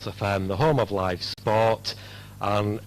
FM, the home of live sport, and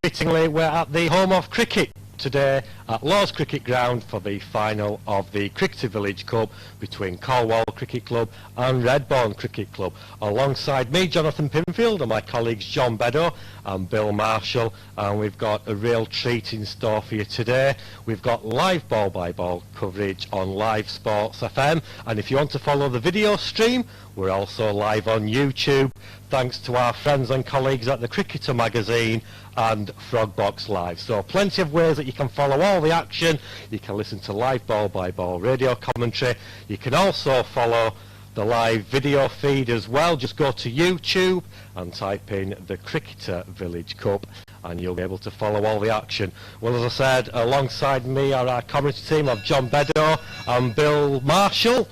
fittingly we're at the home of cricket today at Lord's Cricket Ground for the final of the Cricketer Village Cup between Colwall Cricket Club and Redbourn Cricket Club. Alongside me, Jonathan Pinfield, and my colleagues John Beddoe and Bill Marshall, and we've got a real treat in store for you today. We've got live ball-by-ball coverage on Live Sports FM, and if you want to follow the video stream, we're also live on YouTube, thanks to our friends and colleagues at the Cricketer magazine and Frogbox Live. So plenty of ways that you can follow all the action. You can listen to live ball-by-ball radio commentary. You can also follow the live video feed as well. Just go to YouTube and type in the Cricketer Village Cup and you'll be able to follow all the action. Well, as I said, alongside me are our commentary team of John Beddoe and Bill Marshall.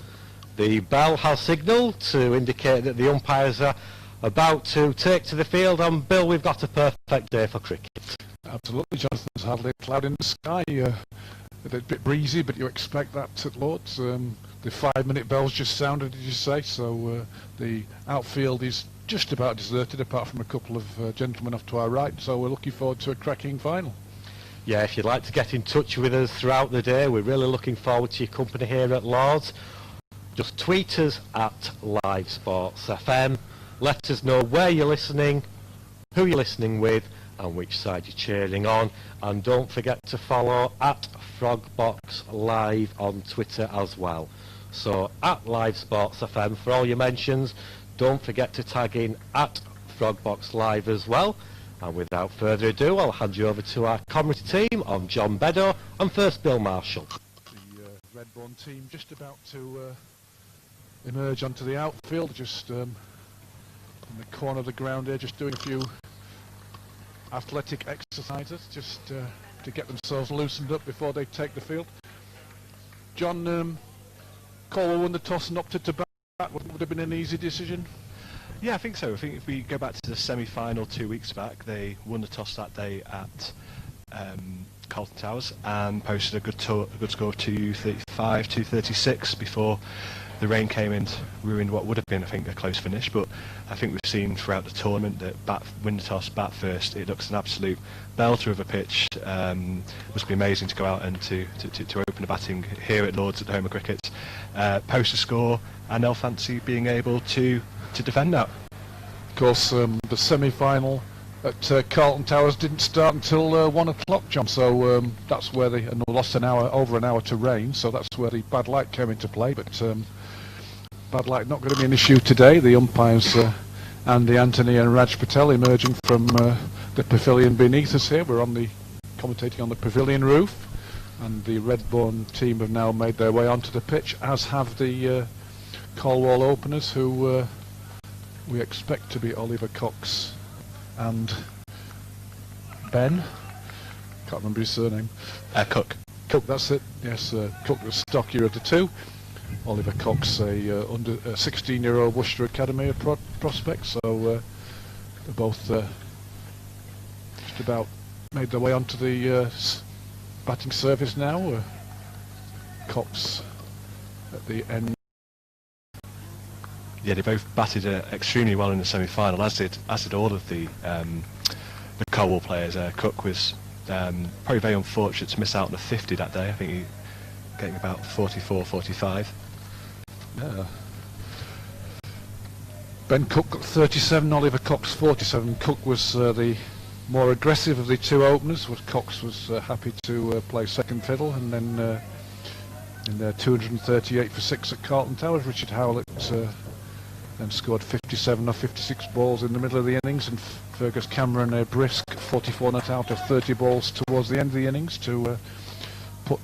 The bell has signalled to indicate that the umpires are about to take to the field, and Bill, we've got a perfect day for cricket. Absolutely, Jonathan. There's hardly a cloud in the sky. A bit breezy, but you expect that at Lord's. The 5-minute bells just sounded, did you say? So the outfield is just about deserted, apart from a couple of gentlemen off to our right. So we're looking forward to a cracking final. Yeah, if you'd like to get in touch with us throughout the day, we're really looking forward to your company here at Lord's. Just tweet us at Live Sports FM. Let us know where you're listening, who you're listening with, and which side you're cheering on. And don't forget to follow at Frogbox Live on Twitter as well. So at Live Sports FM for all your mentions. Don't forget to tag in at Frogbox Live as well. And without further ado, I'll hand you over to our commentary team of John Beddoe and first Bill Marshall. The Redbourn team just about to emerge onto the outfield, just in the corner of the ground here, just doing a few athletic exercises just to get themselves loosened up before they take the field. John, Colwall won the toss and opted to bat. Would have been an easy decision? Yeah, I think so. I think if we go back to the semi-final 2 weeks back, they won the toss that day at Carlton Towers and posted a good score of 235, 236 before the rain came in, ruined what would have been, I think, a close finish. But I think we've seen throughout the tournament that win the toss, bat first. It looks an absolute belter of a pitch. Must be amazing to go out and to open the batting here at Lord's at the home of cricket. Post a score, and they'll fancy being able to defend that. Of course, the semi-final at Carlton Towers didn't start until 1 o'clock, John. So that's where they lost over an hour to rain. So that's where the bad light came into play. But bad light not going to be an issue today. The umpires, Andy Anthony and Raj Patel, emerging from the pavilion beneath us here. We're commentating on the pavilion roof, and the Redbourn team have now made their way onto the pitch, as have the Colwall openers, who we expect to be Oliver Cox and Ben. Can't remember his surname. Cook. Cook, that's it. Yes, Cook, the stockier of the two. Oliver Cox, a 16-year-old Worcester Academy prospect. So they're both just about made their way onto the batting surface now. Cox at the end. Yeah, they both batted extremely well in the semi-final, as did all of the Colwall players. Cook was probably very unfortunate to miss out on the 50 that day. I think he getting about 44, 45. Yeah. Ben Cook got 37, Oliver Cox 47. Cook was the more aggressive of the two openers. Cox was happy to play second fiddle, and then in their 238 for 6 at Carlton Towers, Richard Howlett then scored 57 or 56 balls in the middle of the innings, and Fergus Cameron brisk 44 not out of 30 balls towards the end of the innings to put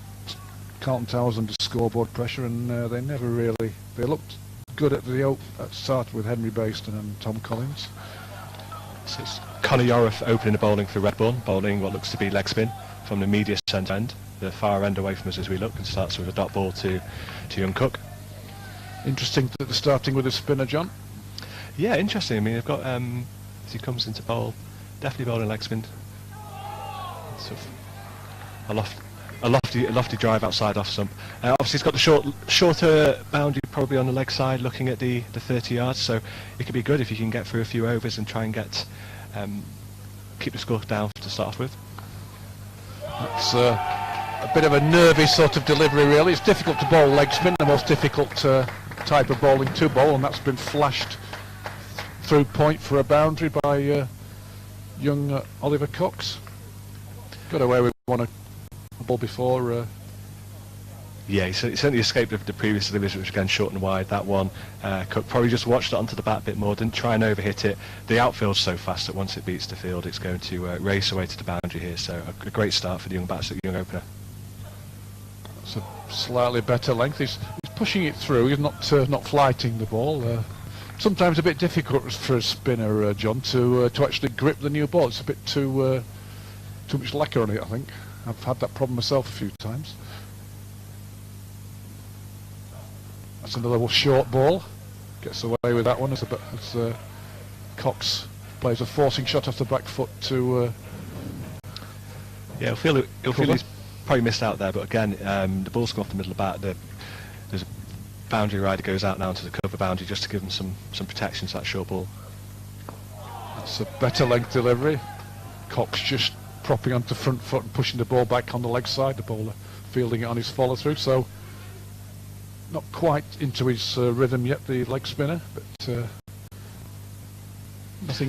Carlton Towers under scoreboard pressure, and they looked good at the start with Henry Baston and Tom Collins. So it's Conor Yorriff opening the bowling for Redbourn, bowling what looks to be leg spin from the media centre end, the far end away from us as we look, and starts with a dot ball to young Cook. Interesting that they're starting with a spinner, John. Yeah, interesting. I mean, they've got as he comes into bowl, definitely bowling leg spin. Sort of a lofty drive outside off stump. Obviously, he's got the shorter boundary probably on the leg side, looking at the 30 yards. So it could be good if you can get through a few overs and try and get keep the score down to start off with. It's a bit of a nervy sort of delivery, really. It's difficult to bowl leg spin, the most difficult type of bowling to bowl, and that's been flashed through point for a boundary by young Oliver Cox. Got away with one a ball before. Yeah, he certainly escaped the previous deliveries, which again short and wide. That one, Cook probably just watched it onto the bat a bit more, didn't try and overhit it. The outfield's so fast that once it beats the field, it's going to race away to the boundary here. So a great start for the young opener. It's a slightly better length. He's pushing it through. He's not flighting the ball. Sometimes a bit difficult for a spinner, John, to actually grip the new ball. It's a bit too much lacquer on it, I think. I've had that problem myself a few times. That's another short ball. Gets away with that one as Cox plays a forcing shot off the back foot to. Yeah, he'll feel he's probably missed out there, but again, the ball's come off the middle of the bat. There's a boundary rider goes out now to the cover boundary just to give him some protection to that short ball. That's a better length delivery. Cox just propping onto front foot and pushing the ball back on the leg side. The bowler fielding it on his follow through. So not quite into his rhythm yet, the leg spinner, but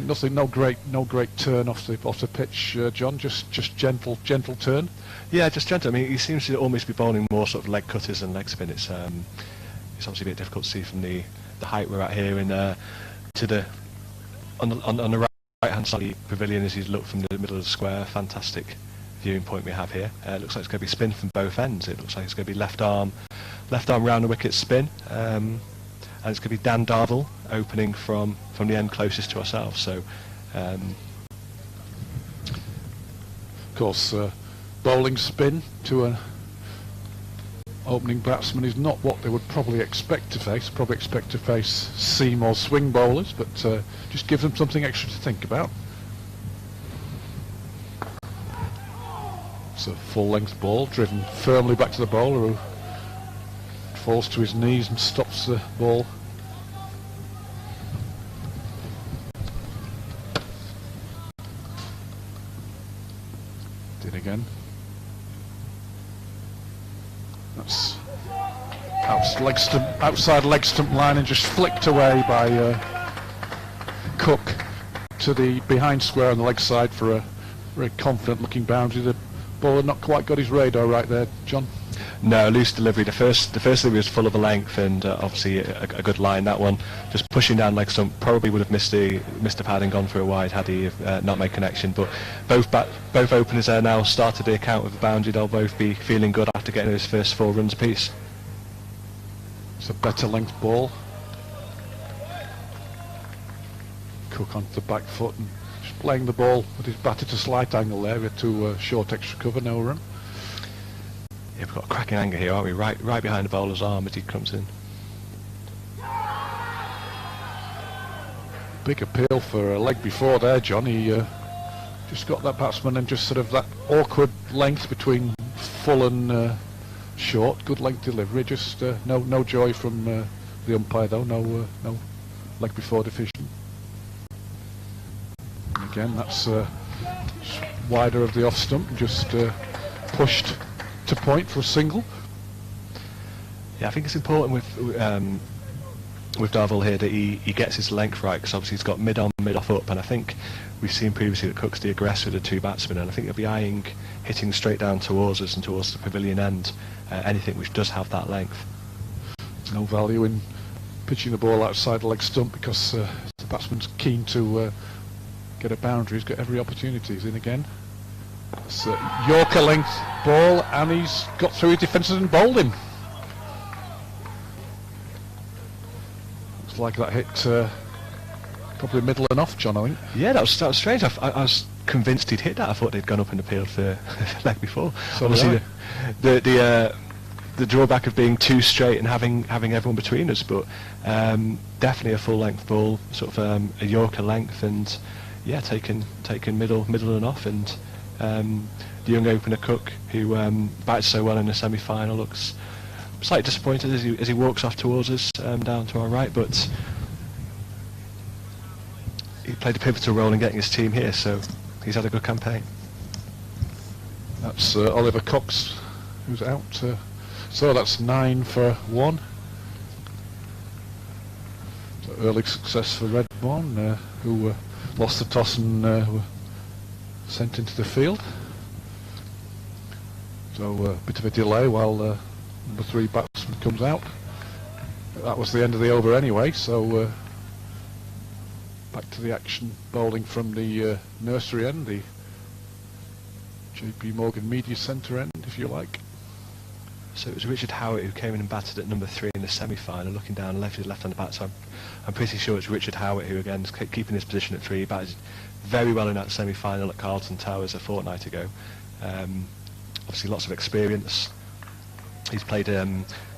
nothing, no great turn off the pitch, John. Just gentle turn. Yeah, just gentle. I mean, he seems to almost be bowling more sort of leg cutters than leg spin. It's obviously a bit difficult to see from the height we're at here, and on the right hand side of the pavilion as you look from the middle of the square. Fantastic viewing point we have here. It looks like it's going to be spin from both ends. It looks like it's going to be left arm round the wicket spin, and it's going to be Dan Darville opening from the end closest to ourselves. So, of course, bowling spin to an opening batsman is not what they would probably expect to face. Probably expect to face seam or swing bowlers, but just give them something extra to think about. It's a full-length ball driven firmly back to the bowler, who falls to his knees and stops the ball. Did again. That's outside leg stump line and just flicked away by Cook to the behind square on the leg side for a very confident looking boundary. The bowler not quite got his radar right there, John. No, loose delivery. The first delivery was full of a length and obviously a good line. That one just pushing down leg stump, probably would have missed the pad and gone for a wide had he not made connection. But both openers there now started the account with the boundary. They'll both be feeling good after getting those first 4 runs apiece. It's a better length ball. Cook onto the back foot and just playing the ball with his bat at a slight angle there. We had 2 short extra cover, no run. Yeah, we've got a cracking angle here, aren't we? Right behind the bowler's arm as he comes in. Big appeal for a leg before there, John. He just got that batsman and just sort of that awkward length between full and short. Good length delivery. Just no joy from the umpire though. No leg before decision. And again, that's wider of the off stump. Just pushed to point for a single. Yeah, I think it's important with Darville here that he gets his length right, because obviously he's got mid on, mid off up, and I think we've seen previously that Cook's the aggressor of the 2 batsmen, and I think he'll be eyeing hitting straight down towards us and towards the pavilion end, anything which does have that length. No value in pitching the ball outside the leg stump because the batsman's keen to get a boundary. He's got every opportunity. He's in again. It's a Yorker length ball, and he's got through his defences and bowled him. Looks like that hit probably middle and off, John, I think. Yeah, that was strange. I was convinced he'd hit that. I thought they'd gone up and appealed for leg before. So obviously the drawback of being too straight and having everyone between us, but definitely a full length ball, sort of a Yorker length, and yeah, taken middle and off, and The young opener Cook, who batted so well in the semi-final, looks slightly disappointed as he walks off towards us down to our right, but he played a pivotal role in getting his team here, so he's had a good campaign. That's Oliver Cox, who's out. So that's 9 for 1. So early success for Redbourn, who lost the toss and were sent into the field. So a bit of a delay while number 3 batsman comes out. That was the end of the over anyway, so back to the action, bowling from the nursery end, the JP Morgan Media Centre end, if you like. So it was Richard Howard who came in and batted at number 3 in the semi-final, looking down left-hand bat. So I'm pretty sure it's Richard Howard who, again, is keeping his position at 3. He batted very well in that semi-final at Carlton Towers a fortnight ago. Obviously, lots of experience. He's played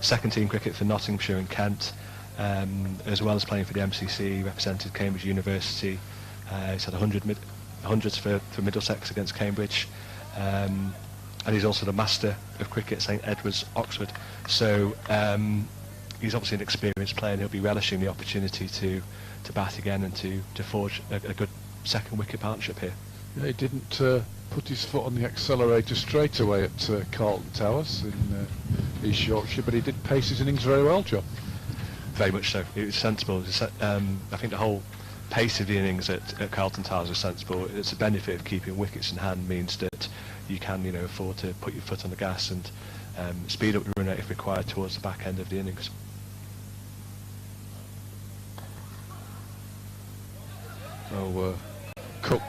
second-team cricket for Nottinghamshire and Kent, as well as playing for the MCC. Represented Cambridge University. He's had 100s for Middlesex against Cambridge. And he's also the Master of Cricket at St Edward's, Oxford. So he's obviously an experienced player, and he'll be relishing the opportunity to bat again and to forge a good second wicket partnership here. Yeah, he didn't put his foot on the accelerator straight away at Carlton Towers in East Yorkshire, but he did pace his innings very well, John. Very much so. It was sensible. I think the whole pace of the innings at Carlton Towers was sensible. It's a benefit of keeping wickets in hand, means that you can, afford to put your foot on the gas and speed up the run rate if required towards the back end of the innings. So Cook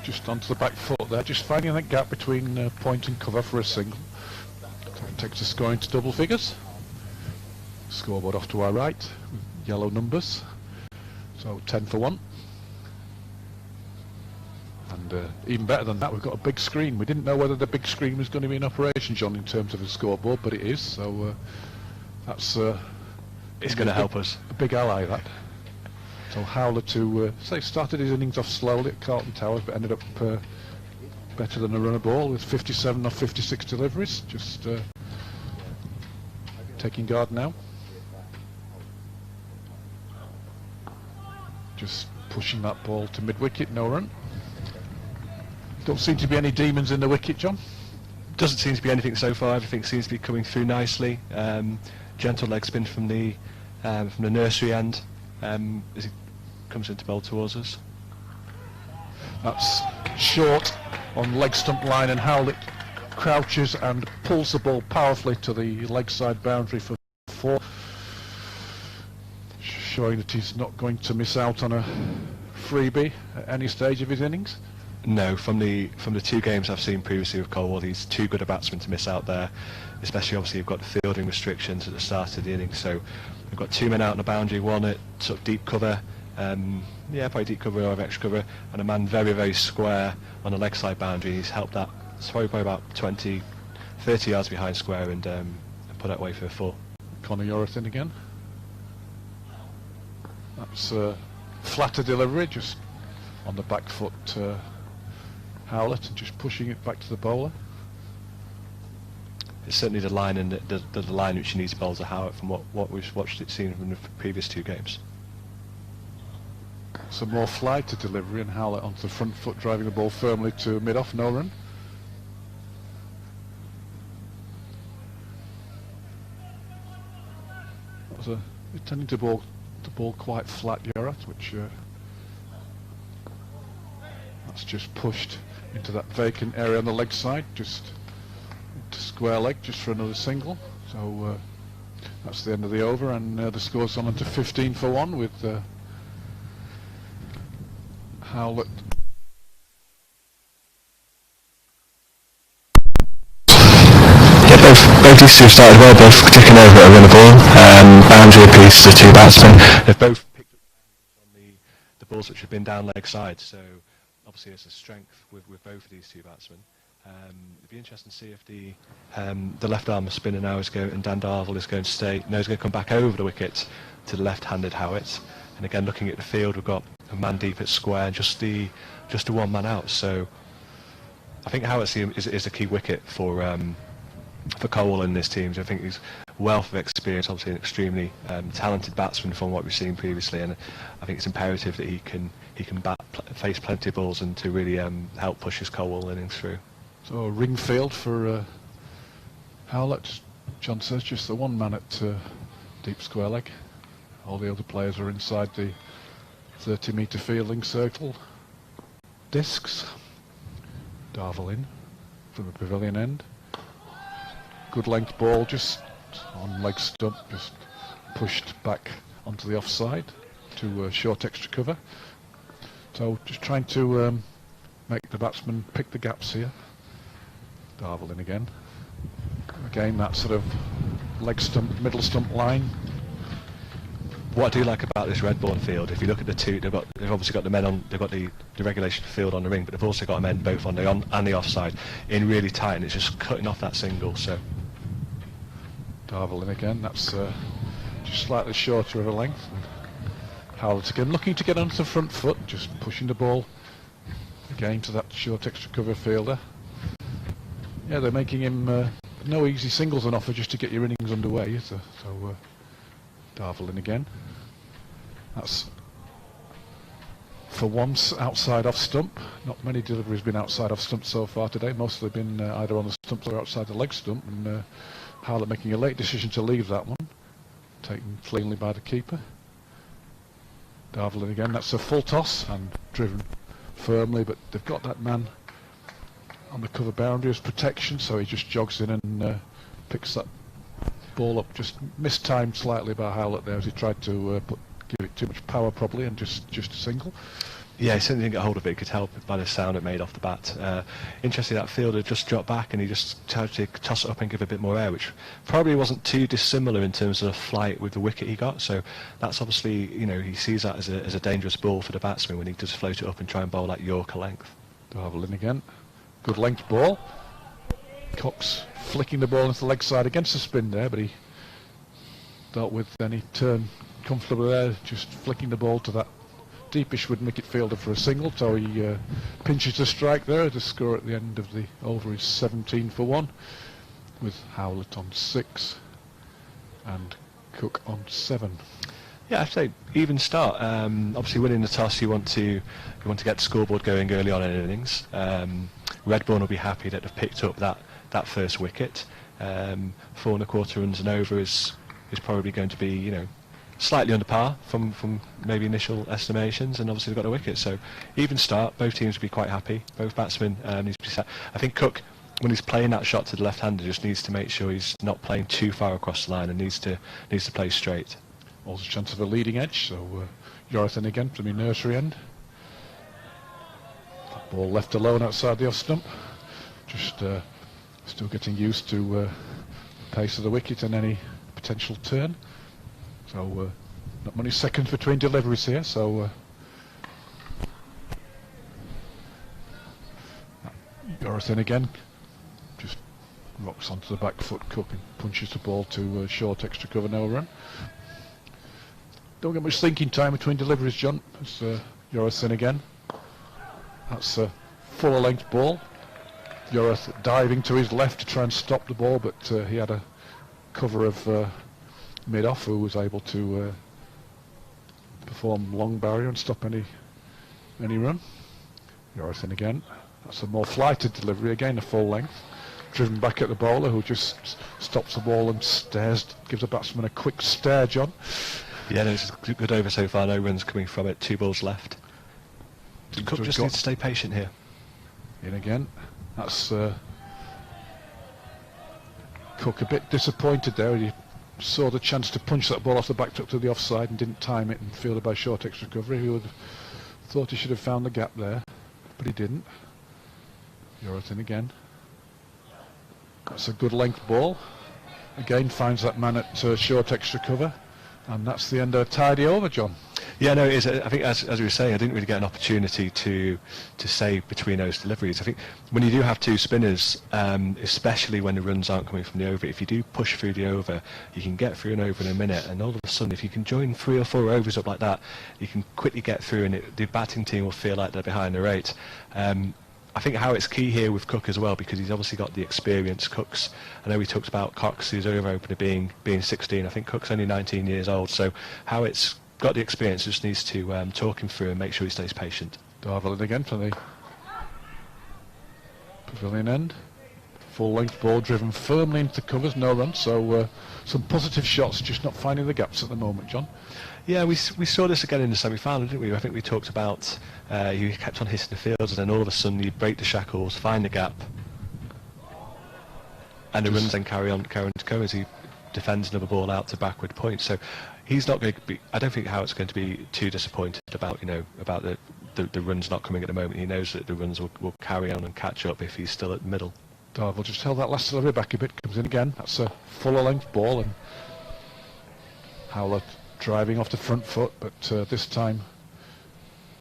just onto the back foot there, just finding that gap between point and cover for a single. Takes the scoring to double figures. Scoreboard off to our right, yellow numbers. So 10 for 1. And even better than that, we've got a big screen. We didn't know whether the big screen was going to be in operation, John, in terms of the scoreboard, but it is. So that's it's going to help us. A big ally, that. So Howler to started his innings off slowly at Carlton Towers, but ended up better than a runner ball with 57 or 56 deliveries. Just taking guard now. Just pushing that ball to mid-wicket, no run. Don't seem to be any demons in the wicket, John. Doesn't seem to be anything so far. Everything seems to be coming through nicely. Gentle leg spin from the nursery end as he comes into bowl towards us. That's short on leg stump line, and Howlett crouches and pulls the ball powerfully to the leg side boundary for 4. Showing that he's not going to miss out on a freebie at any stage of his innings. No, from the 2 games I've seen previously with Colwall, he's too good a batsman to miss out there. Especially, obviously, you've got the fielding restrictions at the start of the innings. So we've got 2 men out on the boundary, 1 at sort of deep cover, probably deep cover or extra cover, and a man very, very square on the leg side boundary. He's helped that. It's probably about 20, 30 yards behind square and put that away for a 4. Connor Yorathan again. That's flatter delivery, just on the back foot, Howlett, and just pushing it back to the bowler. It's certainly the line and the line which he needs to bowl to Howlett from what we've seen from the previous 2 games. Some more flight to delivery, and Howlett onto the front foot, driving the ball firmly to mid-off, no run. That was tending to ball quite flat, Yorat, which that's just pushed into that vacant area on the leg side, just into square leg, just for another single. So that's the end of the over, and the score's on to 15 for 1 with Howlett. Both these 2 started well, both ticking over at a run of ball. Boundary apiece to 2 batsmen. They've both picked up on the balls which have been down leg side, so obviously there's a strength with both of these 2 batsmen. It'd be interesting to see if the left arm spinner now is going, and Dan Darville is going to stay. No, he's going to come back over the wicket to the left-handed Howitt. And again, looking at the field, we've got a man deep at square, just the 1 man out. So I think Howard is a key wicket for Colwall in this team. So I think he's wealth of experience, obviously an extremely talented batsman from what we've seen previously, and I think it's imperative that he can face plenty of balls and to really help push his Colwall innings through. So ring field for Howlett. John says just the one man at deep square leg. All the other players are inside the 30-metre fielding circle. Discs. Darvel in from the pavilion end. Good length ball just on leg stump, just pushed back onto the offside to short extra cover. So just trying to make the batsman pick the gaps here. Darvel in again. Again, that sort of leg stump, middle stump line. What I do like about this Redbourn field, if you look at the two, they've obviously got the men on, they've got the regulation field on the ring, but they've also got men both on the on and the offside in really tight, and it's just cutting off that single. So Darvel in again. That's just slightly shorter of a length. And Howlett again, looking to get onto the front foot, just pushing the ball again to that short extra cover fielder. Yeah, they're making him no easy singles on offer just to get your innings underway. So Darvel in again. That's for once outside off stump. Not many deliveries been outside off stump so far today. Most of them been either on the stump or outside the leg stump. And Howlett making a late decision to leave that one. Taken cleanly by the keeper. Darvel in again. That's a full toss and driven firmly, but they've got that man on the cover boundary as protection, so he just jogs in and picks that ball up. Just mistimed slightly by Howlett there as he tried to give it too much power probably and just a single. yeah, he certainly didn't get hold of it. He could tell by the sound it made off the bat. Interesting, that fielder just dropped back and he just tried to toss it up and give a bit more air, which probably wasn't too dissimilar in terms of the flight with the wicket he got. So that's obviously, you know, he sees that as a dangerous ball for the batsman when he does float it up and try and bowl at Yorker length. Darvel in again. Good length ball. Cox flicking the ball into the leg side against the spin there, but he dealt with, then he turned comfortably there, just flicking the ball to that deepish wicket fielder for a single. So he pinches the strike there. The score at the end of the over is 17 for 1, with Howlett on 6 and Cook on 7. Yeah, I'd say even start. Obviously, winning the toss, you want to get the scoreboard going early on in innings. Redbourn will be happy that they've picked up that first wicket. 4.25 runs and over is probably going to be, you know, slightly under par from maybe initial estimations, and obviously they've got a wicket. So even start. Both teams will be quite happy. Both batsmen need to be set. I think Cook, when he's playing that shot to the left-hander, just needs to make sure he's not playing too far across the line and needs to play straight. Also a chance of a leading edge, so Jonathan again from the nursery end. That ball left alone outside the off stump. Just still getting used to the pace of the wicket and any potential turn. So not many seconds between deliveries here, so Jonathan again just rocks onto the back foot, Cook, and punches the ball to short extra cover, no run. Don't get much thinking time between deliveries, John. It's Jonathan again. That's a fuller length ball. Jonathan diving to his left to try and stop the ball, but he had a cover of mid-off who was able to perform long barrier and stop any run. Jonathan again. That's a more flighted delivery, again a full length. Driven back at the bowler who just stops the ball and stares, gives the batsman a quick stare, John. Yeah, no, it's a good over so far. No runs coming from it. 2 balls left. Cook just needs to stay patient here. In again. That's Cook a bit disappointed there. He saw the chance to punch that ball off the back tuck to the offside and didn't time it and fielded by short extra recovery. He would have thought he should have found the gap there, but he didn't. Jonathan again. That's a good length ball. Again finds that man at short extra cover. And that's the end of a tidy over, John. Yeah, no, it is. I think, as we were saying, I didn't really get an opportunity to say between those deliveries. I think when you do have 2 spinners, especially when the runs aren't coming from the over, if you do push through the over, you can get through an over in a minute, and all of a sudden, if you can join 3 or 4 overs up like that, you can quickly get through, and the batting team will feel like they're behind the rate. I think how it's key here with Cook as well, because he's obviously got the experience. Cook's, I know we talked about Cox, who's over opener being 16. I think Cook's only 19 years old, so how it's got the experience just needs to talk him through and make sure he stays patient. Darvel again for the pavilion end. Full length ball driven firmly into covers, no run, so some positive shots, just not finding the gaps at the moment, John. Yeah, we saw this again in the semi-final, didn't we? I think we talked about you kept on hitting the fields, and then all of a sudden you break the shackles, find the gap, and the runs then carry on to go as he defends another ball out to backward point. So he's not going to be. I don't think Howard's going to be too disappointed about about the runs not coming at the moment. He knows that the runs will carry on and catch up if he's still at the middle. Darvel just held that last delivery back a bit, comes in again. That's a fuller length ball, and Howler driving off the front foot, but this time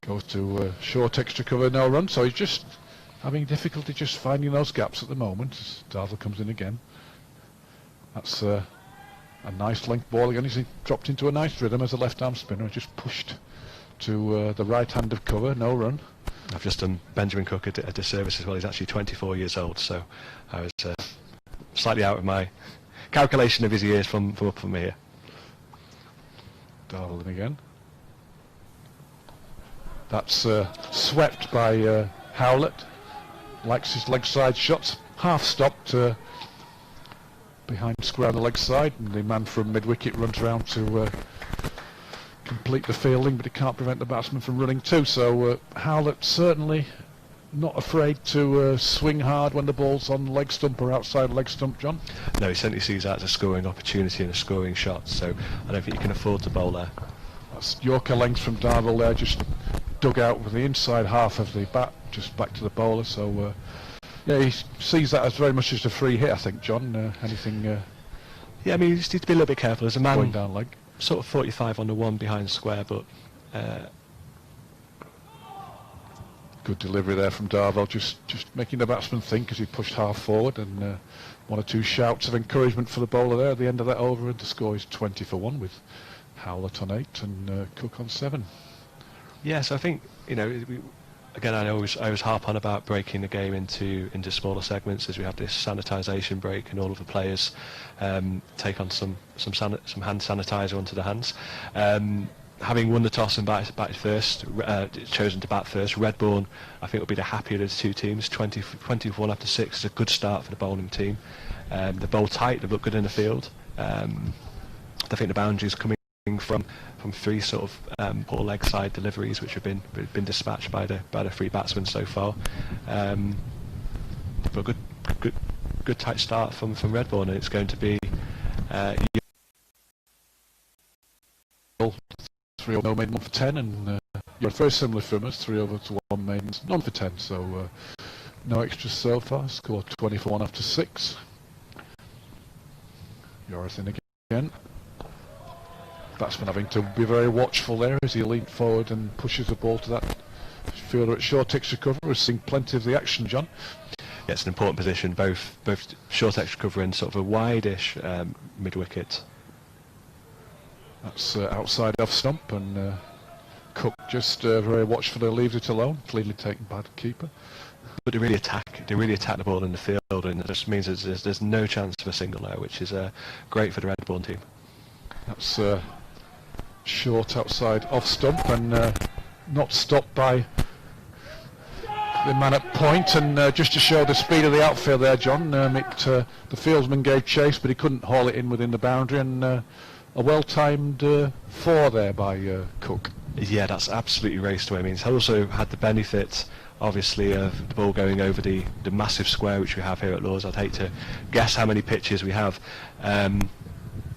goes to short extra cover, no run. So he's just having difficulty just finding those gaps at the moment. As Darvel comes in again. That's a nice length ball again. He's dropped into a nice rhythm as a left-arm spinner, just pushed to the right hand of cover, no run. I've just done Benjamin Cook a disservice as well. He's actually 24 years old, so I was slightly out of my calculation of his years from here. Darvel in again. That's swept by Howlett. Likes his leg side shots. Half stopped behind square on the leg side, and the man from mid-wicket runs around to complete the fielding, but he can't prevent the batsman from running too. So Howlett certainly not afraid to swing hard when the ball's on leg stump or outside leg stump, John. No, he certainly sees that as a scoring opportunity and a scoring shot, so I don't think you can afford to bowl there. That's Yorker length from Darvel there, just dug out with the inside half of the bat, just back to the bowler. So yeah, he sees that as very much as a free hit, I think, John. Anything yeah, I mean, you just need to be a little bit careful. As a man going down leg, sort of 45 on the one behind square, but good delivery there from Darvel, just making the batsman think as he pushed half forward, and one or two shouts of encouragement for the bowler there at the end of that over, and the score is 20 for 1 with Howlett on 8 and Cook on 7. Yes, I think, again, I always harp on about breaking the game into smaller segments, as we have this sanitization break and all of the players take on some hand sanitizer onto the hands. Having won the toss and batted first, chosen to bat first, Redbourn, I think, will be the happier of the two teams. 20 for 1 after 6 is a good start for the bowling team. They bowl tight, they look good in the field. I think the boundaries coming from 3 sort of poor leg side deliveries which have been dispatched by the 3 batsmen so far. But a good tight start from Redbourn, and it's going to be 3 over, no maiden, 1 for 10, and you're very similar from us, 3 over to 1 maiden, none for 10, so no extras so far. Score 20 for 1 after 6. Yoris in again. Batsman having to be very watchful there as he leans forward and pushes the ball to that fielder at short extra cover. We've seen plenty of the action, John. Yeah, it's an important position, both short extra cover and sort of a wide-ish mid-wicket. That's outside off stump, and Cook just very watchfully leaves it alone, cleanly taken by the keeper. But they really attack the ball in the field, and it just means there's no chance of a single now, which is great for the Redbourn team. That's short outside off stump, and not stopped by the man at point, and just to show the speed of the outfield there, John, the fieldsman gave chase, but he couldn't haul it in within the boundary, and a well-timed 4 there by Cook. Yeah, that's absolutely raced away. I mean, he's also had the benefit, obviously, of the ball going over the massive square which we have here at Lords. I'd hate to guess how many pitches we have.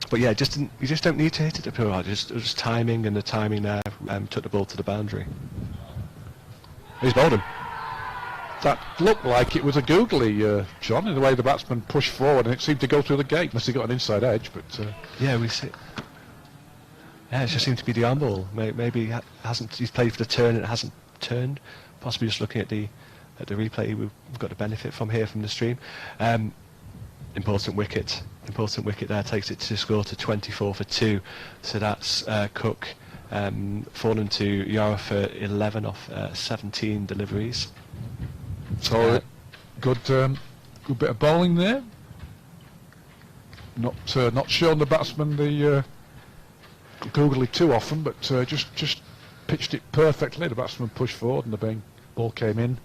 But yeah, you just don't need to hit it up hard. Just timing, and the timing there took the ball to the boundary. He's bowled him. That looked like it was a googly, John, in the way the batsman pushed forward, and it seemed to go through the gate, unless he got an inside edge. But yeah, we see. Yeah, it just seemed to be the arm ball. Maybe he's played for the turn and it hasn't turned. Possibly just looking at the replay, we've got the benefit from here from the stream. Important wicket there, takes it to score to 24 for 2. So that's Cook fallen to Yara for 11 off 17 deliveries. So good bit of bowling there. Not showing the batsman the googly too often, but just pitched it perfectly. The batsman pushed forward and the ball came in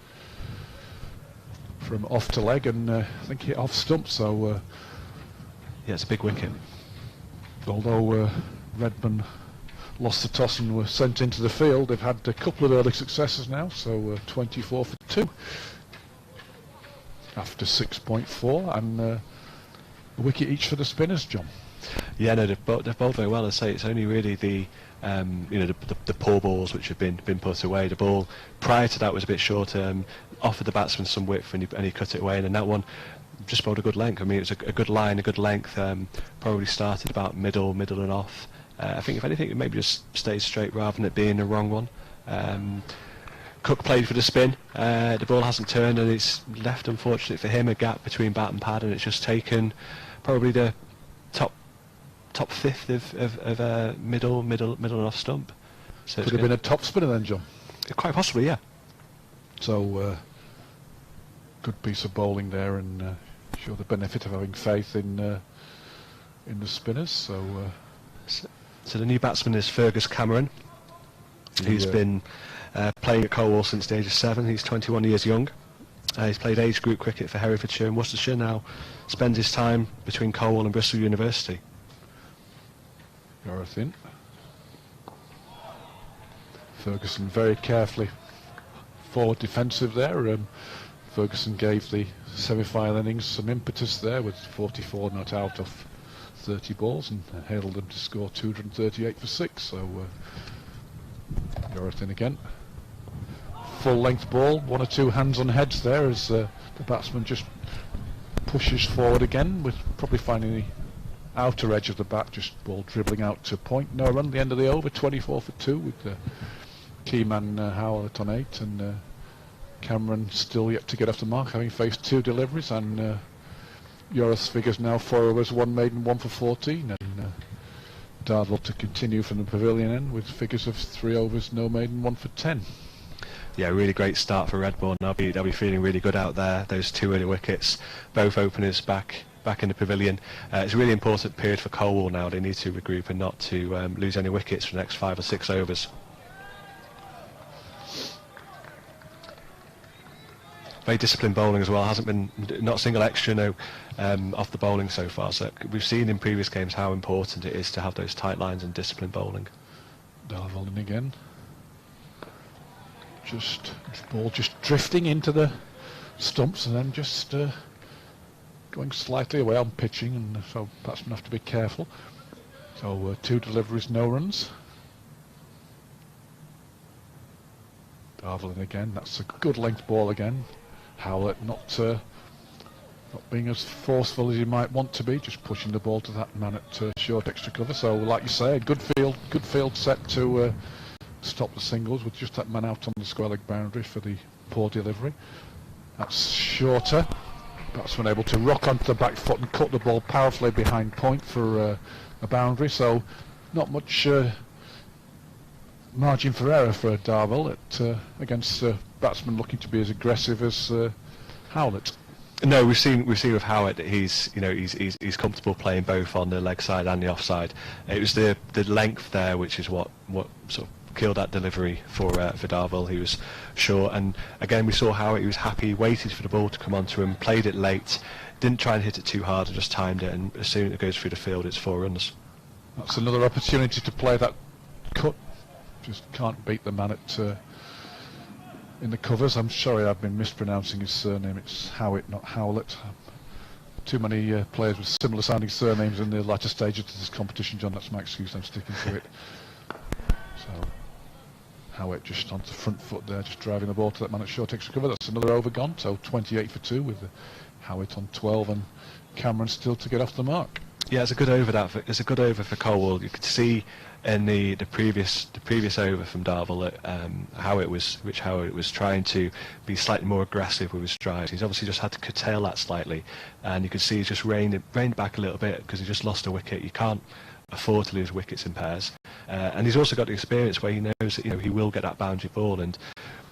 from off to leg, and I think hit off stump. So yeah, it's a big wicket. Although Redbourn lost the toss and were sent into the field, they've had a couple of early successes now. So 24 for 2 after 6.4, and a wicket each for the spinners, John. Yeah, no, they've bowled very well. I say it's only really the the poor balls which have been put away. The ball prior to that was a bit short, offered the batsman some width, and he cut it away. And then that one just bowled a good length. I mean, it was a good line, a good length. Probably started about middle and off. I think if anything, it maybe just stayed straight rather than it being a wrong one. Cook played for the spin. The ball hasn't turned, and it's left, unfortunately for him, a gap between bat and pad, and it's just taken probably the top fifth of middle and off stump. So could have been a top spinner then, John. Quite possibly, yeah. So good piece of bowling there, and show the benefit of having faith in the spinners. So the new batsman is Fergus Cameron, who's been playing at Colwall since the age of 7. He's 21 years young. He's played age group cricket for Herefordshire and Worcestershire. Now spends his time between Colwall and Bristol University. Everything. Ferguson very carefully forward defensive there. Ferguson gave the semi-final innings some impetus there with 44 not out of 30 balls, and hailed them to score 238 for 6. So everything again. Full length ball, 1 or 2 hands on heads there as the batsman just pushes forward again, with probably finding the outer edge of the bat, just ball dribbling out to point. No run, the end of the over, 24 for 2 with the key man Howlett on 8, and Cameron still yet to get off the mark, having faced 2 deliveries, and Yorath's figures now 4 overs, 1 maiden, 1 for 14, and Darvel to continue from the pavilion end with figures of 3 overs, no maiden, 1 for 10. Yeah, really great start for Redbourn. They'll be feeling really good out there. Those 2 early wickets, both openers back in the pavilion. It's a really important period for Colwall now. They need to regroup and not to lose any wickets for the next 5 or 6 overs. Very disciplined bowling as well. Hasn't been not a single extra off the bowling so far. So we've seen in previous games how important it is to have those tight lines and disciplined bowling. Darvel in again. Ball just drifting into the stumps, and then just going slightly away on pitching, and so batsmen have to be careful. So 2 deliveries, no runs. Darvel in again. That's a good length ball again. Howlett not being as forceful as he might want to be, just pushing the ball to that man at short extra cover. So like you say, a good field set to stop the singles, with just that man out on the square leg boundary for the poor delivery. That's shorter. Batsman able to rock onto the back foot and cut the ball powerfully behind point for a boundary. So not much margin for error for Darvel against batsman looking to be as aggressive as Howlett. No, we've seen with Howard that he's comfortable playing both on the leg side and the offside. It was the length there which is what sort of killed that delivery for Darvel. He was short, and again we saw Howard. He was happy, he waited for the ball to come onto him, played it late, didn't try and hit it too hard, and just timed it. And as soon as it goes through the field, it's 4 runs. That's another opportunity to play that cut. Just can't beat the man at in the covers. I'm sorry, I've been mispronouncing his surname. It's Howitt, not Howlett. Too many players with similar sounding surnames in the latter stages of this competition, John. That's my excuse. I'm sticking to it. So Howitt just onto the front foot there, just driving the ball to that man at short extra cover. That's another over gone. So 28 for 2 with Howitt on 12 and Cameron still to get off the mark. Yeah, it's a good over. It's a good over for Colwall. You could see in the previous over from Darvel that Howard was trying to be slightly more aggressive with his drives. He's obviously just had to curtail that slightly, and you could see he's just reined back a little bit because he just lost a wicket. You can't afford to lose wickets in pairs, and he's also got the experience where he knows that he will get that boundary ball, and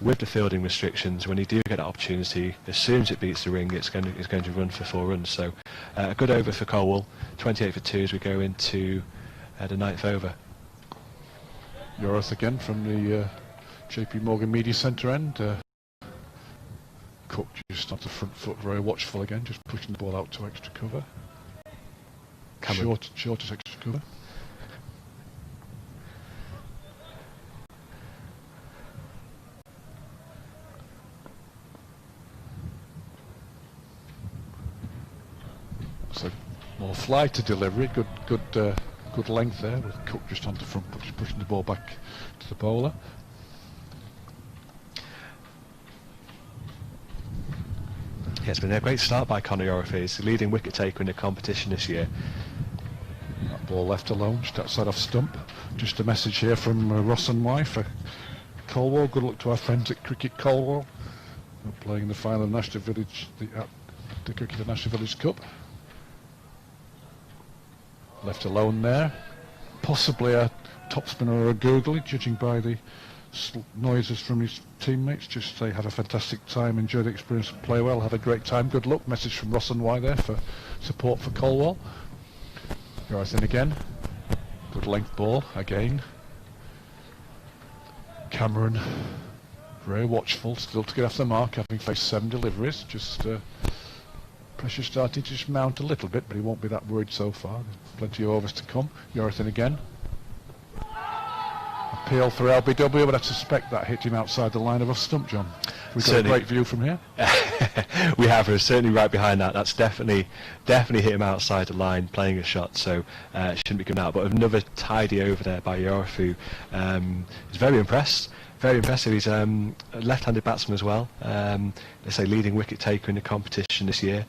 with the fielding restrictions, when you do get that opportunity, as soon as it beats the ring, it's going to run for 4 runs. So a good over for Colwall, 28 for 2 as we go into the 9th over. Yorath again from the JP Morgan Media Centre end. Cook just off the front foot, very watchful again, just pushing the ball out to extra cover. Shortest extra cover. So more fly to delivery, good length there with Cook just on the front foot, just pushing the ball back to the bowler. Yeah, it's been a great start by Conor Yorath. He's the leading wicket taker in the competition this year. That ball left alone, just outside off stump. Just a message here from Ross and Y for Colwall. Good luck to our friends at Cricket Colwall. We're playing the final of National Village, the Cricket National Village Cup. Left alone there. Possibly a topspinner or a googly, judging by the noises from his teammates. Just say have a fantastic time, enjoy the experience, play well, have a great time, good luck. Message from Ross and Y there for support for Colwall. Yorath in again, good length ball again. Cameron very watchful, still to get off the mark, having faced 7 deliveries. Just pressure starting to just mount a little bit, but he won't be that worried so far. There's plenty of overs to come. Yorath in again. Appeal for LBW, but I suspect that hit him outside the line of a stump, John. We've got a great view from here. We have. We're certainly right behind that. That's definitely hit him outside the line, playing a shot, so it shouldn't be coming out. But another tidy over there by Yorath, who is very impressed. Very impressive. He's a left-handed batsman as well. They say leading wicket taker in the competition this year.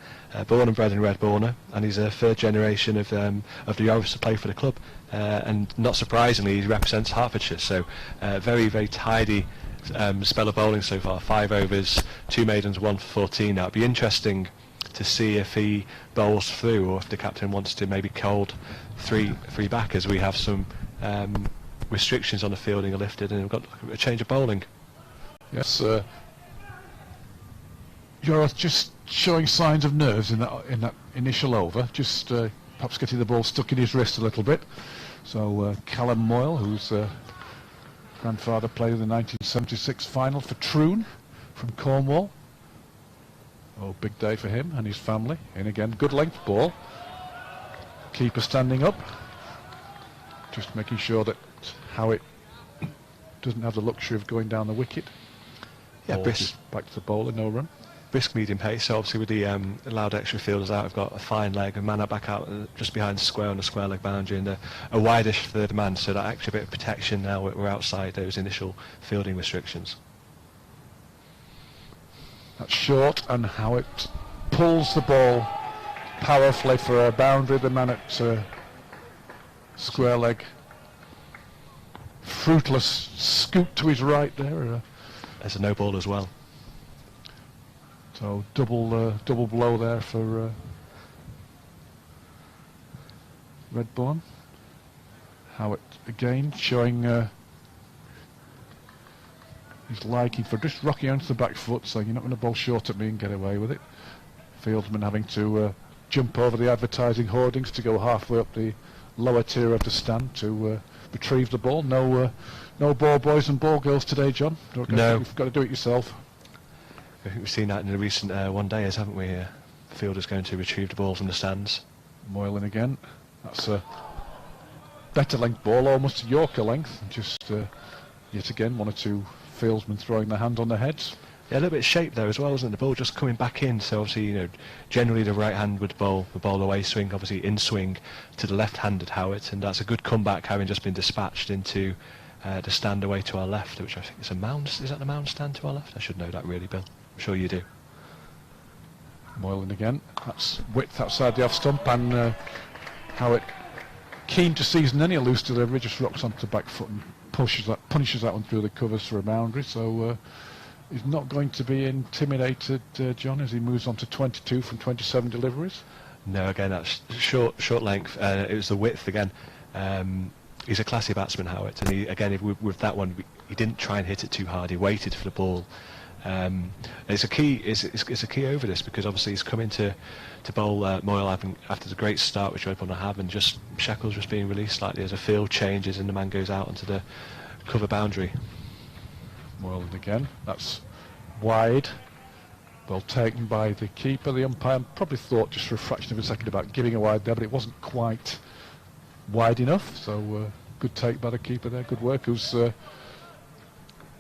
Born and bred in Redbourn, and he's a 3rd generation of the Yoraths to play for the club. And not surprisingly, he represents Hertfordshire. So very, very tidy spell of bowling so far. 5 overs, 2 maidens, 1 for 14. Now it'd be interesting to see if he bowls through, or if the captain wants to maybe cold three back, as we have some restrictions on the fielding are lifted, and we've got a change of bowling. Yes, Yorath just showing signs of nerves in that initial over, just perhaps getting the ball stuck in his wrist a little bit. So Callum Moyle, whose grandfather played in the 1976 final for Troon from Cornwall. Oh, big day for him and his family. In again, good length ball. Keeper standing up, just making sure that Howitt doesn't have the luxury of going down the wicket. Yeah, brisk back to the bowler, no run. Brisk medium pace. So obviously with the allowed extra fielders out, we've got a fine leg, a man up back out just behind the square on the square leg boundary, and a wideish 3rd man. So that extra bit of protection now we're outside those initial fielding restrictions. That's short, and Howitt pulls the ball powerfully for a boundary. The man at square leg, fruitless scoop to his right there. There's a no ball as well. So double blow there for Redbourn. Howitt again showing his liking for just rocking onto the back foot, saying you're not going to bowl short at me and get away with it. Fieldsman having to jump over the advertising hoardings to go halfway up the lower tier of the stand to retrieve the ball. No ball boys and ball girls today, John. No. You've got to do it yourself. I think we've seen that in the recent one-dayers, haven't we? The fielders going to retrieve the ball from the stands. Moylan again. That's a better length ball, almost a Yorker length. Just yet again, 1 or 2 fieldsmen throwing their hand on their heads. Yeah, a little bit of shape there as well, isn't it? The ball just coming back in. So obviously, generally the right hand would bowl the ball away swing, obviously in swing to the left-handed Howitt, and that's a good comeback, having just been dispatched into the stand away to our left, which I think is a mound. Is that the mound stand to our left? I should know that really, Bill. I'm sure you do. Moylan again. That's width outside the off stump, and Howitt, keen to season any loose delivery, just rocks onto the back foot and punishes that one through the covers for a boundary. So he's not going to be intimidated, John, as he moves on to 22 from 27 deliveries. No, again, that's short length. It was the width again. He's a classy batsman, Howard, and he, again, with that one, he didn't try and hit it too hard. He waited for the ball. It's a key. It's a key over this, because obviously he's come in to bowl Moyle after the great start which Redbourn have, and just Shackle's just being released slightly as a field changes and the man goes out onto the cover boundary. Moyle again. That's wide. Well taken by the keeper. The umpire probably thought just for a fraction of a second about giving a wide there, but it wasn't quite wide enough. So good take by the keeper there. Good work. Who's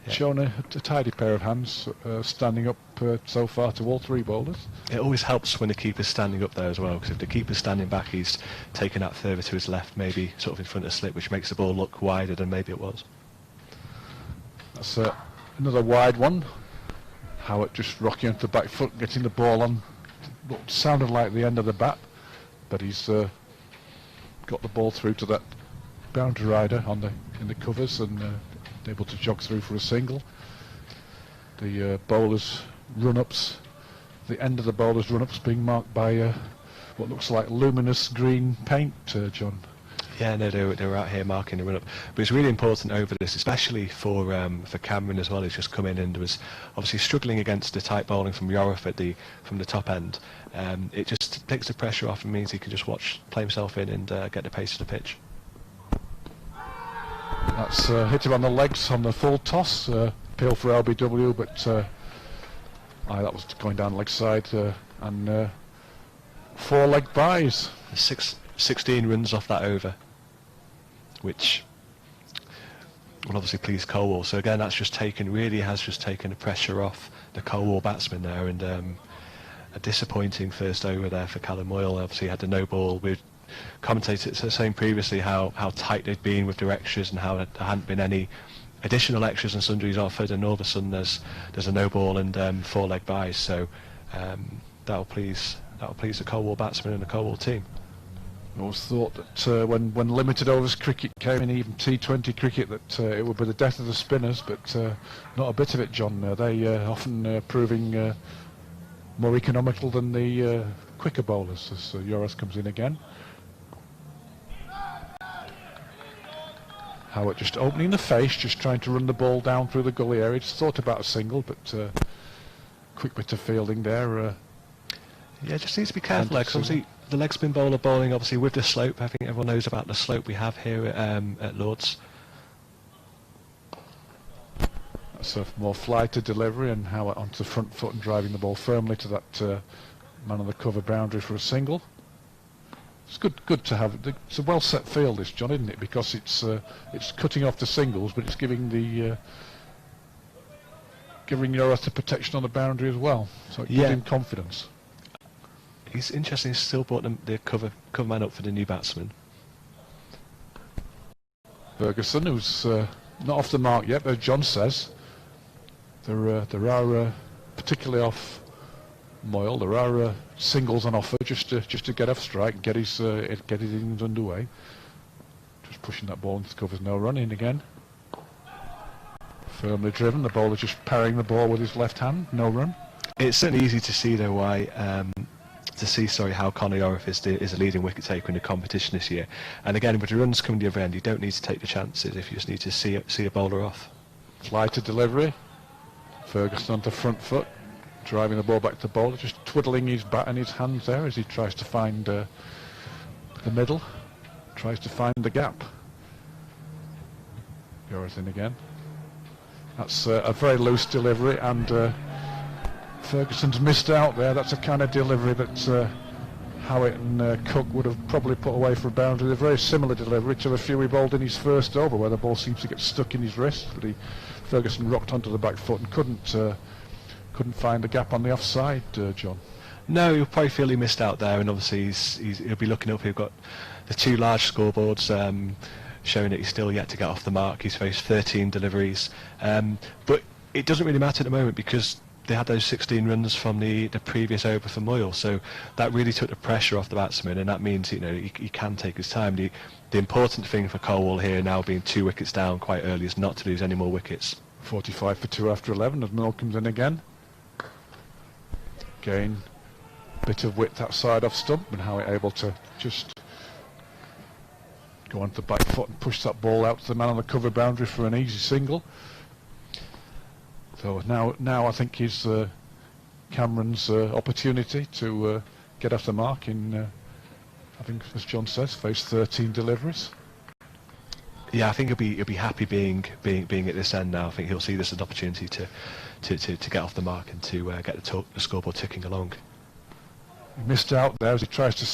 shown a tidy pair of hands standing up so far to all three bowlers. It always helps when the keeper's standing up there as well, because if the keeper's standing back, he's taken that further to his left, maybe sort of in front of slip, which makes the ball look wider than maybe it was. That's another wide one. Howard just rocking onto the back foot, getting the ball on what sounded like the end of the bat, but he's got the ball through to that boundary rider in the covers and able to jog through for a single. The bowlers' run-ups, the end of the bowlers' run-ups being marked by what looks like luminous green paint, John. Yeah, no, they were out here marking the run-up, but it's really important over this, especially for Cameron as well. He's just come in and was obviously struggling against the tight bowling from Yorif from the top end. It just takes the pressure off and means he can just play himself in and get the pace of the pitch. That's hit him on the legs on the full toss. Appeal for LBW, but that was going down leg side, and 4 leg byes. 16 runs off that over, which will obviously please Colwall. So again, that's really has just taken the pressure off the Colwall batsman there, and a disappointing first over there for Callum Moyle. Obviously had the no ball. With commentators saying previously how tight they'd been with their extras and how there hadn't been any additional extras and sundries offered, and all of a sudden there's a no ball and 4 leg byes. So that'll please the Colwall batsman and the Colwall team. I always thought that when limited overs cricket came in, even T20 cricket, that it would be the death of the spinners, but not a bit of it, John. They often proving more economical than the quicker bowlers, as Yoris comes in again. Howard just opening the face, just trying to run the ball down through the gully area. Just thought about a single, but quick bit of fielding there. Yeah, just needs to be careful there, because obviously the leg spin bowler bowling, obviously with the slope. I think everyone knows about the slope we have here at Lord's. That's a more flighted delivery, and Howard onto the front foot and driving the ball firmly to that man on the cover boundary for a single. It's good to have. It's a well set field, this, John, isn't it? Because it's cutting off the singles, but it's giving your the protection on the boundary as well. So it gives him confidence. He's interesting. He's still brought the cover man up for the new batsman. Ferguson, who's not off the mark yet, but John says there are particularly off Moyle, there are singles on offer just to get off strike and get his innings underway. Just pushing that ball into the covers, no run in again. Firmly driven, the bowler just parrying the ball with his left hand, no run. It's certainly easy to see though why how Conor Yorif is a leading wicket taker in the competition this year. And again, with the runs coming to the other end, you don't need to take the chances if you just need to see a bowler off. Lighter delivery. Ferguson onto front foot, driving the ball back to the bowler, just twiddling his bat in his hands there as he tries to find the middle, tries to find the gap. Yours in again. That's a very loose delivery, and Ferguson's missed out there. That's a kind of delivery that Howitt and Cook would have probably put away for a boundary. A very similar delivery to the few he bowled in his first over, where the ball seems to get stuck in his wrist, but Ferguson rocked onto the back foot and couldn't find the gap on the offside, John. No, he'll probably feel he missed out there, and obviously he'll be looking up. He've got the 2 large scoreboards showing that he's still yet to get off the mark. He's faced 13 deliveries, but it doesn't really matter at the moment because they had those 16 runs from the previous over for Moyle, so that really took the pressure off the batsman, and that means he can take his time. The important thing for Colwall here, now being 2 wickets down quite early, is not to lose any more wickets. 45 for 2 after 11 as Moyle comes in again. Again, bit of width outside off stump, and how it able to just go on to the back foot and push that ball out to the man on the cover boundary for an easy single. So now I think is Cameron's opportunity to get off the mark in, I think as John says, face 13 deliveries. Yeah, I think he'll be happy being at this end now. I think he'll see this as an opportunity to get off the mark and to get the scoreboard ticking along. He missed out there as he tries to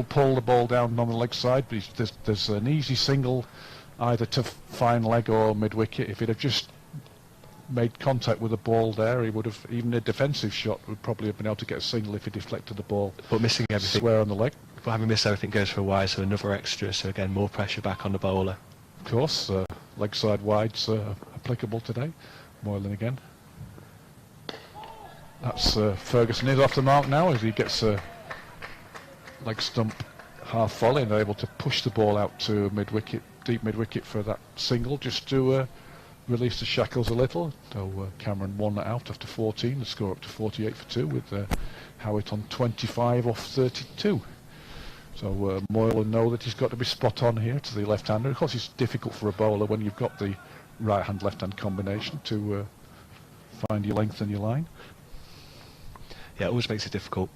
pull the ball down on the leg side, but there's an easy single either to fine leg or mid-wicket. If he'd have just made contact with the ball there, he would have, even a defensive shot would probably have been able to get a single if he deflected the ball. But missing everything, square on the leg. But having missed everything goes for a wide, so another extra, so again more pressure back on the bowler. Of course, leg side wides applicable today. Moylan again. That's Ferguson is off the mark now as he gets a leg stump half volley and they're able to push the ball out to mid-wicket, deep mid-wicket for that single, just to release the shackles a little. So Cameron won that out after 14, the score up to 48 for 2 with Howitt on 25 off 32. So Moyle will know that he's got to be spot on here to the left-hander. Of course, it's difficult for a bowler when you've got the right-hand, left-hand combination to find your length and your line. Yeah, it always makes it difficult.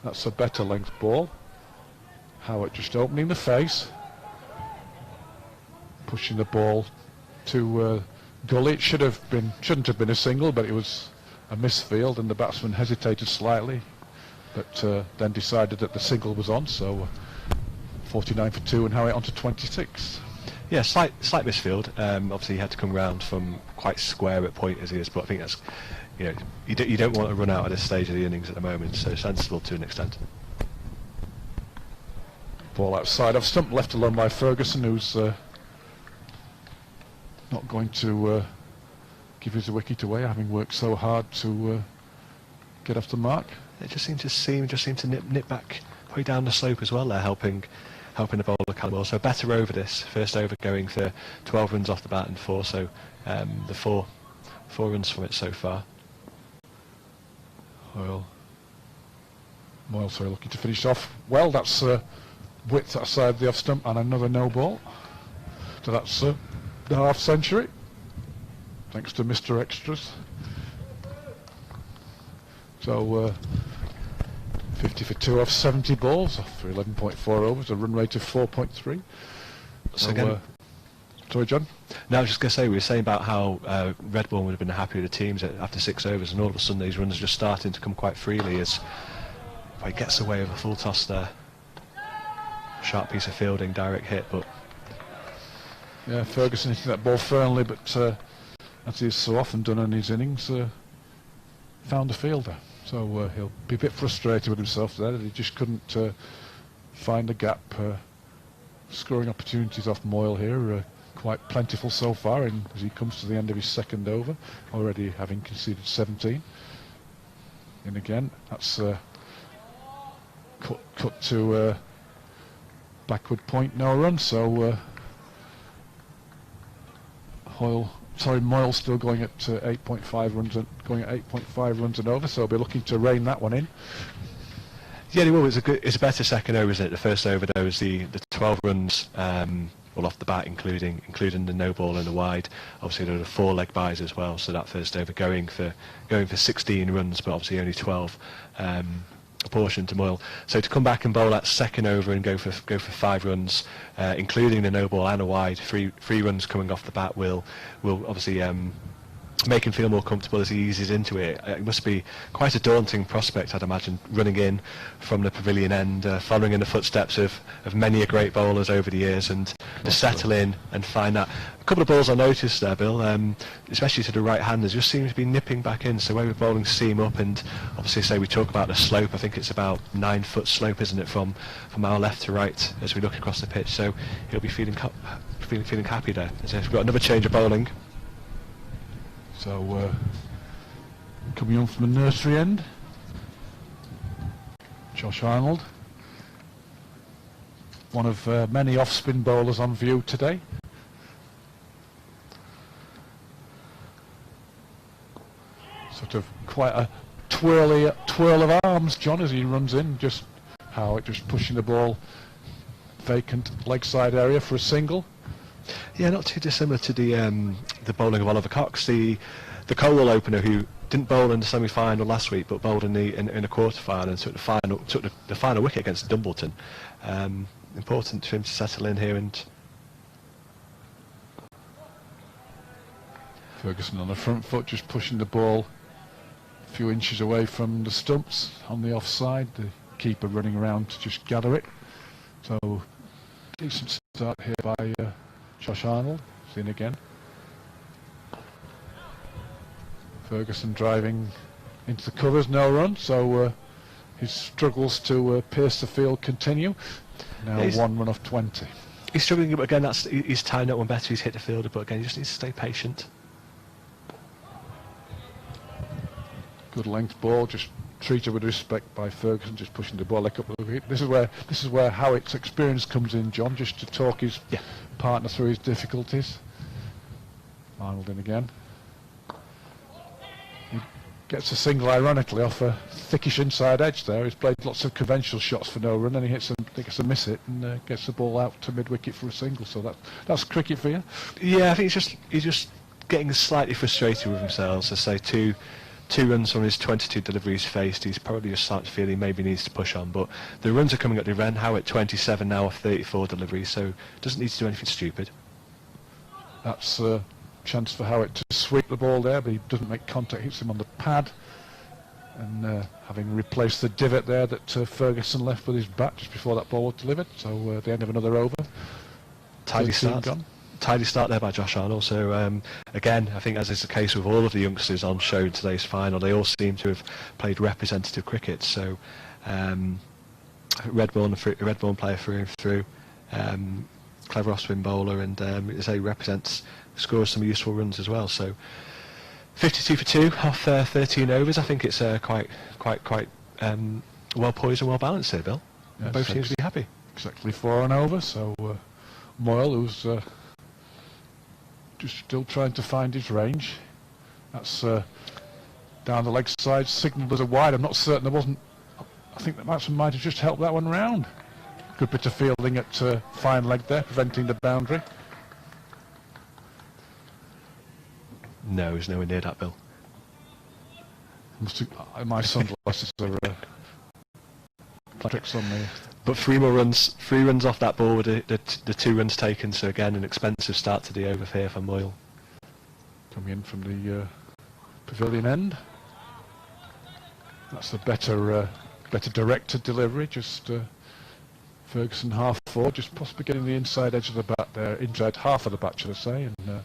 That's a better length ball. Howard just opening the face, pushing the ball to gully. It shouldn't have been a single, but it was a misfield, and the batsman hesitated slightly, but then decided that the single was on. So 49 for 2, and Howard on to 26. Yeah, slight misfield. Obviously, he had to come round from quite square at point as he is, but I think that's, you don't want to run out at this stage of the innings at the moment, so sensible to an extent. Ball outside off stump, left alone by Ferguson, who's not going to give his wicket away, having worked so hard to get off the mark. It just seemed to nip back, probably down the slope as well there, helping the bowler Colwall. So better over this. First over going for 12 runs off the bat and 4, so the four runs from it so far. Moyle, sorry, looking to finish off. Well, that's width outside the off stump and another no ball. So that's the half century, thanks to Mr. Extras. So 50 for 2 off 70 balls for 11.4 overs, a run rate of 4.3. So again, sorry, John? No, I was just going to say, we were saying about how Redbourn would have been happy with the teams after 6 overs, and all of a sudden these runs are just starting to come quite freely as he gets away with a full toss there. Sharp piece of fielding, direct hit, but... Yeah, Ferguson hitting that ball firmly, but as he's so often done in his innings, found a fielder. So he'll be a bit frustrated with himself there that he just couldn't find the gap. Scoring opportunities off Moyle here quite plentiful so far as he comes to the end of his second over, already having conceded 17. And again, that's cut to backward point, no run. So Moyle still going at 8.5 runs, going at 8.5 runs and over. So he'll be looking to rein that one in. Yeah, well, it's a better second over, isn't it? The first over there was the 12 runs, off the bat, including the no ball and the wide. Obviously there were 4 leg byes as well, so that first over going for 16 runs, but obviously only 12. Proportion to Moyle. So to come back and bowl that second over and go for 5 runs, including the no ball and a wide, three runs coming off the bat will obviously make him feel more comfortable as he eases into it. It must be quite a daunting prospect, I'd imagine, running in from the pavilion end, following in the footsteps of many a great bowlers over the years, and to settle in and find that. A couple of balls I noticed there, Bill, especially to the right-handers, just seem to be nipping back in. So when we're bowling seam up, and obviously say we talk about the slope, I think it's about 9-foot slope, isn't it, from our left to right as we look across the pitch. So he'll be feeling happy there. So we've got another change of bowling. So coming on from the nursery end, Josh Arnold, one of many off-spin bowlers on view today. Sort of quite a twirl of arms, John, as he runs in, just Howitt just pushing the ball vacant leg side area for a single. Yeah, not too dissimilar to the bowling of Oliver Cox, the Colwall opener, who didn't bowl in the semi-final last week, but bowled in a quarter-final and took the final wicket against Dumbleton. Important for him to settle in here. And Ferguson on the front foot, just pushing the ball a few inches away from the stumps on the offside. The keeper running around to just gather it. So decent start here by Josh Arnold. He's in again. Ferguson driving into the covers, no run, so his struggles to pierce the field continue. Now one run off 20. He's struggling, but again, he's tying that one better. He's hit the fielder, but again, he just needs to stay patient. Good length ball, just treated with respect by Ferguson, just pushing the ball like up the wicket. This is where Howitt's experience comes in, John, just to talk his partner through his difficulties. Arnold in again. He gets a single, ironically, off a thickish inside edge there. He's played lots of conventional shots for no run, and he gets a miss it and gets the ball out to mid-wicket for a single. So that's cricket for you. Yeah, I think he's just getting slightly frustrated with himself. So say two runs on his 22 deliveries faced, he's probably just starting to feel he maybe needs to push on, but the runs are coming up the end. Howitt 27 now off 34 deliveries, so doesn't need to do anything stupid. That's a chance for Howitt to sweep the ball there, but he doesn't make contact, hits him on the pad, and having replaced the divot there that Ferguson left with his bat just before that ball was delivered, so the end of another over. Tidy start there by Josh Arnold. So again, I think as is the case with all of the youngsters on show in today's final, they all seem to have played representative cricket. So Redbourn player through and through, clever off-spin bowler, and as he represents, scores some useful runs as well. So 52 for 2 off 13 overs. I think it's quite well poised and well balanced here, Bill. Yeah, both teams to be happy. Exactly 4 and over. So Moyle, who's just still trying to find his range. That's down the leg side, signalled as a wide. I'm not certain there wasn't. I think that Maxwell might have just helped that one round. Good bit of fielding at fine leg there, preventing the boundary. No, he's nowhere near that, Bill. My sunglasses are tricks on me. But 3 runs off that ball with the 2 runs taken, so again an expensive start to the over here for Moyle. Coming in from the pavilion end. That's a better directed delivery, just Ferguson half forward, just possibly getting the inside edge of the bat there, inside half of the bat should I say, and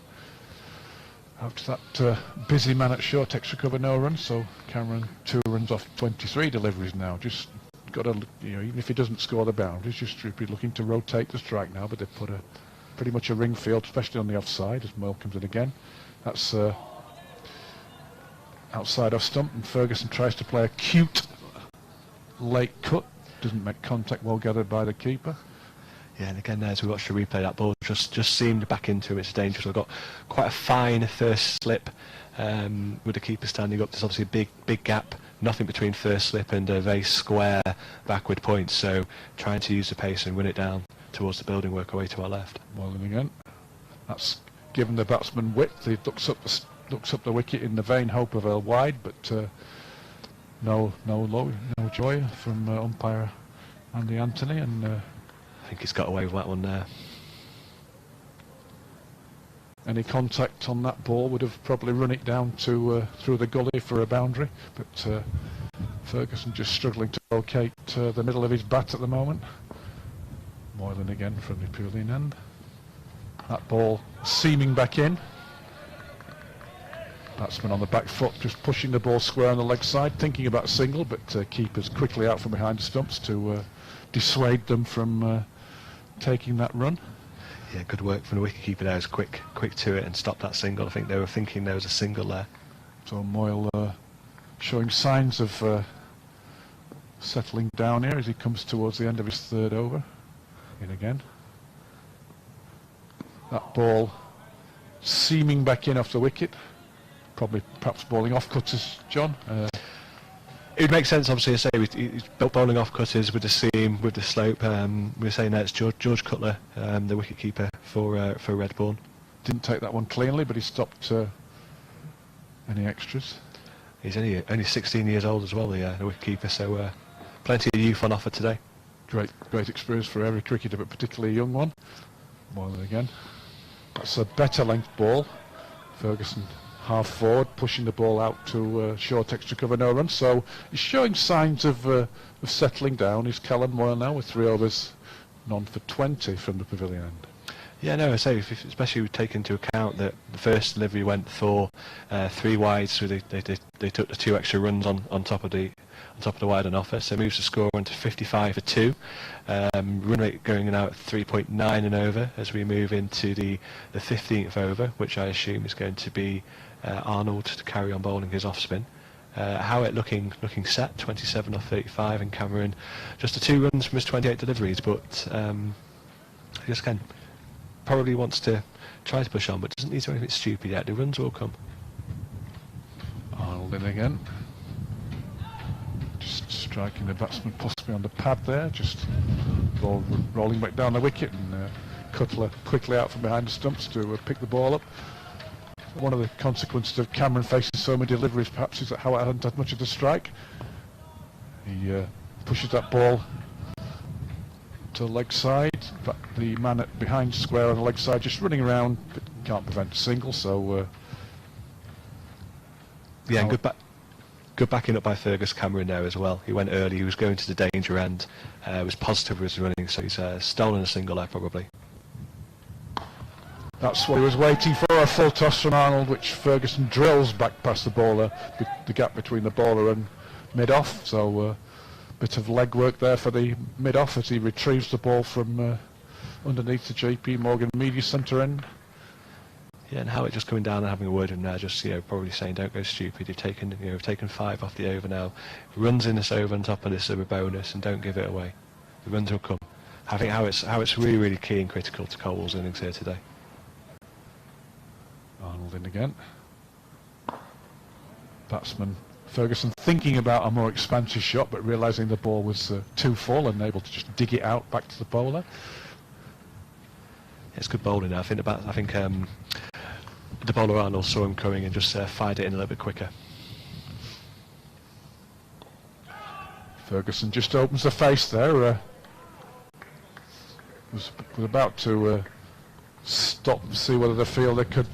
after that busy man at short takes recover no run, so Cameron 2 runs off 23 deliveries now, just got to, even if he doesn't score the boundaries, just be looking to rotate the strike now, but they've put pretty much a ring field, especially on the offside, as Moyle comes in again. That's outside off stump, and Ferguson tries to play a cute late cut, doesn't make contact, well gathered by the keeper. Yeah, and again as we watch the replay, that ball just seemed back into him. It's dangerous. We've got quite a fine first slip with the keeper standing up. There's obviously a big gap, nothing between first slip and a very square backward point, so trying to use the pace and win it down towards the building work away to our left. Well, again, that's given the batsman width. He looks up the wicket in the vain hope of a wide, but no joy from umpire Andy Anthony, and I think he's got away with that one there. Any contact on that ball would have probably run it down to through the gully for a boundary, but Ferguson just struggling to locate the middle of his bat at the moment. Moylan again from the pavilion end. That ball seaming back in. Batsman on the back foot, just pushing the ball square on the leg side, thinking about a single, but keepers quickly out from behind the stumps to dissuade them from taking that run. Yeah, good work from the wicketkeeper there. Was quick to it and stopped that single. I think they were thinking there was a single there. So Moyle showing signs of settling down here as he comes towards the end of his 3rd over. In again. That ball seaming back in off the wicket. Perhaps balling off cutters, John. it would make sense, obviously, to say he's bowling off cutters with the seam, with the slope. We were saying that it's George Cutler, the wicket-keeper for Redbourn. Didn't take that one cleanly, but he stopped any extras. He's only 16 years old as well, the wicket-keeper, so plenty of youth on offer today. Great experience for every cricketer, but particularly a young one. Moylan again. That's a better length ball. Ferguson half forward, pushing the ball out to short extra cover, no run. So he's showing signs of settling down. He's Callum Moyle now with 3 overs, none for 20 from the pavilion end. Yeah, no, I say, especially take into account that the first delivery went for 3 wides, so they took the 2 extra runs on top of the wide on offer, so moves the score on to 55 for 2. Run rate going now at 3.9 and over as we move into the 15th over, which I assume is going to be Arnold to carry on bowling his off spin. Howitt looking set, 27 off 35, and Cameron just the 2 runs from his 28 deliveries, but just again probably wants to try to push on, but doesn't need to do anything stupid yet. The runs will come. Arnold in again. Just striking the batsman possibly on the pad there, just rolling back down the wicket, and Cutler quickly out from behind the stumps to pick the ball up. One of the consequences of Cameron facing so many deliveries perhaps is that Howard hadn't had much of the strike. He pushes that ball to the leg side, but the man behind square on the leg side just running around, but can't prevent a single, so yeah, and good backing up by Fergus Cameron there as well. He went early, he was going to the danger end, was positive with his running, so he's stolen a single there probably. That's what he was waiting for, a full toss from Arnold, which Ferguson drills back past the bowler, the gap between the bowler and mid-off, so bit of leg work there for the mid-off as he retrieves the ball from underneath the JP Morgan media centre end. Yeah, and Howard just coming down and having a word with him now, just probably saying don't go stupid. You've taken 5 off the over now. Runs in this over on top of this as a bonus, and don't give it away. The runs will come. I think Howard's really key and critical to Colwall's innings here today. Arnold in again. Batsman Ferguson thinking about a more expansive shot, but realising the ball was too full and able to just dig it out back to the bowler. It's good bowling now. I think the bowler Arnold saw him coming and just fired it in a little bit quicker. Ferguson just opens the face there. Was about to stop and see whether the fielder could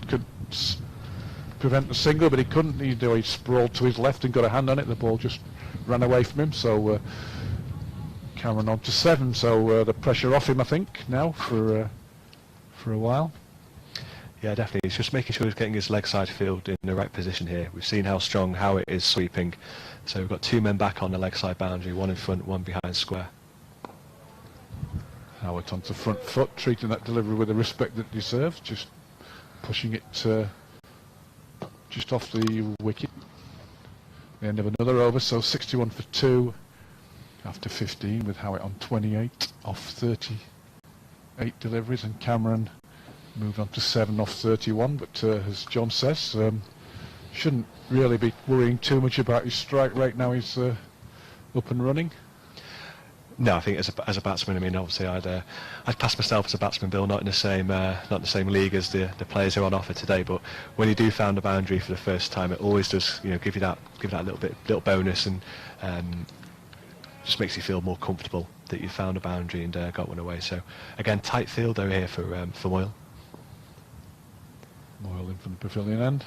prevent the single, but he couldn't. He sprawled to his left and got a hand on it. The ball just ran away from him, so Cameron on to 7, so the pressure off him I think now for a while. Yeah, definitely. He's just making sure he's getting his leg side field in the right position here. We've seen how strong Howard is sweeping, so we've got 2 men back on the leg side boundary, 1 in front, 1 behind square. Howard onto front foot, treating that delivery with the respect that it deserves, just pushing it just off the wicket. The end of another over, so 61 for 2 after 15, with Howard on 28 off 38 deliveries, and Cameron moved on to 7 off 31, but as John says, shouldn't really be worrying too much about his strike rate now he's up and running. No, I think as a batsman, I mean, obviously I'd class myself as a batsman, Bill, not in the same league as the players who are on offer today. But when you do found a boundary for the first time, it always does, give you that little bonus, and just makes you feel more comfortable that you found a boundary and got one away. So again, tight field over here for Moyle. Moyle in from the pavilion end.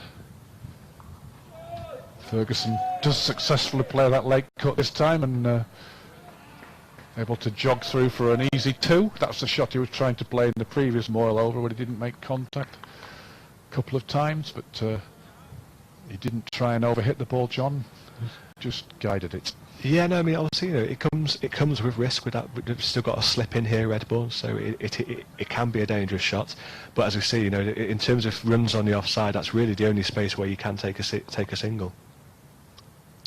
Ferguson does successfully play that leg cut this time, and able to jog through for an easy 2. That's the shot he was trying to play in the previous Moyle over, where he didn't make contact a couple of times, but he didn't try and overhit the ball, John. Just guided it. Yeah, no, I mean, obviously, it comes with risk. With that, we've still got a slip in here, Redbourn, so it can be a dangerous shot. But as we see, in terms of runs on the offside, that's really the only space where you can take a single.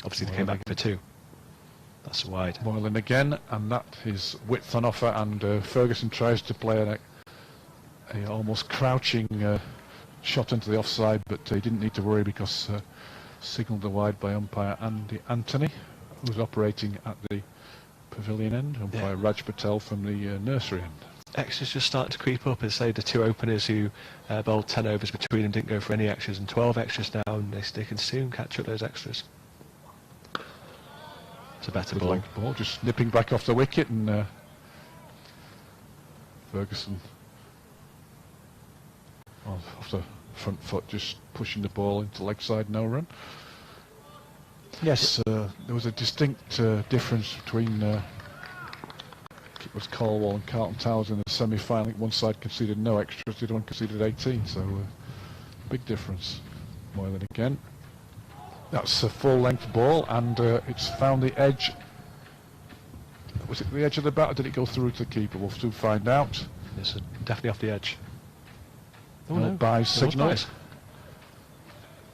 Obviously, they came back for 2. That's wide. Moyle in again, and that is width on offer, and Ferguson tries to play a almost crouching shot into the offside, but he didn't need to worry because signalled the wide by umpire Andy Anthony. who's operating at the pavilion end, umpire Raj Patel from the nursery end. Extras just starting to creep up. As say, the two openers who bowled 10 overs between them didn't go for any extras, and 12 extras now, and they can soon catch up those extras. It's a better ball. Ball just nipping back off the wicket, and Ferguson off the front foot, just pushing the ball into leg side, no run. Yes, there was a distinct difference between it was Colwall and Carlton Towers in the semi-final. One side conceded no extras, the other one conceded 18, so big difference. Moylan again. That's a full-length ball, and it's found the edge. Was it the edge of the bat, or did it go through to the keeper? We'll soon find out. It's definitely off the edge. Oh, no. By signal.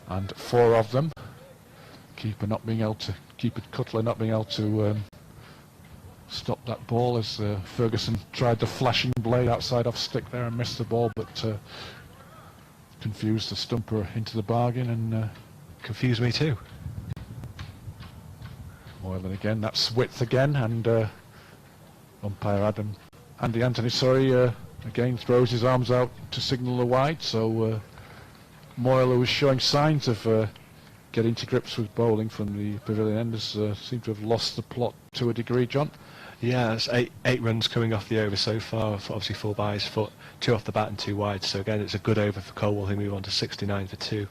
And 4 of them. Keeper Cutler not being able to stop that ball, as Ferguson tried the flashing blade outside off stick there and missed the ball, but confused the stumper into the bargain, and confused me too. Moylan again, that's width again, and umpire Andy Anthony, again throws his arms out to signal the wide, so Moylan was showing signs of getting to grips with bowling from the pavilion end, has seemed to have lost the plot to a degree, John. Yeah, it's eight runs coming off the over so far, obviously 4 by his foot, 2 off the bat and 2 wide, so again it's a good over for Colwall, who move on to 69 for 2.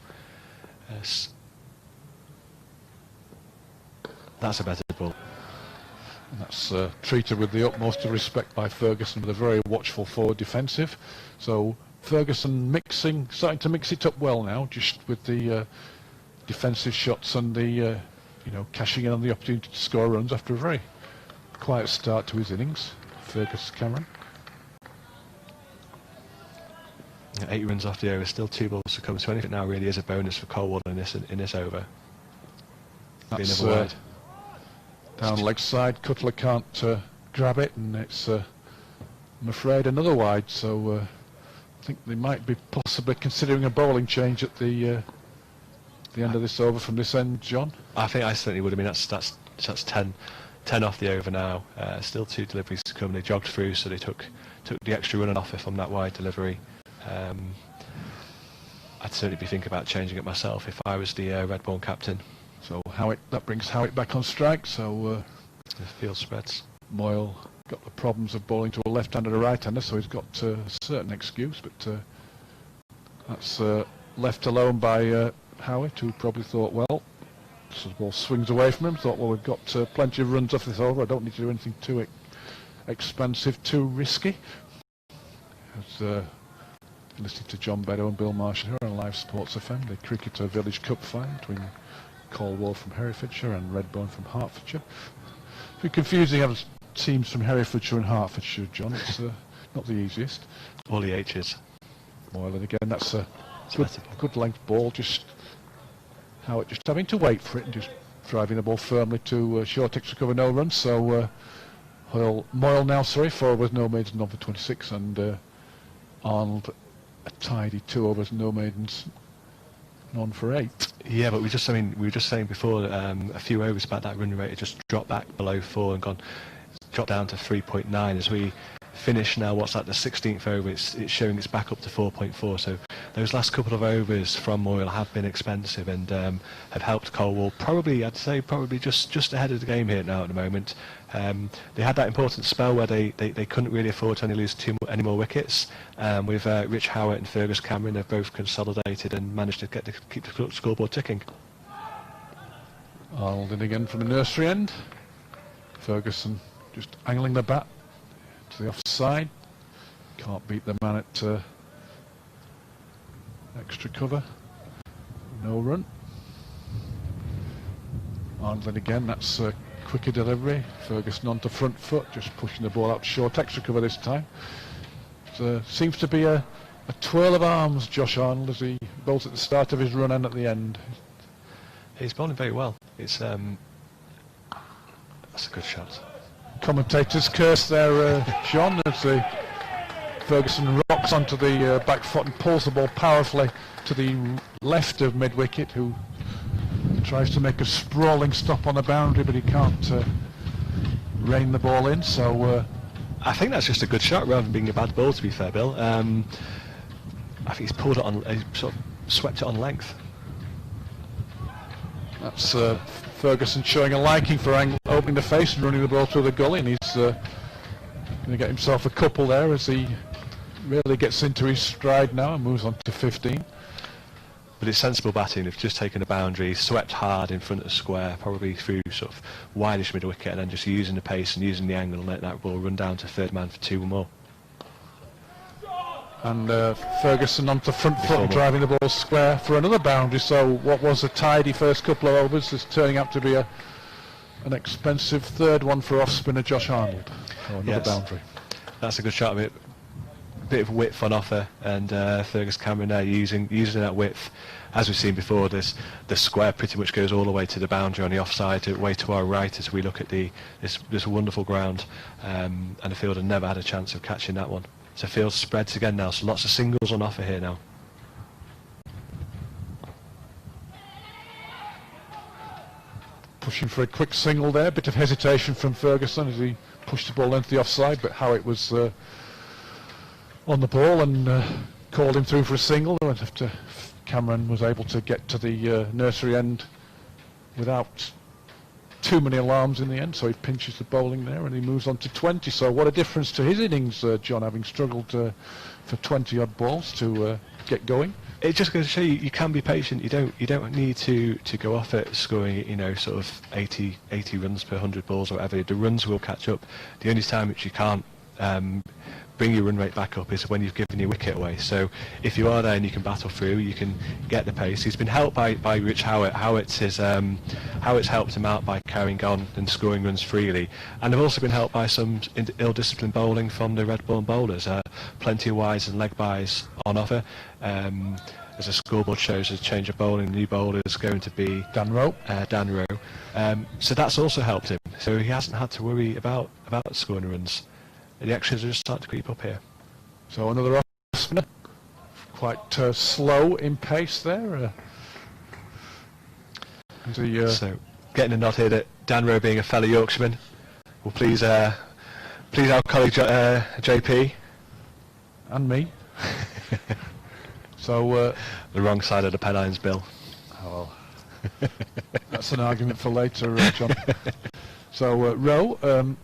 That's a better ball. And that's treated with the utmost of respect by Ferguson, with a very watchful forward defensive. So Ferguson starting to mix it up well now, just with the defensive shots and the cashing in on the opportunity to score runs after a very quiet start to his innings. Fergus Cameron. 8 runs off the over, still 2 balls to come, so anything now really is a bonus for Colwall in this over. That's wide. Down leg side, Cutler can't grab it, and it's I'm afraid another wide, so I think they might be possibly considering a bowling change at the end of this over from this end, John. I certainly would. I mean, that's 10 off the over now. Still 2 deliveries to come. They jogged through, so they took the extra run and off from that wide delivery. I'd certainly be thinking about changing it myself if I was the Redbourn captain. So that brings Howitt back on strike. So the field spreads. Moyle got the problems of bowling to a left-hander and a right-hander, so he's got a certain excuse, but that's left alone by Howitt, who probably thought, well, so the ball swings away from him, thought, well, we've got plenty of runs off this over, I don't need to do anything too expensive, too risky. As listening to John Beddoe and Bill Marshall here on Live Sports FM, the Cricketer Village Cup final between Colwall from Herefordshire and Redbourn from Hertfordshire. It's been confusing having teams from Herefordshire and Hertfordshire, John. It's not the easiest. All the H's. Moylan again, that's a good length ball, just Howitt just having to wait for it and just driving the ball firmly to short extra cover, no runs. So Moyle now, four overs, no maidens, none for 26, and Arnold a tidy 2 overs, no maidens, none for 8. Yeah, but we were just saying before a few overs back, that run rate had just dropped back below 4 and dropped down to 3.9 as we finish now. What's that, the 16th over? It's showing it's back up to 4.4. So those last couple of overs from Moyle have been expensive and have helped Colwall. I'd say just ahead of the game here now at the moment. They had that important spell where they couldn't really afford to only lose any more wickets. With Rich Howitt and Fergus Cameron, they've both consolidated and managed to keep the scoreboard ticking. Arnold in again from the nursery end. Ferguson just angling the bat to the offside. Can't beat the man at extra cover. No run. Arnold again, that's a quicker delivery. Ferguson onto front foot, just pushing the ball out short, extra cover this time. Seems to be a twirl of arms, Josh Arnold, as he bowls at the start of his run and at the end. He's bowling very well. It's that's a good shot. Commentators curse there, John, as Ferguson rocks onto the back foot and pulls the ball powerfully to the left of mid-wicket, who tries to make a sprawling stop on the boundary, but he can't rein the ball in, so... I think that's just a good shot rather than being a bad ball, to be fair, Bill. I think he's pulled it on, he sort of swept it on length. That's Ferguson showing a liking for opening the face and running the ball through the gully, and he's going to get himself a couple there as he really gets into his stride now and moves on to 15. But it's sensible batting. They've just taken a boundary, swept hard in front of the square, probably through sort of wideish mid wicket, and then just using the pace and using the angle and letting that ball run down to third man for 2 more. And Ferguson onto front foot and driving the ball square for another boundary. So what was a tidy first couple of overs is turning out to be an expensive third one for off spinner Josh Arnold. So another boundary. That's a good shot of it. Bit of width on offer, and Fergus Cameron there using that width. As we've seen before, the square pretty much goes all the way to the boundary on the offside, way to our right as we look at this wonderful ground, and the fielder never had a chance of catching that one. So field spreads again now, so lots of singles on offer here now. Pushing for a quick single there, bit of hesitation from Ferguson as he pushed the ball into the offside, but Howitt was on the ball and called him through for a single. After Cameron was able to get to the nursery end without too many alarms in the end, so he pinches the bowling there and he moves on to 20. So what a difference to his innings, John, having struggled for 20 odd balls to get going. It just goes to show you can be patient. You don't need to go off it scoring, sort of 80 runs per 100 balls or whatever. The runs will catch up. The only time which you can't bring your run rate back up is when you've given your wicket away. So if you are there and you can battle through, you can get the pace. He's been helped by Rich Howitt. Howitt's helped him out by carrying on and scoring runs freely, and they've also been helped by some ill-disciplined bowling from the Redbourn bowlers. Plenty of wides and leg byes on offer. As the scoreboard shows, a change of bowling, the new bowler is going to be Dan Rowe. So that's also helped him. So he hasn't had to worry about scoring runs. The actions are just starting to creep up here. So another off spinner, quite slow in pace there. So getting a nod here that Dan Rowe, being a fellow Yorkshireman, will please our colleague JP and me. So the wrong side of the Pennines, Bill. Oh, that's an argument for later, John. So Rowe.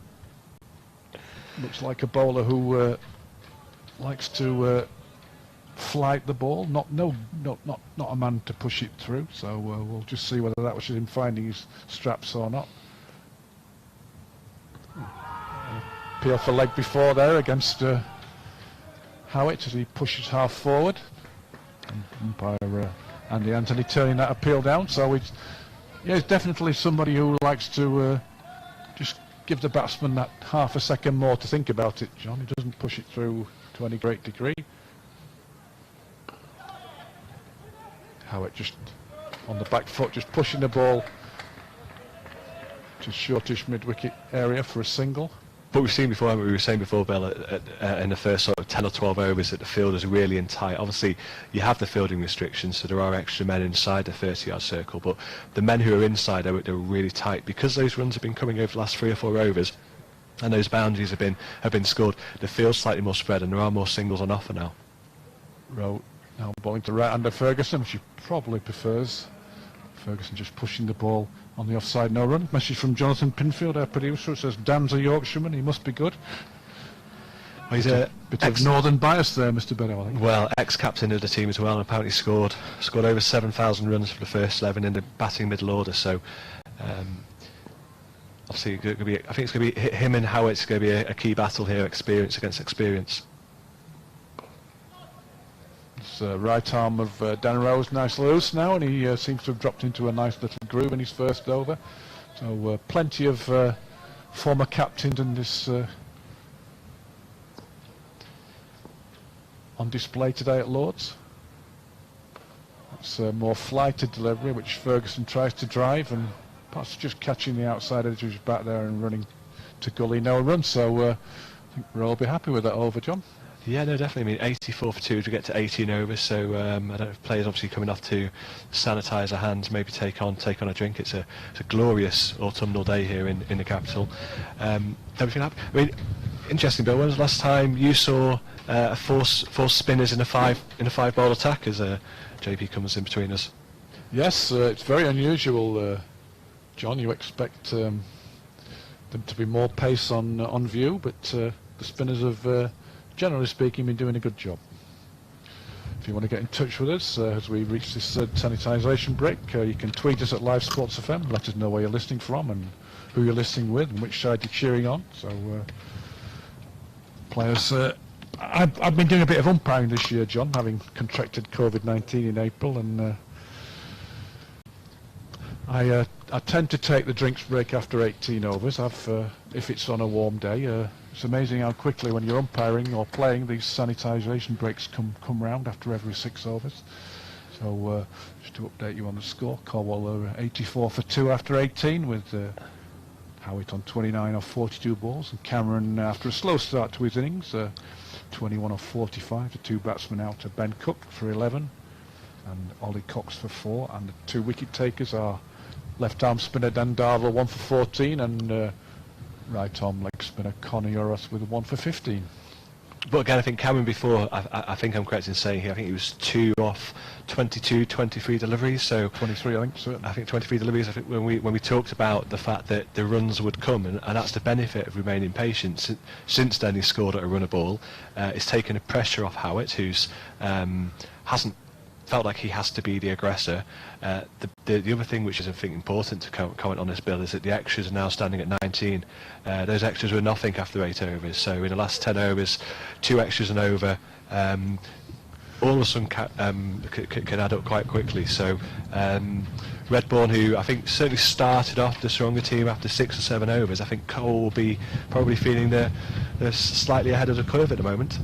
Looks like a bowler who likes to flight the ball. Not a man to push it through. So we'll just see whether that was him finding his straps or not. Peel for leg before there against Howitt as he pushes half forward. And umpire Andy Anthony turning that appeal down. So he's definitely somebody who likes to just give the batsman that half a second more to think about it, John. He doesn't push it through to any great degree. Howitt just on the back foot, just pushing the ball to shortish mid-wicket area for a single. But we've seen before, we were saying before, Bill, in the first sort of 10 or 12 overs that the fielders are really in tight. Obviously, you have the fielding restrictions, so there are extra men inside the 30-yard circle, but the men who are inside, they were really tight. Because those runs have been coming over the last 3 or 4 overs, and those boundaries have been scored, the field's slightly more spread, and there are more singles on offer now. Rowe now bowling to right-hander Ferguson, which he probably prefers. Ferguson just pushing the ball on the offside, no run. Message from Jonathan Pinfield, our producer. It says Dan's a Yorkshireman, he must be good. Well, he's a bit of northern bias there, Mr. Beddow, I think. Well, ex-captain of the team as well, and apparently scored over 7,000 runs for the first 11 in the batting middle order. So obviously, I think it's going to be him and Howitt's going to be a key battle here, experience against experience. Right arm of Dan Rowe's nice loose now, and he seems to have dropped into a nice little groove in his first over. So plenty of former captains in this on display today at Lord's. That's a more flighted delivery, which Ferguson tries to drive, and perhaps just catching the outside edge of his bat there and running to gully, no run. So I think Rowe will be happy with that over, John. Yeah, no, definitely. I mean, 84 for 2 to get to 18 overs. So I don't know if players obviously coming off to sanitise their hands, maybe take on a drink. It's a glorious autumnal day here in the capital. Everything happened. I mean, interesting, Bill. When was the last time you saw four spinners in a five ball attack as JP comes in between us? Yes, it's very unusual, John. You expect them to be more pace on view, but the spinners have, generally speaking, been doing a good job. If you want to get in touch with us as we reach this sanitisation break, you can tweet us at Live Sports FM, let us know where you're listening from and who you're listening with and which side you're cheering on. So, players, I've been doing a bit of umpiring this year, John, having contracted COVID-19 in April, and I tend to take the drinks break after 18 overs. If it's on a warm day. It's amazing how quickly, when you're umpiring or playing, these sanitisation breaks come round after every 6 overs. So just to update you on the score, Colwall are 84 for 2 after 18, with Howitt on 29 off 42 balls, and Cameron, after a slow start to his innings, 21 off 45, the 2 batsmen out to Ben Cook for 11 and Ollie Cox for 4, and the 2 wicket takers are left arm spinner Dan Darville 1 for 14 and right arm leg spinner Conor Uros with 1 for 15. But again, I think Cameron before, I think I'm correct in saying here, I think he was 2 off 22, 23 deliveries. So 23, I think, certainly. I think 23 deliveries. I think when we talked about the fact that the runs would come, and that's the benefit of remaining patient. Since then, he scored at a runner ball. It's taken the pressure off Howitt, who's hasn't felt like he has to be the aggressor. The other thing which is, I think, important to comment on this, Bill, is that the extras are now standing at 19. Those extras were nothing after 8 overs. So in the last 10 overs, 2 extras and over, all of a sudden can add up quite quickly. So Redbourn, who I think certainly started off the stronger team after 6 or 7 overs, I think Cole will be probably feeling they're slightly ahead of the curve at the moment.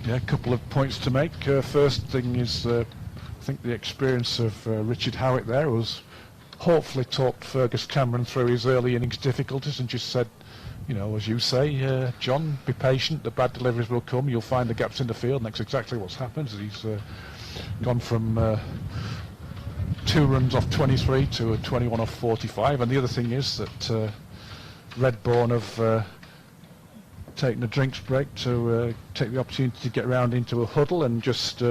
Yeah, a couple of points to make. First thing is, I think the experience of Richard Howitt there was hopefully talked Fergus Cameron through his early innings difficulties and just said, you know, as you say, John, be patient, the bad deliveries will come, you'll find the gaps in the field, and that's exactly what's happened. He's gone from 2 runs off 23 to a 21 off 45, and the other thing is that Redbourn have taken a drinks break to take the opportunity to get round into a huddle and just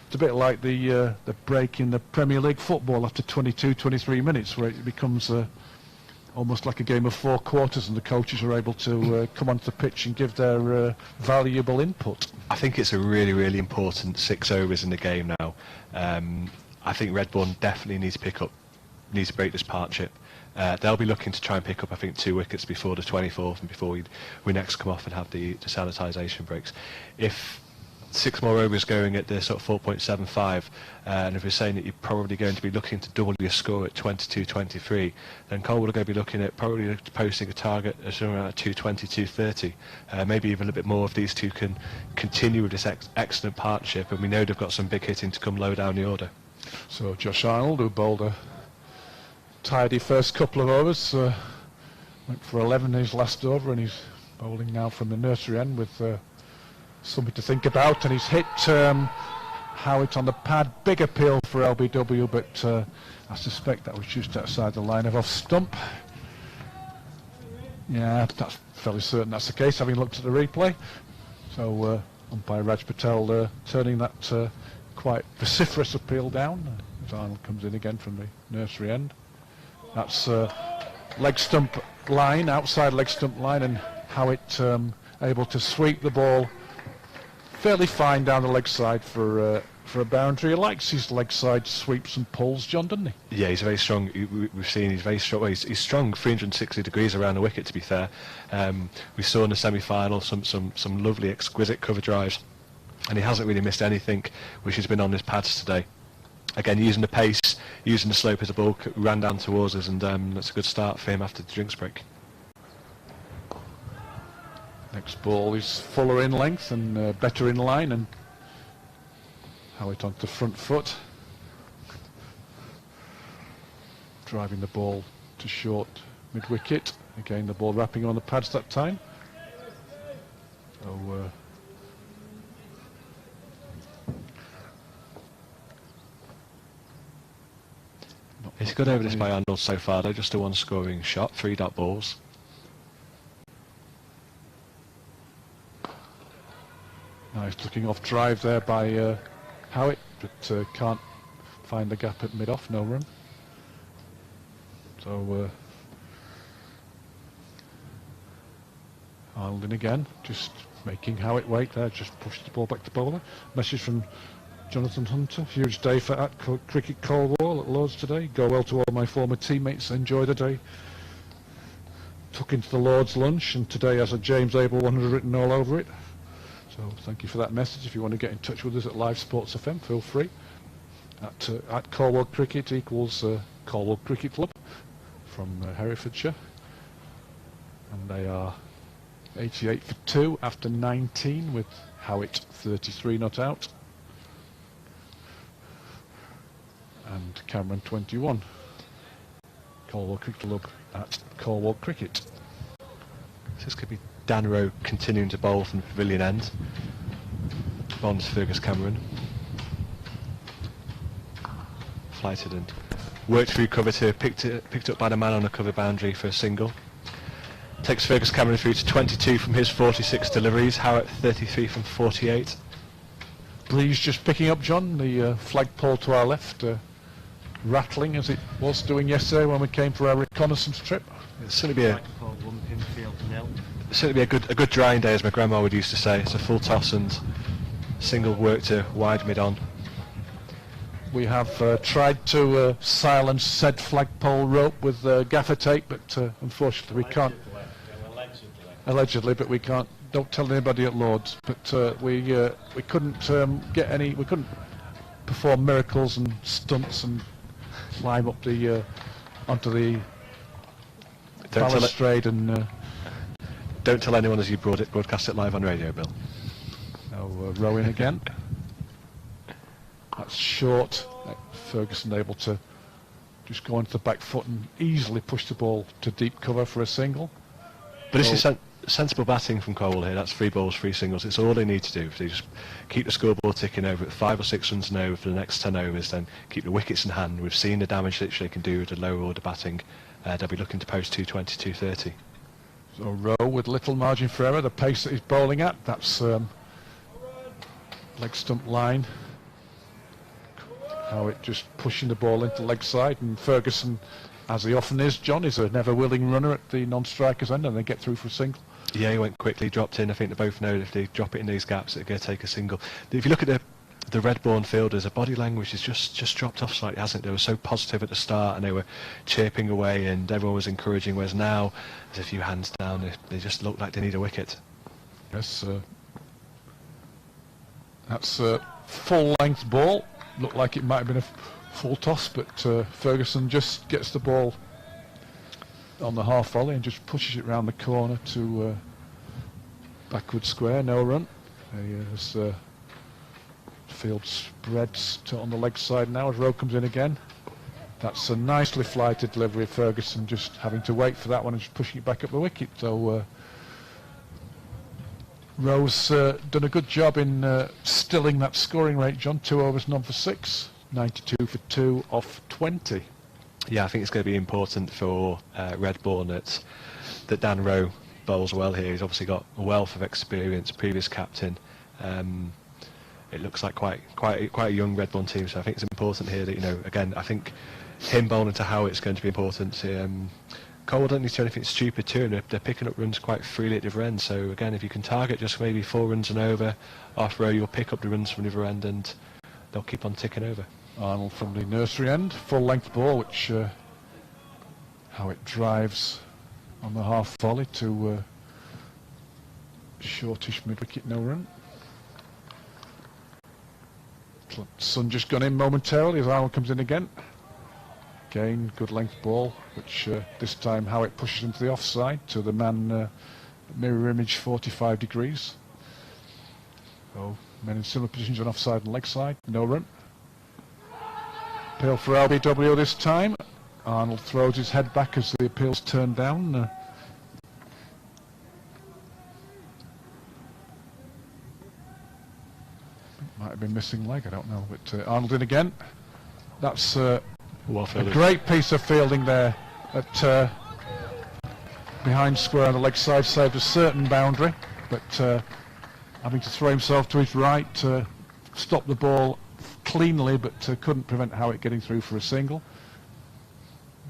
it's a bit like the break in the Premier League football after 22, 23 minutes, where it becomes almost like a game of 4 quarters, and the coaches are able to come onto the pitch and give their valuable input. I think it's a really, really important 6 overs in the game now. I think Redbourn definitely needs to break this partnership. They'll be looking to try and pick up, I think, 2 wickets before the 24th and before we next come off and have the sanitisation breaks. If 6 more overs going at the sort of 4.75, and if we're saying that you're probably going to be looking to double your score at 22-23, then Colwall are going to be looking at probably posting a target at around 220, 230. Maybe even a little bit more if these two can continue with this excellent partnership, and we know they've got some big hitting to come low down the order. So Josh Arnold, who bowled a tidy first couple of overs, went for 11 in his last over, and he's bowling now from the nursery end with something to think about, and he's hit Howitt on the pad. Big appeal for LBW, but I suspect that was just outside the line of off stump. Yeah, that's fairly certain that's the case, having looked at the replay. So umpire Raj Patel turning that quite vociferous appeal down as Arnold comes in again from the nursery end. That's leg stump line, outside leg stump line, and Howitt able to sweep the ball fairly fine down the leg side for a boundary. He likes his leg side sweeps and pulls, John, doesn't he? Yeah, he's very strong. We've seen he's very strong. Well, he's strong 360 degrees around the wicket, to be fair. We saw in the semi-final some lovely exquisite cover drives, and he hasn't really missed anything which has been on his pads today. Again, using the pace, using the slope as the ball ran down towards us, and that's a good start for him after the drinks break. Next ball is fuller in length and better in line, and Howitt onto the front foot, driving the ball to short mid-wicket. Again, the ball wrapping on the pads that time. So good over this by Arnold so far, though. Just a one-scoring shot, 3-dot balls. Nice looking off drive there by Howitt, but can't find the gap at mid-off, no run. So Arnold in again, just making Howitt wait there, just pushed the ball back to bowler. Message from Jonathan Hunter, huge day for Cricket Colwall at Lords today. Go well to all my former teammates, enjoy the day. Took into the Lords lunch and today has a James Abel 100 written all over it. So thank you for that message. If you want to get in touch with us at Live Sports FM, feel free. At Colwall Cricket equals Colwall Cricket Club from Herefordshire. And they are 88 for 2 after 19 with Howitt 33 not out. And Cameron 21. Colwall Cricket Club at Colwall Cricket. So this could be Dan Rowe continuing to bowl from the pavilion end. Bonds Fergus Cameron. Flighted and worked through cover to picked up by the man on the cover boundary for a single. Takes Fergus Cameron through to 22 from his 46 deliveries. Howitt 33 from 48. Breeze just picking up, John. The flagpole to our left, rattling as it was doing yesterday when we came for our reconnaissance trip. It'll certainly be a good drying day, as my grandma would used to say. It's a full toss and single work to wide mid on. We have tried to silence said flagpole rope with gaffer tape, but unfortunately we can't. Allegedly, but we can't. Don't tell anybody at Lords. But we couldn't get any. We couldn't perform miracles and stunts and climb up the onto the balustrade and. Don't tell anyone as you broadcast it live on radio, Bill. Oh, rowing again. That's short. Ferguson able to just go onto the back foot and easily push the ball to deep cover for a single. But this is sensible batting from Colwall here. That's 3 balls, 3 singles. It's all they need to do. If they just keep the scoreboard ticking over at 5 or 6 runs and over for the next 10 overs, then keep the wickets in hand. We've seen the damage that they can do with the lower order batting. They'll be looking to post 220, 230. So Rowe with little margin for error. The pace that he's bowling at, that's leg stump line. Howitt just pushing the ball into leg side, and Ferguson, as he often is, John, is a never willing runner at the non-striker's end, and they get through for a single. Yeah, he went quickly, dropped in. I think they both know that if they drop it in these gaps, they're going to take a single. If you look at the Redbourn fielders, the body language has just dropped off slightly, hasn't it? They were so positive at the start, and they were chirping away, and everyone was encouraging, whereas now, there's a few hands down, they just look like they need a wicket. Yes, that's a full-length ball. Looked like it might have been a full toss, but Ferguson just gets the ball on the half volley and just pushes it round the corner to backward square, no run. As field spreads on the leg side now as Rowe comes in again. That's a nicely flighted delivery of Ferguson, just having to wait for that one and just pushing it back up the wicket. So Rowe's done a good job in stilling that scoring rate, John. 2 overs, none for 6, 92 for 2 off 20. Yeah, I think it's going to be important for Redbourn that Dan Rowe bowls well here. He's obviously got a wealth of experience, previous captain. It looks like quite a young Redbourn team, so I think it's important here that, again, I think him bowling to Howitt's going to be important. Colwall don't need to do anything stupid too, and they're picking up runs quite freely at the other end. So again, if you can target just maybe 4 runs and over off Rowe, you'll pick up the runs from the other end, and they'll keep on ticking over. Arnold from the nursery end, full-length ball, which Howitt drives on the half volley to shortish mid-wicket, no run. Sun just gone in momentarily as Arnold comes in again. Again, good length ball, which this time Howitt pushes into the offside to the man mirror image 45 degrees. So men in similar positions on offside and leg side, no run. Appeal for LBW this time. Arnold throws his head back as the appeal's turned down. Might have been missing leg, I don't know. But Arnold in again. That's Well A fielded. great piece of fielding there at behind square on the leg side, saved a certain boundary, but having to throw himself to his right, stop the ball cleanly, but couldn't prevent Howitt getting through for a single.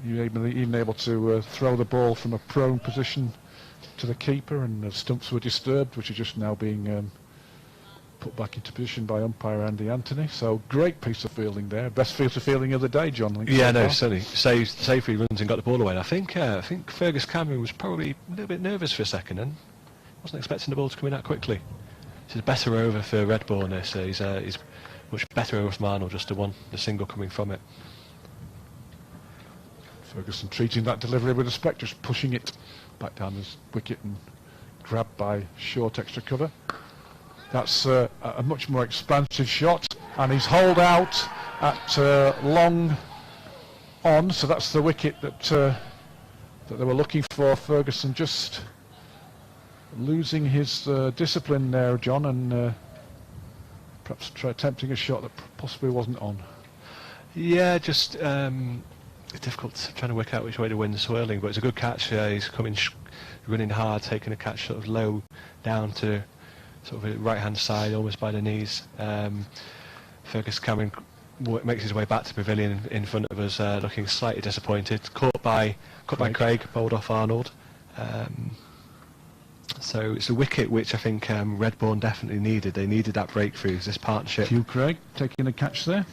He was even able to throw the ball from a prone position to the keeper, and the stumps were disturbed, which are just now being put back into position by umpire Andy Anthony. So great piece of fielding there. Best piece of fielding of the day, John. I think Yeah, so no, far. certainly. Saved 3 runs and got the ball away. And I think Fergus Cameron was probably a little bit nervous for a second and wasn't expecting the ball to come in that quickly. This is a better over for Redbourn. This he's much better over from Arnold, just the single coming from it. Ferguson treating that delivery with respect, just pushing it back down his wicket and grabbed by short extra cover. That's a much more expansive shot, and he's holed out at long on, so that's the wicket that they were looking for. Ferguson just losing his discipline there, John, and perhaps attempting a shot that possibly wasn't on. Yeah, just it's difficult trying to work out which way the wind's swirling, but it's a good catch. He's coming running hard, taking a catch sort of low down to sort of right hand side, almost by the knees. Fergus Cameron makes his way back to pavilion in front of us, looking slightly disappointed. Caught by Craig, bowled off Arnold. So it's a wicket which I think Redbourn definitely needed. They needed that breakthrough, this partnership. Hugh Craig taking a catch there.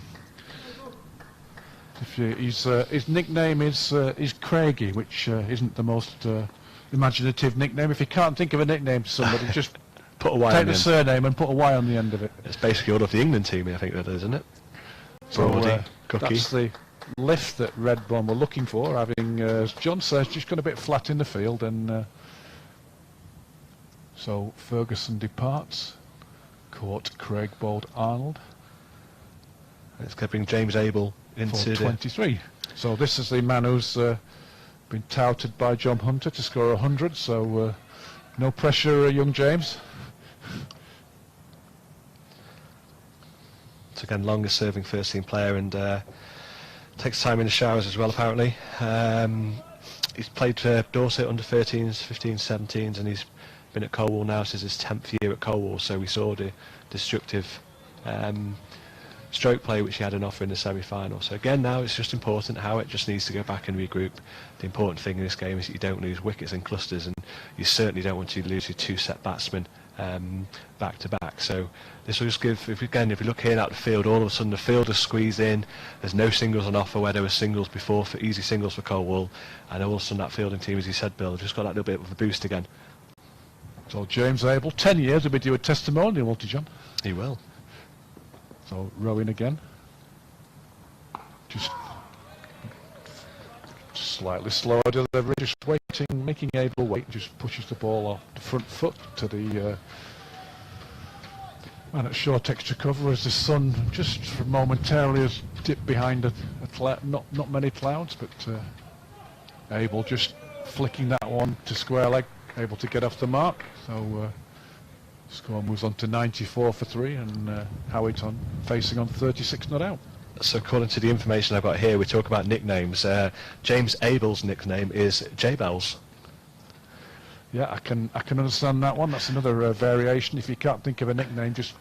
His nickname is Craigie, which isn't the most imaginative nickname. If you can't think of a nickname to somebody, just Put a Y take on the the end. surname and put a Y on the end of it. It's basically all of the England team, I think that is, isn't it? So Brody, Cookie. that's the lift that Redbourn were looking for, having, as John says, just gone a bit flat in the field, and so Ferguson departs. Caught Craig bowled Arnold It's going to bring James Abel for into the 23. So this is the man who's been touted by John Hunter to score 100, so no pressure, young James. It's again longest serving first team player, and takes time in the showers as well apparently. He's played for Dorset under 13s, 15s, 17s, and he's been at Colwall now since his 10th year at Colwall, so we saw the destructive stroke play which he had an offer in the semi-final. So again now it's just important how it just needs to go back and regroup. The important thing in this game is that you don't lose wickets in clusters, and you certainly don't want to lose your 2 set batsmen back to back. So this will just give, if you look here out the field, all of a sudden the field is squeezed in. There's no singles on offer where there were singles before, for easy singles for Colwall, and all of a sudden that fielding team, as you said, Bill, have just got that little bit of a boost again. So James Abel, 10 years, will be due a testimonial, won't he, John? He will. So rowing again. Just slightly slower delivery, just waiting, making Abel wait, just pushes the ball off the front foot to the man at short extra cover as the sun just momentarily has dipped behind not many clouds, but Abel just flicking that one to square leg, able to get off the mark. So score moves on to 94 for 3, and Howitt facing on 36 not out. So according to the information I've got here, we talk about nicknames. James Abel's nickname is J-Bells. Yeah, I can understand that one. That's another variation. If you can't think of a nickname, just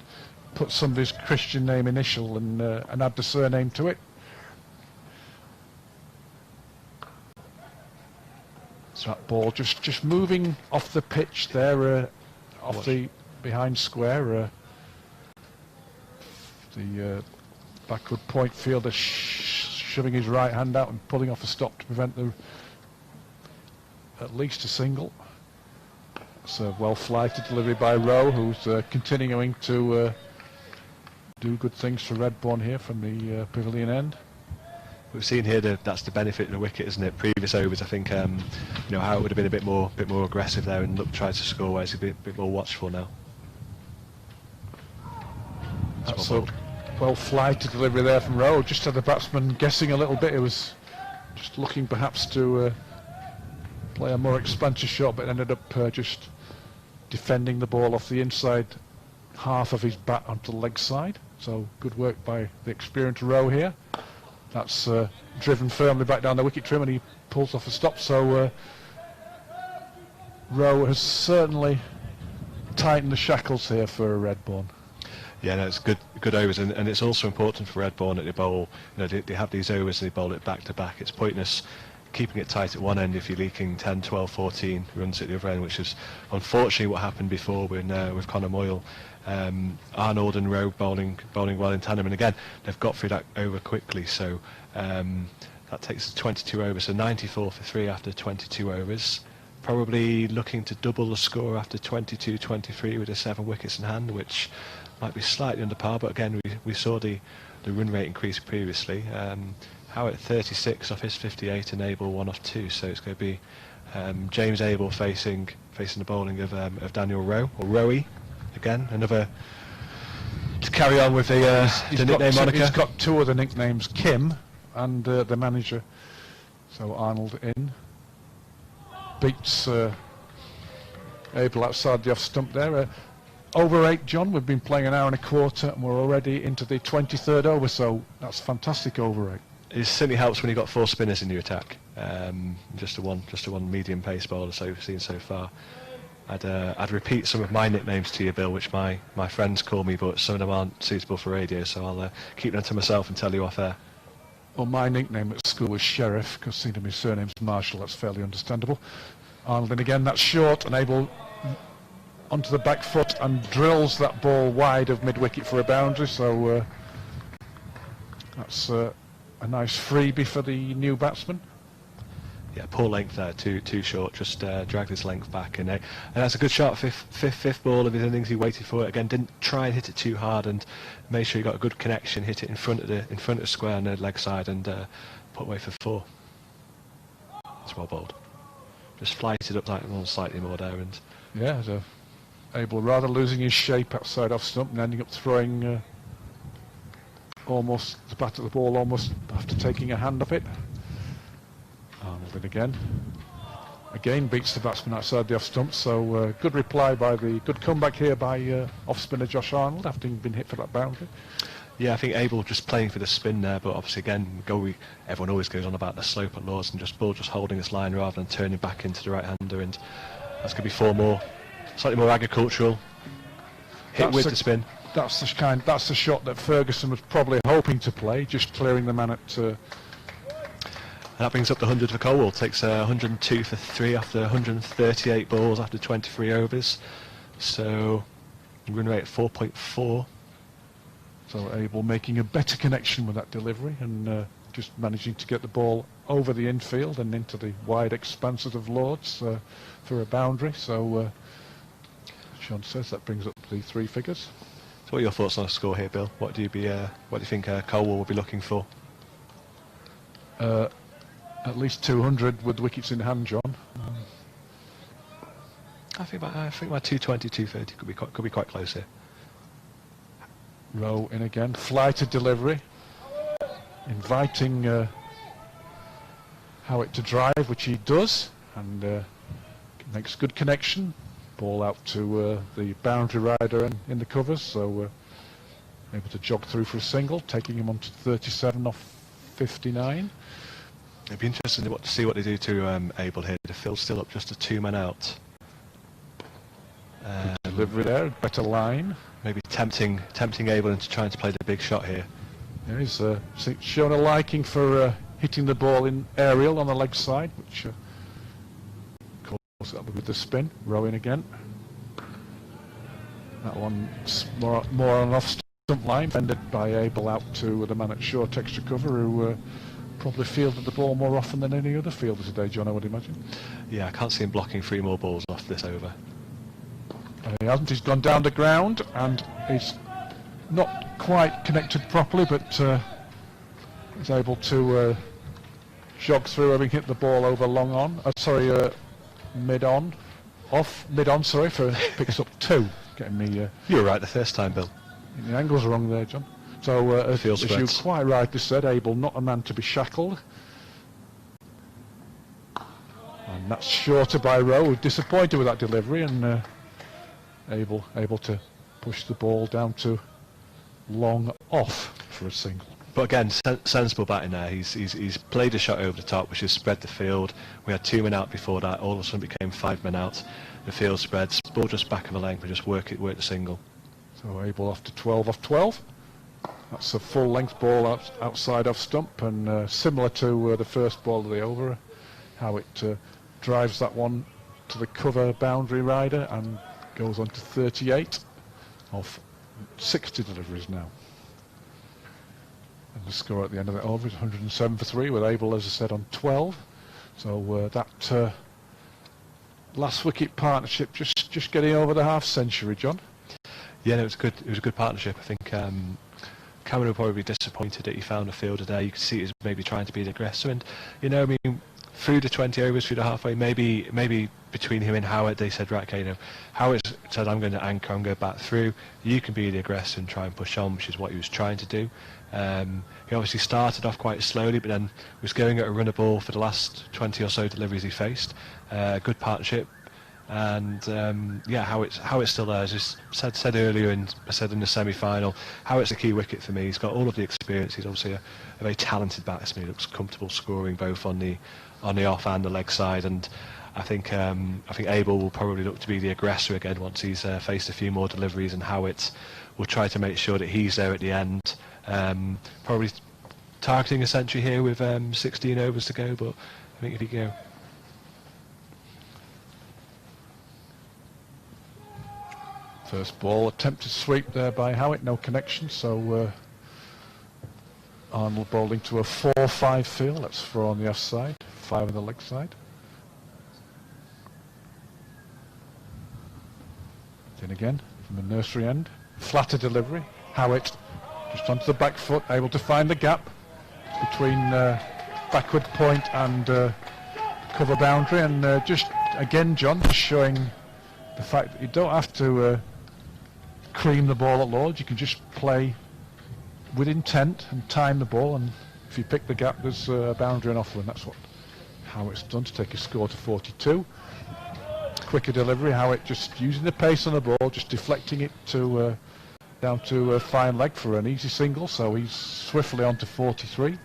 put somebody's Christian name initial and add the surname to it. So that ball just moving off the pitch there, off the behind square. The backward point fielder shoving his right hand out and pulling off a stop to prevent at least a single. It's a well-flighted delivery by Rowe, who's continuing to do good things for Redbourn here from the pavilion end. We've seen here that's the benefit of the wicket, isn't it? Previous overs, I think, how it would have been a bit more aggressive there and tried to score, whereas he's a bit more watchful now. That's a well-flighted delivery there from Rowe. Just had the batsman guessing a little bit. He was just looking perhaps to play a more expansive shot, but ended up just defending the ball off the inside half of his bat onto the leg side. So good work by the experienced Rowe here. That's driven firmly back down the wicket trim, and he pulls off a stop. So Rowe has certainly tightened the shackles here for Redbourn. Yeah, no, it's good overs, and it's also important for Redbourne that they bowl. You know, they have these overs and they bowl it back to back. It's pointless keeping it tight at one end if you're leaking 10, 12, 14 runs at the other end, which is unfortunately what happened before with Connor Moyle. Arnold and Rowe bowling well in tandem, and again they've got through that over quickly. So that takes us to 22 overs, so 94 for 3 after 22 overs. Probably looking to double the score after 22-23 with the 7 wickets in hand, which might be slightly under par, but again we saw the run rate increase previously. Howard 36 off his 58 and Abel 1 off 2, so it's going to be James Abel facing the bowling of Daniel Rowe, or Rowie again, another to carry on with the nickname moniker. He's got 2 other nicknames, Kim and the manager. So Arnold in. Beats Abel outside the off stump there. Over 8, John. We've been playing an hour and a quarter and we're already into the 23rd over, so that's fantastic over 8. It certainly helps when you've got 4 spinners in your attack. Just a one medium pace bowler, so we've seen so far. I'd repeat some of my nicknames to you, Bill, which my friends call me, but some of them aren't suitable for radio, so I'll keep them to myself and tell you off air. Well, my nickname at school was Sheriff, because seeing his surname's Marshall, that's fairly understandable. Arnold, and again, that's short, and Abel onto the back foot and drills that ball wide of mid-wicket for a boundary, so that's a nice freebie for the new batsman. Yeah, poor length there, too short, just dragged his length back, and that's a good shot. Fifth ball of his innings, he waited for it again, didn't try and hit it too hard, and made sure he got a good connection, hit it in front of the square on the leg side, and put away for 4. It's well bowled. Just flighted up like one slightly more there, and yeah, so Abel rather losing his shape outside off stump and ending up throwing almost the bat at the ball almost after taking a hand off it. Arnold in again beats the batsman outside the off stump, so good reply by good comeback here by off spinner Josh Arnold after having been hit for that boundary. Yeah, I think Abel just playing for the spin there, but obviously again, everyone always goes on about the slope at Lords, and just holding his line rather than turning back into the right-hander, and that's going to be 4 more, slightly more agricultural, hit with the spin. That's the shot that Ferguson was probably hoping to play, just clearing the man at... And that brings up the 100 for Colwall, takes 102 for 3 after 138 balls after 23 overs, so run rate at 4.4. So Abel making a better connection with that delivery and just managing to get the ball over the infield and into the wide expanses of Lords for a boundary. So Sean says that brings up the 3 figures. So what are your thoughts on the score here, Bill? What do you think Colwall will be looking for? At least 200 with wickets in hand, John. I think my 220, 230 could be quite close here. Rowe in again, flighted delivery, inviting Howitt to drive, which he does, and makes good connection. Ball out to the boundary rider in the covers, so able to jog through for a single, taking him on to 37 off 59. It'd be interesting to see what they do to Abel here. The field's still up, just a 2-man out. Delivery there, better line. Maybe tempting Abel into trying to play the big shot here. Yeah, he's shown a liking for hitting the ball in aerial on the leg side, which of course that with the spin. Rowe in again. That one's more on an off stump line, fended by Abel out to the man at short extra cover, who probably fielded the ball more often than any other fielder today, John, I would imagine. Yeah, I can't see him blocking 3 more balls off this over. He hasn't. He's gone down the ground and he's not quite connected properly, but he's able to jog through, having hit the ball over mid-on, sorry, for picks up 2. Getting me... You were right the first time, Bill. The angle's wrong there, John. So, as you quite rightly said, Abel not a man to be shackled. And that's shorter by Rowe, disappointed with that delivery, and able to push the ball down to long off for a single. But again, sensible batting there. He's played a shot over the top, which has spread the field. We had 2 men out before that. All of a sudden, it became 5 men out. The field spreads. Ball just back of a length, and just work the single. So Abel off to 12 off 12. That's a full length ball outside off stump, and similar to the first ball of the over, how it drives that one to the cover boundary rider and goes on to 38 off 60 deliveries now. And the score at the end of the over is 107 for 3, with Abel, as I said, on 12. So that last wicket partnership just getting over the half century, John. Yeah, no, it was a good partnership. I think Cameron will probably be disappointed that he found a fielder there. You could see he was maybe trying to be the aggressor, and I mean, through the 20 overs, through the halfway, maybe between him and Howard, they said, right, okay, Howard said, I'm going to anchor, I'm going to bat through. You can be the aggressor and try and push on, which is what he was trying to do. He obviously started off quite slowly, but then was going at a runner ball for the last 20 or so deliveries he faced. Good partnership. And Howitt's still there. As I said earlier, and I said in the semi-final, Howitt's a key wicket for me. He's got all of the experience. He's obviously a very talented batsman. He looks comfortable scoring both on the off and the leg side. And I think Abel will probably look to be the aggressor again once he's faced a few more deliveries, and Howitt will try to make sure that he's there at the end. Probably targeting a century here with 16 overs to go. But I think if he go. First ball, attempted sweep there by Howitt, no connection, so Arnold bowling to a 4-5 field. That's 4 on the off side, 5 on the leg side. Then again, from the nursery end, flatter delivery. Howitt just onto the back foot, able to find the gap between backward point and cover boundary, and just again, John, just showing the fact that you don't have to cream the ball at Lords. You can just play with intent and time the ball, and if you pick the gap, there's a boundary and off, and that's how it's done to take his score to 42. Quicker delivery, Howitt just using the pace on the ball, just deflecting it to down to a fine leg for an easy single, so he's swiftly on to 43.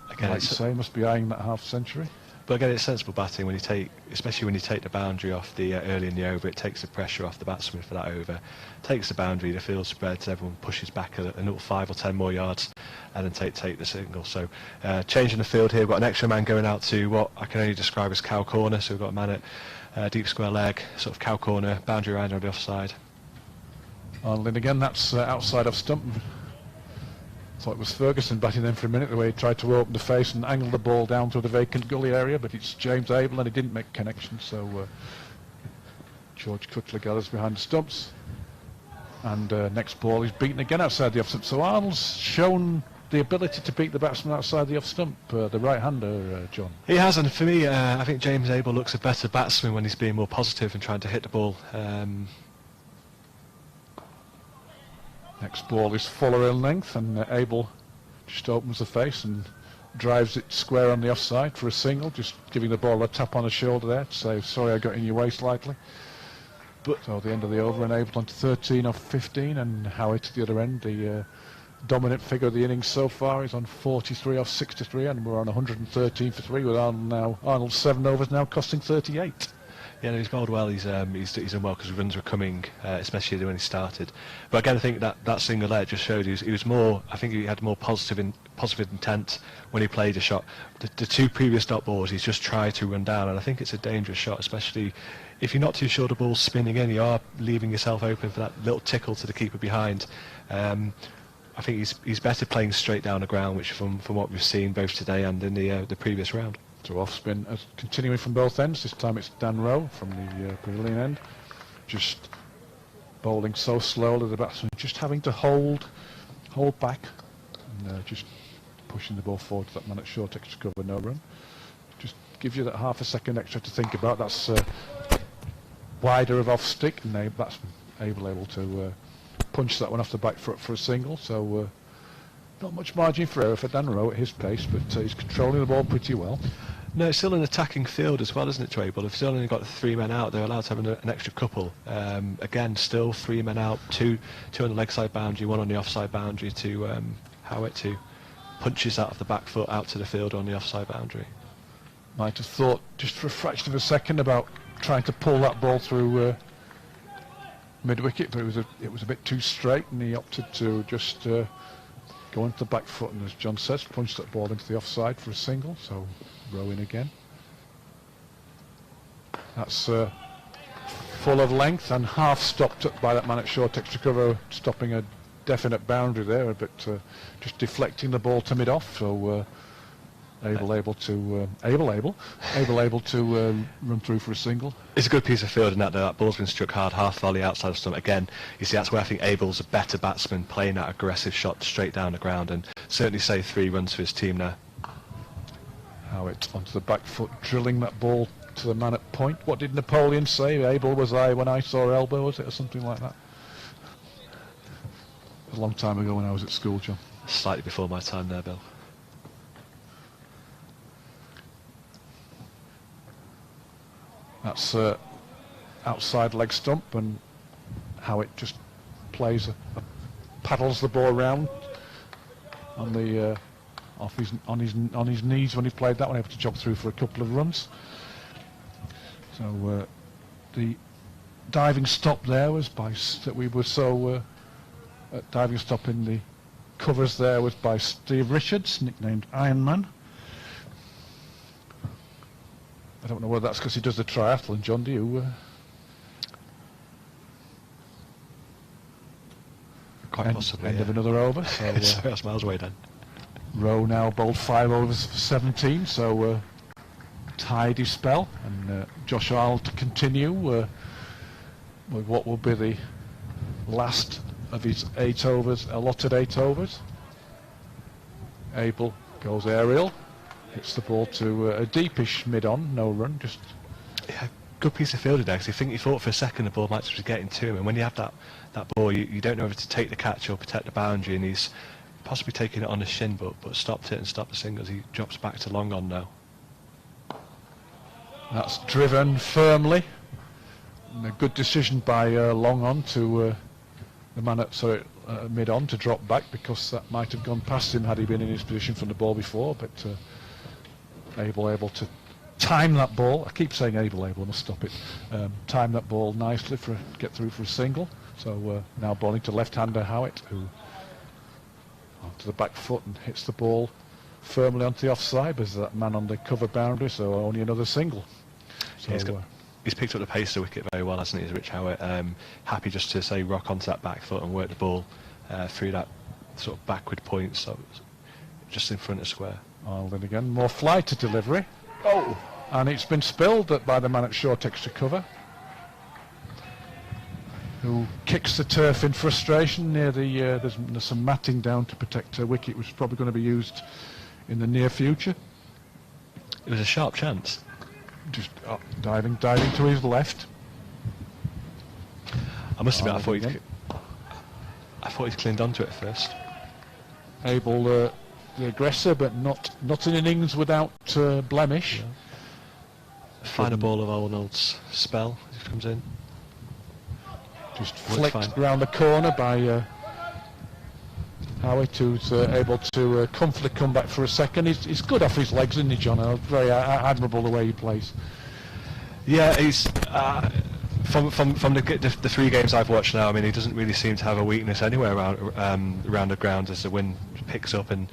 Again, like you say, must be eyeing that half century. But again, it's sensible batting when you take, especially when you take the boundary off the early in the over. It takes the pressure off the batsman for that over. Takes the boundary, the field spreads, everyone pushes back a little 5 or 10 more yards, and then take the single. So changing the field here, we've got an extra man going out to what I can only describe as cow corner. So we've got a man at deep square leg, sort of cow corner, boundary rider on the offside. And again, that's outside of stump. Thought it was Ferguson batting then for a minute, the way he tried to open the face and angle the ball down to the vacant gully area, but it's James Abel and he didn't make connection, so George Cutler gathers behind the stumps, and next ball is beaten again outside the off stump. So Arnold's shown the ability to beat the batsman outside the off stump, the right-hander, John. He has, and for me, I think James Abel looks a better batsman when he's being more positive and trying to hit the ball. Next ball is fuller in length, and Abel just opens the face and drives it square on the offside for a single, just giving the ball a tap on the shoulder there to say, sorry, I got in your way slightly. But so the end of the over, and Abel on to 13 off 15, and Howitt at the other end, the dominant figure of the innings so far, is on 43 off 63, and we're on 113 for 3 with Arnold's 7 overs now costing 38. Yeah, no, he's bowled well. He's done well because runs were coming, especially when he started. But again, I think that single there just showed he was more. I think he had more positive intent when he played a shot. The 2 previous dot balls, he's just tried to run down, and I think it's a dangerous shot, especially if you're not too sure the ball's spinning in. You are leaving yourself open for that little tickle to the keeper behind. I think he's better playing straight down the ground, which from what we've seen both today and in the previous round. So off spin, continuing from both ends. This time it's Dan Rowe from the Brazilian end, just bowling so slowly, the batsman just having to hold back, and just pushing the ball forward to that man at short extra cover, no run. Just gives you that half a second extra to think about. That's wider of off stick, and that's able to punch that one off the back foot for a single. So not much margin for error for Dan Rowe at his pace, but he's controlling the ball pretty well. No, it's still an attacking field as well, isn't it, Trey? But if they've only got 3 men out, they're allowed to have an extra couple. Again, still 3 men out, two on the leg side boundary, 1 on the offside boundary to Howitt to punches out of the back foot out to the field on the offside boundary. Might have thought just for a fraction of a second about trying to pull that ball through mid-wicket, but it was a bit too straight, and he opted to just go into the back foot, and as John says, punch that ball into the offside for a single. So row in again. That's full of length and half stopped up by that man at short extra cover, stopping a definite boundary there, but just deflecting the ball to mid-off. So able to run through for a single. It's a good piece of fielding that, though. That ball's been struck hard, half volley outside of stump. Again, you see, that's where I think Abel's a better batsman, playing that aggressive shot straight down the ground, and certainly saved 3 runs for his team there. Howitt onto the back foot, drilling that ball to the man at point. What did Napoleon say? Abel was I when I saw elbow, was it, or something like that? A long time ago when I was at school, John. Slightly before my time there, Bill. That's outside leg stump, and Howitt just plays paddles the ball around on the on his knees when he played that one, able to jog through for a couple of runs. So the diving stop there was diving stop in the covers there was by Steve Richards, nicknamed Iron Man. I don't know whether that's because he does the triathlon, John, do you? Quite possibly, End of another over. So, sorry, that's miles away then. Rowe now bowled 5 overs for 17, so tied his spell, and Josh Arnold to continue with what will be the last of his 8 overs, allotted 8 overs. Abel goes aerial. Hits the ball to a deepish mid-on, no run, just... Yeah, good piece of fielding there, because he thought for a second the ball might be getting to him, and when you have that ball, you don't know whether to take the catch or protect the boundary, and he's possibly taking it on his shin, but stopped it and stopped the single as he drops back to long on now. That's driven firmly, and a good decision by long on to the man at mid-on to drop back, because that might have gone past him had he been in his position from the ball before, but... able to time that ball. I keep saying able, I must stop it. Time that ball nicely for get through for a single. So now bowling to left-hander Howitt, who onto the back foot and hits the ball firmly onto the offside. There's that man on the cover boundary, so only another single. So he's picked up the pace of the wicket very well, hasn't he, Rich Howitt? Happy just to say rock onto that back foot and work the ball through that sort of backward point, so just in front of square. Well, then again, more fly to delivery. Oh! And it's been spilled by the man at short extra cover, who kicks the turf in frustration near the... there's some matting down to protect a wicket, which is probably going to be used in the near future. It was a sharp chance. Just diving to his left. I must admit, I thought he'd clinged onto it first. Abel... the aggressor, but not an innings without blemish. Yeah. Final ball of Arnold's spell as he comes in. Just flicked round the corner by Howitt, who's able to comfortably come back for a second. He's good off his legs, isn't he, John? Very admirable the way he plays. Yeah, he's from the 3 games I've watched now. I mean, he doesn't really seem to have a weakness anywhere around the ground as the wind picks up, and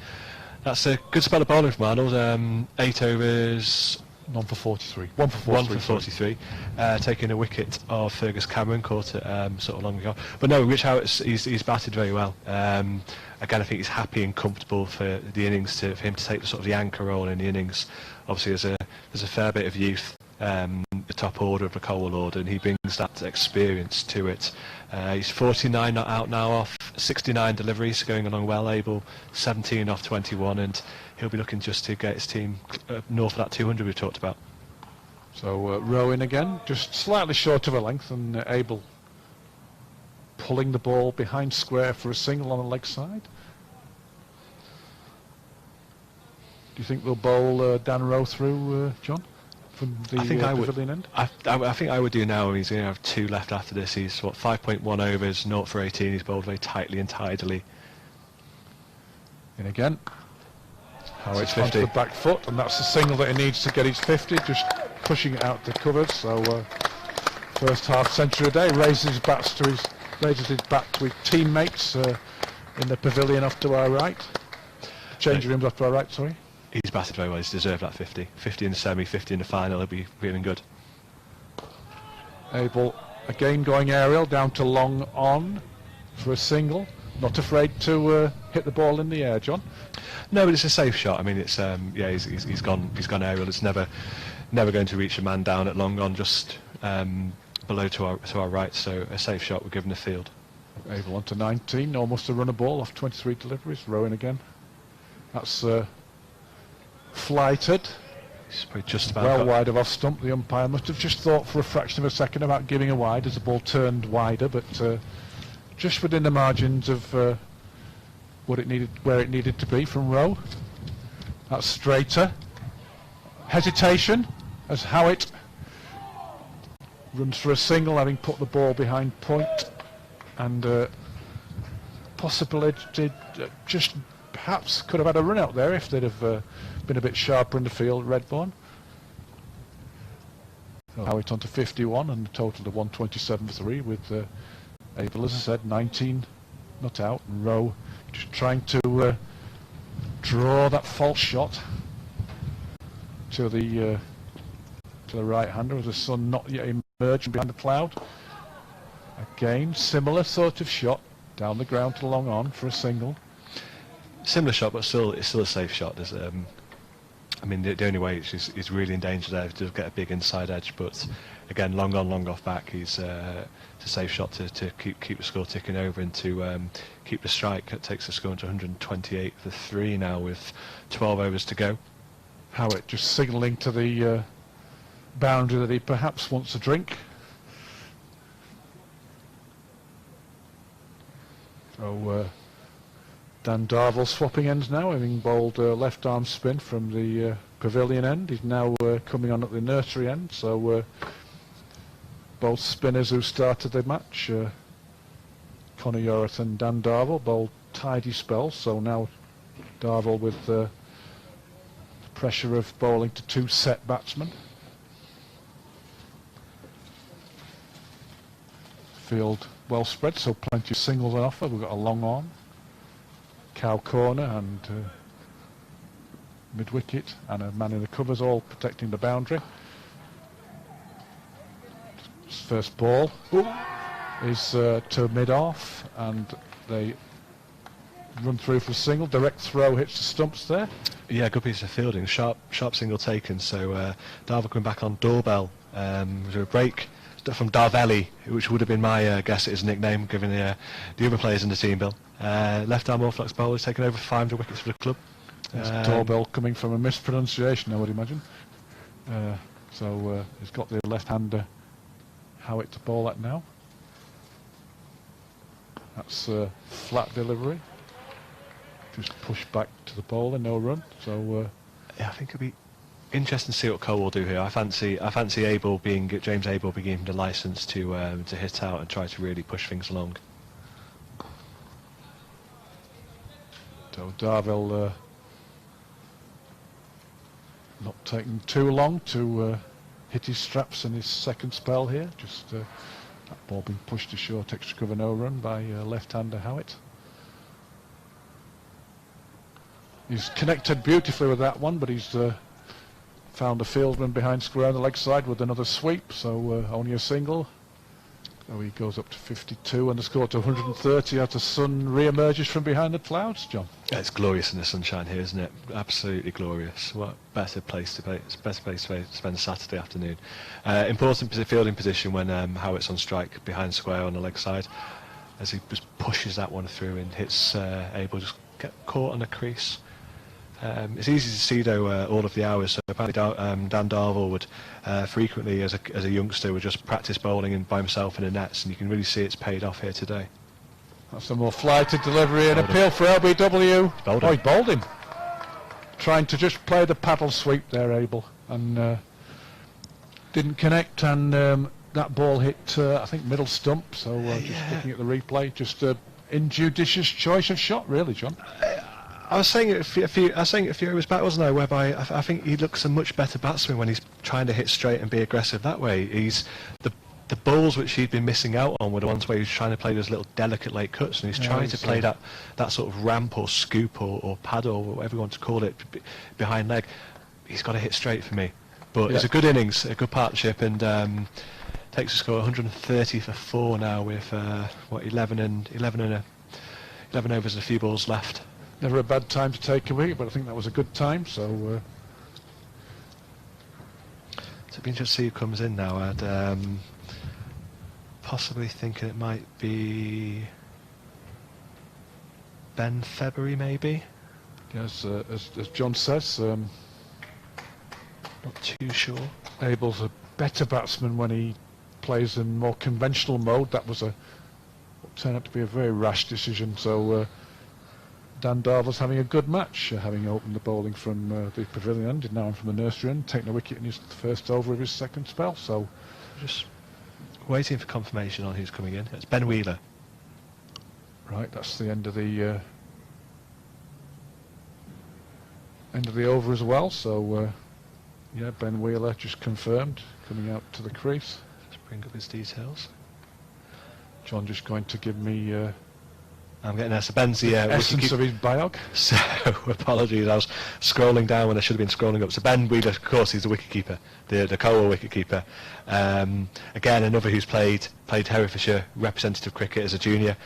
that's a good spell of bowling from Arnold. 8 overs. 1 for 43. 1 for 43. Taking a wicket of Fergus Cameron, caught it sort of long ago. But no, Rich Howitt, he's batted very well. Again, I think he's happy and comfortable for the innings for him to take the sort of the anchor role in the innings. Obviously, there's a fair bit of youth. The top order of the Colwall order, and he brings that experience to it. He's 49 not out now off 69 deliveries, going along well. Able 17 off 21, and he'll be looking just to get his team north of that 200 we talked about. So Rowan again, just slightly short of a length, and Abel pulling the ball behind square for a single on the leg side. Do you think they'll bowl Dan Rowe through, John? From the pavilion end? I think I would do now. He's going to have 2 left after this. He's 5.1 overs, 0 for 18. He's bowled very tightly and tidily. And again, Howit's onto the back foot, and that's the signal that he needs to get his 50, just pushing it out to covers. So first half century a day, raises his bat to his teammates in the pavilion off to our right. Changing rooms off to our right, sorry. He's batted very well, he's deserved that 50. 50 in the semi, 50 in the final, he'll be feeling good. Abel again going aerial, down to long on for a single. Not afraid to hit the ball in the air, John. No, but it's a safe shot. I mean, it's he's gone aerial. It's never going to reach a man down at long on, just below to our right. So a safe shot. We're given the field. Abel on to 19, almost a run a ball off 23 deliveries. Rowan again. That's flighted. It's just about well wide of off stump. The umpire must have just thought for a fraction of a second about giving a wide as the ball turned wider, but just within the margins of where it needed to be from Rowe. That's straighter. Hesitation as Howitt runs for a single, having put the ball behind point, and possibly just perhaps could have had a run out there if they'd have been a bit sharper in the field, Redbourn. So Howitt on to 51 and a total of 127.3 with Abel, as I said, 19 not out, and Rowe just trying to draw that false shot to the right-hander as the sun not yet emerging behind the cloud. Again, similar sort of shot down the ground to long on for a single. Similar shot, but it's still a safe shot. There's, I mean, the only way he's really in danger there is to get a big inside edge. But again, long on, long off back. It's a safe shot to keep the score ticking over and to keep the strike. That takes the score to 128 for 3 now with 12 overs to go. Howitt just signalling to the boundary that he perhaps wants a drink. So Dan Darville swapping ends now, having bowled left arm spin from the pavilion end. He's now coming on at the nursery end, so both spinners who started the match, Conor Yorath and Dan Darville, bowled tidy spells, so now Darville with the pressure of bowling to 2 set batsmen. Field well spread, so plenty of singles on offer. We've got a long on, cow corner and mid wicket, and a man in the covers, all protecting the boundary. First ball is to mid off, and they run through for a single. Direct throw hits the stumps there. Yeah, good piece of fielding. Sharp single taken. So Darville coming back on doorbell. Was there a break from Darvelli, which would have been my guess at his nickname, given the other players in the team, Bill. Left arm orthodox bowler has taken over 500 wickets for the club. Doorbell coming from a mispronunciation, I would imagine. So he's got the left-hander Howitt to bowl at now. That's flat delivery. Just push back to the bowler, no run. So yeah, I think it'll be interesting to see what Colwall do here. I fancy James Abel being given the licence to hit out and try to really push things along. So Darville not taking too long to hit his straps in his second spell here. Just that ball being pushed to short, extra cover, no run by left-hander Howitt. He's connected beautifully with that one, but he's found a fieldsman behind square on the leg side with another sweep, so only a single. So he goes up to 52 and the score to 130 as the sun re-emerges from behind the clouds, John. Yeah, it's glorious in the sunshine here, isn't it? Absolutely glorious. What better place to play? It's the best place to spend Saturday afternoon. Important fielding position when Howitt's on strike behind square on the leg side, as he just pushes that one through and hits Abel, just get caught on a crease. It's easy to see though all of the hours. So apparently Dan Darville would frequently, as a youngster, would just practice bowling by himself in the nets, and you can really see it's paid off here today. That's a more flighted delivery and appeal for LBW. He bowled him. Trying to just play the paddle sweep there, Abel, and didn't connect, and that ball hit I think middle stump. So just looking at the replay, just injudicious choice of shot, really, John. I was saying it a few hours back, wasn't I? Whereby I think he looks a much better batsman when he's trying to hit straight and be aggressive that way. He's the balls which he'd been missing out on were the ones where he was trying to play those little delicate late cuts, and he's trying to play that sort of ramp or scoop or paddle or whatever you want to call it behind leg. He's got to hit straight for me. But it's a good innings, a good partnership, and takes a score 130 for 4 now with 11 overs and a few balls left. Never a bad time to take a wicket, but I think that was a good time. So it'd be interesting to see who comes in now. I'd possibly thinking it might be Ben February, maybe. Yes, as John says, not too sure. Abel's a better batsman when he plays in more conventional mode. That was turned out to be a very rash decision. So Dan Darvill's having a good match, having opened the bowling from the pavilion end, now from the nursery end, taking a wicket in his first over of his second spell. So just waiting for confirmation on who's coming in. It's Ben Wheeler. Right, that's the end of the over as well. So yeah, Ben Wheeler just confirmed coming out to the crease. Let's bring up his details. John just going to give me I'm getting there. So Ben's the essence of his biog. So apologies, I was scrolling down when I should have been scrolling up. So Ben Wheeler, of course, he's the wicketkeeper, the Colwall wicketkeeper. Again, another who's played Herefordshire representative cricket as a junior.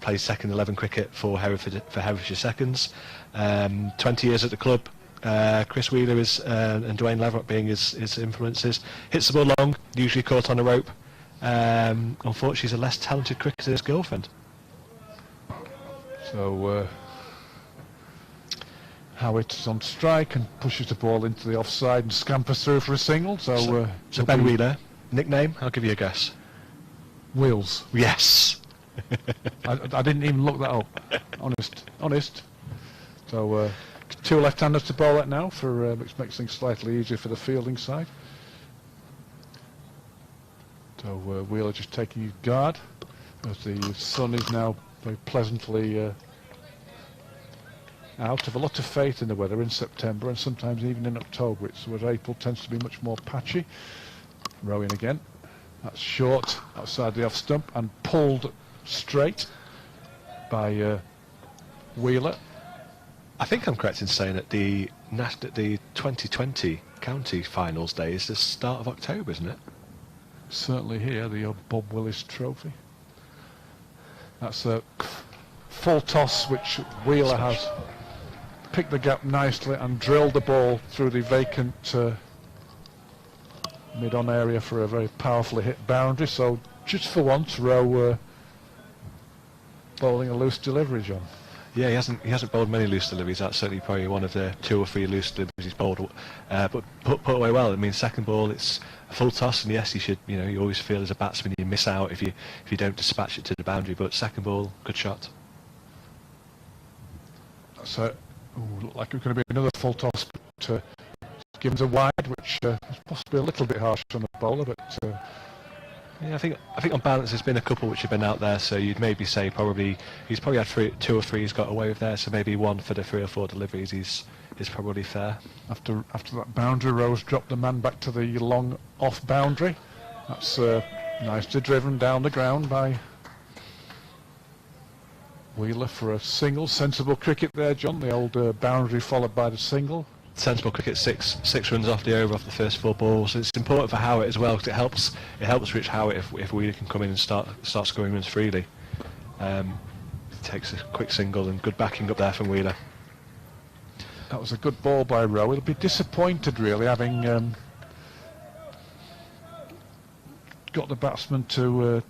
Plays second 11 cricket for Herefordshire Seconds. 20 years at the club. Chris Wheeler is and Dwayne Leverett being his influences. Hits the ball long, usually caught on a rope. Unfortunately, he's a less talented cricketer than his girlfriend. So Howitt is on strike and pushes the ball into the offside and scampers through for a single. So Ben Wheeler, nickname? I'll give you a guess. Wheels. Yes. I didn't even look that up. Honest. So 2 left-handers to bowl at now, which makes things slightly easier for the fielding side. So Wheeler just taking his guard as the sun is now very pleasantly out. Of a lot of faith in the weather in September and sometimes even in October. Whereas April tends to be much more patchy. Rowing again. That's short outside the off stump and pulled straight by Wheeler. I think I'm correct in saying that the 2020 county finals day is the start of October, isn't it? Certainly here, the Bob Willis Trophy. That's a full toss which Wheeler has picked the gap nicely and drilled the ball through the vacant mid-on area for a very powerfully hit boundary. So just for once, Rowe bowling a loose delivery, John. Yeah, he hasn't bowled many loose deliveries. That's certainly probably one of the 2 or 3 loose deliveries he's bowled, but put away well. I mean, second ball, it's a full toss, and yes, you always feel as a batsman you miss out if you don't dispatch it to the boundary. But second ball, good shot. So, looked like it was going to be another full toss, but given a wide, which was possibly a little bit harsh on the bowler, but. Yeah, I think on balance there's been a couple which have been out there, so you'd maybe say he's probably had 2 or 3 he's got away with there, so maybe 1 for the 3 or 4 deliveries is probably fair. After that boundary, Rose dropped the man back to the long off boundary. That's nicely driven down the ground by Wheeler for a single. Sensible cricket there, John. The old boundary followed by the single. Sensible cricket, 6 runs off the over off the first 4 balls. It's important for Howitt as well, because it helps Rich Howitt if Wheeler can come in and start scoring runs freely. Takes a quick single and good backing up there from Wheeler. That was a good ball by Rowe. He'll be disappointed really, having got the batsman to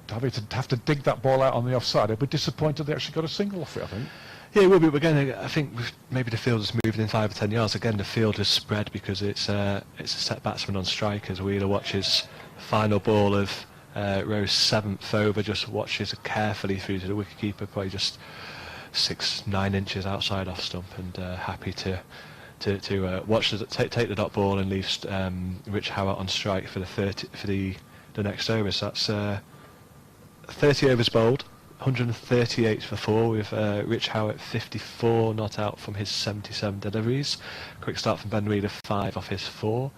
have to dig that ball out on the offside. He'll be disappointed they actually got a single off it, I think. Yeah, it will be, but again, I think maybe the field has moved in 5 or 10 yards. Again, the field has spread because it's a set batsman on strike as Wheeler watches the final ball of Rowe's 7th over, just watches it carefully through to the wicketkeeper, probably just 6-9 inches outside off stump, and happy to watch take the dot ball and leave Rich Howitt on strike for the next over. So that's 30 overs bowled. 138 for 4 with Rich Howard 54 not out from his 77 deliveries. Quick start from Ben Wheeler 5 off his 4.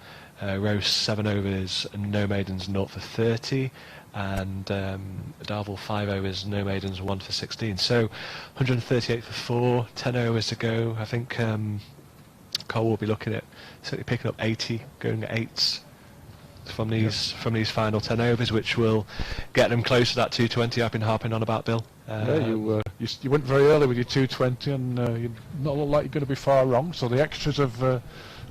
Rose 7 overs, no maidens 0 for 30. And Darvel 5 overs, no maidens 1 for 16. So 138 for 4, 10 overs to go. I think Cole will be looking at certainly picking up 80, going at 8s from these final 10 overs, which will get them close to that 220 I've been harping on about, Bill. You went very early with your 220, and you not look like you're going to be far wrong. So the extras have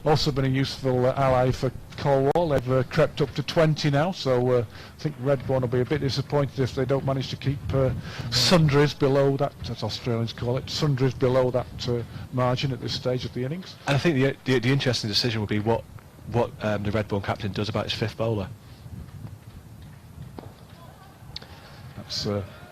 also been a useful ally for Colwall. They've crept up to 20 now, so I think Redbourn will be a bit disappointed if they don't manage to keep sundries below that, as Australians call it, sundries below that margin at this stage of the innings. And I think the interesting decision will be what the Redbourn captain does about his 5th bowler. That's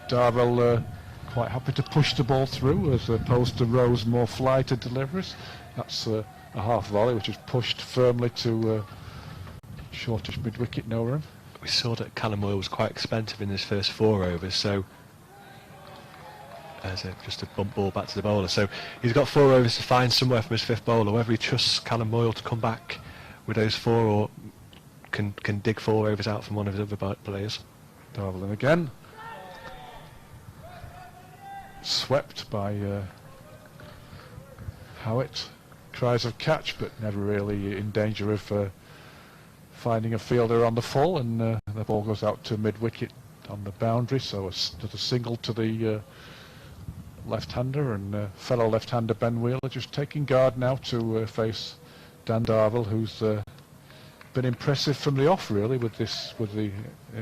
Darvel quite happy to push the ball through, as opposed to Rose more flighted deliveries. That's a half volley which is pushed firmly to shortish mid-wicket, no run. We saw that Callum Moyle was quite expensive in his first 4 overs, so just a bump ball back to the bowler. So he's got 4 overs to find somewhere from his 5th bowler. Whether he trusts Callum Moyle to come back with those 4, or can dig 4 overs out from one of his other players. Darvel again. Swept by Howitt. Cries of catch, but never really in danger of finding a fielder on the full, and the ball goes out to mid-wicket on the boundary, so a single to the left-hander, and fellow left-hander Ben Wheeler just taking guard now to face Dan Darvel, who's been impressive from the off, really, with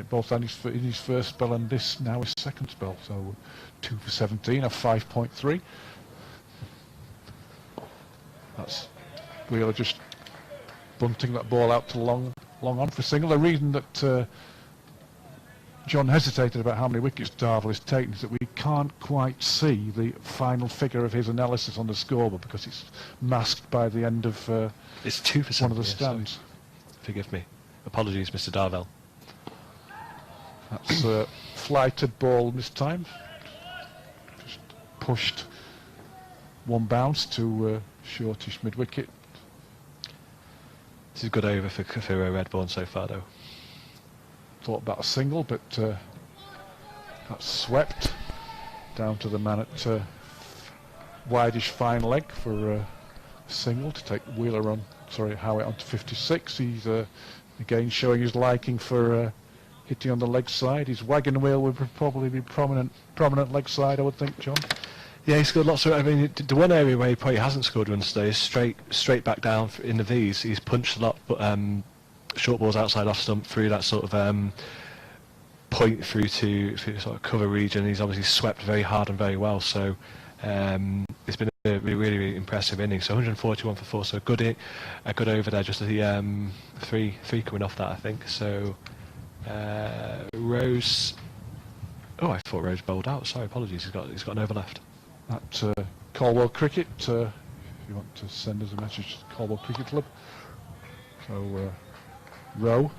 both in his first spell and this now his second spell. So 2 for 17, a 5.3. That's Wheeler just bunting that ball out to long on for a single. The reason that John hesitated about how many wickets Darvel is taking is that we can't quite see the final figure of his analysis on the scoreboard because it's masked by the end of it's 2 for one of the stands. Forgive me. Apologies, Mr. Darvel. That's a flighted ball this time. Just pushed one bounce to shortish mid-wicket. This is a good over for Redbourn so far, though. Thought about a single, but that's swept down to the man at wideish fine leg for a single to take Howitt on to 56. He's again showing his liking for hitting on the leg side. His wagon wheel would probably be prominent leg side, I would think, John. Yeah, he scored lots of. I mean, the one area where he probably hasn't scored runs today is straight back down in the V's. He's punched a lot, but short balls outside off stump through that sort of point through to sort of cover region. He's obviously swept very hard and very well. So it's been a really impressive inning. So 141 for 4. So a good over there. Just the three coming off that, I think. So Rose. Oh, I thought Rose bowled out. Sorry, apologies. He's got an over left. At Colwall Cricket, if you want to send us a message to Colwall Cricket Club. So Rowe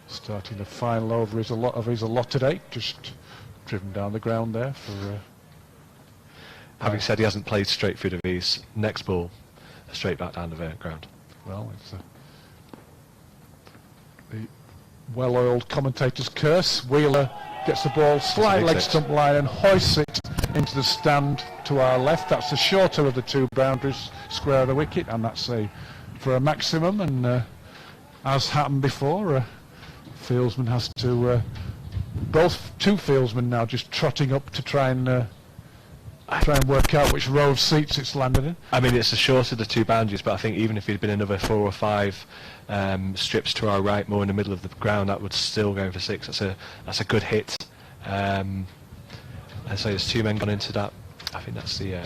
starting the final over of his allotted 8, just driven down the ground there for. Having said he hasn't played straight through the V's, next ball straight back down the ground. Well, it's the well-oiled commentator's curse. Wheeler gets the ball slight leg stump line and hoists it into the stand to our left. That's the shorter of the 2 boundaries, square of the wicket, and that's for a maximum. And as happened before, fieldsman has to both 2 fieldsmen now just trotting up to try and work out which row of seats it's landed in. I mean, it's the shorter of the 2 boundaries, but I think even if he'd been another 4 or 5 strips to our right, more in the middle of the ground, that would still go for 6. That's a good hit. And so there's 2 men gone into that. I think that's the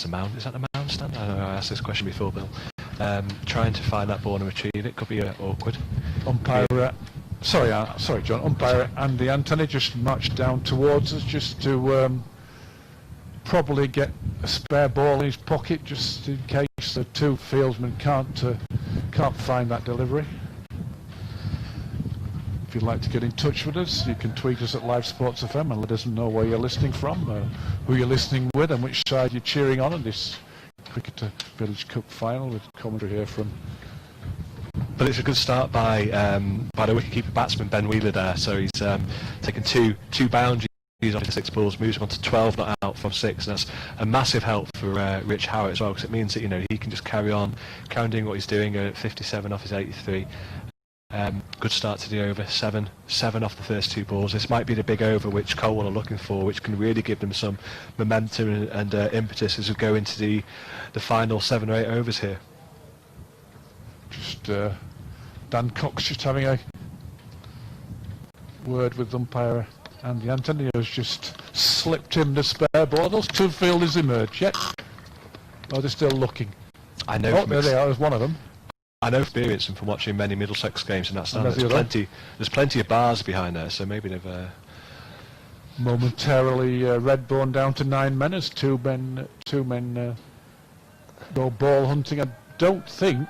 mound. Is that the mound stand? I don't know. I asked this question before, Bill. Trying to find that ball and retrieve it could be awkward. Umpire, sorry, John. Umpire Andy Anthony just marched down towards us just to probably get a spare ball in his pocket, just in case the 2 fieldsmen can't find that delivery. you'd like to get in touch with us, you can tweet us at Live Sports FM and let us know where you're listening from, who you're listening with, and which side you're cheering on in this Cricketer Village Cup final, with commentary here from... But it's a good start by the wicketkeeper batsman Ben Wheeler there. So he's taken two boundaries off the 6 balls, moves him on to 12 not out from 6, and that's a massive help for Rich Howard as well, because it means that he can just carry on doing what he's doing at 57 off his 83. Good start to the over, 7 off the first 2 balls. This might be the big over which Colwall are looking for, which can really give them some momentum and impetus as we go into the final 7 or 8 overs here. Just Dan Cox just having a word with umpire Andy Anthony, who's just slipped him the spare ball. Those 2 fielders emerge yet? Oh, they're still looking. I know. Oh, there they are. There's one of them. I know experience from watching many Middlesex games in that stand. There's plenty of bars behind there, so maybe they've... Momentarily, Redbourn down to 9 men as two men go ball hunting. I don't think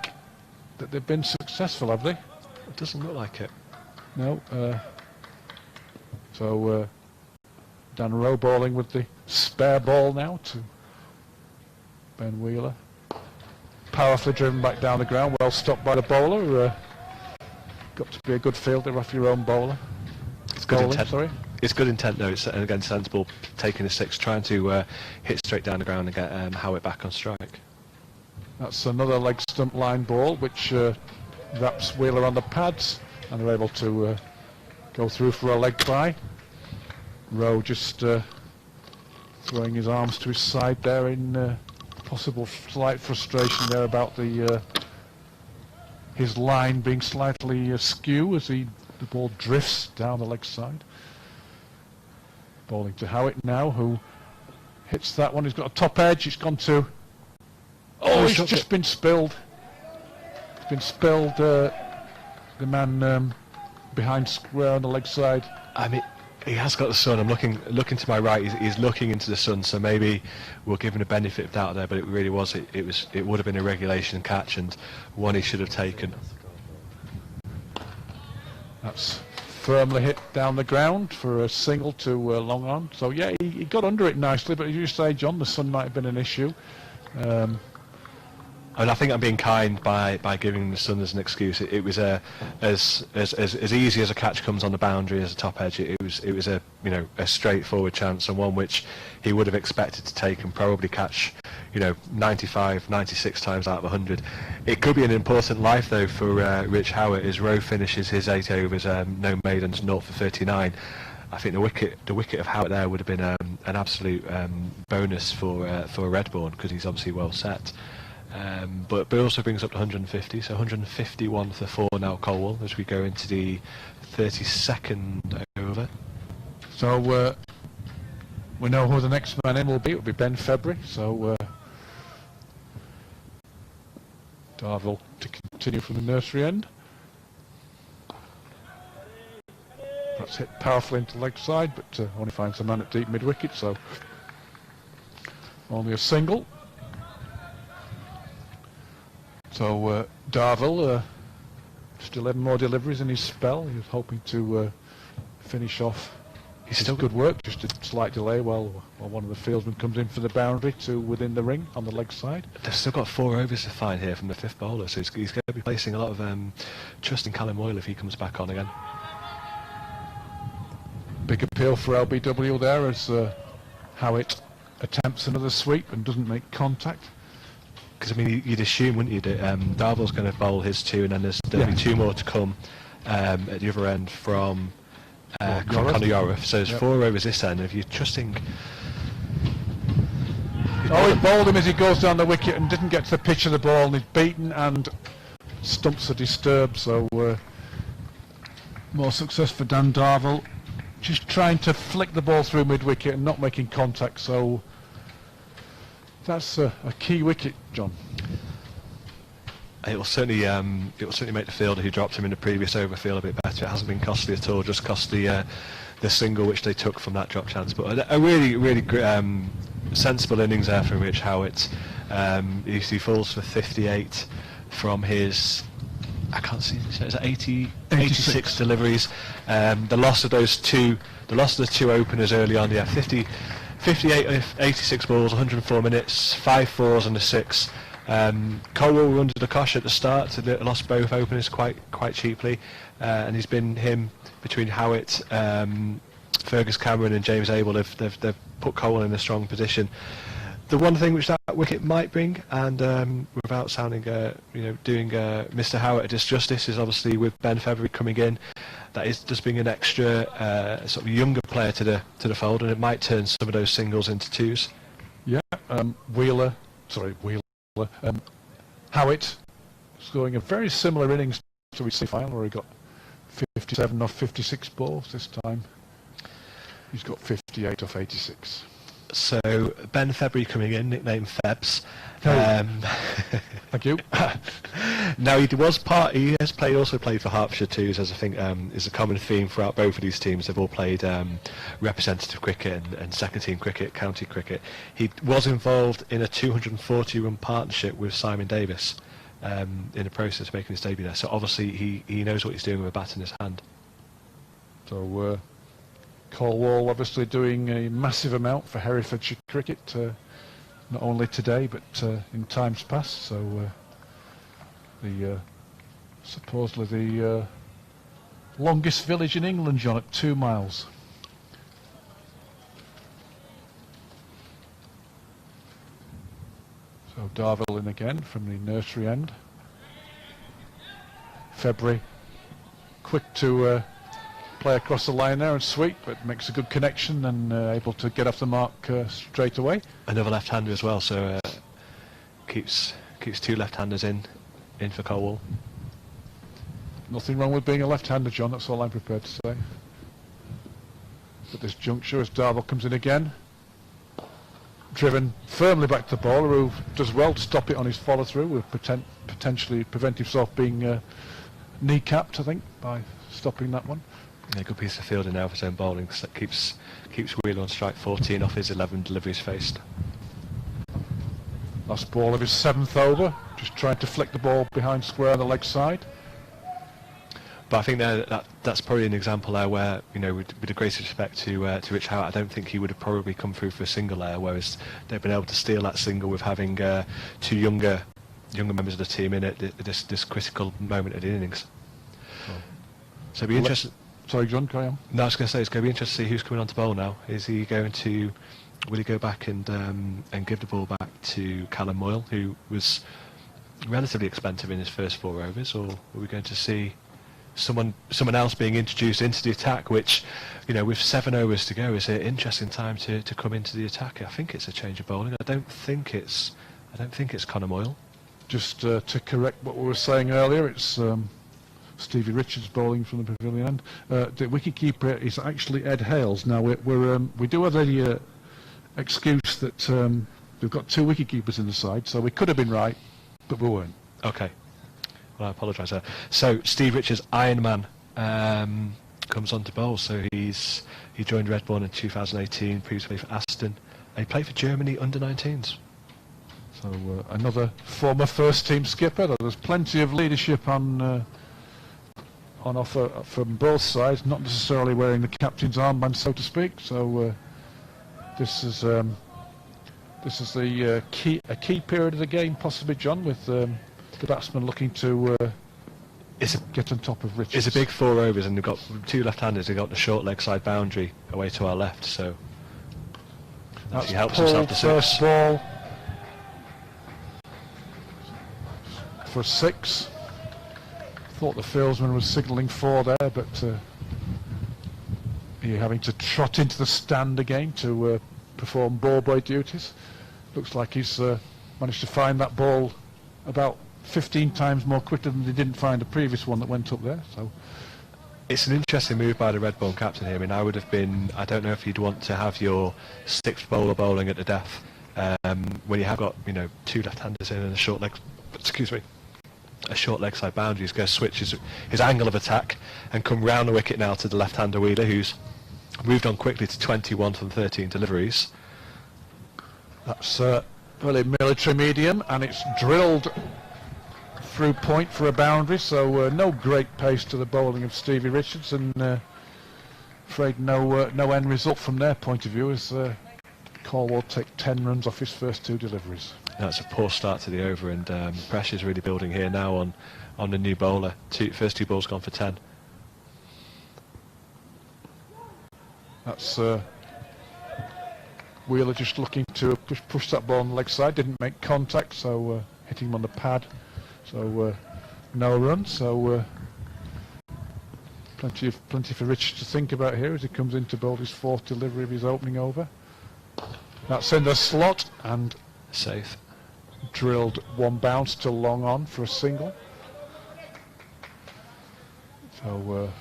that they've been successful, have they? It doesn't look like it. No. So Dan Rowe bowling with the spare ball now to Ben Wheeler. Powerfully driven back down the ground, well stopped by the bowler. Got to be a good fielder off your own bowler. It's good intent. It's good intent though, and again sensible, taking a 6, trying to hit straight down the ground and get Howard back on strike. That's another leg stump line ball which wraps Wheeler on the pads, and they're able to go through for a leg bye. Rowe just throwing his arms to his side there in possible slight frustration there about his line being slightly askew as the ball drifts down the leg side. Bowling to Howitt now, who hits that one. He's got a top edge. It's gone to... Oh, it's just been spilled. It's been spilled. The man behind square on the leg side. I mean, he has got the sun. I'm looking to my right. He's looking into the sun, so maybe we'll give him the benefit of doubt there. But it really was. It would have been a regulation catch and one he should have taken. That's firmly hit down the ground for a single to long on. So yeah, he got under it nicely. But as you say, John, the sun might have been an issue. And I think I'm being kind by giving the sun as an excuse. It was as easy as a catch comes on the boundary as a top edge. It was a straightforward chance, and one which he would have expected to take and probably catch 95, 96 times out of 100. It could be an important life though for Rich Howard as Rowe finishes his 8 overs, no maidens, 0 for 39. I think the wicket of Howard there would have been an absolute bonus for Redbourn, because he's obviously well set. But it also brings up to 150, so 151 for 4 now Colwall as we go into the 32nd over. So we know who the next man in will be. It will be Ben February. So Darville to continue from the nursery end. That's hit powerfully into leg side, but only finds the man at deep mid wicket, so only a single. So Darville, just 11 more deliveries in his spell. He was hoping to finish off. He's still good work, just a slight delay while one of the fieldsmen comes in for the boundary to within the ring on the leg side. They've still got 4 overs to find here from the 5th bowler, so he's going to be placing a lot of trust in Callum Moyle if he comes back on again. Big appeal for LBW there as Howitt attempts another sweep and doesn't make contact. Because I mean, you'd assume, wouldn't you, that Darville's going to bowl his 2, and then there'll be 2 more to come at the other end from Connor Yorif. So there's 4 overs this end. If you're trusting, he bowled him as he goes down the wicket and didn't get to the pitch of the ball, and he's beaten and stumps are disturbed. So more success for Dan Darville, just trying to flick the ball through mid wicket and not making contact. So that's a key wicket, John. It will certainly make the fielder who dropped him in the previous over feel a bit better. It hasn't been costly at all, just cost the single which they took from that drop chance. But a really sensible innings there from Rich Howard. He falls for 58 from his I can't see. It's 86 deliveries. The loss of the two openers early on. Yeah, 58 of 86 balls, 104 minutes, 5 fours and a 6. Colwall were under the cosh at the start, so they lost both openers quite cheaply, and he's been him between Howitt, Fergus Cameron and James Abel. They've put Colwall in a strong position. The one thing which that wicket might bring, and without sounding, doing Mr. Howitt a disjustice, is obviously with Ben February coming in, that is just bring an extra sort of younger player to the fold, and it might turn some of those singles into twos. Yeah, Howitt scoring a very similar innings to his final, where he got 57 off 56 balls. This time he's got 58 off 86. So Ben February coming in, nicknamed Febs. Thank you. Now he has also played for Hertfordshire Twos, as I think is a common theme throughout both of these teams. They've all played representative cricket and second team cricket, county cricket. He was involved in a 240-run partnership with Simon Davis in the process of making his debut there. So obviously he knows what he's doing with a bat in his hand. So Colwall obviously doing a massive amount for Herefordshire cricket, not only today but in times past. So supposedly the longest village in England, John, at 2 miles. So Darville in again from the nursery end. February quick to play across the line there and sweep, but makes a good connection and able to get off the mark straight away. Another left-hander as well, so keeps 2 left-handers in for Colwall. Nothing wrong with being a left-hander, John, that's all I'm prepared to say. At this juncture, as Darville comes in again, driven firmly back to the bowler, who does well to stop it on his follow-through, with potentially prevent himself being kneecapped, I think, by stopping that one. Yeah, good piece of fielding now for his own bowling. So keeps Wheeler on strike 14 off his 11 deliveries faced. Last ball of his 7th over, just trying to flick the ball behind square on the leg side. But I think that's probably an example there where, with the greatest respect to Rich Howard, I don't think he would have probably come through for a single there, whereas they've been able to steal that single with having 2 younger members of the team in at this critical moment of the innings. So it'll be interesting. Sorry, John, carry on. No, I was going to say, it's going to be interesting to see who's coming on to bowl now. Will he go back and give the ball back to Callum Moyle, who was relatively expensive in his first 4 overs, or are we going to see someone else being introduced into the attack, which, with 7 overs to go, is an interesting time to come into the attack. I think it's a change of bowling. I don't think it's Connor Moyle. Just to correct what we were saying earlier, it's Stevie Richards bowling from the pavilion end. The wicketkeeper is actually Ed Hales. Now we do have the excuse that we've got 2 wicketkeepers in the side, so we could have been right, but we weren't. Okay. Well, I apologise there. So Steve Richards, Ironman, comes on to bowl. So he joined Redbourn in 2018, previously for Aston, and he played for Germany under-19s. So another former first-team skipper. There's plenty of leadership on offer from both sides, not necessarily wearing the captain's armband, so to speak. So this is the key period of the game, possibly, John, with the batsman looking to get on top of Richards. It's a big 4 overs, and they've got 2 left-handers. They've got the short leg side boundary away to our left, so that's he helps himself to 6. First ball for 6. Thought the fieldsman was signalling 4 there, but you're having to trot into the stand again to perform ball boy duties. Looks like he's managed to find that ball about 15 times more quicker than they didn't find the previous one that went up there. So it's an interesting move by the Redbourn captain here. I mean, I don't know if you'd want to have your 6th bowler bowling at the death when you have got 2 left-handers in and a short leg side boundary. He's going to switch his angle of attack and come round the wicket now to the left-hander Wheeler, who's moved on quickly to 21 from 13 deliveries. That's really military medium, and it's drilled through point for a boundary, so no great pace to the bowling of Stevie Richards, and afraid no end result from their point of view as Colwall take 10 runs off his first 2 deliveries. That's a poor start to the over, and pressure's really building here now on the new bowler. First 2 balls gone for 10. That's Wheeler just looking to push that ball on the leg side, didn't make contact, so hitting him on the pad, so no run. So plenty for Richards to think about here as he comes in to bowl his 4th delivery of his opening over. That's in the slot and safe. Drilled 1 bounce to long on for a single. So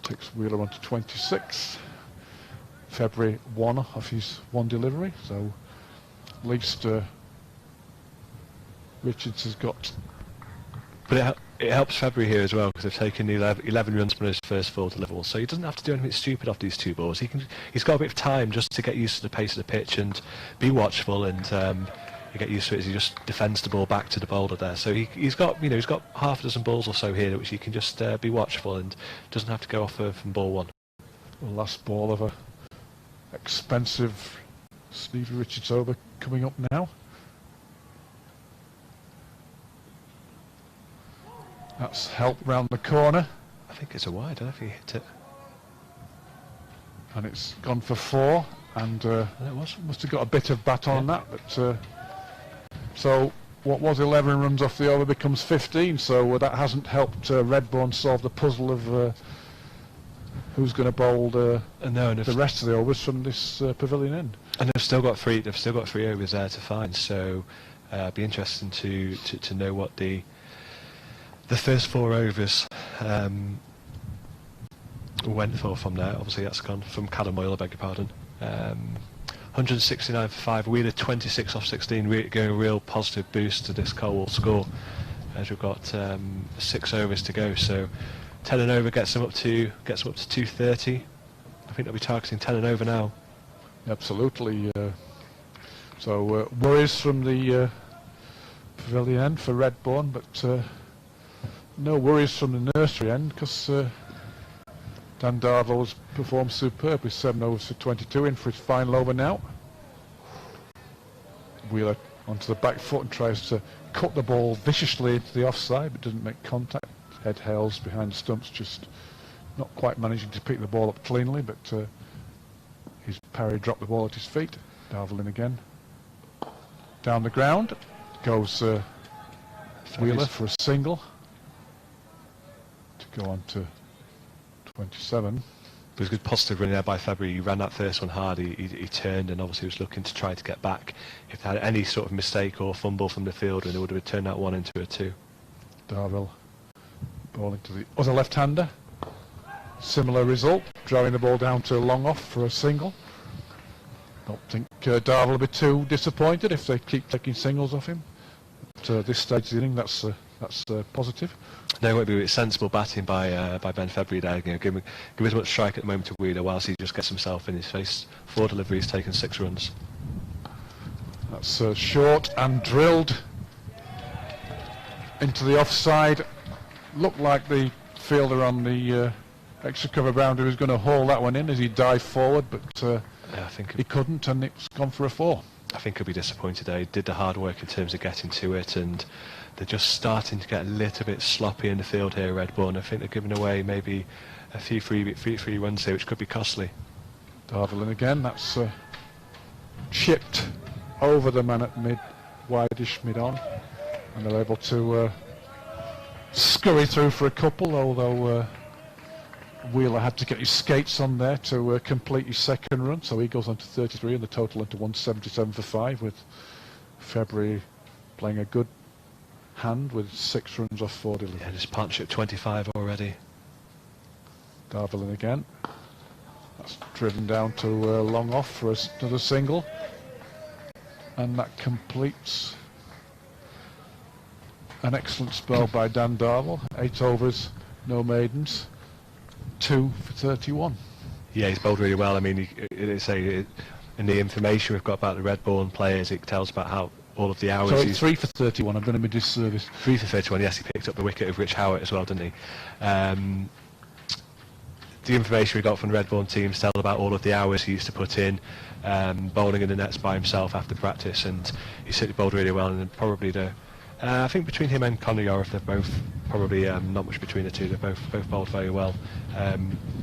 takes Wheeler on to 26. February 1 of his 1 delivery, so at least Richards has got. But it helps February here as well, because they've taken 11 runs from his first 4 deliverables, so he doesn't have to do anything stupid off these 2 balls. He's got a bit of time just to get used to the pace of the pitch and be watchful, and you get used to it as he just defends the ball back to the bowler there. So he's got half a dozen balls or so here which he can just be watchful and doesn't have to go off from ball 1. The last ball of a expensive Stevie Richards over coming up now. That's helped round the corner. I think it's a wide. I don't know if he hit it. And it's gone for 4, and it must have got a bit of bat on that. But so what was 11 runs off the over becomes 15. So that hasn't helped Redbourn solve the puzzle of who's going to bowl the rest of the overs from this pavilion end. And they've still got 3. They've still got 3 overs there to find. So it'd be interesting to know what the first 4 overs went for from there. Obviously that's gone from Callum Oyle, I beg your pardon. 169 for 5, Wheeler 26 off 16, giving a real positive boost to this Colwall score as we've got 6 overs to go. So 10 and over gets them up to 230. I think they'll be targeting 10 and over now. Absolutely. So worries from the pavilion end for Redbourn, but no worries from the nursery end, because Dan Darville has performed superb with 7 overs for 22 in for his final over now. Wheeler onto the back foot and tries to cut the ball viciously into the offside, but doesn't make contact. Head hails behind the stumps, just not quite managing to pick the ball up cleanly, but his parry dropped the ball at his feet. Darville in again. Down the ground goes Wheeler for a single to go on to 27. It was a good positive run there by February. He ran that first one hard, he turned and obviously was looking to try to get back. If they had any sort of mistake or fumble from the fielder, they would have turned that 1 into a 2. Darville bowling to the other left-hander. Similar result, drawing the ball down to long off for a single. Don't think Darville will be too disappointed if they keep taking singles off him. At this stage of the inning, that's positive. No, it won't be sensible batting by Ben February there. Give him as much strike at the moment to Wheeler whilst he just gets himself in his face. 4 deliveries, taken 6 runs. That's short and drilled into the offside. Looked like the fielder on the extra cover boundary was going to haul that one in as he dived forward, but I think he couldn't, and it's gone for a 4. I think he'll be disappointed there. He did the hard work in terms of getting to it, and they're just starting to get a little bit sloppy in the field here, Redbourn. I think they're giving away maybe a few free runs here, which could be costly. Darville in again. That's chipped over the man at wide-ish mid-on, and they're able to scurry through for a couple, although Wheeler had to get his skates on there to complete his second run, so he goes on to 33 and the total into 177 for 5, with February playing a good hand with 6 runs off 4 deliveries. Yeah, this partnership 25 already. Darville in again. That's driven down to long off for another single, and that completes an excellent spell by Dan Darville. 8 overs, no maidens, 2 for 31. Yeah, he's bowled really well. I mean, in the information we've got about the Redbourn players, it tells about how all of the hours. So it's 3 for 31. I'm doing him a disservice. 3 for 31. Yes, he picked up the wicket of Rich Howard as well, didn't he? The information we got from the Redbourn teams tell about all of the hours he used to put in bowling in the nets by himself after practice, and he certainly bowled really well. And probably I think between him and Conor Yorif, they're both probably not much between the two. They've both bowled very well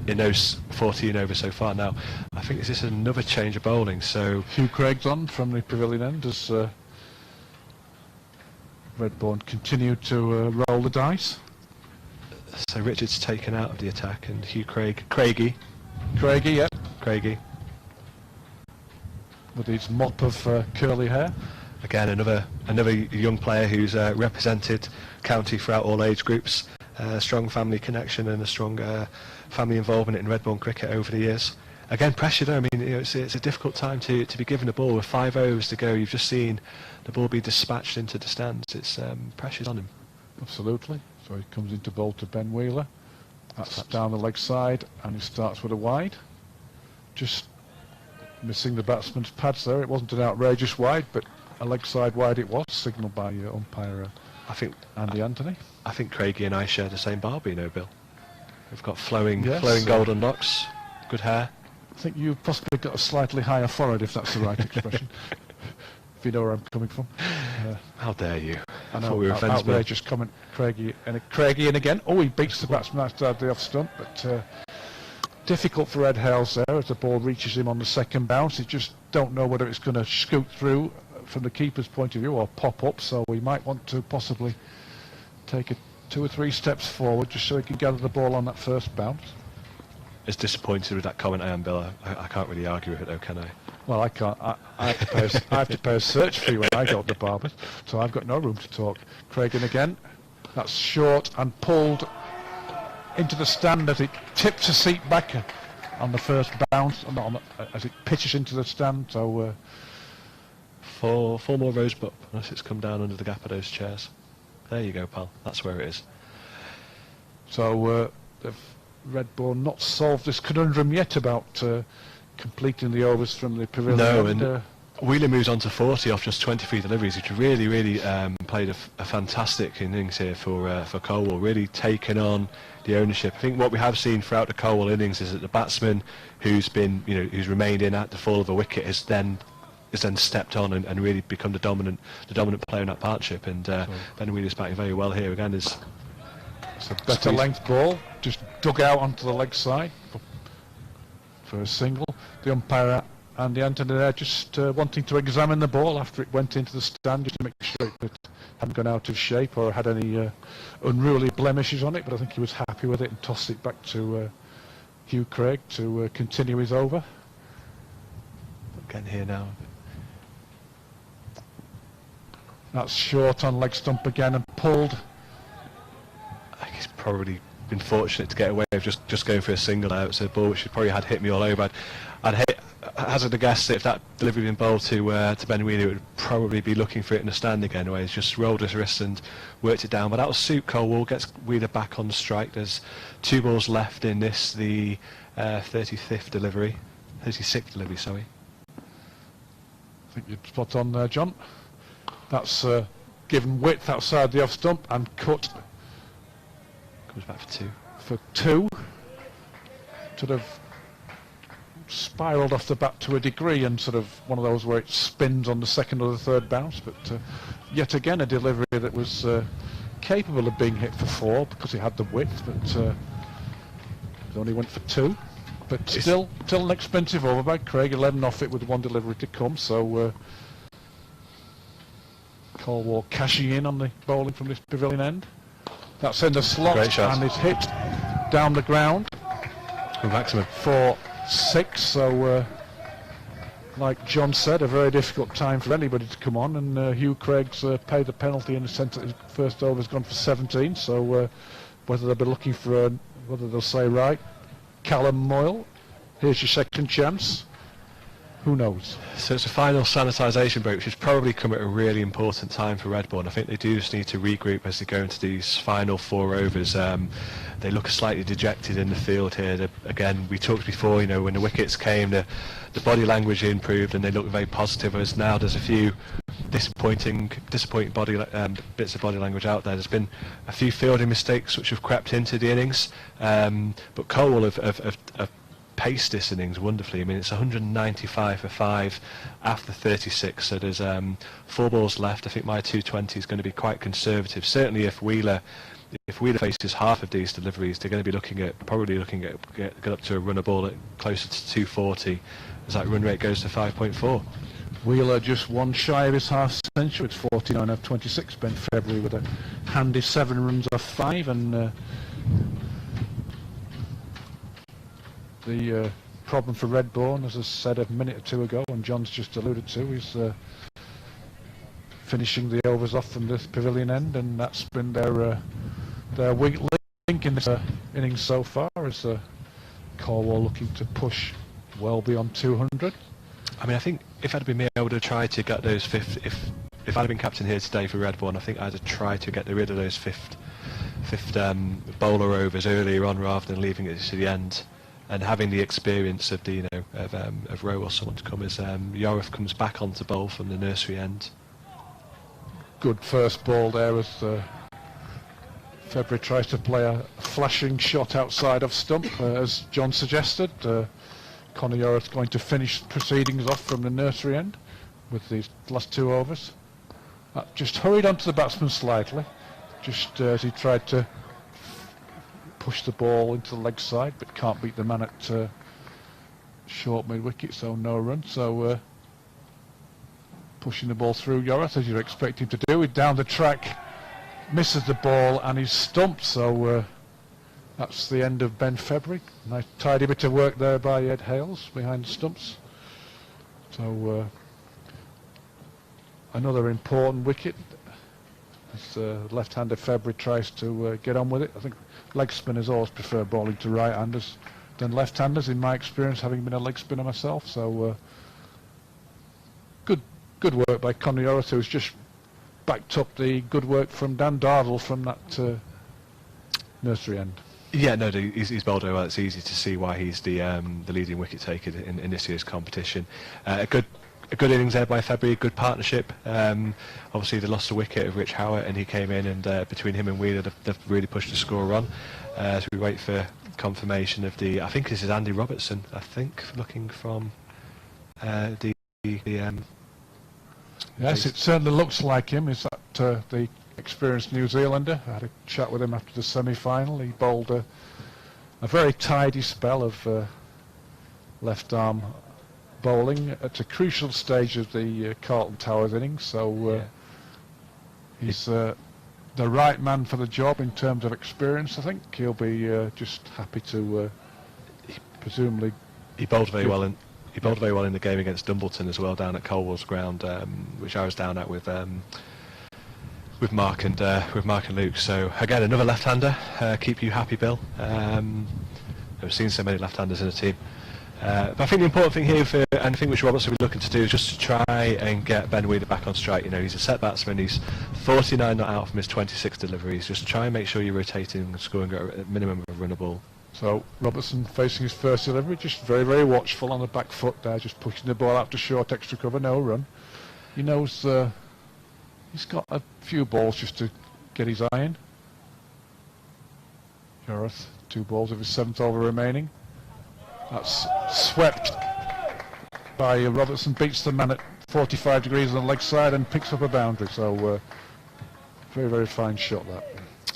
in those 14 overs so far. Now, I think this is another change of bowling. So Hugh Craig's on from the pavilion end as Redbourn continue to roll the dice. So Richard's taken out of the attack, and Hugh Craigie, yeah, with his mop of curly hair. Again, another young player who's represented county throughout all age groups. Strong family connection and a strong family involvement in Redbourn cricket over the years. Again, pressure though. I mean, it's a difficult time to be given the ball with 5 overs to go. You've just seen the ball be dispatched into the stands. It's pressure's on him. Absolutely. So he comes into bowl to Ben Wheeler. That's down the leg side, and he starts with a wide. Just missing the batsman's pads there. It wasn't an outrageous wide, but a leg side wide it was, signalled by umpire I think Andy Anthony. I think Craigie and I share the same barber, you know, Bill. We've got flowing Yes, golden locks, good hair. I think you've possibly got a slightly higher forehead, if that's the right expression. If you know where I'm coming from. How dare you? I thought know, we were friends, Bill. outrageous comment. Craigie in again. Oh, he beats the batsman outside the off stump, but difficult for Ed Hales there as the ball reaches him on the second bounce. He just don't know whether it's going to scoot through from the keeper's point of view or pop up, so we might want to possibly take 2 or 3 steps forward just so he can gather the ball on that first bounce. As disappointed with that comment I am, Bill. I can't really argue with it though, can I? Well, I can't. I have to pay a search fee when I go to the barbers, so I've got no room to talk. Craig in again. That's short and pulled into the stand as it tips a seat back on the first bounce, as it pitches into the stand. So 4 more rows up, unless it's come down under the gap of those chairs. There you go, pal. That's where it is. So they've Redbourn not solved this conundrum yet about completing the overs from the pavilion. No, and Wheeler moves on to 40 off just 23 deliveries, which really played a fantastic innings here for Colwall, really taken on the ownership. I think what we have seen throughout the Colwall innings is that the batsman who's remained in at the fall of a wicket has then stepped on and really become the dominant player in that partnership. And Ben Wheeler's batting very well here again. It's a better length ball, just dug out onto the leg side for a single. The umpire and the Anthony there just wanting to examine the ball after it went into the stand just to make sure it hadn't gone out of shape or had any unruly blemishes on it, but I think he was happy with it and tossed it back to Hugh Craig to continue his over. Again here now. That's short on leg stump again and pulled. I think he's probably been fortunate to get away with just going for a single out. It's a ball which probably had hit me all over. I'd hazard a guess that if that delivery had been bowled to Ben Wheeler, it would probably be looking for it in the stand again, where he's just rolled his wrist and worked it down. But that will suit Colwall, gets Wheeler back on the strike. There's 2 balls left in this, the 36th delivery, sorry. I think you're spot on there, John. That's given width outside the off stump and cut. Comes back for 2. For 2. Sort of spiralled off the bat to a degree, and sort of one of those where it spins on the second or the third bounce, but yet again a delivery that was capable of being hit for 4 because it had the width, but it only went for 2. But still an expensive over by Craig, 11 off it with 1 delivery to come, so Colwall cashing in on the bowling from this pavilion end. That's in the slot and it's hit down the ground maximum for 6, so like John said, a very difficult time for anybody to come on, and Hugh Craig's paid the penalty in the sense that his first over's gone for 17, so whether they'll be looking for whether they'll say, right, Callum Moyle, here's your second chance, who knows. So it's a final sanitisation break, which has probably come at a really important time for Redbourn. I think they do just need to regroup as they go into these final 4 overs. They look slightly dejected in the field here. Again, we talked before, when the wickets came, the body language improved and they look very positive, whereas now there's a few disappointing bits of body language out there. There's been a few fielding mistakes which have crept into the innings, but Colwall have paced this innings wonderfully. I mean, it's 195 for 5 after 36, so there's 4 balls left. I think my 220 is going to be quite conservative. Certainly if Wheeler faces half of these deliveries, they're going to be probably looking at get up to a runner ball at closer to 240 as that run rate goes to 5.4. Wheeler just one shy of his half century. It's 49 of 26. Ben February with a handy 7 runs off 5, and the problem for Redbourn, as I said a minute or two ago, and John's just alluded to, is finishing the overs off from the pavilion end, and that's been their weak link in this innings so far. As Colwall looking to push well beyond 200. I mean, I think if it had been me, I would have tried to get those fifth. If I'd have been captain here today for Redbourn, I think I'd have tried to get rid of those fifth bowler overs earlier on rather than leaving it to the end. And having the experience of of Rowe or someone to come as Yorith comes back onto bowl from the nursery end. Good first ball there as February tries to play a flashing shot outside of stump, as John suggested. Conor Yorith going to finish proceedings off from the nursery end with these last 2 overs. Just hurried onto the batsman slightly, just as he tried to push the ball into the leg side, but can't beat the man at short mid-wicket, so no run. So pushing the ball through Yorith, as you'd expect him to do. He's down the track, misses the ball, and he's stumped. So that's the end of Ben February. Nice tidy bit of work there by Ed Hales behind the stumps. So another important wicket as left-hander February tries to get on with it. I think leg spinners always prefer bowling to right-handers than left-handers, in my experience, having been a leg spinner myself. So good work by Conor Yorith, who's just backed up the good work from Dan Dardle from that nursery end. Yeah, no, he's bowled very well. It's easy to see why he's the leading wicket taker in this year's competition. A good innings there by February, good partnership. Obviously they lost a wicket of Rich Howard and he came in, and between him and Wheeler they've really pushed the score on. So we wait for confirmation of I think this is Andy Robertson, I think, looking from Yes, it certainly looks like him. Is that the experienced New Zealander? I had a chat with him after the semi-final. He bowled a very tidy spell of left arm bowling at a crucial stage of the Carlton Towers innings, so he's the right man for the job in terms of experience. I think he'll be just happy to presumably. He bowled very well in. He bowled very well in the game against Dumbleton as well, down at Colwall's ground, which I was down at with Mark and Luke. So again, another left-hander. Keep you happy, Bill. I've seen so many left-handers in the team. But I think the important thing here, and I think which Roberts will be looking to do, is just to try and get Ben Wheeler back on strike. You know, he's a set batsman. He's 49 not out from his 26 deliveries. Just try and make sure you're rotating and scoring at a minimum of a run a ball. So Robertson facing his first delivery, just very, very watchful on the back foot there, just pushing the ball out to short, extra cover, no run. He knows he's got a few balls just to get his eye in. Yorith, 2 balls of his 7th over remaining. That's swept by Robertson, beats the man at 45 degrees on the leg side and picks up a boundary. So very, very fine shot that.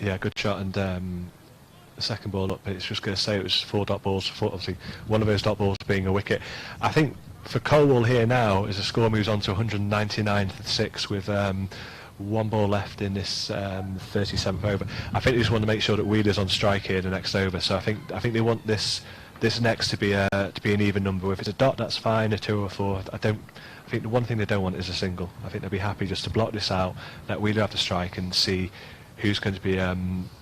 Yeah, good shot, and the second ball up, it's just going to say it was 4 dot balls, obviously one of those dot balls being a wicket. I think for Colwall here now, as the score moves on to 199 for 6 with 1 ball left in this 37th over, I think they just want to make sure that Wheeler's on strike here the next over. So I think they want this next to be an even number. If it's a dot, that's fine. A 2 or 4, I think the one thing they don't want is a single. I think they'll be happy just to block this out, let Wheeler have the strike, and see who's going to be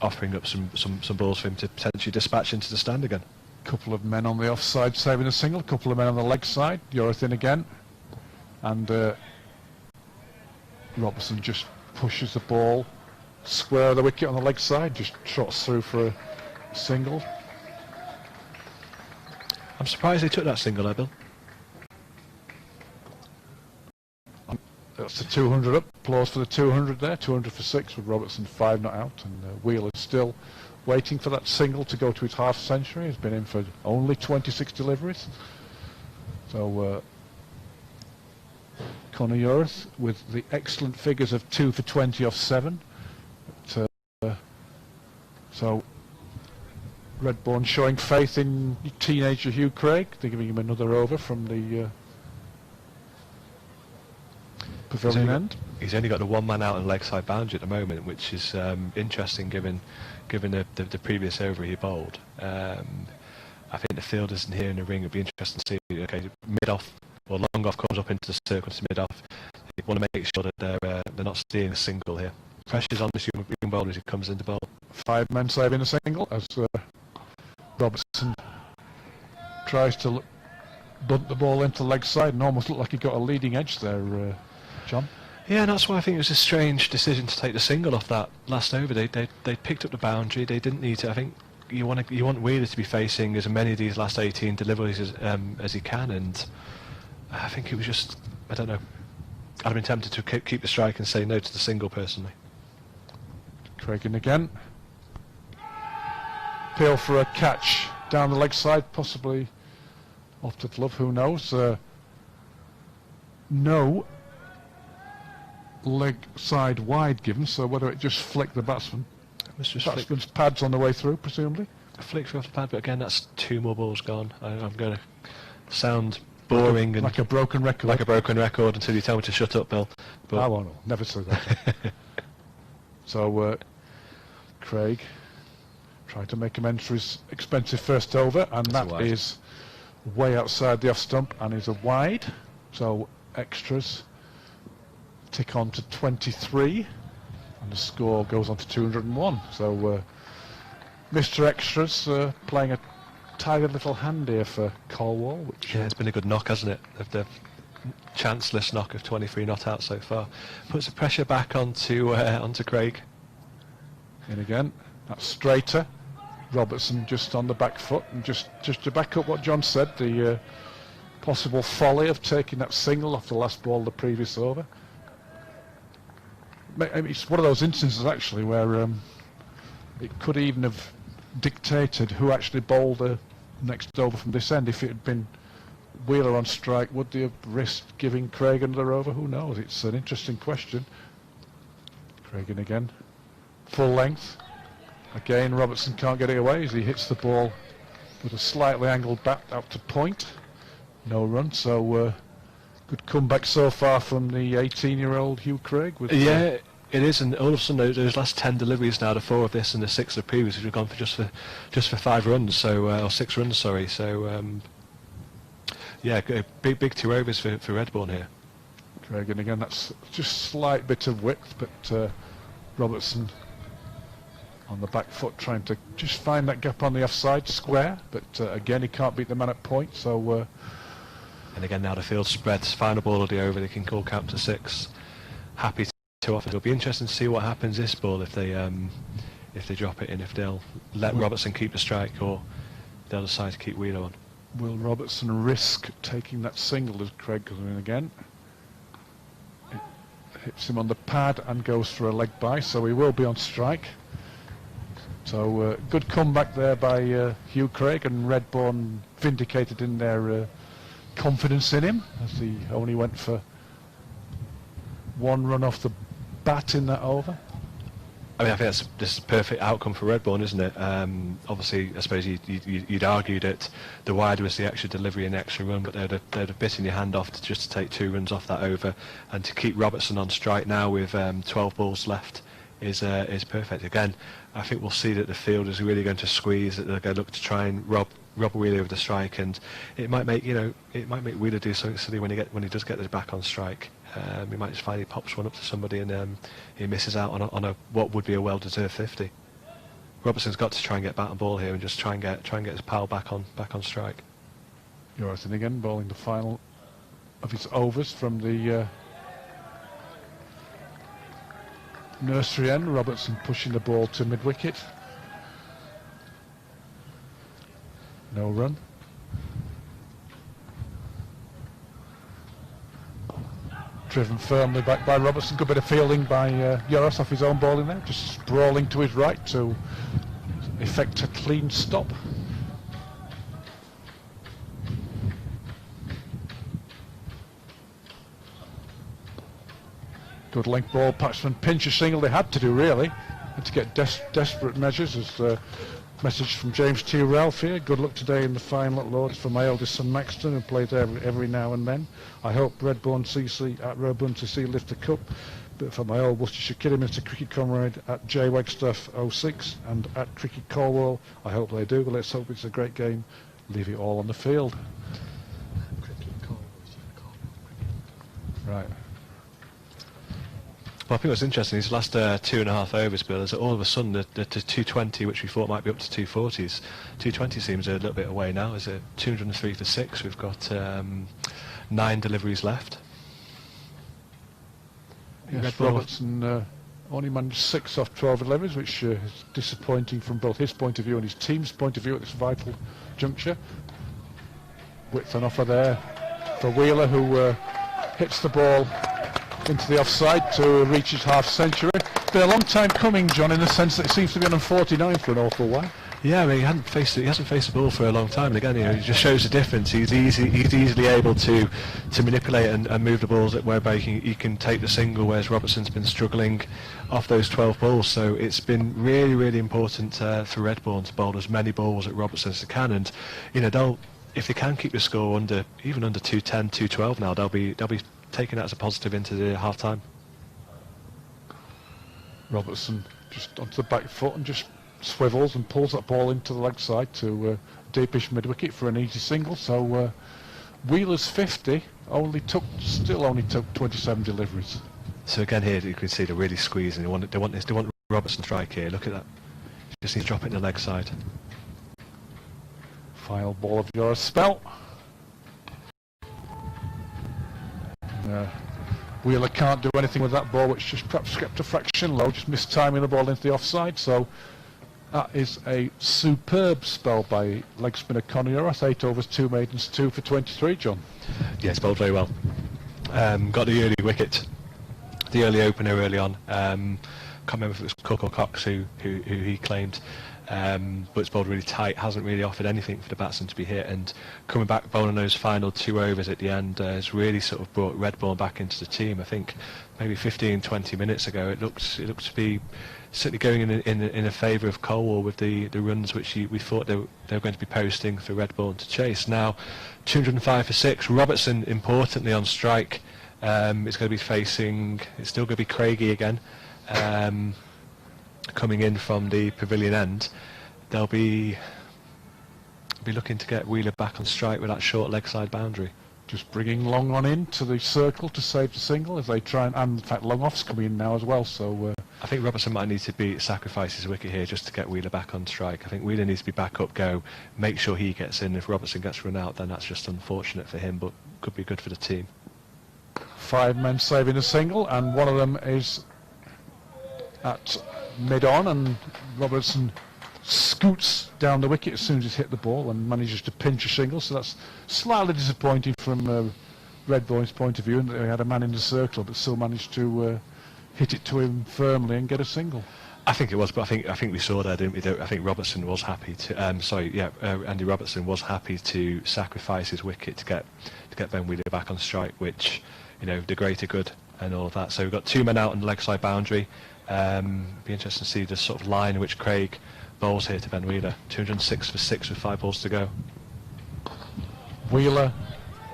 offering up some balls for him to potentially dispatch into the stand again. Couple of men on the offside saving a single, couple of men on the leg side. Yorith in again, and Robertson just pushes the ball square of the wicket on the leg side, just trots through for a single. I'm surprised they took that single, Bill. That's the 200 up. Applause for the 200 there. 200 for 6 with Robertson 5 not out, and Wheeler still waiting for that single to go to his half century. He's been in for only 26 deliveries. So Connor Yorth with the excellent figures of 2 for 20 off 7. But, so Redbourn showing faith in teenager Hugh Craig. They're giving him another over from the pavilion end. He's only got the one man out on leg side boundary at the moment, which is interesting given the previous over he bowled. I think the fielders in here in the ring would be interesting to see. Okay, mid off or long off comes up into the circle to mid off. They want to make sure that they're not stealing a single here. Pressure's on this young bowler as he comes into bowl. 5 men saving a single as Robertson tries to bunt the ball into leg side and almost looked like he got a leading edge there, John. Yeah, and that's why I think it was a strange decision to take the single off that last over. They picked up the boundary. They didn't need to. I think you want Wheeler to be facing as many of these last 18 deliveries as he can, and I think it was just, I don't know. I'd have been tempted to keep the strike and say no to the single personally. Craig in again. Appeal for a catch down the leg side, possibly off to glove, who knows. No leg side wide given, so whether it just flicked the batsman's pads on the way through, presumably. A flick through off the pad, but again, that's 2 more balls gone. I'm going to sound boring like a broken record. Like a broken record until you tell me to shut up, Bill. But I won't. Never say that. So Craig tried to make amends for his expensive first over, and that is way outside the off stump and is a wide. So extras tick on to 23, and the score goes on to 201. So Mr. Extras playing a tidy little hand here for Colwall. Which it's been a good knock, hasn't it? The chanceless knock of 23 not out so far puts the pressure back onto Craig. In again, that's straighter. Robertson just on the back foot, and just to back up what John said, the possible folly of taking that single off the last ball of the previous over. I mean, it's one of those instances actually where it could even have dictated who actually bowled the next over from this end. If it had been Wheeler on strike, would they have risked giving Craig another over? Who knows? It's an interesting question. Craig in again. Full length. Again, Robertson can't get it away as he hits the ball with a slightly angled bat out to point. No run, so good comeback so far from the 18-year-old Hugh Craig. With it is, and all of a sudden those last 10 deliveries now, the 4 of this and the 6 of previous, have gone for just for 5 runs, so or 6 runs, sorry. So big 2 overs for Redbourn here. Craig, and again, that's just slight bit of width, but Robertson on the back foot trying to just find that gap on the offside square, but again he can't beat the man at point, so and again now the field spreads, final ball of the over, they can call count to 6. Happy to offer. It'll be interesting to see what happens this ball if they drop it in, if they'll let Robertson keep the strike or they'll decide to keep Wheeler on. Will Robertson risk taking that single as Craig goes in again? It hits him on the pad and goes for a leg bye, so he will be on strike. So good comeback there by Hugh Craig, and Redbourn vindicated in their confidence in him as he only went for 1 run off the bat in that over. I mean, I think this is a perfect outcome for Redbourn, isn't it? Obviously, I suppose you'd argue that the wide was the extra delivery and extra run, but they'd have bitten your hand off just to take 2 runs off that over, and to keep Robertson on strike now with 12 balls left is perfect. Again, I think we'll see that the field is really going to squeeze, that they're going to look to try and rob Wheeler with the strike, and it might make Wheeler do something silly when he does get the back on strike. He might just find he pops one up to somebody and he misses out on a what would be a well-deserved 50. Robertson's got to try and get bat and ball here and just try and get his pal back on strike. Yorton again bowling the final of his overs from the nursery end. Robertson pushing the ball to mid-wicket. No run. driven firmly back by Robertson. Good bit of fielding by Yoros off his own ball in there, just sprawling to his right to effect a clean stop. Good length ball, Paxman pinch a single. They had to do, really. Had to get desperate measures. As message from James T. Ralph here. Good luck today in the final at Lords for my eldest son Maxton, who plays every now and then. I hope Redbourn CC lift the cup. But for my old Worcestershire Kidderminster cricket comrade at J Wagstaff 06 and at Cricket Colwall, I hope they do. But let's hope it's a great game. Leave it all on the field. Right. Well, I think what's interesting, these last 2.5 overs, Bill, is that all of a sudden the 220, which we thought might be up to 240s, 220 seems a little bit away now. Is it 203 for 6? We've got 9 deliveries left. Yes, Robertson only managed 6 off 12 deliveries, which is disappointing from both his point of view and his team's point of view at this vital juncture. Width on offer there for Wheeler, who hits the ball into the offside to reach his half century. It's been a long time coming, John, in the sense that it seems to be on 49 for an awful while. Yeah, I mean, he hasn't faced the ball for a long time, and again, it just shows the difference. He's easily able to manipulate and move the balls whereby he can take the single, whereas Robertson's been struggling off those 12 balls. So it's been really, really important for Redbourn to bowl as many balls at Robertson as they can, and if they can keep the score even under 210, 212 now, they'll be taking that as a positive into the half time. Robertson just onto the back foot and just swivels and pulls that ball into the leg side to deepish mid-wicket for an easy single. So Wheeler's 50 still only took 27 deliveries. So again here you can see they're really squeezing. They want Robertson strike here. Look at that. Just needs to drop it in the leg side. Final ball of your spell. Wheeler can't do anything with that ball, which just perhaps kept a fraction low, just mistiming the ball into the offside. So that is a superb spell by leg spinner Conor Yoros. 8 overs, 2 maidens, 2 for 23, John. Yes, bowled very well. Got the early wicket, the early opener early on. Can't remember if it was Cook or Cox who he claimed. But it's bowled really tight, hasn't really offered anything for the batsman to be hit, and coming back bowling those final 2 overs at the end has really sort of brought Redbourn back into the team. I think maybe 15-20 minutes ago it looked to be certainly going in a favour of Colwall with the runs which we thought they were going to be posting for Redbourn to chase. Now 205 for 6. Robertson importantly on strike. It's going to be facing, it's still going to be Craigie again. Coming in from the pavilion end, they'll be looking to get Wheeler back on strike with that short leg side boundary. Just bringing Long on in to the circle to save the single as they try and in fact Long off's coming in now as well. So I think Robertson might need to sacrifice his wicket here just to get Wheeler back on strike. I think Wheeler needs to be back up, go, make sure he gets in. If Robertson gets run out, then that's just unfortunate for him, but could be good for the team. 5 men saving a single, and one of them is at mid-on, and Robertson scoots down the wicket as soon as he's hit the ball and manages to pinch a single. So that's slightly disappointing from Redbourn's point of view, in that they had a man in the circle but still managed to hit it to him firmly and get a single. I think it was, but I think we saw there, didn't we? I think Robertson was happy to. Andy Robertson was happy to sacrifice his wicket to get Ben Wheeler back on strike, which, the greater good and all of that. So we've got 2 men out on the leg side boundary. Be interesting to see the sort of line in which Craig bowls here to Ben Wheeler. 206 for 6 with 5 balls to go. Wheeler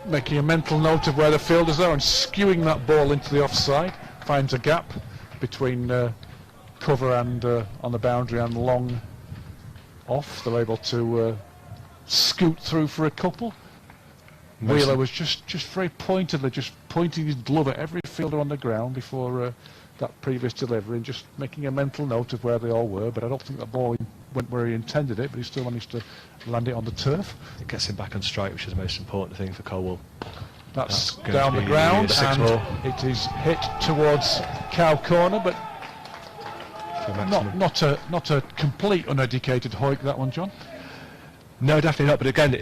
making a mental note of where the fielders are and skewing that ball into the offside. Finds a gap between cover and on the boundary and Long off. They're able to scoot through for a couple. Wheeler was just very pointedly just pointing his glove at every fielder on the ground before that previous delivery and just making a mental note of where they all were. But I don't think that ball went where he intended it, but he still managed to land it on the turf. It gets him back on strike, which is the most important thing for Colwall. That's down the ground, and it is hit towards cow corner, but not a complete uneducated hoik, that one, John. No, definitely not. But again,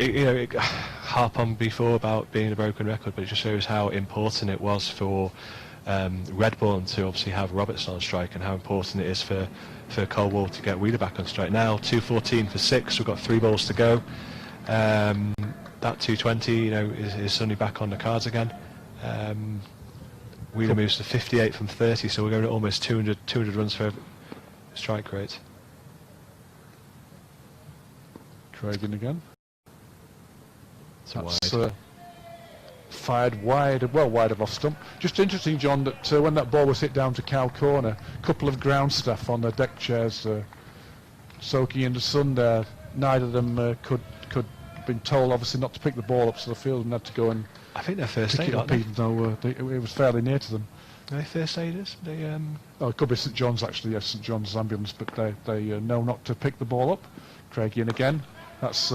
harp on before about being a broken record, but it just shows how important it was for Redbourn to obviously have Robertson on strike, and how important it is for Colwall to get Wheeler back on strike. Now 214 for 6. We've got 3 balls to go. That 220, you know, is suddenly back on the cards again. Wheeler moves to 58 from 30, so we're going at almost 200 runs for every strike rate. Craig in again. That's wide. Fired wide, well wide of off stump. Just interesting, John, that when that ball was hit down to cow corner, a couple of ground staff on the deck chairs soaking in the sun there. Neither of them could been told obviously not to pick the ball up to the field, and had to go and I think they're first pick aid, it up, even though it was fairly near to them. Are they first aiders? They Oh, it could be St John's actually, yes, St John's ambulance, but they know not to pick the ball up. Craig in again. That's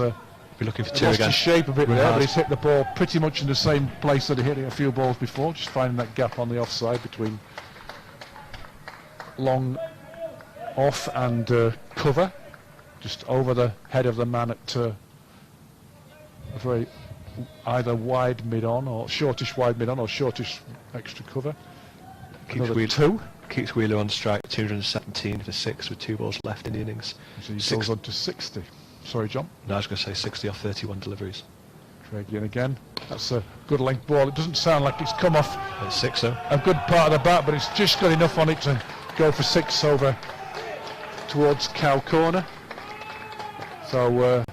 be looking for 2 lost again. his shape a bit Really there, hard. but he's hit the ball pretty much in the same place that he hit it a few balls before, just finding that gap on the offside between long off and cover, just over the head of the man at a very either wide mid-on or shortish wide mid-on or shortish extra cover. Keeps Another 2. Keeps Wheeler on strike, 217 for 6 with 2 balls left in the innings. So he goes on to 60. Sorry, John. No, I was going to say 60 off 31 deliveries. Craig in again. That's a good length ball. It doesn't sound like it's come off At 6 though. a good part of the bat, but it's just got enough on it to go for 6 over towards cow corner. So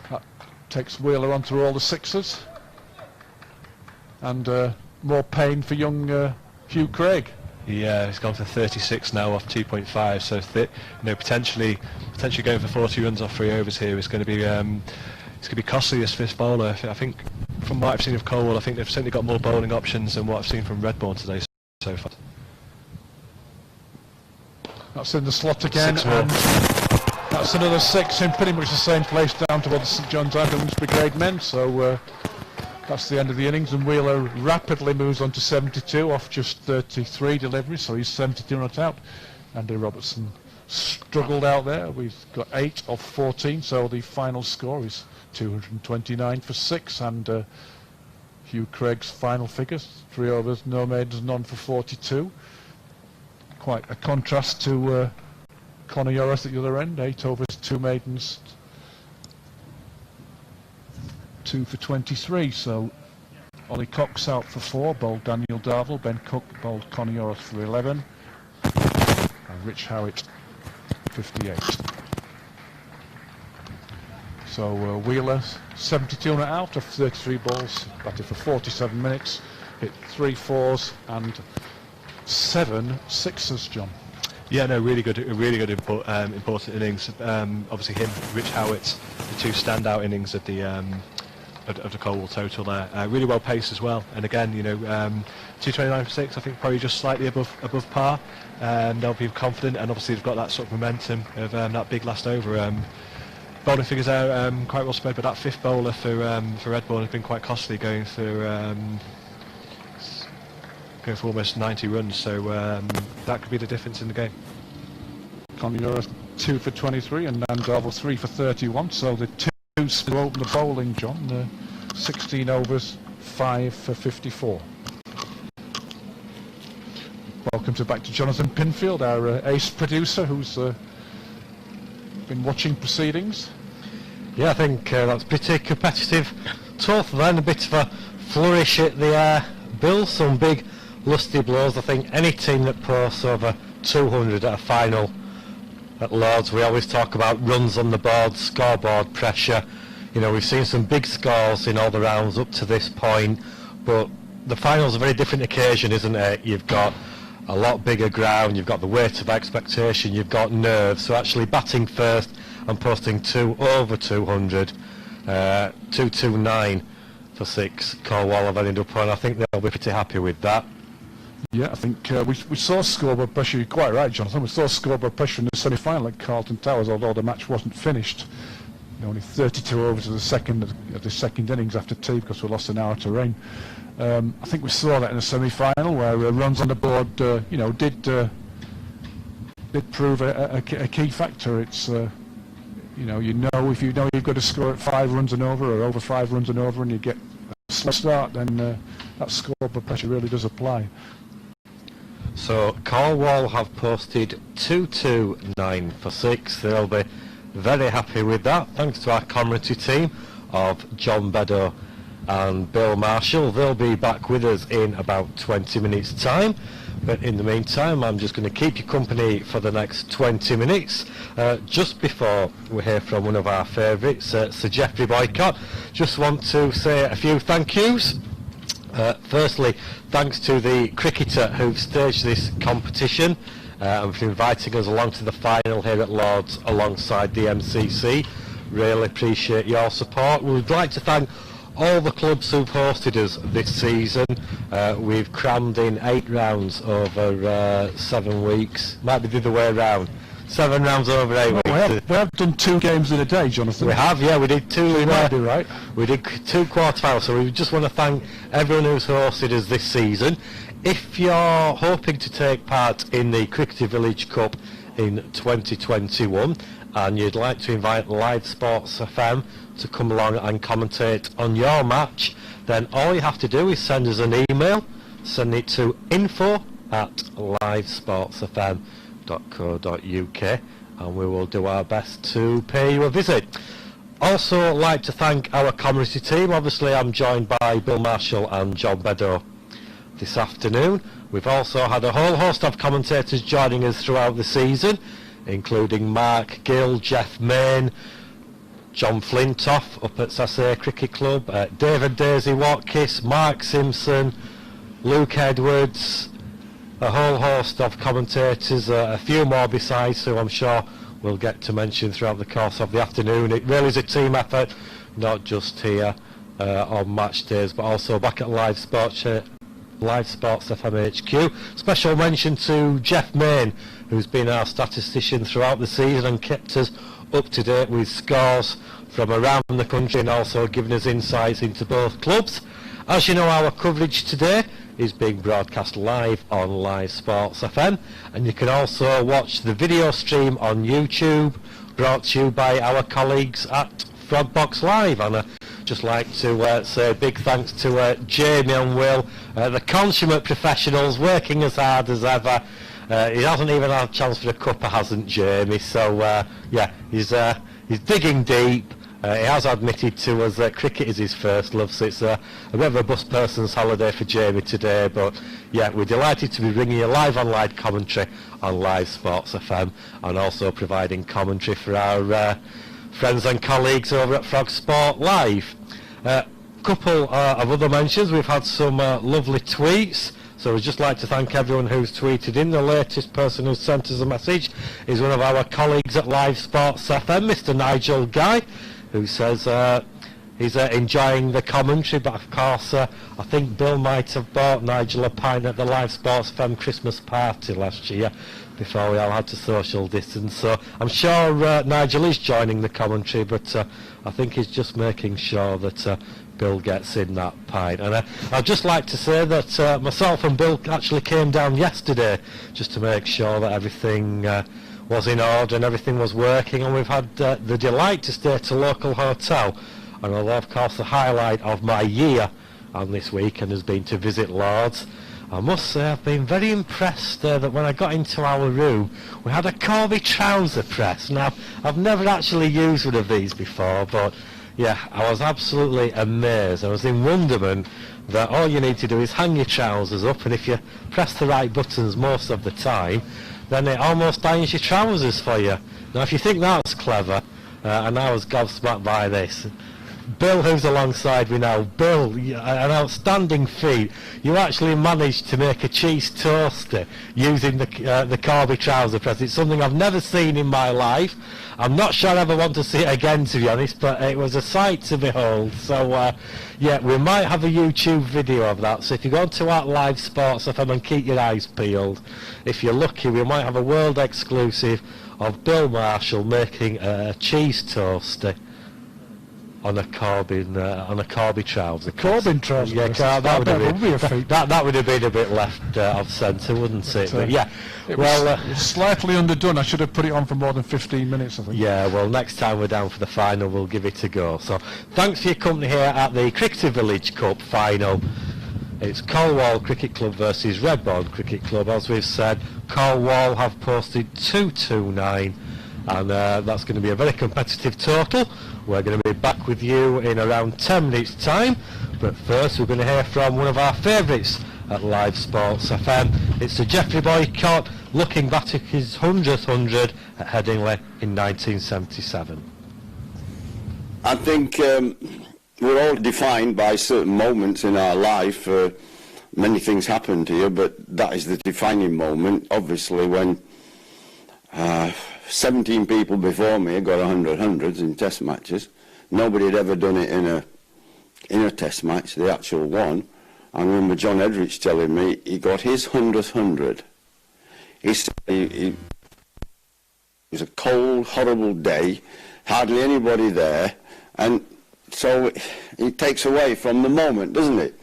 that takes Wheeler on through all the 6s, and more pain for young Hugh Craig. Yeah, he's gone for 36 now off 2.5. So potentially going for 40 runs off 3 overs here is going to be it's going to be costly, this fifth bowler. I think from what I've seen of Colwall, I think they've certainly got more bowling options than what I've seen from Redbourn today so far. That's in the slot again, 6 more. and that's another 6 in pretty much the same place down towards St John's Ambulance Brigade men. So that's the end of the innings, and Wheeler rapidly moves on to 72 off just 33 deliveries, so he's 72 not out. Andy Robertson struggled out there. We've got 8 off 14, so the final score is 229 for 6, and Hugh Craig's final figures: 3 overs, no maidens, none for 42. Quite a contrast to Conor Yoris at the other end: 8 overs, 2 maidens, 2 for 23. So Ollie Cox out for 4, bowled Daniel Darville. Ben Cook bowled Conor Yoris for 11, and Rich Howitt 58. So Wheeler 72 not out of 33 balls, batted for 47 minutes, hit 3 4s and 7 6s, John. Yeah, no, really good important innings. Obviously him, Rich Howitt, the 2 standout innings of the Colwall total there. Really well paced as well, and again, 229 for 6, I think probably just slightly above par. They'll be confident, and obviously they've got that sort of momentum of that big last over. Bowling figures are quite well spread, but that 5th bowler for Redbourn has been quite costly, going for almost 90 runs, so that could be the difference in the game. Conor 2 for 23 and Nan Darville 3 for 31, so the 2s to open the bowling, John. 16 overs, 5 for 54. Welcome back to Jonathan Pinfield, our ace producer, who's been watching proceedings. Yeah, I think that's pretty competitive. Tough then, a bit of a flourish at the bill, some big lusty blows. I think any team that posts over 200 at a final at Lords, we always talk about runs on the board, scoreboard pressure. We've seen some big scores in all the rounds up to this point, but the final's a very different occasion, isn't it? You've got a lot bigger ground, you've got the weight of expectation, you've got nerves, so actually batting first and posting 2 over 200, 229 for 6, Colwall have ended up on. I think they'll be pretty happy with that. Yeah, I think we saw scoreboard pressure. You're quite right, Jonathan. We saw scoreboard pressure in the semi-final at Carlton Towers, although the match wasn't finished. Only 32 overs of the second innings after tea, because we lost an hour to rain. I think we saw that in the semi-final, where runs on the board, did prove a key factor. It's you know if you know you've got to score at 5 runs and over or over 5 runs and over, and you get a slow start, then that score of pressure really does apply. So Colwall have posted 2-2-9 for 6. They'll be very happy with that, thanks to our commentary team of John Beddoe and Bill Marshall. They'll be back with us in about 20 minutes time, but in the meantime I'm just going to keep you company for the next 20 minutes. Just before we hear from one of our favourites, Sir Geoffrey Boycott, just want to say a few thank yous. Firstly, thanks to the cricketer who've staged this competition and for inviting us along to the final here at Lord's alongside the MCC. Really appreciate your support. We would like to thank all the clubs who've hosted us this season. We've crammed in 8 rounds over 7 weeks. Might be the other way around. 7 rounds over 8 weeks. We have done 2 games in a day, Jonathan. We have, yeah. We did 2. So you might do right. We did 2 quarterfinals. So we just want to thank everyone who's hosted us this season. If you're hoping to take part in the Cricket Village Cup in 2021 and you'd like to invite Live Sports FM to come along and commentate on your match, then all you have to do is send us an email. Send it to info@livesportsfm.co.uk and we will do our best to pay you a visit. Also like to thank our community team. Obviously I'm joined by Bill Marshall and John Beddoe this afternoon. We've also had a whole host of commentators joining us throughout the season, including Mark Gill, Jeff Main, John Flintoff up at Sassay Cricket Club, David Daisy Watkis, Mark Simpson, Luke Edwards, a whole host of commentators, a few more besides who I'm sure we'll get to mention throughout the course of the afternoon. It really is a team effort, not just here on match days, but also back at Live Sports FM HQ. Special mention to Jeff Main, who's been our statistician throughout the season and kept us up to date with scores from around the country and also giving us insights into both clubs. As you know, our coverage today is being broadcast live on Live Sports FM, and you can also watch the video stream on YouTube, brought to you by our colleagues at Frogbox Live. And I'd just like to say a big thanks to Jamie and Will, the consummate professionals, working as hard as ever. He hasn't even had a chance for a cuppa, hasn't Jamie? So yeah, he's digging deep. He has admitted to us that cricket is his first love, so it's a bit of a bus person's holiday for Jamie today. But yeah, we're delighted to be bringing you live online commentary on Live Sports FM and also providing commentary for our friends and colleagues over at Frog Sport Live. Couple of other mentions. We've had some lovely tweets. So we'd just like to thank everyone who's tweeted in. The latest person who sent us a message is one of our colleagues at Live Sports FM, Mr. Nigel Guy, who says he's enjoying the commentary, but of course I think Bill might have bought Nigel a pint at the Live Sports FM Christmas party last year before we all had to social distance. So I'm sure Nigel is joining the commentary, but I think he's just making sure that Bill gets in that pint. And I'd just like to say that myself and Bill actually came down yesterday just to make sure that everything was in order and everything was working, and we've had the delight to stay at a local hotel. And although of course the highlight of my year on this weekend has been to visit Lord's, I must say I've been very impressed that when I got into our room we had a Corby trouser press. Now I've never actually used one of these before, but yeah, I was absolutely amazed. I was in wonderment that all you need to do is hang your trousers up, and if you press the right buttons most of the time, then it almost irons your trousers for you. Now if you think that's clever, and I was gobsmacked by this. Bill, who's alongside me now, Bill, an outstanding feat. You actually managed to make a cheese toaster using the Corby trouser press. It's something I've never seen in my life. I'm not sure I ever want to see it again, to be honest, but it was a sight to behold. So yeah, we might have a YouTube video of that, so if you go to our Live Sports FM and keep your eyes peeled, if you're lucky we might have a world exclusive of Bill Marshall making a cheese toaster. on a Corby trouser. Corbyn trousers. Yeah, that would be a feat. That would have been a bit left off centre, wouldn't it? But yeah, it was slightly underdone. I should have put it on for more than 15 minutes, I think. Yeah, well, next time we're down for the final, we'll give it a go. So, thanks for your company here at the Cricketing Village Cup final. It's Colwall Cricket Club versus Redbourn Cricket Club. As we've said, Colwall have posted 229, and that's going to be a very competitive total. We're going to be back with you in around 10 minutes' time, but first we're going to hear from one of our favourites at Live Sports FM. It's Sir Geoffrey Boycott looking back at his 100th 100 at Headingley in 1977. I think we're all defined by certain moments in our life. Many things happen to you, but that is the defining moment. Obviously, when 17 people before me got 100 hundreds in test matches. Nobody had ever done it in a test match, the actual one. I remember John Edrich telling me he got his 100th 100. It was a cold, horrible day, hardly anybody there, and so it takes away from the moment, doesn't it?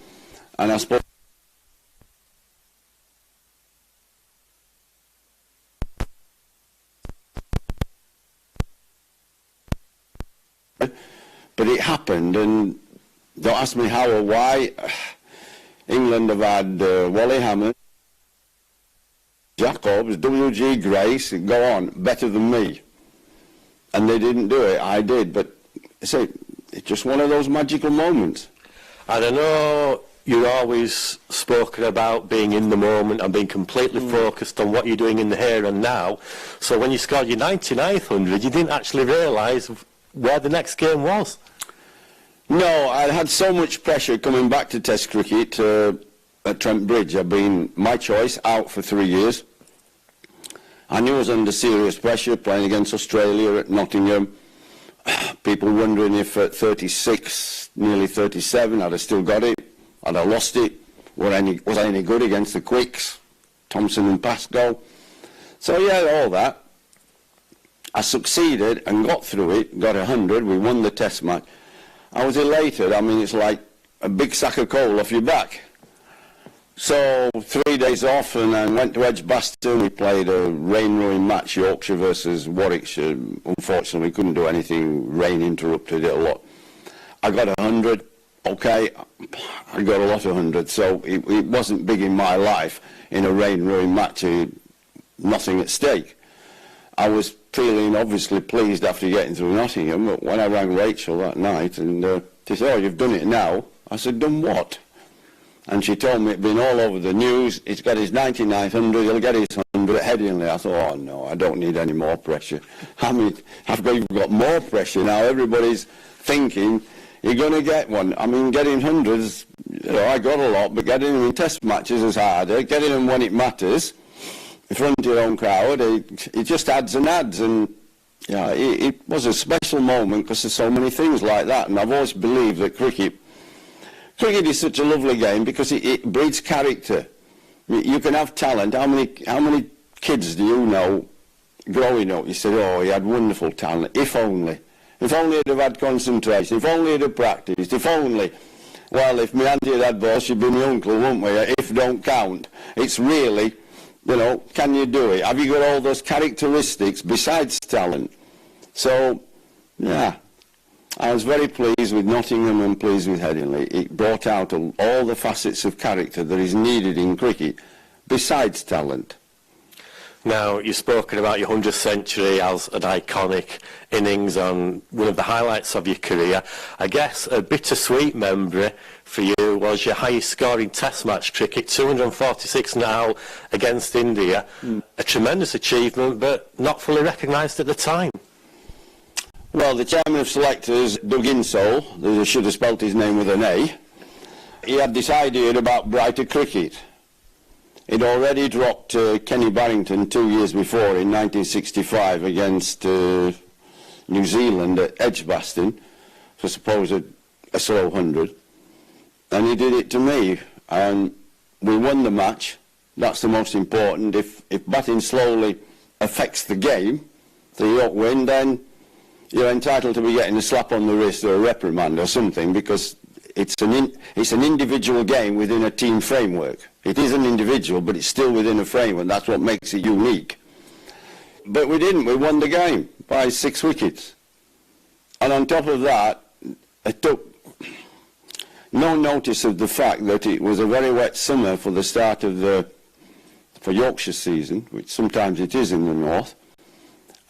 And I suppose but it happened, and don't ask me how or why. England have had Wally Hammond, Jacobs, W.G. Grace, go on, better than me. And they didn't do it, I did, but it's just one of those magical moments. And I know you're always spoken about being in the moment and being completely focused on what you're doing in the here and now. So when you scored your 99th 100, you didn't actually realise where the next game was. No, I had so much pressure coming back to Test cricket at Trent Bridge. I've been, my choice, out for 3 years. I knew I was under serious pressure playing against Australia at Nottingham. People wondering if at 36, nearly 37, I'd have still got it. I'd have lost it. Was I any good against the Quicks, Thompson and Pascoe? So yeah, all that. I succeeded and got through it, got 100, we won the Test match. I was elated. I mean, it's like a big sack of coal off your back. So 3 days off, and I went to Edgbaston. We played a rain-ruined match, Yorkshire versus Warwickshire. Unfortunately, we couldn't do anything. Rain interrupted it a lot. I got 100. Okay, I got a lot of 100. So it wasn't big in my life in a rain-ruined match. Nothing at stake. I was feeling obviously pleased after getting through Nottingham, but when I rang Rachel that night and she said, "Oh, you've done it now." I said, "Done what?" And she told me it'd been all over the news. He's got his 99th 100, he'll get his 100 at Headingley. I thought, oh no, I don't need any more pressure. I mean, I've got more pressure now. Everybody's thinking you're going to get one. I mean, getting hundreds, you know, I got a lot, but getting them in test matches is harder. Getting them when it matters, in front of your own crowd, it just adds and adds. And yeah, it was a special moment because there's so many things like that. And I've always believed that cricket is such a lovely game because it breeds character. You can have talent. How many kids do you know growing up? You said, "Oh, he had wonderful talent. If only he'd have had concentration. If only he'd have practised. If only." Well, if my auntie had had balls, she'd be my uncle, wouldn't we? If don't count. It's really, you know, can you do it? Have you got all those characteristics besides talent? So, yeah. I was very pleased with Nottingham and pleased with Headingley. It brought out all the facets of character that is needed in cricket, besides talent. Now, you've spoken about your 100th century as an iconic innings and one of the highlights of your career. I guess a bittersweet memory for you was your highest scoring test match cricket, 246 now against India. A tremendous achievement, but not fully recognised at the time. Well, the chairman of selectors, Doug Insole, they should have spelt his name with an A, he had this idea about brighter cricket. He'd already dropped Kenny Barrington 2 years before in 1965 against New Zealand at Edgbaston for supposed a slow 100. And he did it to me, and we won the match. That's the most important. If batting slowly affects the game, the York win, then you're entitled to be getting a slap on the wrist or a reprimand or something, because it's an individual game within a team framework. It is an individual, but it's still within a framework. That's what makes it unique. But we didn't. We won the game by 6 wickets. And on top of that, it took no notice of the fact that it was a very wet summer for the start of for Yorkshire season, which sometimes it is in the north.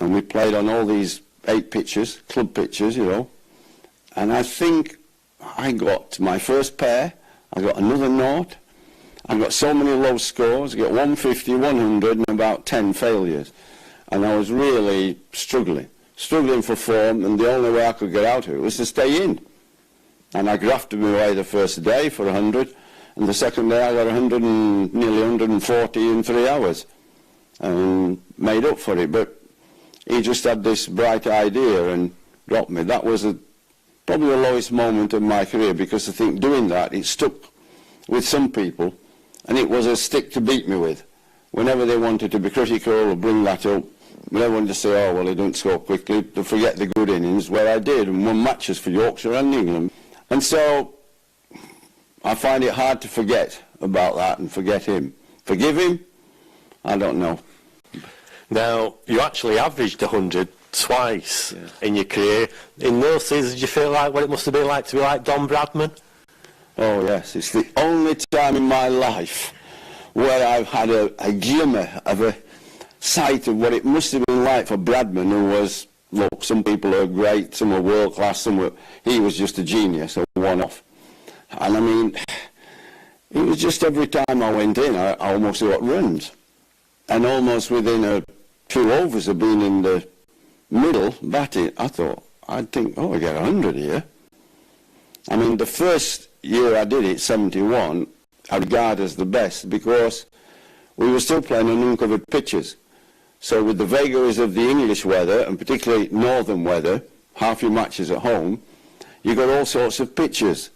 And we played on all these 8 pitches, club pitches, you know. And I think I got my first pair, I got another nought, I got so many low scores, I got 150, 100 and about 10 failures. And I was really struggling for form, and the only way I could get out of it was to stay in. And I grafted my way the first day for 100, and the second day I got 100 and nearly 140 in 3 hours, and made up for it. But he just had this bright idea and dropped me. That was probably the lowest moment of my career, because I think doing that, it stuck with some people, and it was a stick to beat me with. Whenever they wanted to be critical or bring that up, whenever they wanted to say, oh, well, he didn't score quickly, to forget the good innings, where I did, and won matches for Yorkshire and England. And so I find it hard to forget about that and forget him. Forgive him? I don't know. Now, you actually averaged 100 twice in your career. In those seasons, did you feel like what it must have been like to be like Don Bradman? Oh, yes. It's the only time in my life where I've had a glimmer of a sight of what it must have been like for Bradman, who was, look, some people are great, some were world-class, he was just a genius, a one-off. And I mean, it was just every time I went in, I almost got runs. And almost within a few overs of being in the middle batting, I'd think, oh, I get 100 here. I mean, the first year I did it, 71, I regard as the best, because we were still playing on uncovered pitches. So with the vagaries of the English weather, and particularly northern weather, half your matches at home, you got all sorts of pitches.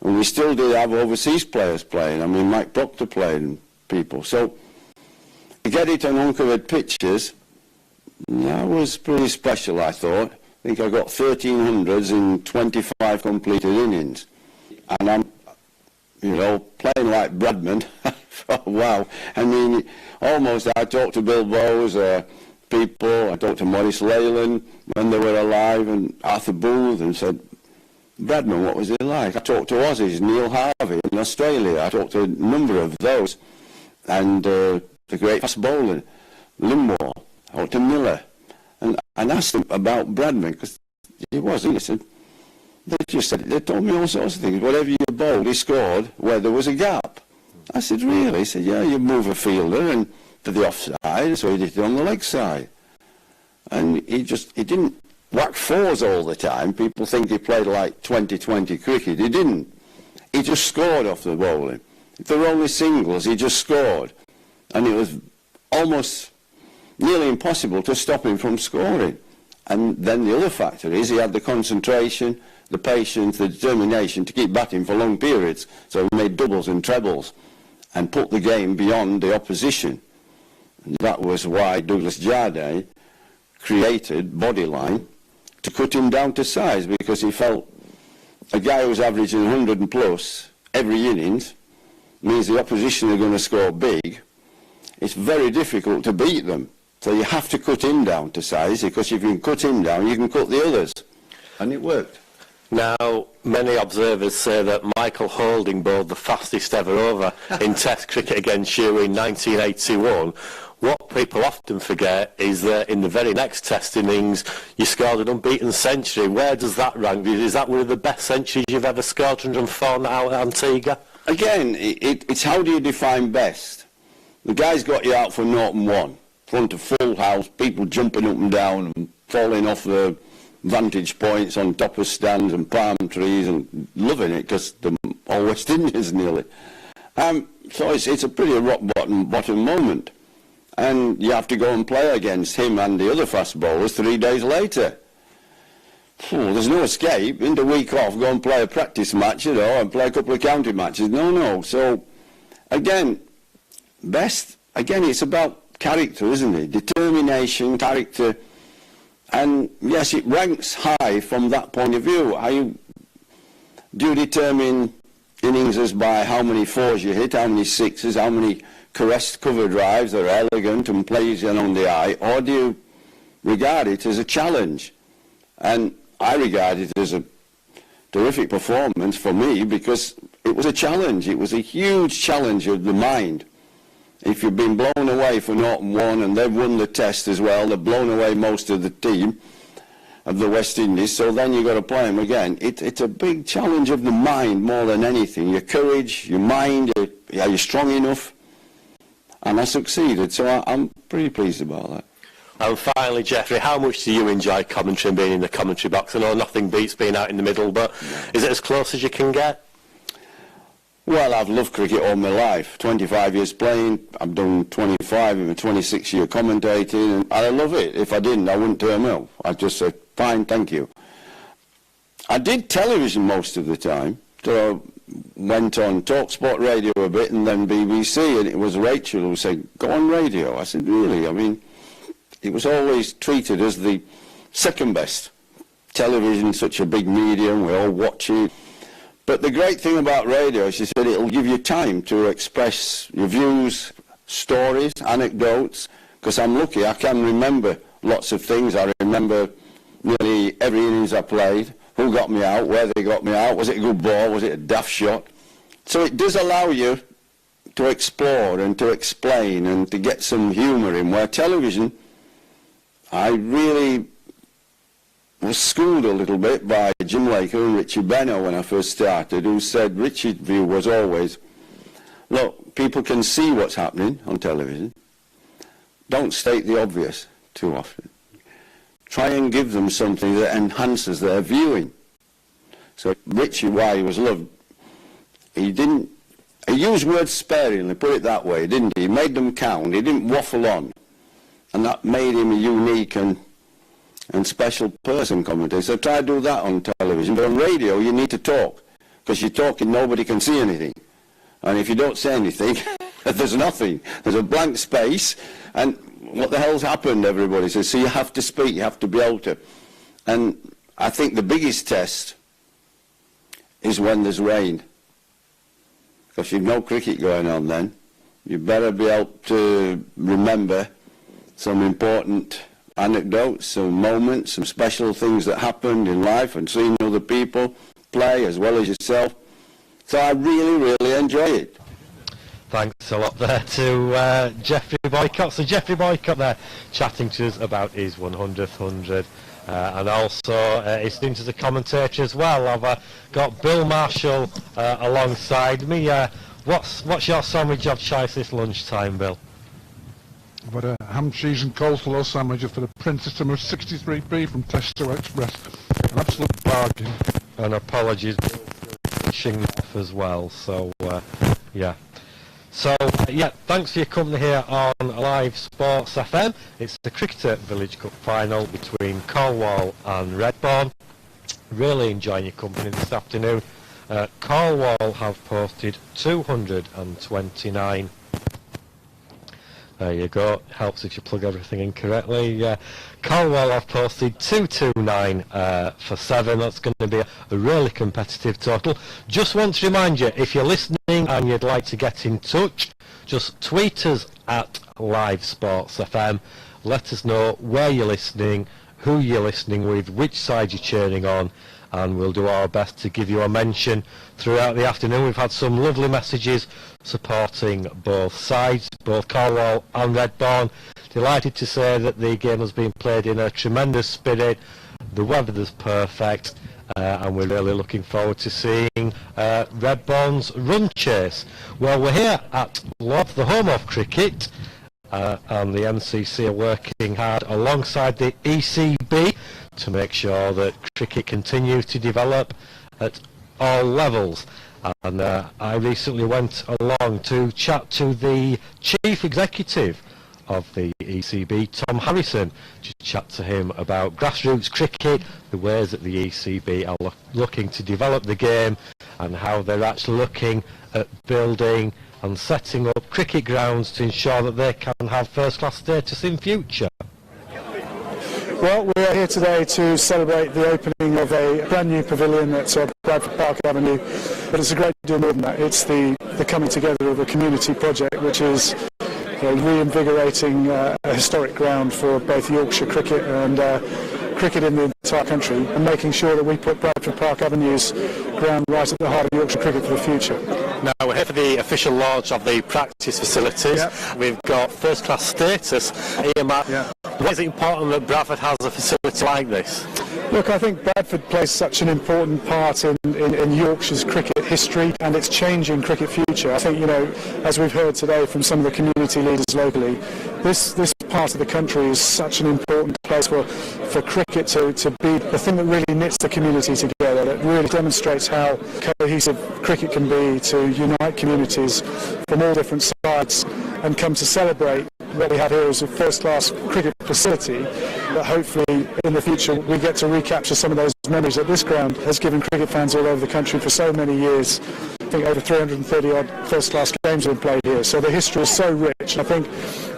And we still did have overseas players playing. I mean, Mike Proctor played and people. So to get it on uncovered pitches, that was pretty special, I thought. I think I got 1300s in 25 completed innings. And I'm, you know, playing like Bradman. Oh, wow. I mean, almost I talked to Bill Bowes, people, I talked to Maurice Leyland when they were alive, and Arthur Booth, and said, Bradman, what was he like? I talked to Aussies, Neil Harvey in Australia. I talked to a number of those. And the great fast bowler, Limwall. I talked to Miller. And asked them about Bradman, because he said, they told me all sorts of things. Whatever you bowled, he scored where there was a gap. I said, really? He said, yeah, you move a fielder and to the offside, so he did it on the leg side. And he didn't whack fours all the time. People think he played like 20-20 cricket. He didn't. He just scored off the bowling. If there were only singles, he just scored. And it was almost nearly impossible to stop him from scoring. And then the other factor is he had the concentration, the patience, the determination to keep batting for long periods. So he made doubles and trebles and put the game beyond the opposition. And that was why Douglas Jardine created Bodyline to cut him down to size, because he felt a guy who was averaging 100 and plus every innings means the opposition are going to score big. It's very difficult to beat them. So you have to cut him down to size, because if you can cut him down, you can cut the others. And it worked. Now, many observers say that Michael Holding bowled the fastest ever over in Test cricket against you in 1981. What people often forget is that in the very next Test innings, you scored an unbeaten century. Where does that rank? Is that one of the best centuries you've ever scored, 104 now at Antigua? Again, it's how do you define best? The guy's got you out for 0-1, front of full house, people jumping up and down and falling off the vantage points on top of stands and palm trees and loving it, because they're all West Indians nearly. So it's a pretty rock bottom moment. And you have to go and play against him and the other fast bowlers 3 days later. There's no escape. In the week off, go and play a practice match, you know, and play a couple of county matches. No. So, again, it's about character, isn't it? Determination, character, And yes, it ranks high from that point of view. Do you determine innings by how many fours you hit, how many sixes, how many caressed cover drives that are elegant and pleasing on the eye, or do you regard it as a challenge? And I regard it as a terrific performance for me because it was a challenge. It was a huge challenge of the mind. If you've been blown away for 0-1 and they've won the test as well, they've blown away most of the team of the West Indies, so then you've got to play them again. It's a big challenge of the mind more than anything. Your courage, your mind, are you strong enough? And I succeeded, so I'm pretty pleased about that. And finally, Jeffrey, how much do you enjoy commentary and being in the commentary box? I know nothing beats being out in the middle, but is it as close as you can get? Well, I've loved cricket all my life. 25 years playing, I've done 25 in my 26-year commentating, and I love it. If I didn't, I wouldn't turn up. I'd just say, fine, thank you. I did television most of the time, so I went on TalkSport radio a bit and then BBC, and it was Rachel who said, go on radio. I said, really? I mean, it was always treated as the second best. Television, such a big medium, we all watch it. But the great thing about radio, she said, it'll give you time to express your views, stories, anecdotes, because I'm lucky, I can remember lots of things. I remember nearly every innings I played, who got me out, where they got me out, was it a good ball, was it a daft shot? So it does allow you to explore and to explain and to get some humour in, where television, I really was schooled a little bit by Jim Laker and Richie Benno when I first started, who said Richie's view was always, look, people can see what's happening on television. Don't state the obvious too often. Try and give them something that enhances their viewing. So Richie, why he was loved, he used words sparingly, put it that way, didn't he? He made them count, he didn't waffle on. And that made him a unique and special person commentator. So try to do that on television. But on radio, you need to talk. Because you're talking, nobody can see anything. And if you don't say anything, there's nothing. There's a blank space. And what the hell's happened, everybody says. So you have to speak, you have to be able to. And I think the biggest test is when there's rain. Because you've no cricket going on then. You better be able to remember some important anecdotes, some moments, some special things that happened in life, and seeing other people play as well as yourself. So I really, really enjoy it. Thanks a lot there to Geoffrey Boycott. So Geoffrey Boycott there chatting to us about his 100th 100 and also listening to the commentator as well. I've got Bill Marshall alongside me. What's your sandwich of choice this lunchtime, Bill? But a ham, cheese and coleslaw sandwich for the Princess of 63p from Tesco Express. An absolute bargain. And apologies for finishing off as well. So, yeah. So, yeah, thanks for your company here on Live Sports FM. It's the Cricketer Village Cup final between Colwall and Redbourn. Really enjoying your company this afternoon. Colwall have posted 229. There you go. Helps if you plug everything in correctly. Colwall have posted 229 for 7. That's going to be a really competitive total. Just want to remind you, if you're listening and you'd like to get in touch, just tweet us at Live Sports FM. Let us know where you're listening, who you're listening with, which side you're cheering on, and we'll do our best to give you a mention throughout the afternoon. We've had some lovely messages supporting both sides, both Colwall and Redbourn. Delighted to say that the game has been played in a tremendous spirit. The weather is perfect, and we're really looking forward to seeing Redbourn's run chase. Well, we're here at Love, the home of cricket, and the MCC are working hard alongside the ECB to make sure that cricket continues to develop at all levels. And I recently went along to chat to the Chief Executive of the ECB, Tom Harrison, to chat to him about grassroots cricket, the ways that the ECB are looking to develop the game, and how they're actually looking at building and setting up cricket grounds to ensure that they can have first-class status in future. Well, we are here today to celebrate the opening of a brand new pavilion at Bradford Park Avenue, but it's a great deal more than that. It's the coming together of a community project which is reinvigorating a historic ground for both Yorkshire cricket and cricket in the entire country, and making sure that we put Bradford Park Avenue's ground right at the heart of Yorkshire cricket for the future. Now we're here for the official launch of the practice facilities. Yep. We've got first class status here, Matt. Yep. Why is it important that Bradford has a facility like this? Look, I think Bradford plays such an important part in Yorkshire's cricket history and its changing cricket future. I think, as we've heard today from some of the community leaders locally, this part of the country is such an important place for cricket to be the thing that really knits the community together, that really demonstrates how cohesive cricket can be to unite communities from all different sides and come to celebrate what we have here as a first-class cricket facility, that hopefully in the future we get to recapture some of those memories that this ground has given cricket fans all over the country for so many years. I think over 330 odd first-class games have been played here, so the history is so rich. I think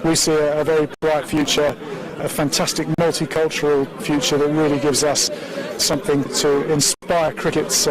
we see a very bright future, a fantastic multicultural future that really gives us something to inspire cricket's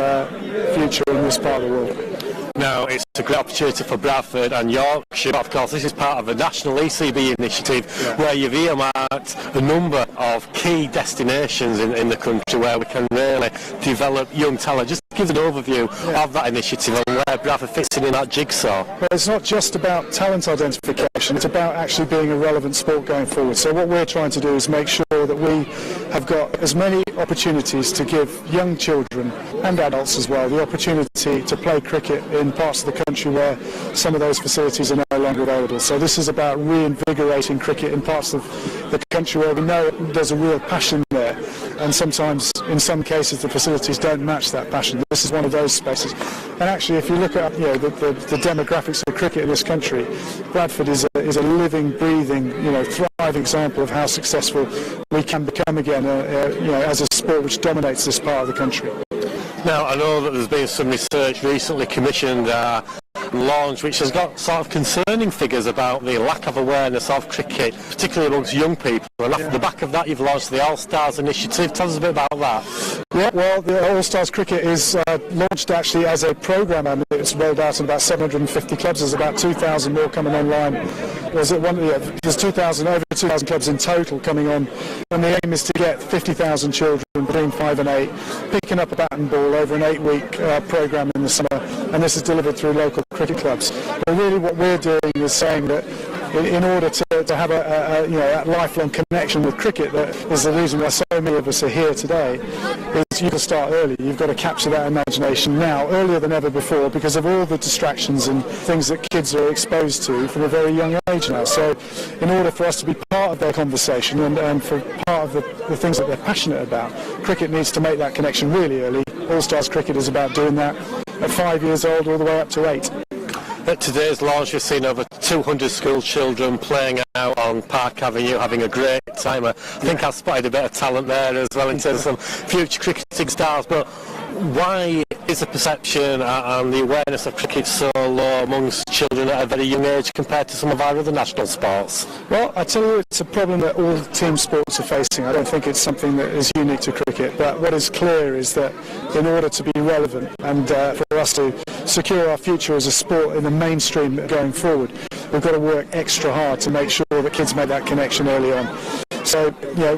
future in this part of the world. Now, it's a great opportunity for Bradford and Yorkshire. Of course, this is part of a national ECB initiative where you've earmarked a number of key destinations in the country where we can really develop young talent. Just give an overview of that initiative and where Bradford fits in that jigsaw. Well, it's not just about talent identification, it's about actually being a relevant sport going forward. So what we're trying to do is make sure that we have got as many opportunities to give young children and adults as well the opportunity to play cricket in parts of the country where some of those facilities are no longer available. So this is about reinvigorating cricket in parts of the country where we know there's a real passion there, and sometimes in some cases the facilities don't match that passion. This is one of those spaces, and actually if you look at the demographics of cricket in this country, Bradford is a living, breathing, thriving example of how successful we can become again as a sport which dominates this part of the country. Now, I know that there's been some research recently commissioned launch which has got sort of concerning figures about the lack of awareness of cricket, particularly amongst young people. And off the back of that, you've launched the All-Stars initiative. Tell us a bit about that. Yeah, well, the All-Stars cricket is launched actually as a programme, and it's rolled out in about 750 clubs. There's about 2,000 more coming online. There's over 2,000 clubs in total coming on, and the aim is to get 50,000 children between 5 and 8 picking up a bat and ball over an 8-week programme in the summer, and this is delivered through local cricket clubs. But really what we're doing is saying that in order to have a lifelong connection with cricket, that is the reason why so many of us are here today, is you've got to start early. You've got to capture that imagination now, earlier than ever before, because of all the distractions and things that kids are exposed to from a very young age now. So in order for us to be part of their conversation and for part of the things that they're passionate about, cricket needs to make that connection really early. All-Stars cricket is about doing that at 5 years old all the way up to 8. At today's launch, we've seen over 200 school children playing out on Park Avenue, having a great time. I think I've spotted a bit of talent there as well in terms of some future cricketing stars. But why is the perception and the awareness of cricket so low amongst children at a very young age compared to some of our other national sports? Well, I tell you, it's a problem that all team sports are facing. I don't think it's something that is unique to cricket. But what is clear is that in order to be relevant and for us to secure our future as a sport in the mainstream going forward, we've got to work extra hard to make sure that kids make that connection early on. So,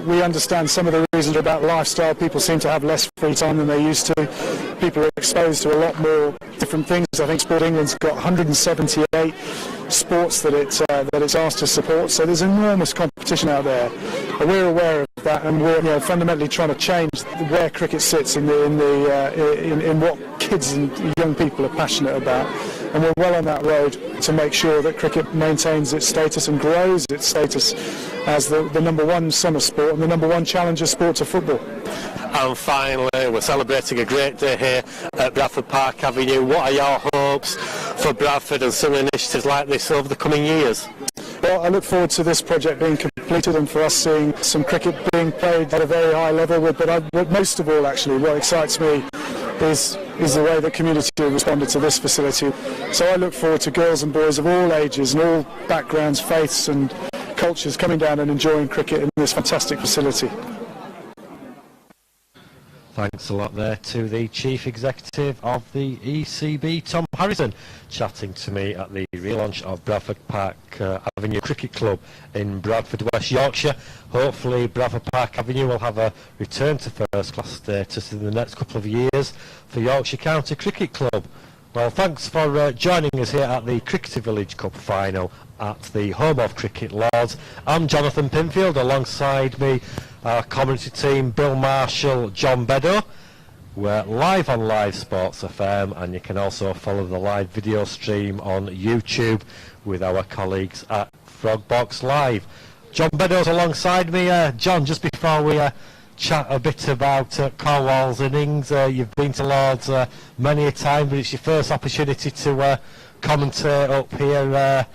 we understand some of the reasons are about lifestyle. People seem to have less free time than they used to. People are exposed to a lot more different things. I think Sport England's got 178 sports that it's asked to support. So there's enormous competition out there. We're aware of that, and we're fundamentally trying to change where cricket sits in what kids and young people are passionate about. And we're well on that road to make sure that cricket maintains its status and grows its status as the number one summer sport and the number one challenger sport to football. And finally, we're celebrating a great day here at Bradford Park Avenue. What are your hopes for Bradford and similar initiatives like this over the coming years? Well, I look forward to this project being completed and for us seeing some cricket being played at a very high level. But most of all, actually, what excites me is the way that community have responded to this facility. So I look forward to girls and boys of all ages and all backgrounds, faiths and cultures coming down and enjoying cricket in this fantastic facility. Thanks a lot there to the Chief Executive of the ECB, Tom Harrison, chatting to me at the relaunch of Bradford Park Avenue Cricket Club in Bradford, West Yorkshire. Hopefully Bradford Park Avenue will have a return to first class status in the next couple of years for Yorkshire County Cricket Club. Well, thanks for joining us here at the Cricketer Village Cup final at the home of Cricket Lords. I'm Jonathan Pinfield, alongside me our community team, Bill Marshall, John Beddoe. We're live on Live Sports FM, and you can also follow the live video stream on YouTube with our colleagues at Frogbox Live. John Beddoe's alongside me. John, just before we chat a bit about Colwall's innings, you've been to Lords many a time, but it's your first opportunity to commentate up here.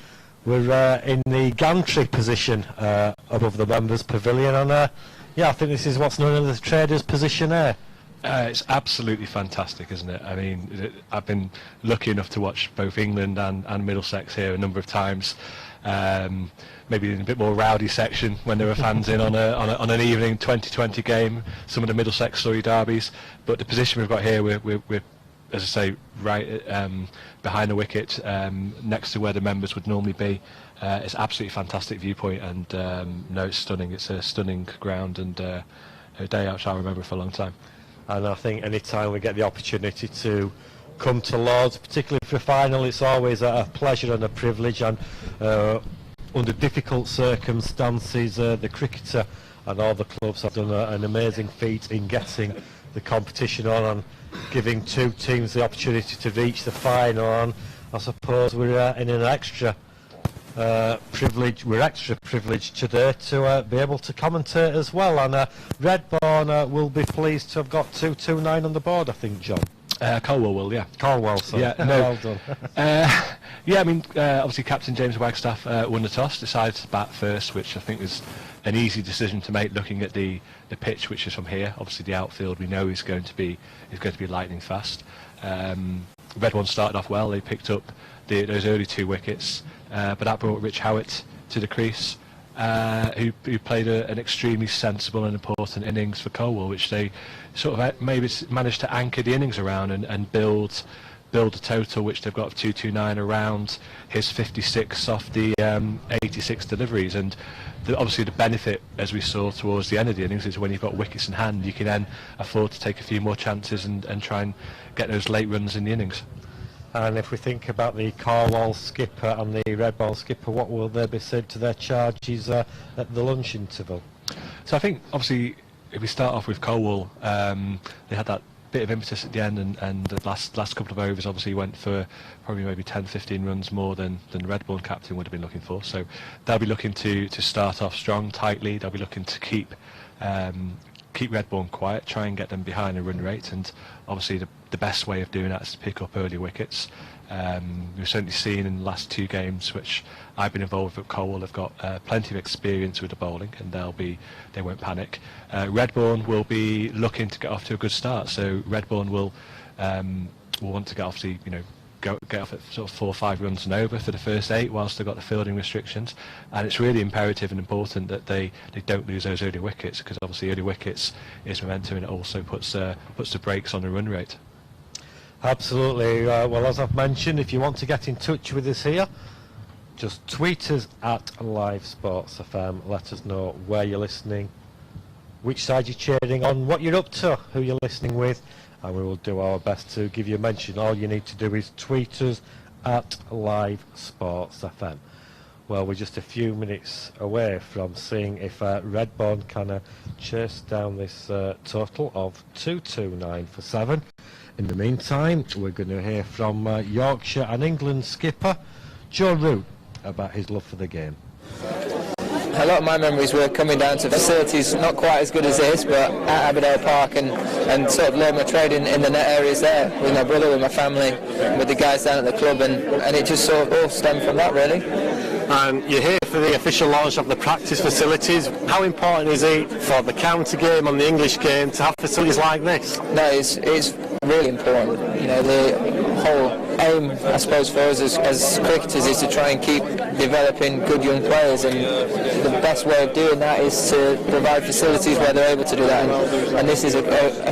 We're in the gantry position above the members' pavilion, and yeah, I think this is what's known as the traders' position there. It's absolutely fantastic, isn't it? I mean, I've been lucky enough to watch both England and Middlesex here a number of times. Maybe in a bit more rowdy section when there were fans in on an evening 2020 game, some of the Middlesex Surrey derbies. But the position we've got here, we're as I say, right behind the wicket, next to where the members would normally be. It's absolutely fantastic viewpoint, and no, it's stunning. It's a stunning ground, and a day out I'll remember for a long time. And I think any time we get the opportunity to come to Lords, particularly for a final, it's always a pleasure and a privilege, and under difficult circumstances the cricketer and all the clubs have done an amazing feat in getting the competition on and giving two teams the opportunity to reach the final. And I suppose we're in an extra privilege. We're extra privileged today to be able to commentate as well. And Redbourn will be pleased to have got 229 on the board, I think, John. Colwall will, yeah. Colwall, sorry. Yeah, no. Well done. Yeah, I mean, obviously Captain James Wagstaff won the toss, decided to bat first, which I think was an easy decision to make, looking at the pitch, which is from here. Obviously, the outfield we know is going to be lightning fast. Redbourn started off well. They picked up those early 2 wickets, but that brought Rich Howitt to the crease, who played an extremely sensible and important innings for Colwall, which they sort of maybe managed to anchor the innings around and build a total which they've got of 229 around his 56 off the 86 deliveries. And obviously the benefit, as we saw towards the end of the innings, is when you've got wickets in hand, you can then afford to take a few more chances and try and get those late runs in the innings. And if we think about the Colwall skipper and the Redbourn skipper, what will they be said to their charges at the lunch interval? So I think, obviously, if we start off with Colwall, they had that bit of impetus at the end, and the last couple of overs obviously went for probably maybe 10-15 runs more than the Redbourn captain would have been looking for. So they'll be looking to start off strong, tightly. They'll be looking to keep Redbourn quiet, try and get them behind a run rate, and obviously the best way of doing that is to pick up early wickets. We've certainly seen in the last 2 games, which I've been involved with at Colwall, they've got plenty of experience with the bowling, and they won't panic. Redbourn will be looking to get off to a good start, so Redbourn will want to get off at sort of 4 or 5 runs and over for the first 8 whilst they've got the fielding restrictions. And it's really imperative and important that they don't lose those early wickets, because obviously early wickets is momentum, and it also puts the brakes on the run rate. Absolutely. Well, as I've mentioned, if you want to get in touch with us here, just tweet us at Live Sports FM. Let us know where you're listening, which side you're cheering on, what you're up to, who you're listening with, and we will do our best to give you a mention. All you need to do is tweet us at Live Sports FM. Well, we're just a few minutes away from seeing if Redbourn can chase down this total of 229 for 7. In the meantime, we're going to hear from Yorkshire and England skipper Joe Root about his love for the game. A lot of my memories were coming down to facilities not quite as good as this, but at Aberdale Park, and sort of learn my trade in the net areas there with my brother, with my family, with the guys down at the club, and it just sort of all stemmed from that, really. And you're here for the official launch of the practice facilities. How important is it for the county game and the English game to have facilities like this? No, it's really important. You know, the whole aim, I suppose, for us as cricketers is to try and keep developing good young players, and the best way of doing that is to provide facilities where they're able to do that, and this is a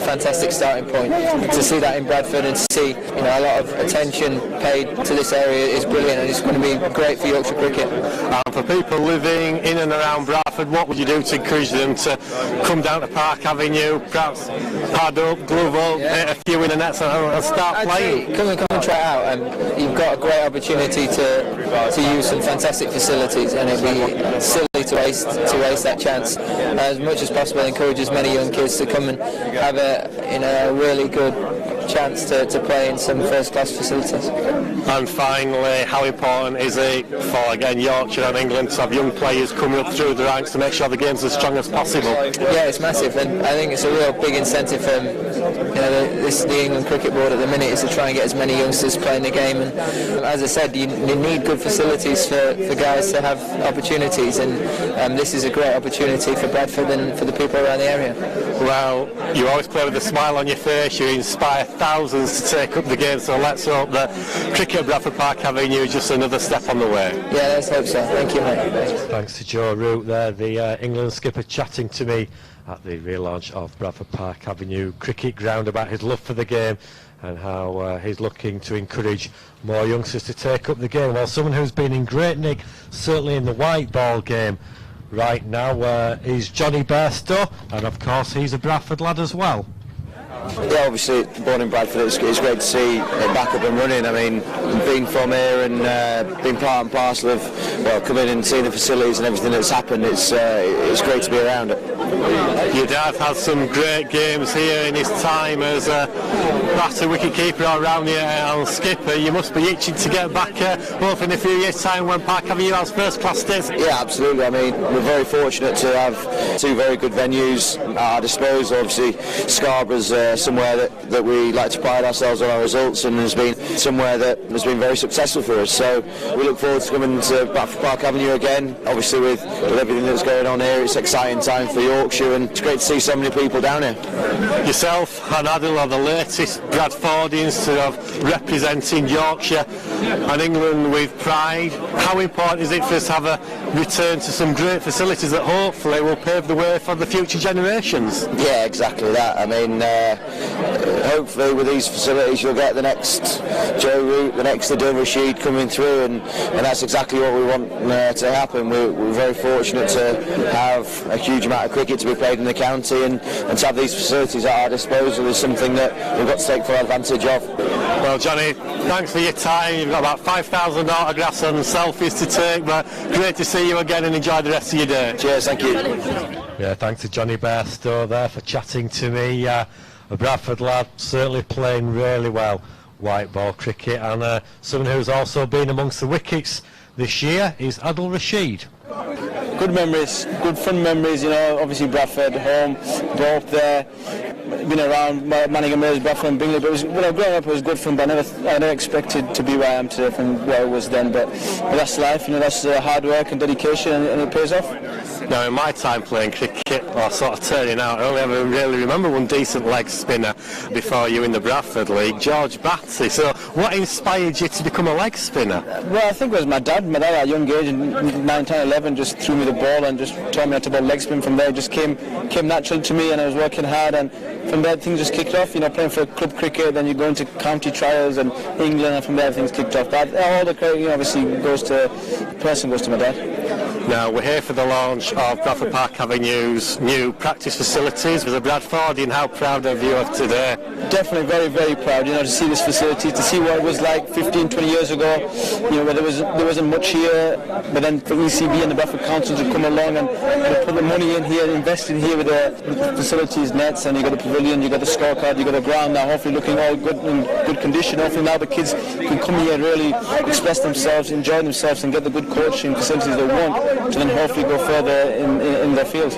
fantastic starting point. To see that in Bradford and to see a lot of attention paid to this area is brilliant, and it's going to be great for Yorkshire cricket. And for people living in and around Bradford, what would you do to encourage them to come down to Park Avenue, perhaps pad up, glove up, hit a few in the nets and start playing? Come and try it out, and you've got a great opportunity to use some fantastic facilities, and it'd be silly to waste that chance. As much as possible, encourage as many young kids to come and have a really good chance to play in some first-class facilities. And finally, how important is it for, again, Yorkshire and England to have young players coming up through the ranks to make sure the game's as strong as possible? Yeah, it's massive, and I think it's a real big incentive for the England Cricket Board at the minute is to try and get as many youngsters playing the game, and as I said, you need good facilities for guys to have opportunities, and this is a great opportunity for Bradford and for the people around the area. Well, you always play with a smile on your face, you inspire thousands to take up the game, so let's hope that cricket at Bradford Park Avenue is just another step on the way. Yeah, let's hope so. Thank you, mate. Thanks to Joe Root there, the England skipper, chatting to me at the relaunch of Bradford Park Avenue Cricket Ground about his love for the game and how he's looking to encourage more youngsters to take up the game. Well, someone who's been in great nick, certainly in the white ball game right now, is Johnny Bairstow, and of course he's a Bradford lad as well. Yeah, obviously born in Bradford, it's great to see it back up and running. I mean, being from here and being part and parcel of, coming and seeing the facilities and everything that's happened, it's great to be around it. Your dad had some great games here in his time as a batter, wicket-keeper around here and skipper. You must be itching to get back both in a few years' time when Park Avenue has first-class days. Yeah, absolutely. I mean, we're very fortunate to have two very good venues at our disposal. Obviously, Scarborough's somewhere that we like to pride ourselves on our results, and has been somewhere that has been very successful for us. So we look forward to coming to Bradford Park Avenue again. Obviously, with everything that's going on here, it's an exciting time for Yorkshire, and it's great to see so many people down here. Yourself and Adil are the latest Bradfordians to have representing Yorkshire and England with pride. How important is it for us to have a return to some great facilities that hopefully will pave the way for the future generations? Yeah, exactly that. I mean, hopefully with these facilities you'll get the next Joe Root, the next Adil Rashid coming through, and that's exactly what we want to happen. We're very fortunate to have a huge amount of cricket to be played in the county, and to have these facilities at our disposal is something that we've got to take full advantage of. Well, Johnny, thanks for your time. You've got about 5,000 autographs and selfies to take, but great to see you again, and enjoy the rest of your day. Cheers, thank you. Yeah, thanks to Johnny Bairstow there for chatting to me. A Bradford lad, certainly playing really well white ball cricket, and someone who's also been amongst the wickets this year is Adil Rashid. Good memories, good fun memories, obviously Bradford, home, both there, been around Manningham, Bradford and Bingley, but growing up it was good fun, but I never expected to be where I am today from where I was then, but that's life, that's hard work and dedication, and it pays off. Now, in my time playing cricket, or sort of turning out, I only ever really remember one decent leg spinner before you in the Bradford League, George Batty. So what inspired you to become a leg spinner? Well, I think it was my dad. My dad at a young age, in 9, 10, 11, just threw me the ball and just taught me how to bowl leg spin. From there, it just came natural to me, and I was working hard, and from there things just kicked off. Playing for club cricket, then you go into county trials and England, and from there things kicked off. But all the credit, obviously goes to my dad. Now, we're here for the launch of Bradford Park Avenue's new practice facilities. As a Bradfordian, how proud of you of today? Definitely very, very proud, to see this facility, to see what it was like 15, 20 years ago, where there wasn't much here, but then for ECB and the Bradford Council to come along and put the money in here, invest in here with the facilities, nets, and you got the pavilion, you got the scorecard, you got the ground now, hopefully looking all good, in good condition. Hopefully now the kids can come here and really express themselves, enjoy themselves, and get the good coaching facilities they want, to then hopefully go further in their field.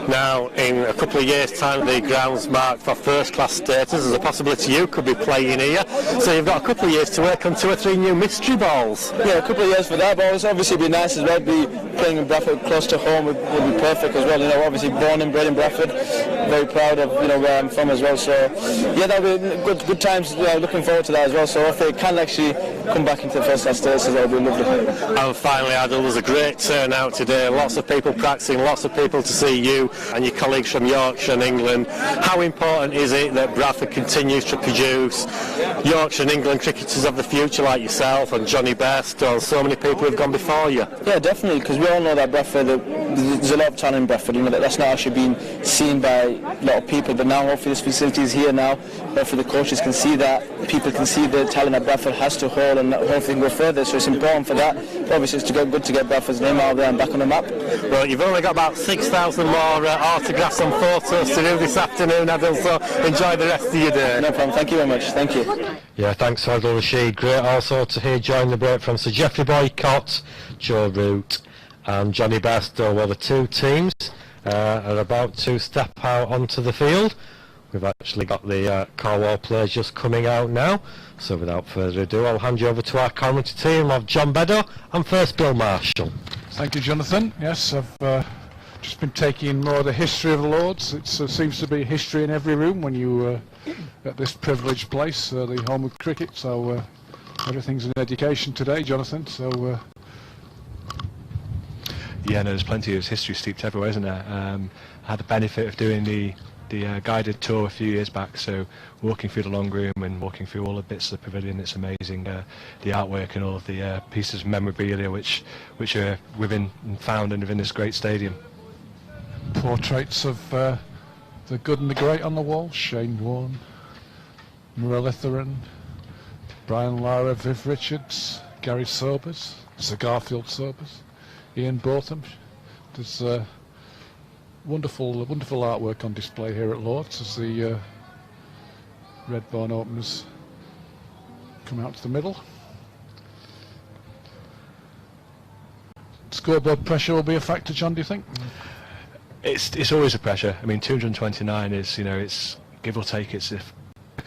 Now, in a couple of years' time, the ground's marked for first-class status. There's a possibility you could be playing here. So you've got a couple of years to work on 2 or 3 new mystery balls. Yeah, a couple of years for that, but it's obviously be nice as well. Be playing in Bradford close to home would be perfect as well. Obviously born and bred in Bradford. Very proud of where I'm from as well. So yeah, that'll be good times. Looking forward to that as well. So if they can actually come back into the first class status, that'll be lovely. And finally, Adil, was a great turnout today. Lots of people practicing, lots of people to see you and your colleagues from Yorkshire and England. How important is it that Bradford continues to produce Yorkshire and England cricketers of the future like yourself and Johnny Best and so many people who've gone before you? Yeah, definitely, because we all know that Bradford, there's a lot of talent in Bradford. You know, that's not actually being seen by a lot of people, but now hopefully this facility is here now. Hopefully the coaches can see that, people can see the talent that Bradford has to hold, and hopefully can go further. So it's important for that. Obviously, it's good to get Bradford's name out there and back on the map. Well, you've only got about 6,000 more autographs and photos to do this afternoon, Adil, so enjoy the rest of your day. No problem. Thank you very much. Thank you. Yeah, thanks Adil Rashid. Great also to hear join the break from Sir Geoffrey Boycott, Joe Root and Johnny Bairstow. Well, the two teams are about to step out onto the field. We've actually got the Colwall players just coming out now. So without further ado, I'll hand you over to our commentary team of John Beddoe and first Bill Marshall. Thank you, Jonathan. Yes, I've just been taking more of the history of the Lords. It seems to be history in every room when you at this privileged place, the home of cricket. So everything's an education today, Jonathan. So yeah, no, there's plenty of history steeped everywhere, isn't there? I had the benefit of doing the guided tour a few years back, so walking through the long room and walking through all the bits of the pavilion, it's amazing, the artwork and all of the pieces of memorabilia which are found within this great stadium. Portraits of the good and the great on the wall: Shane Warne, Murrell Itheron, Brian Lara, Viv Richards, Gary Sobers, Sir Garfield Sobers, Ian Botham. There's wonderful artwork on display here at Lord's as the Redbourn openers come out to the middle. Scoreboard pressure will be a factor, John, do you think? It's always a pressure. I mean, 229 is, you know, it's give or take, it's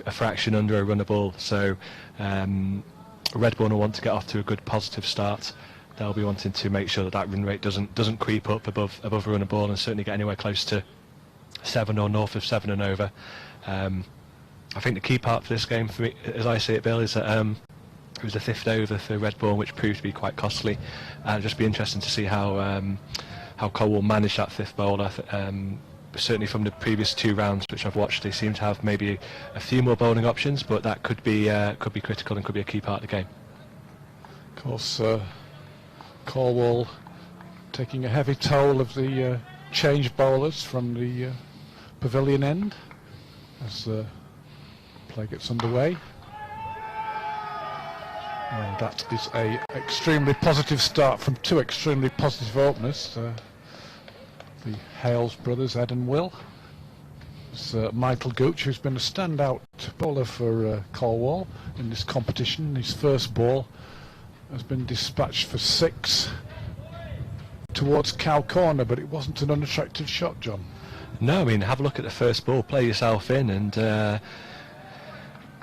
a fraction under a runner ball. So Redbourn will want to get off to a good positive start. They'll be wanting to make sure that run rate doesn't creep up above a runner ball and certainly get anywhere close to 7 or north of 7 and over. I think the key part for this game, for me, as I see it, Bill, is that it was the 5th over for Redbourn, which proved to be quite costly. It'll just be interesting to see how Colwall manage that 5th bowler. Certainly from the previous 2 rounds which I've watched, they seem to have maybe a few more bowling options, but that could be critical and could be a key part of the game. Of course, Colwall taking a heavy toll of the change bowlers from the pavilion end as play gets underway. And that is a extremely positive start from 2 extremely positive openers. The Hales brothers, Ed and Will. It's Michael Gooch, who's been a standout bowler for Colwall in this competition. His first ball has been dispatched for 6 towards Cow Corner, but it wasn't an unattractive shot, John. No, I mean, have a look at the first ball, play yourself in, and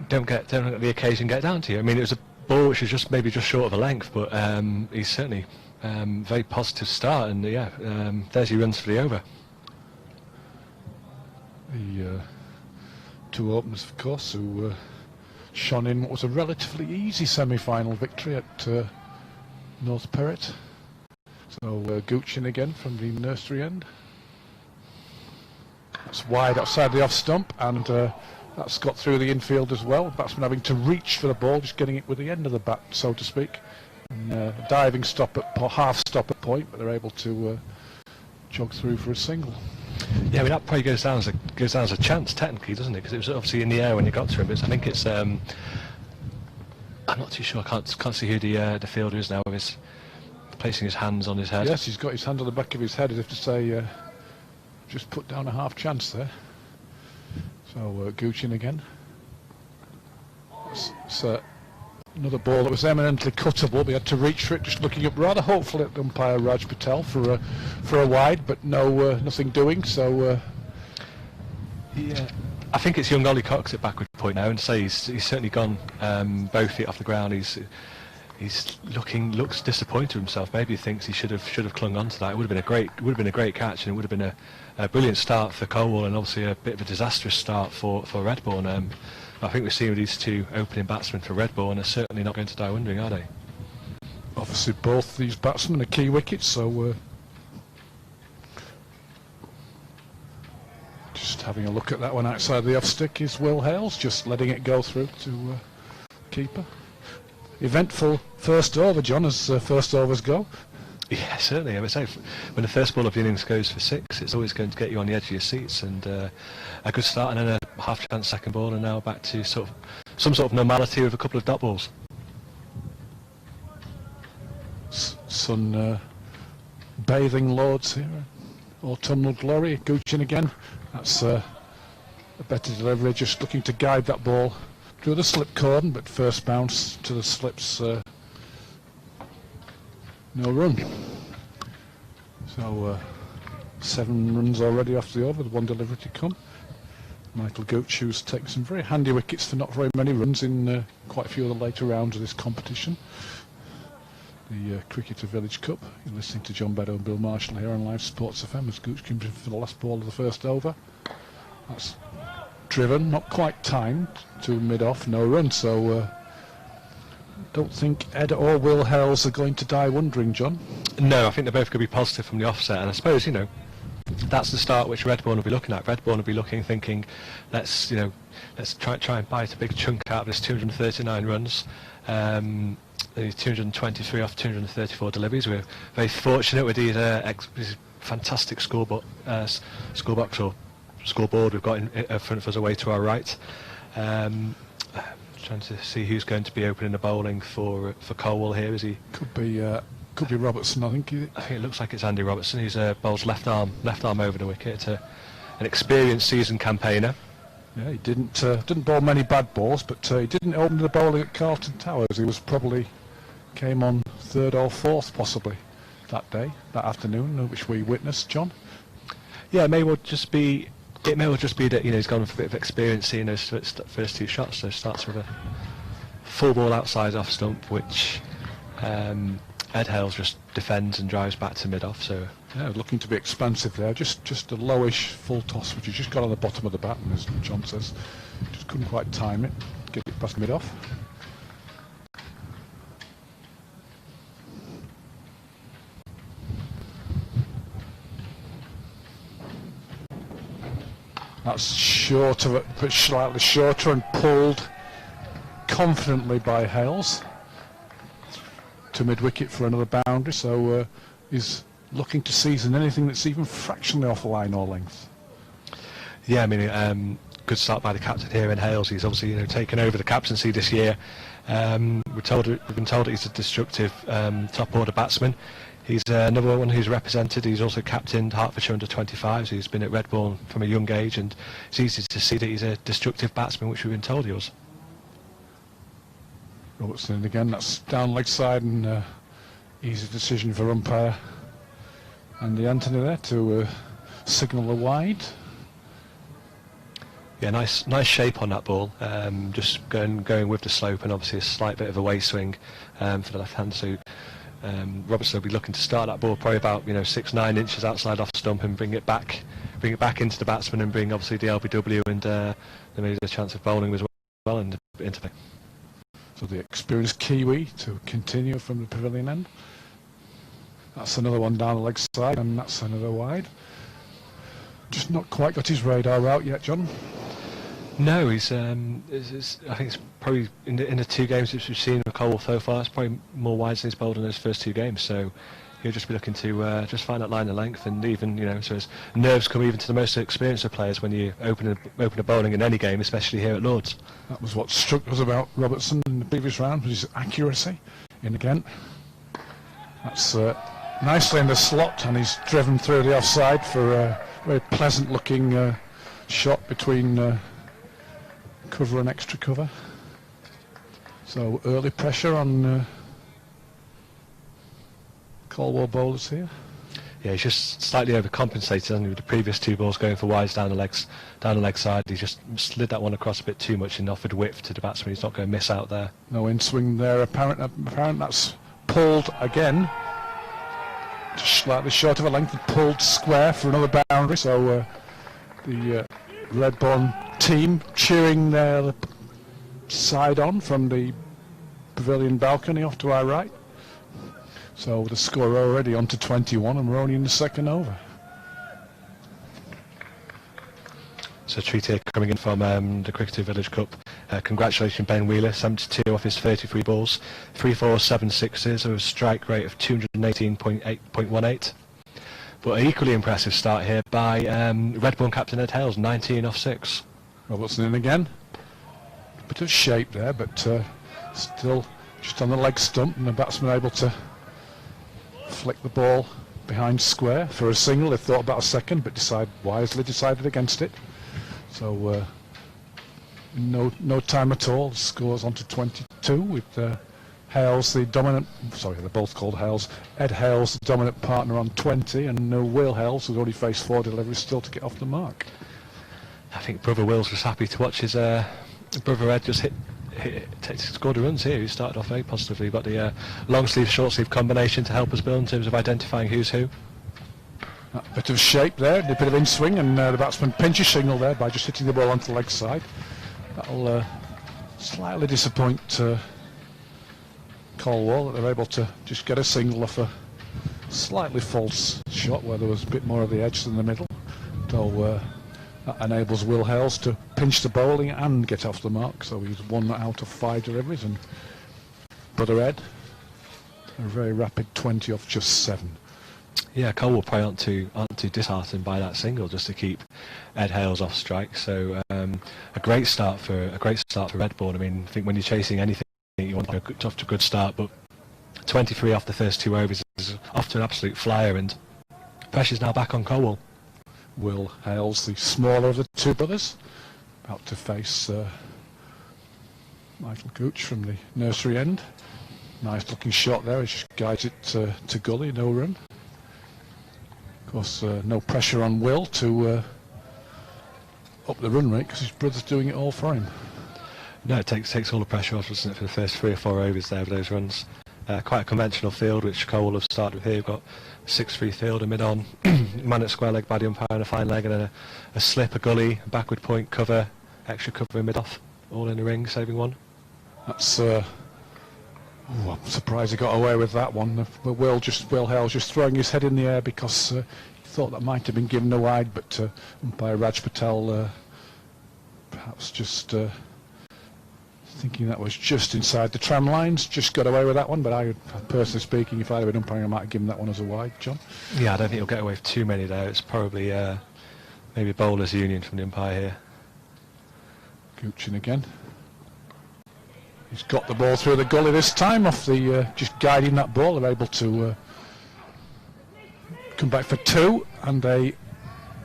don't let the occasion get down to you. I mean, it was a ball which was just short of a length, but he's certainly very positive start, and yeah, there's your runs for the over. The 2 openers, of course, who shone in what was a relatively easy semi-final victory at North Perrott. So Gooch in again from the nursery end. That's wide outside the off stump, and that's got through the infield as well. Batsman having to reach for the ball, just getting it with the end of the bat, so to speak. And, diving stop at half stop at point, but they're able to jog through for a single. Yeah, I mean, that probably goes down as a chance technically, doesn't it? Because it was obviously in the air when you got to him. But I think it's I'm not too sure. I can't see who the fielder is now. With his placing his hands on his head. Yes, he's got his hand on the back of his head as if to say, just put down a half chance there. So Gooch in again. It's another ball that was eminently cuttable. We had to reach for it, just looking up rather hopefully at the umpire Raj Patel for a wide, but nothing doing. So yeah, I think it's young Ollie Cox at backward point now, and say he's certainly gone both feet off the ground. He's looks disappointed with himself. Maybe he thinks he should have clung on to that. It would have been a great catch, and it would have been a brilliant start for Colwall, and obviously a bit of a disastrous start for Redbourn. I think we've seen these two opening batsmen for Redbourn are certainly not going to die wondering, are they? Obviously both these batsmen are key wickets, so just having a look at that one outside the off stick is Will Hales, just letting it go through to keeper. Eventful first over, John, as first overs go. Yeah, certainly. I would say when the first ball of the innings goes for 6, it's always going to get you on the edge of your seats, and a good start and then a half chance second ball, and now back to some sort of normality with a couple of dot balls. Sun bathing Lords here, autumnal glory. Gooching again. That's a better delivery, just looking to guide that ball through the slip cordon, but first bounce to the slips. No run. So 7 runs already off the over, with 1 delivery to come. Michael Gooch, who's taken some very handy wickets for not very many runs in quite a few of the later rounds of this competition. The Cricketer Village Cup. You're listening to John Beddoe and Bill Marshall here on Live Sports FM as Gooch comes in for the last ball of the first over. That's driven, not quite timed, to mid-off, no run, so don't think Ed or Will Hales are going to die wondering, John. No, I think they're both going to be positive from the offset, and I suppose, that's the start which Redbourn will be looking at. Redbourn will be looking, thinking, let's try and bite a big chunk out of this 239 runs. The 223 off 234 deliveries. We're very fortunate with these fantastic scoreboard we've got in front of us away to our right. Trying to see who's going to be opening the bowling for Colwall here. Is he? Could be Robertson, I think. I think it looks like it's Andy Robertson. He's bowls left arm over the wicket. An experienced seasoned campaigner. Yeah, he didn't bowl many bad balls, but he didn't open the bowling at Carlton Towers. He was probably came on 3rd or 4th possibly that afternoon, which we witnessed, John. Yeah, it may well just be that he's gone for a bit of experience seeing those first 2 shots. So starts with a full ball outside off stump, which Ed Hales just defends and drives back to mid-off. So yeah, looking to be expansive there. Just a lowish full toss, which he just got on the bottom of the bat, and as John says, just couldn't quite time it, get it past mid-off. That's short of it, but slightly shorter, and pulled confidently by Hales to mid-wicket for another boundary. So he's looking to season anything that's even fractionally off the line or length. Yeah, I mean, good start by the captain here in Hales. He's obviously taken over the captaincy this year. We've been told that he's a destructive top order batsman. He's another one who's represented. He's also captained Hertfordshire under 25s. He's been at Redbourn from a young age, and it's easy to see that he's a destructive batsman, which we've been told he was. Robertson again, that's down leg side, and easy decision for umpire Andy Anthony there to signal a wide. Yeah, nice shape on that ball. Just going with the slope, and obviously a slight bit of a way swing for the left hand. So Robertson will be looking to start that ball probably about 6-9 inches outside off stump and bring it back into the batsman, and bring obviously the LBW and maybe a chance of bowling as well into play. So the experienced Kiwi to continue from the pavilion end. That's another one down the leg side, and that's another wide. Just not quite got his radar out yet, John. No, he's. I think it's probably in the 2 games which we've seen with Colwall so far, it's probably more wides than he's bowled in those first 2 games. So he'll just be looking to just find that line of length, and even so his nerves come even to the most experienced of players when you open a bowling in any game, especially here at Lords. That was what struck us about Robertson in the previous round, was his accuracy. In again. That's nicely in the slot, and he's driven through the offside for a very pleasant looking shot between cover and extra cover. So early pressure on Colwall bowlers here. Yeah, he's just slightly overcompensated, hasn't he, with the previous 2 balls going for wides down the leg side. He just slid that one across a bit too much and offered width to the batsman. He's not going to miss out there. No in swing there apparent. That's pulled again. Just slightly short of a length, and pulled square for another boundary. So the Redbourn team cheering their side on from the pavilion balcony off to our right. So the score already on to 21, and we're only in the second over. So a treat here coming in from the Cricketer Village Cup. Congratulations Ben Wheeler, 72 off his 33 balls, 3 4 7 6s, with a strike rate of 218.18. But an equally impressive start here by Redbourn captain Ed Hales, 19 off 6. Robertson in again. Bit of shape there, but still just on the leg stump, and the batsman able to flick the ball behind square for a single. They thought about a second, but wisely decided against it. So no time at all. Scores on to 22 with Hales, the dominant. Sorry, they're both called Hales. Ed Hales, the dominant partner, on 20, and Will Hales, who's already faced 4 deliveries, still to get off the mark. I think brother Will's was happy to watch his brother Ed just scored the runs here. He started off very positively. Got the long sleeve, short sleeve combination to help us, Bill, in terms of identifying who's who. A bit of shape there, a bit of in swing, and the batsman pinches signal there by just hitting the ball onto the leg side. That'll slightly disappoint Colwall, that they're able to just get a single off a slightly false shot where there was a bit more of the edge than the middle. So that enables Will Hales to pinch the bowling and get off the mark. So he's 1 out of 5 deliveries, and Brother Ed, a very rapid 20 off just 7. Yeah, Colwall probably aren't too disheartened by that single just to keep Ed Hales off strike. So a great start for Redbourn. I mean, I think when you're chasing anything, you want to get off to a good start, but 23 off the first 2 overs is off to an absolute flyer, and pressure's now back on Colwall. Will Hales, the smaller of the 2 brothers, about to face Michael Gooch from the nursery end. Nice looking shot there. He just guides it to gully, no run. Of course, no pressure on Will to up the run rate because his brother's doing it all for him. No, it takes all the pressure off, doesn't it, for the first 3 or 4 overs there of those runs. Quite a conventional field, which Colwall have started with here. We've got 6-3 field, a mid-on, man at square leg by the umpire, and a fine leg, and then a slip, a gully, a backward point, cover, extra cover in mid-off, all in the ring, saving 1. That's I'm surprised he got away with that one. But Will Hales just throwing his head in the air because he thought that might have been given a wide, but umpire Raj Patel perhaps just thinking that was just inside the tram lines, just got away with that one. But I, personally speaking, if I'd have been umpiring, I might have given that one as a wide, John. Yeah, I don't think he'll get away with too many there. It's probably maybe bowlers union from the umpire here. Gooching again. He's got the ball through the gully this time, off the just guiding that ball. They're able to come back for 2, and they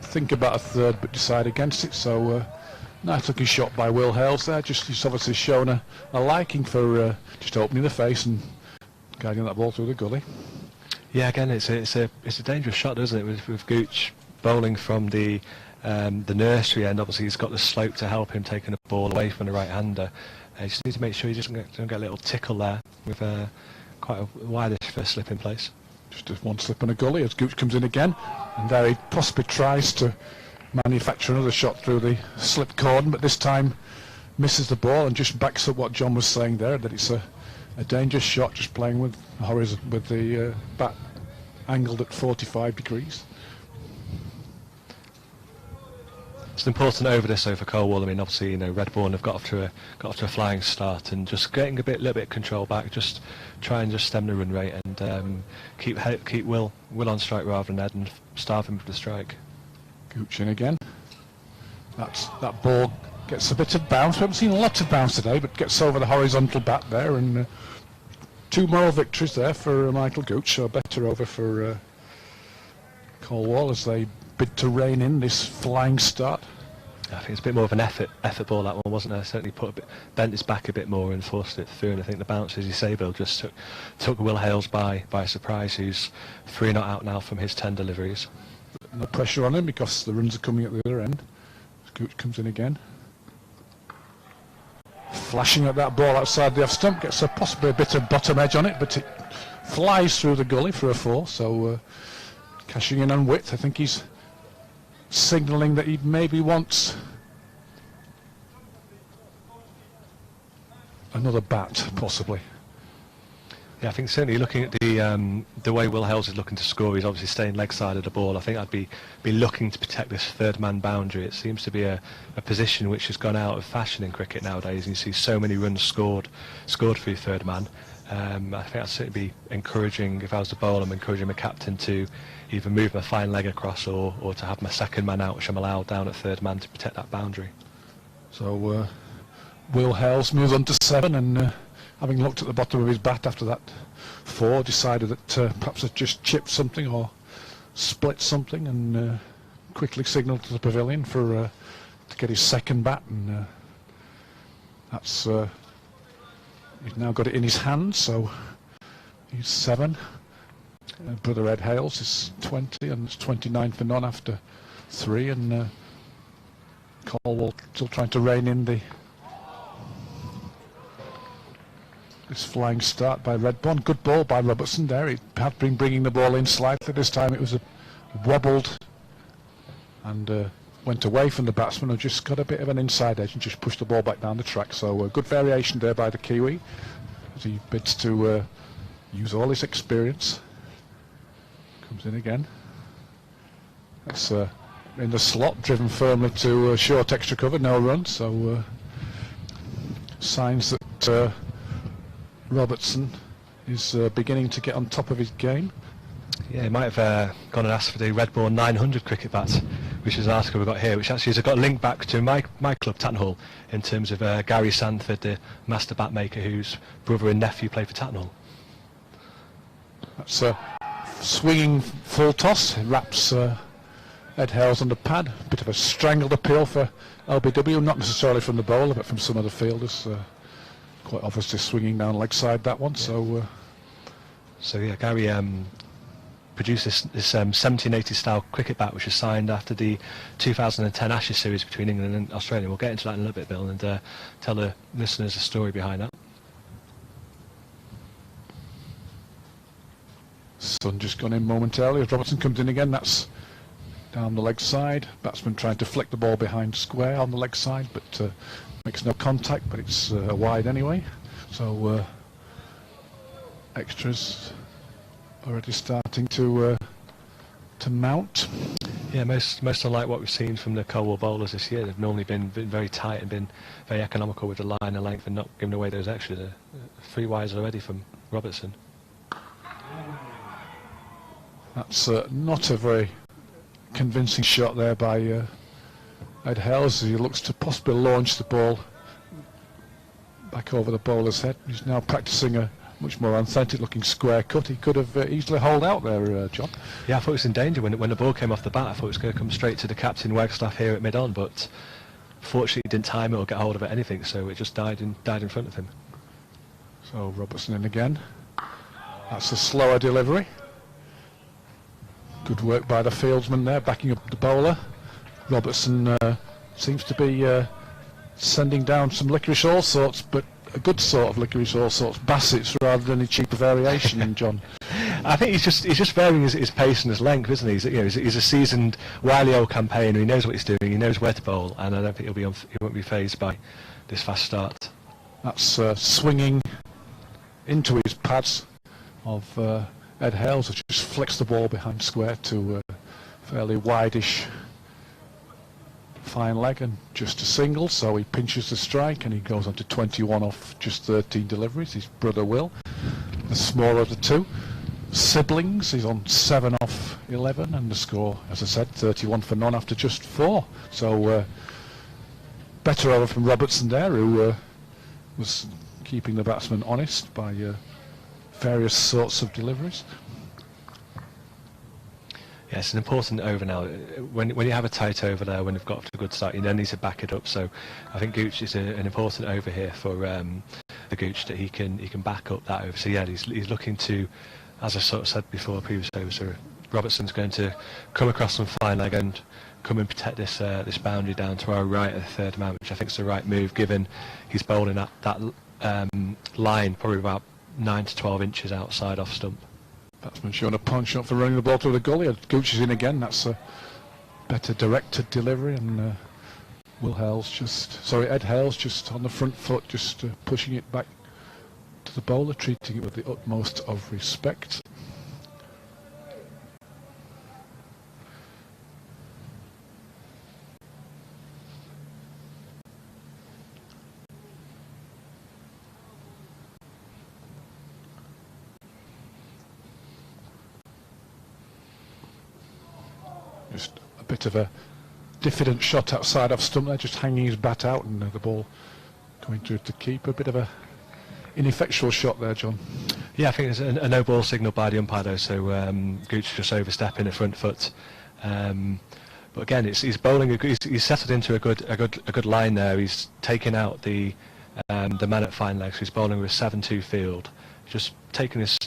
think about a 3rd but decide against it. So nice looking shot by Will Hales there. He's obviously shown a liking for just opening the face and guiding that ball through the gully. Yeah, again, it's a dangerous shot, isn't it? With Gooch bowling from the nursery end. Obviously, he's got the slope to help him taking the ball away from the right-hander. You just need to make sure he doesn't get a little tickle there with quite a wideish first slip in place. Just 1 slip and a gully as Gooch comes in again, and there he possibly tries to manufacture another shot through the slip cordon, but this time misses the ball and just backs up what John was saying there, that it's a dangerous shot, just playing with horizon, with the bat angled at 45 degrees. It's an important over this over Colwall. I mean, obviously, Redbourn have got off to a flying start, and just getting little bit of control back, just try and just stem the run rate and keep Will on strike rather than Ed, and starve him for the strike. Gooch in again. That ball gets a bit of bounce. We haven't seen a lot of bounce today, but gets over the horizontal bat there, and 2 moral victories there for Michael Gooch. So a better over for Colwall as they bid to rein in this flying start. I think it's a bit more of an effort ball, that one, wasn't it? Certainly bent his back a bit more and forced it through, and I think the bounce, as you say, Bill, just took Will Hales by surprise, who's 3 not out now from his 10 deliveries. No pressure on him because the runs are coming at the other end. Gooch comes in again. Flashing at that ball outside the off stump, gets possibly a bit of bottom edge on it, but it flies through the gully for a 4, so cashing in on width. I think he's signalling that he maybe wants another bat, possibly. Yeah, I think certainly looking at the way Will Hales is looking to score, he's obviously staying leg side of the ball. I think I'd be looking to protect this third man boundary. It seems to be a position which has gone out of fashion in cricket nowadays, and you see so many runs scored for your third man. I think I'd certainly be encouraging, if I was the bowler, I'm encouraging my captain to either move my fine leg across or to have my second man out, which I'm allowed down at third man, to protect that boundary. So Will Hales moves on to 7, and having looked at the bottom of his bat after that 4, decided that perhaps had just chipped something or split something, and quickly signalled to the pavilion for to get his second bat, and that's he's now got it in his hand, so he's 7. Brother Ed Hales is 20, and it's 29 for none after 3, and Colwall still trying to rein in this flying start by Redbourn. Good ball by Robertson there. He had been bringing the ball in slightly. This time it was wobbled and went away from the batsman, who just got a bit of an inside edge and just pushed the ball back down the track. So good variation there by the Kiwi as he bids to use all his experience. Comes in again. That's in the slot, driven firmly to short extra cover, no run. So signs that Robertson is beginning to get on top of his game. Yeah, he might have gone and asked for the Redbourn 900 cricket bat, which is an article we've got here, which actually has got a link back to my club, Tattenhall, in terms of Gary Sanford, the master bat maker, whose brother and nephew played for Tattenhall. That's a swinging full toss. It wraps Ed Hales on the pad. A bit of a strangled appeal for LBW, not necessarily from the bowler, but from some of the fielders. Quite obviously swinging down leg side, that one. Yeah. So yeah, Gary produced this 1780 style cricket bat, which was signed after the 2010 Ashes series between England and Australia. We'll get into that in a little bit, Bill, and tell the listeners the story behind that. Sun just gone in momentarily as Robertson comes in again. That's down the leg side. Batsman trying to flick the ball behind square on the leg side, but makes no contact, but it's wide anyway. So extras already starting to mount. Yeah, most unlike what we've seen from the Colwall bowlers this year. They've normally been very tight and been very economical with the line and length and not giving away those extras. 3 wides already from Robertson. That's not a very convincing shot there by Ed Hales, as he looks to possibly launch the ball back over the bowler's head. He's now practicing a much more authentic looking square cut. He could have easily holed out there, John. Yeah, I thought it was in danger when the ball came off the bat. I thought it was going to come straight to the captain Wagstaff here at mid-on, but fortunately he didn't time it or get hold of it, anything, so it just died in front of him. So Robertson in again. That's a slower delivery. Good work by the fieldsman there, backing up the bowler. Robertson seems to be sending down some licorice all sorts, but a good sort of licorice all sorts, Bassett's rather than a cheaper variation, John. I think he's just varying his pace and his length, isn't he? He's a seasoned, wily old campaigner. He knows what he's doing. He knows where to bowl, and I don't think he won't be fazed by this fast start. That's swinging into his pads of Ed Hales, which just flicks the ball behind square to fairly wideish fine leg and just a single, so he pinches the strike and he goes on to 21 off just 13 deliveries. His brother Will, the smaller of the two. Siblings, he's on 7 off 11, and the score, as I said, 31 for none after just 4. So better over from Robertson there, who was keeping the batsman honest by various sorts of deliveries. Yeah, it's an important over now. When you have a tight over there, when you've got a good start, you then need to back it up. So I think Gooch is an important over here for the Gooch, that he can back up that over. So yeah, he's looking to, as I sort of said before, previous overs, so Robertson's going to come across some fine leg and come and protect this boundary down to our right at the third man, which I think is the right move, given he's bowling that line probably about 9 to 12 inches outside off stump. Batsman showing a punch up for running the ball through the gully. Gooch is in again. That's a better directed delivery, and Ed Hales just on the front foot, just pushing it back to the bowler, treating it with the utmost of respect. Just a bit of a diffident shot outside off stump there, just hanging his bat out, and the ball going through to keep. A bit of a ineffectual shot there, John. Yeah, I think it's a no ball signal by the umpire though, so Gooch just overstepping the front foot. But again, he's bowling. He's settled into a good line there. He's taken out the man at fine leg. So he's bowling with a 7-2 field, just taking his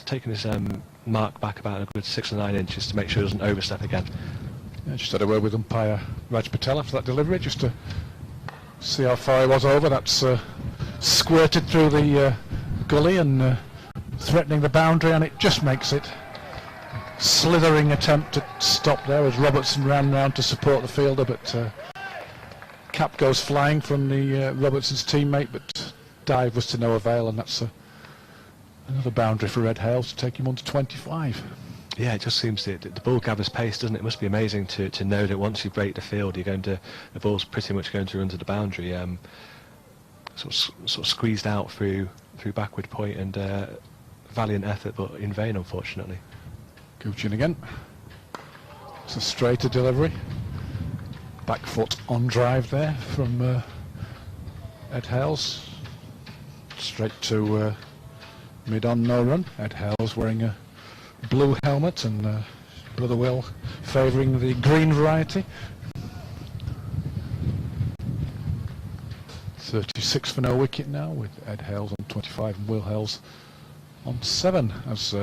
mark back about a good 6 or 9 inches to make sure he doesn't overstep again. Yeah, just had a word with umpire Raj Patel after that delivery, just to see how far he was over. That's squirted through the gully and threatening the boundary, and it just makes it. Slithering attempt to stop there as Robertson ran round to support the fielder, but cap goes flying from the Robertson's teammate, but dive was to no avail, and that's another boundary for Ed Hales to take him on to 25. Yeah, it just seems that the ball gathers pace, doesn't it? It must be amazing to know that once you break the field, the ball's pretty much going to run to the boundary. Sort of squeezed out through backward point, and valiant effort, but in vain, unfortunately. Gooch in again. It's a straighter delivery. Back foot on drive there from Ed Hales. Straight to mid-on, no run. Ed Hales wearing a blue helmet, and Brother Will favouring the green variety. 36 for no wicket now, with Ed Hales on 25 and Will Hales on 7 as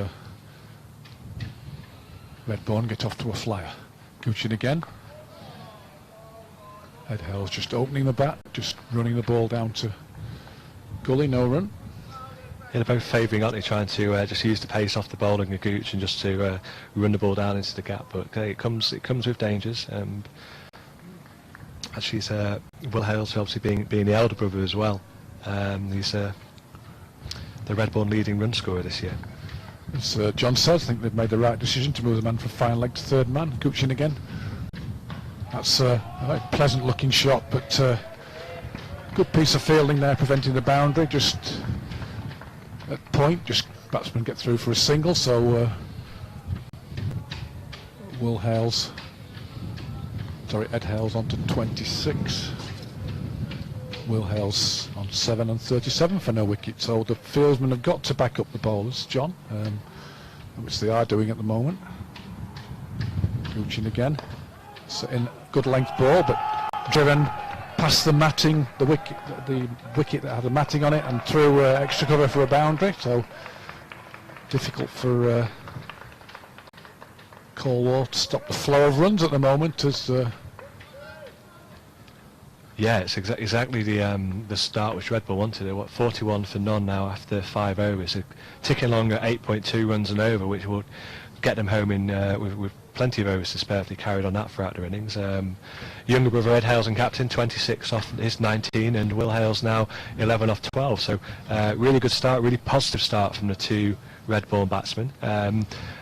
Redbourn get off to a flyer. Gooch in again. Ed Hales just opening the bat, just running the ball down to gully, no run. Yeah, they're both favouring, aren't they, trying to just use the pace off the bowling of Gooch and just to run the ball down into the gap. But it comes with dangers. Actually, Will Hales obviously being the elder brother as well. He's the Redbourn leading run scorer this year. As John says, I think they've made the right decision to move the man from fine leg to third man. Gooch in again. That's a very pleasant looking shot, but good piece of fielding there, preventing the boundary. Just at point, just batsman get through for a single, so Ed Hales on to 26. Will Hales on 7 and 37 for no wicket, so the fieldsmen have got to back up the bowlers, John, which they are doing at the moment. Gooch in again. So in good length ball, but driven past the matting, the wicket that had the matting on it, and through extra cover for a boundary, so difficult for Colwall to stop the flow of runs at the moment as yeah, it's exactly the start which Redbourn wanted. 41 for none now after 5 overs. So ticking along at 8.2 runs and over, which will get them home in with plenty of overs to spare if they carried on that throughout their innings. Younger brother Ed Hales and captain, 26 off his 19, and Will Hales now 11 off 12. So really good start, really positive start from the two Redbourn batsmen.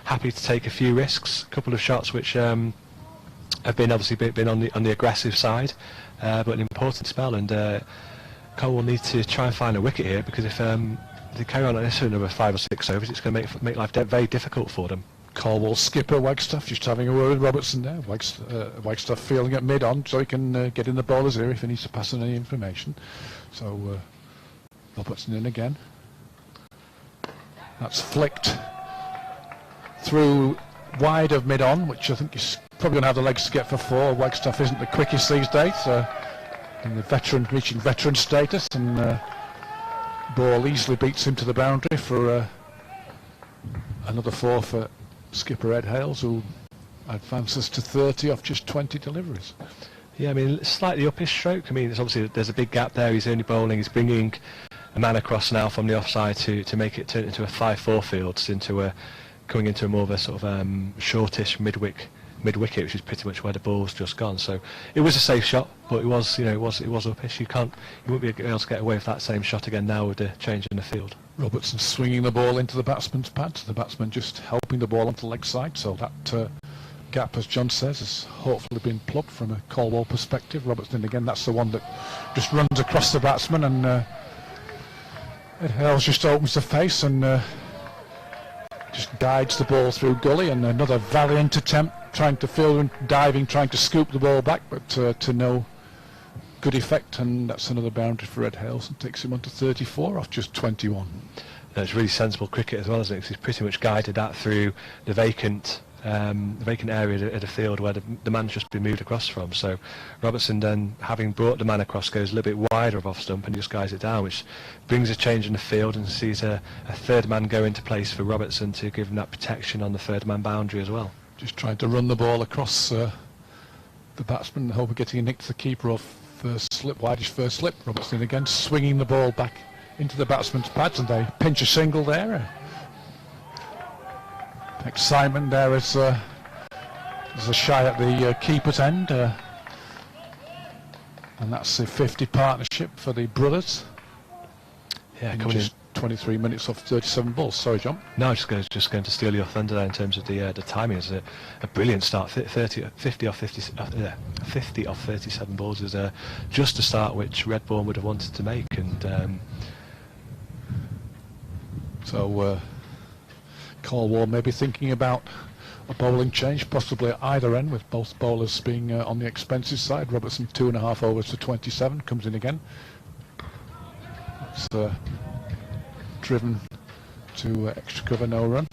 Happy to take a few risks, a couple of shots which have been obviously been on the aggressive side. But an important spell, and Cole will need to try and find a wicket here, because if they carry on like this for another 5 or 6 overs, it's going to make life very difficult for them. Colwall skipper Wagstaff just having a word with Robertson there. Wagstaff feeling at mid-on so he can get in the bowler's ear if he needs to pass on any information. So Robertson in again. That's flicked through wide of mid-on, which I think is probably going to have the legs to get for 4. Wagstaff isn't the quickest these days, in the reaching veteran status, and ball easily beats him to the boundary for another 4 for skipper Ed Hales, who advances to 30 off just 20 deliveries. Yeah, I mean, slightly up his stroke. I mean, it's obviously there's a big gap there. He's only bowling. He's bringing a man across now from the offside to make it turn into a 5-4 field, coming into a more of a sort of shortish mid-wick mid-wicket, which is pretty much where the ball's just gone. So it was a safe shot, but it was uppish. You won't be able to get away with that same shot again now with the change in the field. Robertson swinging the ball into the batsman's pads. The batsman just helping the ball onto the leg side. So that gap, as John says, has hopefully been plugged from a Colwall perspective. Robertson again, that's the one that just runs across the batsman, and Ed Hales just opens the face and just guides the ball through gully, and another valiant attempt trying to field and diving, trying to scoop the ball back, but to no good effect, and that's another boundary for Ed Hales and takes him on to 34 off just 21. It's really sensible cricket as well, isn't it? 'Cause he's pretty much guided that through the vacant area of the field where the man's just been moved across from. So Robertson then, having brought the man across, goes a little bit wider of off stump and just guides it down, which brings a change in the field and sees a third man go into place for Robertson to give him that protection on the third man boundary as well. Just trying to run the ball across the batsman and hope of getting a nick to the keeper off first slip, widest first slip. Robertson again swinging the ball back into the batsman's pads, and they pinch a single there. Excitement there as there's a shy at the keeper's end, and that's the 50 partnership for the brothers. Yeah, in coming just 23 minutes off 37 balls. Sorry, John. No, just going to steal your thunder there in terms of the timing. It's a brilliant start. 50 off 37 balls is just a start which Redbourn would have wanted to make, and so Colwall may be thinking about a bowling change, possibly at either end, with both bowlers being on the expensive side. Robertson 2.5 overs for 27 comes in again. It's driven to extra cover, no run.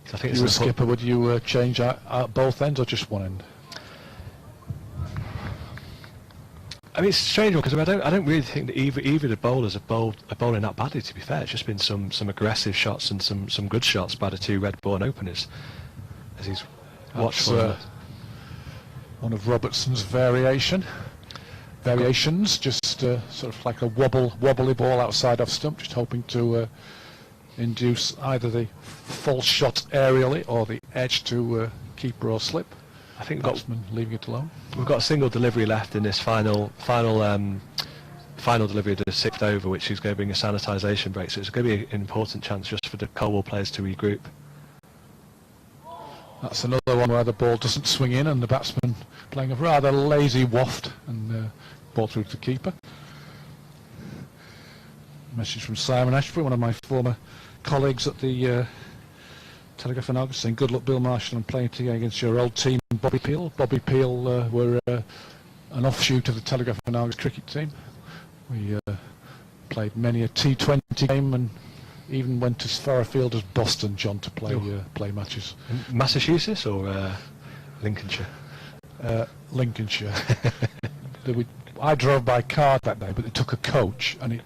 So I think You a skipper, would you change at both ends or just one end? I mean, it's a strange one because I don't really think that either of the bowlers are bowling that badly. To be fair, it's just been some aggressive shots and some good shots by the two Redbourn openers. As he's watchful. One of Robertson's variations, just sort of like a wobbly ball outside off stump, just hoping to induce either the false shot aerially or the edge to keeper or slip. I think batsman leaving it alone. We've got a single delivery left in this final delivery of the 6th over, which is going to bring a sanitization break. So it's going to be an important chance just for the Colwall players to regroup. That's another one where the ball doesn't swing in and the batsman playing a rather lazy waft and ball through to the keeper. Message from Simon Ashbury, one of my former colleagues at the Telegraph and Argus, saying good luck Bill Marshall and playing together against your old team Bobby Peel. Bobby Peel were an offshoot of the Telegraph and Argus cricket team. We played many a T20 game and even went as far afield as Boston, John, to play matches. Massachusetts or Lincolnshire? Lincolnshire. I drove by car that day, but they took a coach and it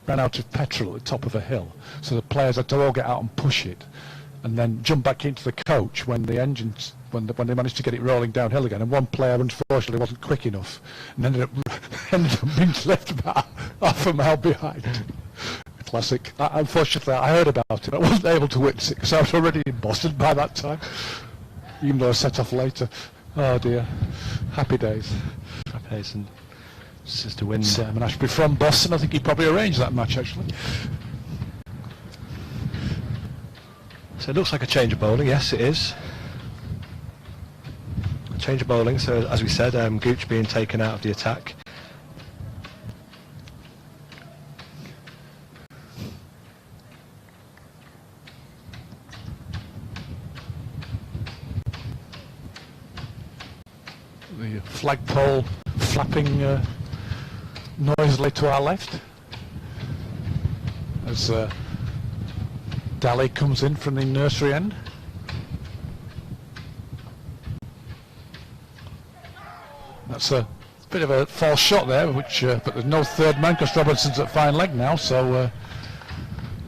ran out of petrol at the top of a hill. So the players had to all get out and push it and then jump back into the coach when the engines, when they managed to get it rolling downhill again. And one player, unfortunately, wasn't quick enough and ended up being left about half a mile behind. Classic. Unfortunately, I heard about it. I wasn't able to witness it because I was already in Boston by that time, even though I set off later. Oh dear. Happy days. Happy days, and just to win. Simon Ashbury from Boston. I think he probably arranged that match, actually. So it looks like a change of bowling. Yes, it is. A change of bowling. So as we said, Gooch being taken out of the attack. The flagpole flapping noisily to our left as Daly comes in from the nursery end. That's a bit of a false shot there, which but there's no third man because Robertson's at fine leg now, so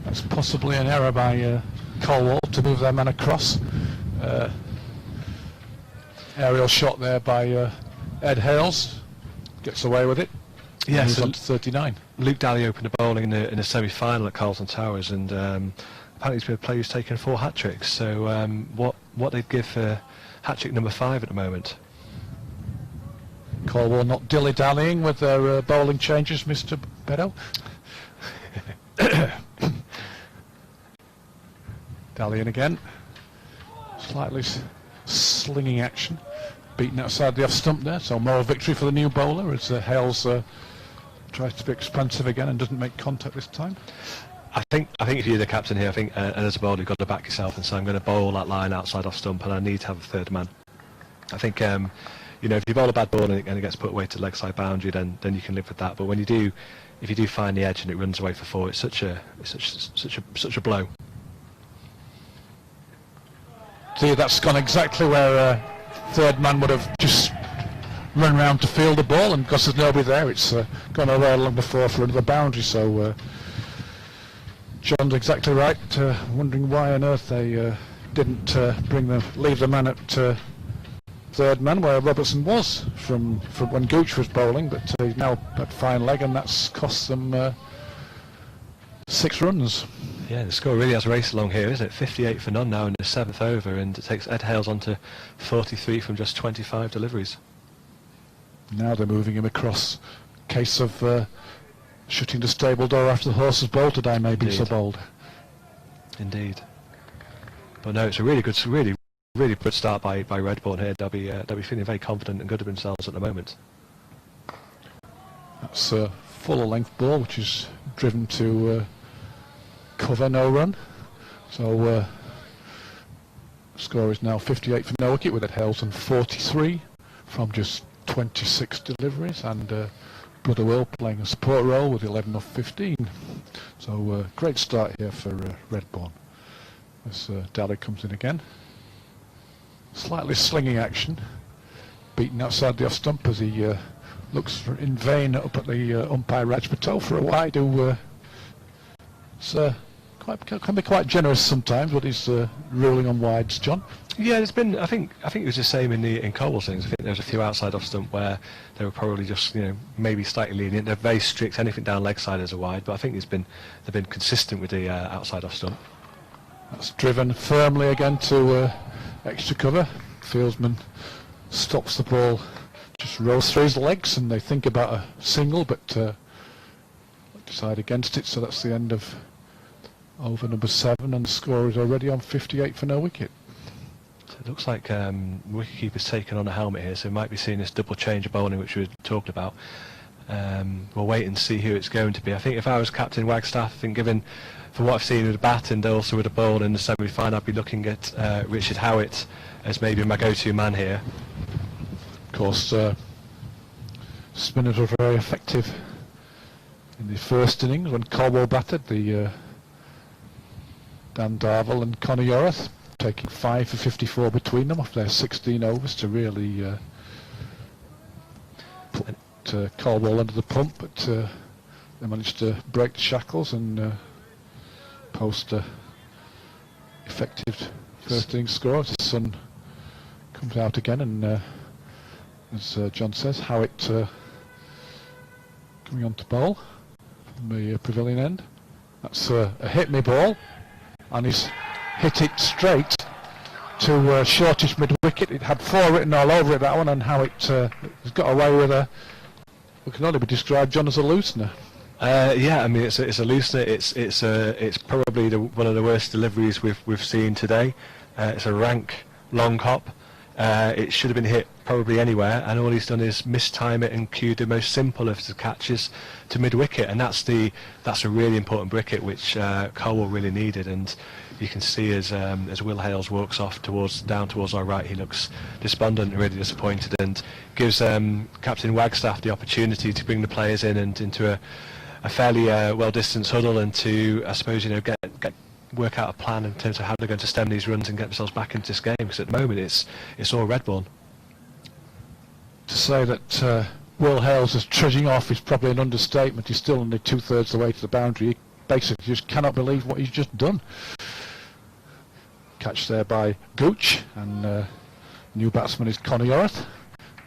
that's possibly an error by Colwall to move their man across. Aerial shot there by Ed Hales, gets away with it. Yes, on to 39. Luke Daly opened the bowling in the semi-final at Carlton Towers, and apparently he's been a player who's taken 4 hat-tricks, so what they'd give for hat-trick number 5 at the moment. Colwall not dilly-dallying with their bowling changes, Mr. Beddoe. Dallying again. Slightly slinging action. Beaten outside the off stump there, so moral victory for the new bowler as Hales tries to be expansive again and doesn't make contact this time. I think if you're the captain here, I think and as a bowler you've got to back yourself and say I'm going to bowl that line outside off stump and I need to have a third man. I think you know, if you bowl a bad ball and it gets put away to leg side boundary, then you can live with that. But when you do, if you do find the edge and it runs away for 4, it's such a blow. See, that's gone exactly where third man would have just run round to field the ball, and because there's nobody there, it's gone away along before for another boundary. So John's exactly right. Wondering why on earth they didn't leave the man at third man where Robertson was from when Gooch was bowling, but he's now at fine leg, and that's cost them 6 runs. Yeah, the score really has raced along here, isn't it? 58 for none now in the 7th over, and it takes Ed Hales on to 43 from just 25 deliveries. Now they're moving him across. Case of shutting the stable door after the horse has bolted, I may be so bold. Indeed. But no, it's a really good start by Redbourn here. They'll be feeling very confident and good of themselves at the moment. That's a fuller length ball, which is driven to cover, no run. So score is now 58 for no wicket, with Ed Hales on 43 from just 26 deliveries, and Brother Will playing a support role with 11 off 15. So great start here for Redbourn. As Daly comes in again. Slightly slinging action, beaten outside the off stump as he looks in vain up at the umpire Raj Patel for a wide, who can be quite generous sometimes, but he's ruling on wides, John. Yeah, there's been. I think it was the same in Colwall's things. I think there was a few outside off stump where they were probably just maybe slightly lenient. They're very strict. Anything down leg side is a wide, but I think they've been consistent with the outside off stump. That's driven firmly again to extra cover. Fieldsman stops the ball, just rolls through his legs, and they think about a single, but decide against it. So that's the end of over number 7, and the score is already on 58 for no wicket. So it looks like wicketkeeper's taken on a helmet here, so we might be seeing this double change of bowling which we were talking about. We'll wait and see who it's going to be. I think if I was captain Wagstaff, I think given from what I've seen with the bat and also with the bowl in the semi-final, I'd be looking at Richard Howitt as maybe my go-to man here. Of course, spinners were very effective in the first innings when Colwall batted. The Dan Darville and Conor Yorath taking 5 for 54 between them off their 16 overs to really put Colwall under the pump, but they managed to break the shackles and post a effective first innings score. The sun comes out again, and as John says, Howitt coming on to bowl from the pavilion end. That's a hit me ball, and he's hit it straight to shortish mid wicket. It had 4 written all over it, that one, and Howitt has got away with what can only be described, John, as a loosener. Yeah, I mean it's a loosener. It's probably one of the worst deliveries we've seen today. It's a rank long hop. It should have been hit probably anywhere, and all he's done is mistime it and cue the most simple of the catches to mid wicket, and that's a really important wicket which Colwall really needed. And you can see as Will Hales walks off down towards our right, he looks despondent and really disappointed, and gives Captain Wagstaff the opportunity to bring the players in and into a fairly well-distanced huddle, and to, I suppose, work out a plan in terms of how they're going to stem these runs and get themselves back into this game, because at the moment it's all Redbourn. To say that Will Hales is trudging off is probably an understatement. He's still only 2/3 the way to the boundary. He basically just cannot believe what he's just done. Catch there by Gooch, and new batsman is Conor Yorath,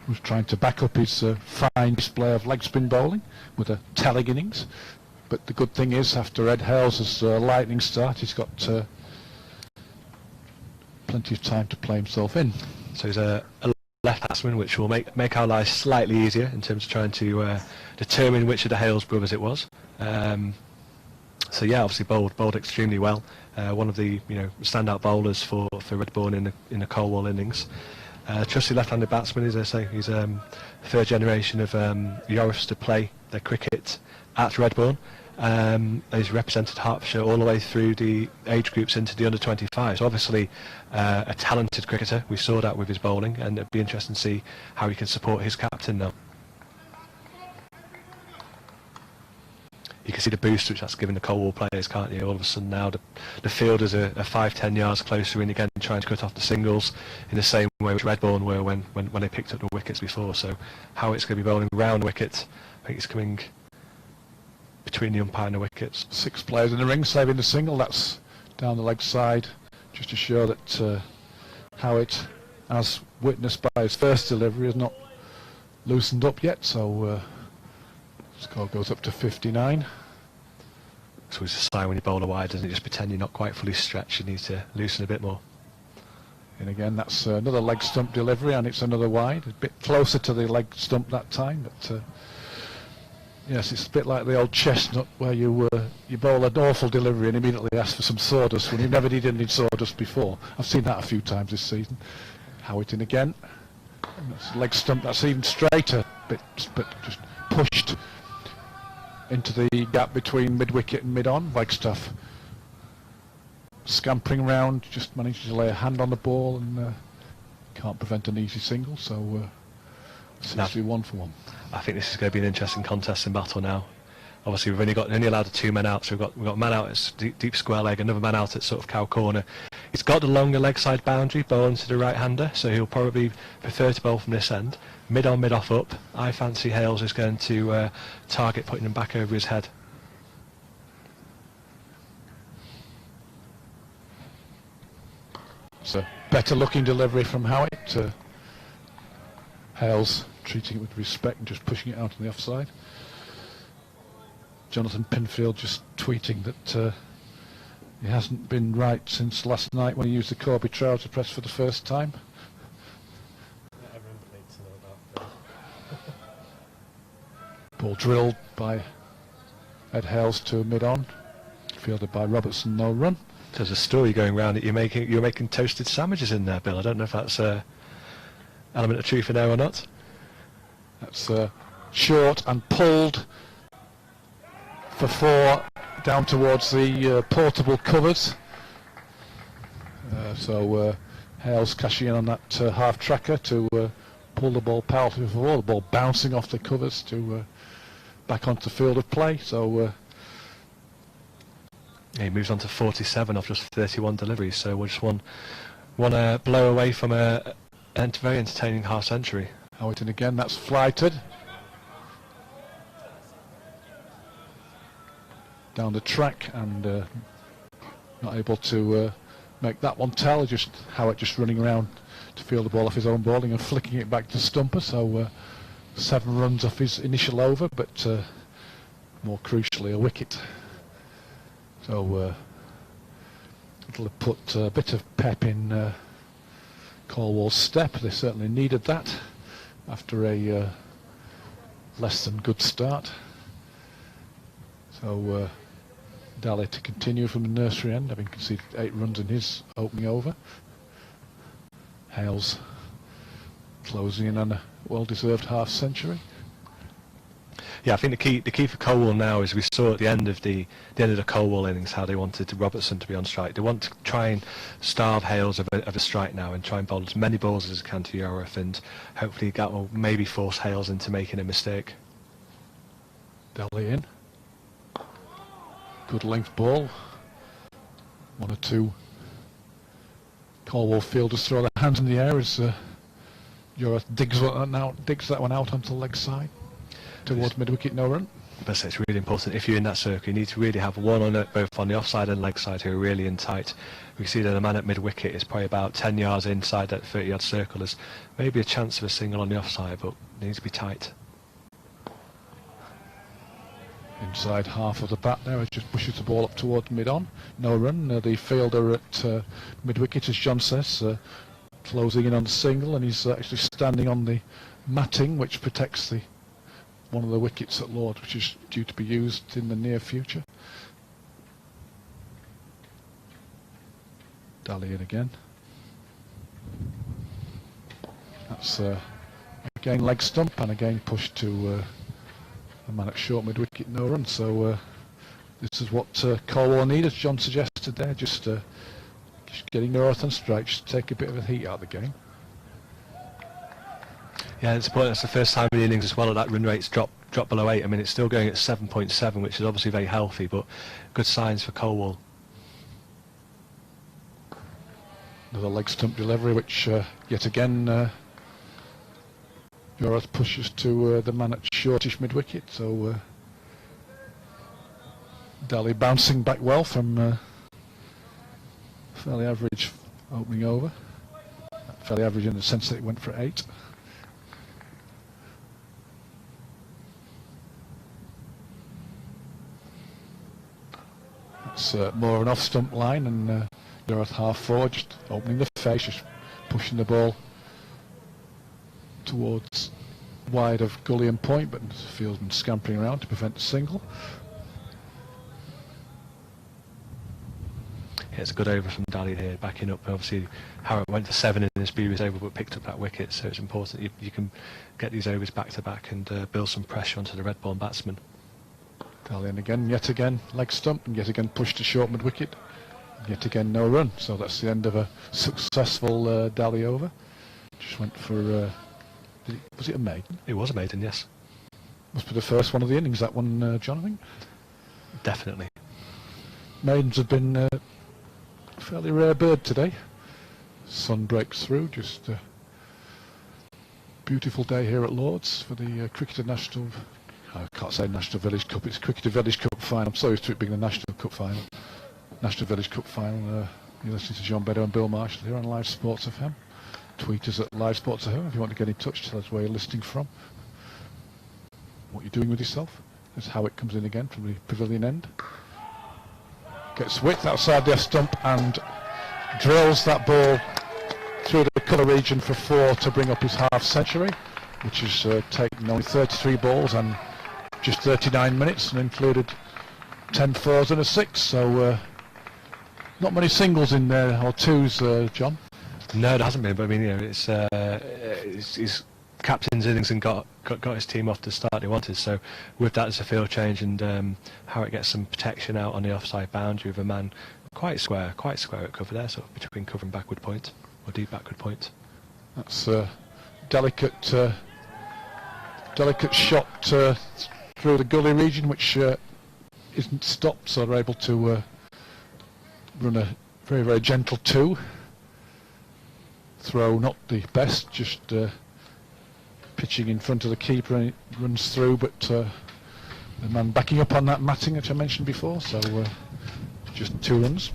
who's trying to back up his fine display of leg spin bowling with a telling innings. But the good thing is, after Ed Hales' lightning start, he's got plenty of time to play himself in. So he's a left batsman, which will make our lives slightly easier in terms of trying to determine which of the Hales brothers it was. So yeah, obviously bowled extremely well. One of the standout bowlers for Redbourn in the Colwall innings. Trusty left-handed batsman, as I say, he's third generation of Yorifs to play their cricket at Redbourn. He's represented Hertfordshire all the way through the age groups into the under-25. So obviously a talented cricketer. We saw that with his bowling, and it'd be interesting to see how he can support his captain now. You can see the boost which that's given the Colwall players, can't you? All of a sudden now the fielders are 5-10 yards closer in again, trying to cut off the singles in the same way which Redbourn were when they picked up the wickets before. So how it's going to be bowling round wicket, I think it's coming between the umpire and the wickets. 6 players in the ring saving the single. That's down the leg side, just to show that Howitt, as witnessed by his first delivery, has not loosened up yet. So score goes up to 59. So it's a sign when you bowl a wide, doesn't it? Just pretend you're not quite fully stretched. You need to loosen a bit more. And again, that's another leg stump delivery, and it's another wide, a bit closer to the leg stump that time. But yes, it's a bit like the old chestnut where you bowl an awful delivery and immediately ask for some sawdust when you've never needed any sawdust before. I've seen that a few times this season. Howitt in again. And that's a leg stump that's even straighter, but just pushed into the gap between mid-wicket and mid-on. Wagstaff scampering round, just managed to lay a hand on the ball and can't prevent an easy single, so 61 for 1. I think this is going to be an interesting contest in battle now. Obviously we've only allowed the 2 men out, so we've got a man out at deep square leg, another man out at sort of cow corner. He's got the longer leg side boundary, bowling to the right hander, so he'll probably prefer to bowl from this end. Mid on, mid off up. I fancy Hales is going to target putting him back over his head. It's a better looking delivery from Howitt. Hales treating it with respect and just pushing it out on the offside. Jonathan Pinfield just tweeting that he hasn't been right since last night when he used the Corby trouser press for the first time. Ball drilled by Ed Hales to mid-on, fielded by Robertson, no run. There's a story going around that you're making toasted sandwiches in there, Bill. I don't know if that's an element of truth in there or not. That's short and pulled for 4 down towards the portable covers. So Hales cashing in on that half tracker to pull the ball powerfully for 4. The ball bouncing off the covers to back onto the field of play. So he moves on to 47 off just 31 deliveries. So we're just one blow away from a very entertaining half century. Howitt in again. That's flighted down the track and not able to make that one tell. Just Howitt just running around to field the ball off his own bowling and flicking it back to stumper. So 7 runs off his initial over, but more crucially a wicket. So it'll have put a bit of pep in Colwall's step. They certainly needed that after a less than good start. So Daly to continue from the nursery end, having conceded 8 runs in his opening over. Hales closing in on a well-deserved half century. Yeah, I think the key for Colwall now is we saw at the end of the Colwall innings how they wanted Robertson to be on strike. They want to try and starve Hales of a strike now and try and bowl as many balls as they can to Yorif, and hopefully that will maybe force Hales into making a mistake. Daly in. Good length ball. 1 or 2 Colwall fielders throw their hands in the air as Yorif digs that one out onto the leg side towards mid-wicket, no run. But it's really important if you're in that circle. You need to really have one on it, both on the offside and leg side, who are really in tight. We see that the man at mid-wicket is probably about 10 yards inside that 30-yard circle. There's maybe a chance of a single on the offside, but it needs to be tight. inside half of the bat there. It just pushes the ball up towards mid-on. No run. The fielder at mid-wicket, as John says, closing in on the single, and he's actually standing on the matting which protects one of the wickets at Lords, which is due to be used in the near future. Daly in again. That's again leg stump, and again pushed to a man at short mid-wicket, no run. So this is what Colwall need, as John suggested there, just getting north and straight, just take a bit of the heat out of the game. Yeah, it's important. It's the first time in the innings as well that run rate's dropped below 8. I mean, it's still going at 7.7, which is obviously very healthy, but good signs for Colwall. Another leg stump delivery, which yet again Jorath pushes to the man at shortish mid-wicket. So Daly bouncing back well from fairly average opening over. Fairly average in the sense that it went for 8. That's more of an off-stump line, and Jorath half forward, just opening the face, just pushing the ball towards wide of gully and point, but fieldsman scampering around to prevent the single. Yeah, it's a good over from Daly here, backing up. Obviously, Harrop went for 7 in his previous over, but picked up that wicket, so it's important you can get these overs back to back and build some pressure onto the Redbourn batsman. Daly in again, yet again leg stump, and yet again pushed to short mid-wicket. Yet again no run, so that's the end of a successful Daly over. Just went for, was it a maiden? It was a maiden, yes. Must be the first one of the innings, that one, John, I think? Definitely. Maidens have been a fairly rare bird today. Sun breaks through, just a beautiful day here at Lords for the Cricketer National, I can't say National Village Cup, it's Cricketer Village Cup final. I'm so used to it being the National Cup final. National Village Cup final. You're listening to John Beddoe and Bill Marshall here on Live Sports FM. Tweet us at Live Sports FM if you want to get in touch. Tell us where you're listening from, what you're doing with yourself. That's how it comes in again from the pavilion end. Gets width outside the stump and drills that ball through the colour region for 4 to bring up his half century, which has taken only 33 balls and just 39 minutes and included 10 fours and a 6. So not many singles in there, or twos, John. No, there hasn't been, but I mean, you know, it's his captain's innings and got his team off to the start he wanted. So with that, it's a field change, and Harrop gets some protection out on the offside boundary with a man quite square at cover there, sort of between cover and backward point, or deep backward point. That's delicate shot through the gully region, which isn't stopped, so they're able to run a very, very gentle 2. Throw not the best, just pitching in front of the keeper, and it runs through, but the man backing up on that matting which I mentioned before, so just 2 runs.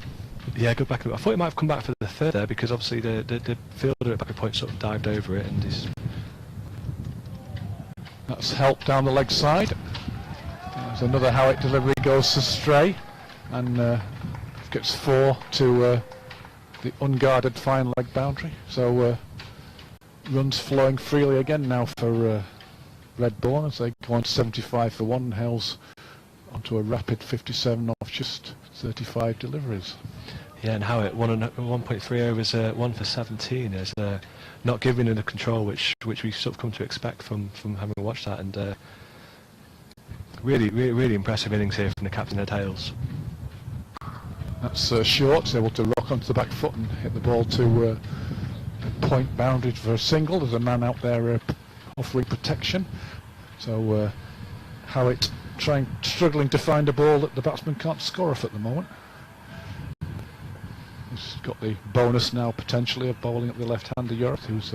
Yeah, good back. I thought he might have come back for the 3rd there, because obviously the fielder at backward point sort of dived over it, and that's helped down the leg side. There's another Howitt delivery, goes astray, and gets 4 to the unguarded fine leg boundary. So runs flowing freely again now for Redbourn as they go on 75 for 1, and Hales onto a rapid 57 off just 35 deliveries. Yeah, and Howitt 1.3 overs, 1 for 17 is not giving him the control which we sort of come to expect from having watched that, and really impressive innings here from the captain of Hales. That's short, able to rock onto the back foot and hit the ball to the point boundary for a single. There's a man out there offering protection. So Howitt struggling to find a ball that the batsman can't score off at the moment. He's got the bonus now potentially of bowling at the left-hander Jorath, who's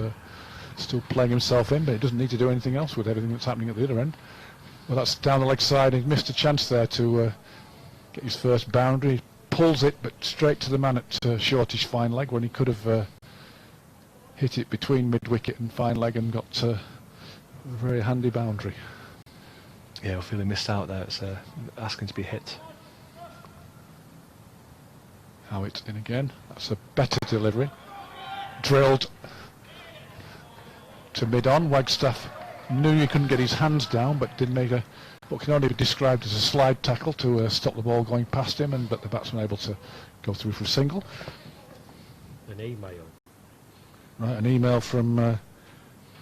still playing himself in, but he doesn't need to do anything else with everything that's happening at the other end. Well, that's down the leg side. He missed a chance there to get his first boundary. Pulls it, but straight to the man at shortish fine leg, when he could have hit it between mid-wicket and fine leg and got a very handy boundary. Yeah, we're feeling missed out there. It's asking to be hit. Howitt in again. That's a better delivery. Drilled to mid-on. Wagstaff knew he couldn't get his hands down, but did make what can only be described as a slide tackle to stop the ball going past him, but the batsman able to go through for a single. An email. Right, an email from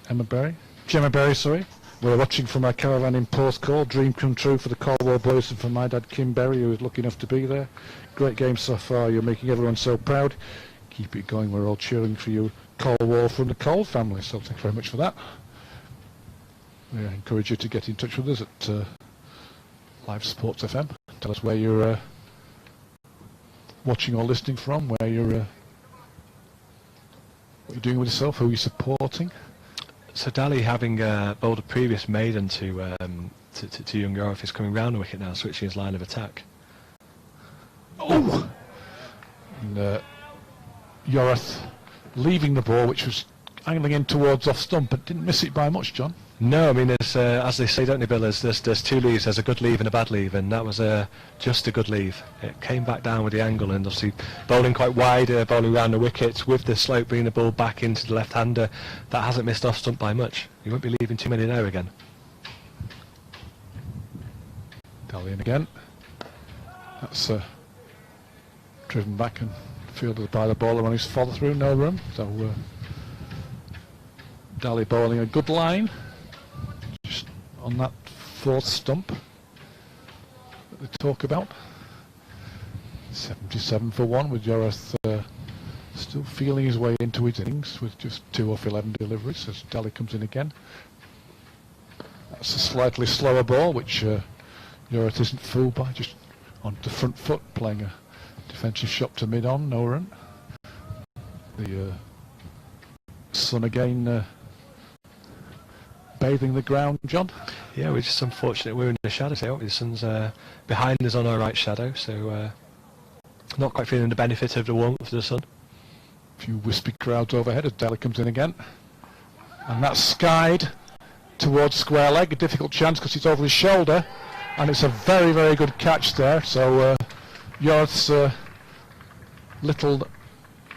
Gemma Berry, sorry. We're watching from our caravan in Porthcawl. Dream come true for the Colwall boys and for my dad Kim Berry, who was lucky enough to be there. Great game so far. You're making everyone so proud. Keep it going. We're all cheering for you, Colwall, from the Cole family. So thank you very much for that. We encourage you to get in touch with us at Live Sports FM. Tell us where you're watching or listening from, where you're what you're doing with yourself, who you're supporting. So Daly, having bowled a previous maiden to young Yorif, is coming round the wicket now, switching his line of attack. Oh! And Yorif leaving the ball, which was angling in towards off stump, but didn't miss it by much, John. No, I mean, there's, as they say, don't they, Bill, there's two leaves. There's a good leave and a bad leave, and that was just a good leave. It came back down with the angle, and obviously bowling quite wide, bowling round the wicket, with the slope bringing the ball back into the left-hander. That hasn't missed off stump by much. You won't be leaving too many there again. Daly in again. That's driven back and fielded by the bowler on his follow-through, no run. So Daly bowling a good line. Just on that fourth stump that they talk about. 77 for 1 with Yorith still feeling his way into his innings with just 2 off 11 deliveries as Daly comes in again. That's a slightly slower ball which Yorith isn't fooled by, just on the front foot playing a defensive shot to mid-on, no run. The sun again bathing the ground, John. Yeah, we're just unfortunate we're in the shadow today, aren't we? The sun's behind us on our right shadow, so not quite feeling the benefit of the warmth of the sun. A few wispy crowds overhead as Daly comes in again. And that's skied towards square leg, a difficult chance because it's over his shoulder, and it's a very, very good catch there. So Yorth's little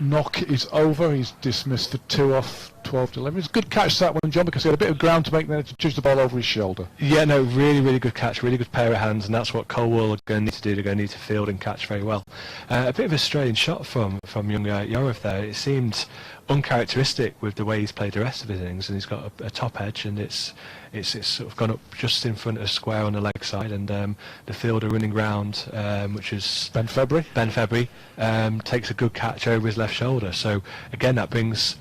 knock is over. He's dismissed for 2 off 12 deliveries. Good catch that one, John, because he had a bit of ground to make there to judge the ball over his shoulder. Yeah, no, really, really good catch, really good pair of hands, and that's what Colwall are going to need to do. They're going to need to field and catch very well. A bit of a strange shot from young Yorif there. It seemed uncharacteristic with the way he's played the rest of his innings, and he's got a top edge, and it's sort of gone up just in front of square on the leg side, and the fielder running round, which is Ben February, takes a good catch over his left shoulder. So again, that brings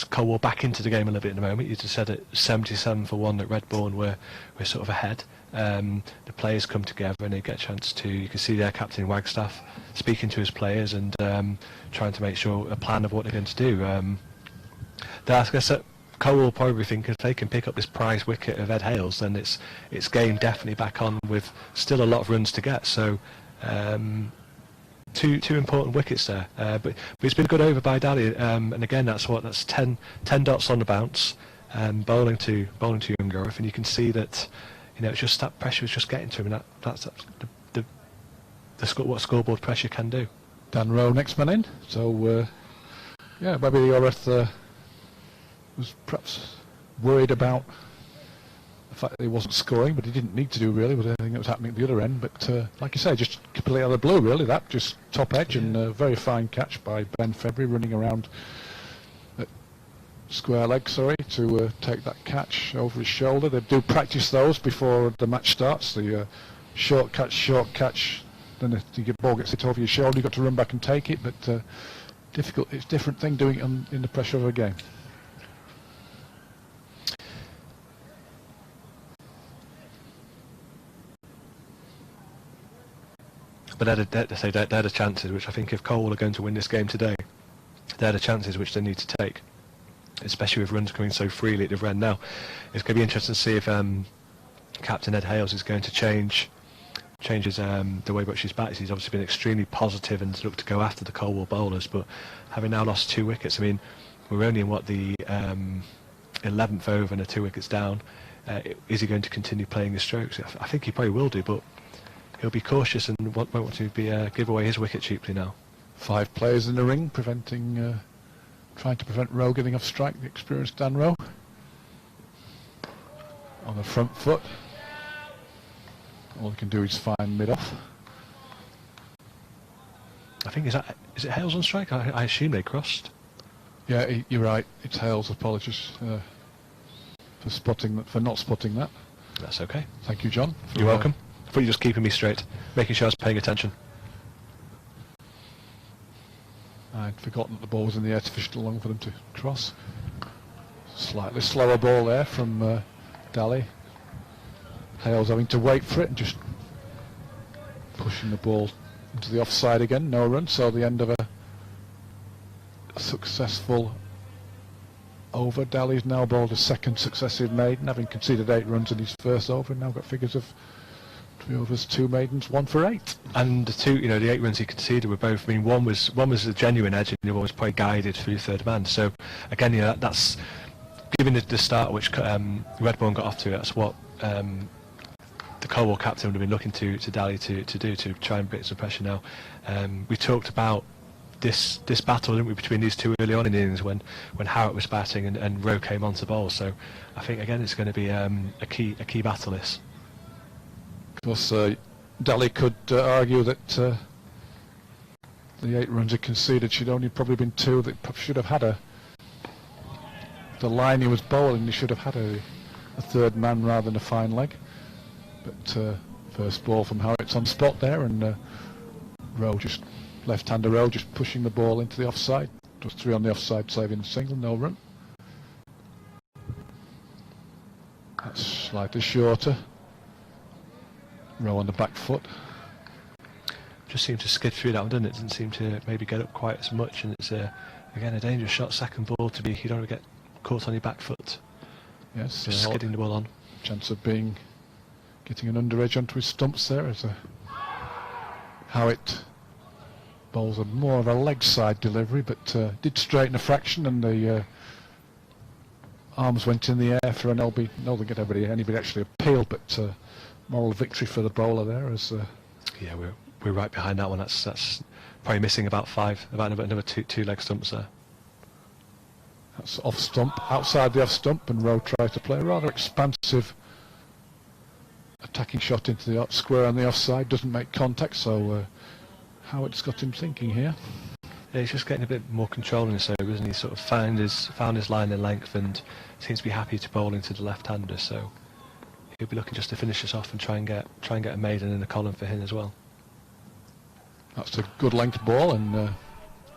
Colwall back into the game a little bit in the moment. You just said at 77 for 1 at Redbourn we're sort of ahead. The players come together and they get a chance to, you can see their captain Wagstaff speaking to his players and trying to make sure a plan of what they're going to do. I guess that Colwall probably think if they can pick up this prize wicket of Ed Hales, then it's game definitely back on with still a lot of runs to get. So two important wickets there, but it's been a good over by Daly, and again that's 10 dots on the bounce, bowling to young Yorif, and you can see that it's just that pressure is just getting to him, and that's what scoreboard pressure can do. Dan Rowe next man in, so yeah, maybe Yorif was perhaps worried about the fact that he wasn't scoring, but he didn't need to do really with everything that was happening at the other end. But like you say, just completely out of the blue really, that just top edge, and a very fine catch by Ben February running around at square leg, to take that catch over his shoulder. They do practice those before the match starts, the short catch, then if the ball gets hit over your shoulder, you've got to run back and take it, but difficult. It's a different thing doing it in the pressure of a game. But they're the chances which I think if Colwall are going to win this game today, they're the chances which they need to take, especially with runs coming so freely at the end. Now, it's going to be interesting to see if Captain Ed Hales is going to changes the way which he's batted. He's obviously been extremely positive and looked to go after the Colwall bowlers, but having now lost 2 wickets, I mean, we're only in the 11th over and 2 wickets down. is he going to continue playing his strokes? I think he probably will do, but he'll be cautious and won't want to give away his wicket cheaply now. 5 players in the ring, trying to prevent Rowe getting off strike. The experienced Dan Rowe on the front foot. All he can do is find mid-off. I think is it Hales on strike? I assume they crossed. Yeah, you're right. It's Hales. Apologies for not spotting that. That's okay. Thank you, John. You're welcome. For you just keeping me straight, making sure I was paying attention. I'd forgotten that the ball was in the air sufficiently long for them to cross. Slightly slower ball there from Daly. Hales having to wait for it and just pushing the ball into the offside again. No run, so the end of a successful over. Daly's now bowled a second successive maiden, having conceded 8 runs in his first over, and now got figures of 3 overs, 2 maidens, 1 for 8. And the 8 runs he conceded were both. I mean, one was a genuine edge, and the other was probably guided through third man. So again, that's given the start which Redbourn got off to. That's what the Colwall captain would have been looking to Daly to do, to try and break some pressure. Now, we talked about this battle, didn't we, between these two early on in the innings when Howard was batting and Rowe came on to bowl. So I think again it's going to be a key battle, this. Of course, Daly could argue that the 8 runs he conceded should only probably been 2. That should have had the line he was bowling. He should have had a third man rather than a fine leg. But first ball from Howard's on spot there, and Rowe left-hander Rowe just pushing the ball into the offside. It was 3 on the offside, saving a single, no run. That's slightly shorter. Rowe on the back foot. Just seemed to skid through that one, didn't it? Didn't seem to maybe get up quite as much, and it's again a dangerous shot. Second ball to be, you don't want to get caught on your back foot. Yes, just skidding the ball on. Chance of getting an under edge onto his stumps there as Howitt bowls more of a leg side delivery, but did straighten a fraction, and the arms went in the air for an LB. No, they get anybody actually appealed, but moral victory for the bowler there. As yeah, we're right behind that one. That's probably missing about another two leg stumps there. That's off stump, outside the off stump, and Rowe tried to play a rather expansive attacking shot into the square on the offside. Doesn't make contact, so Howard's got him thinking here. Yeah, he's just getting a bit more control in his over, isn't he? Sort of found his line in length and seems to be happy to bowl into the left-hander. So he'll be looking just to finish this off and try and get a maiden in the column for him as well. That's a good length ball, and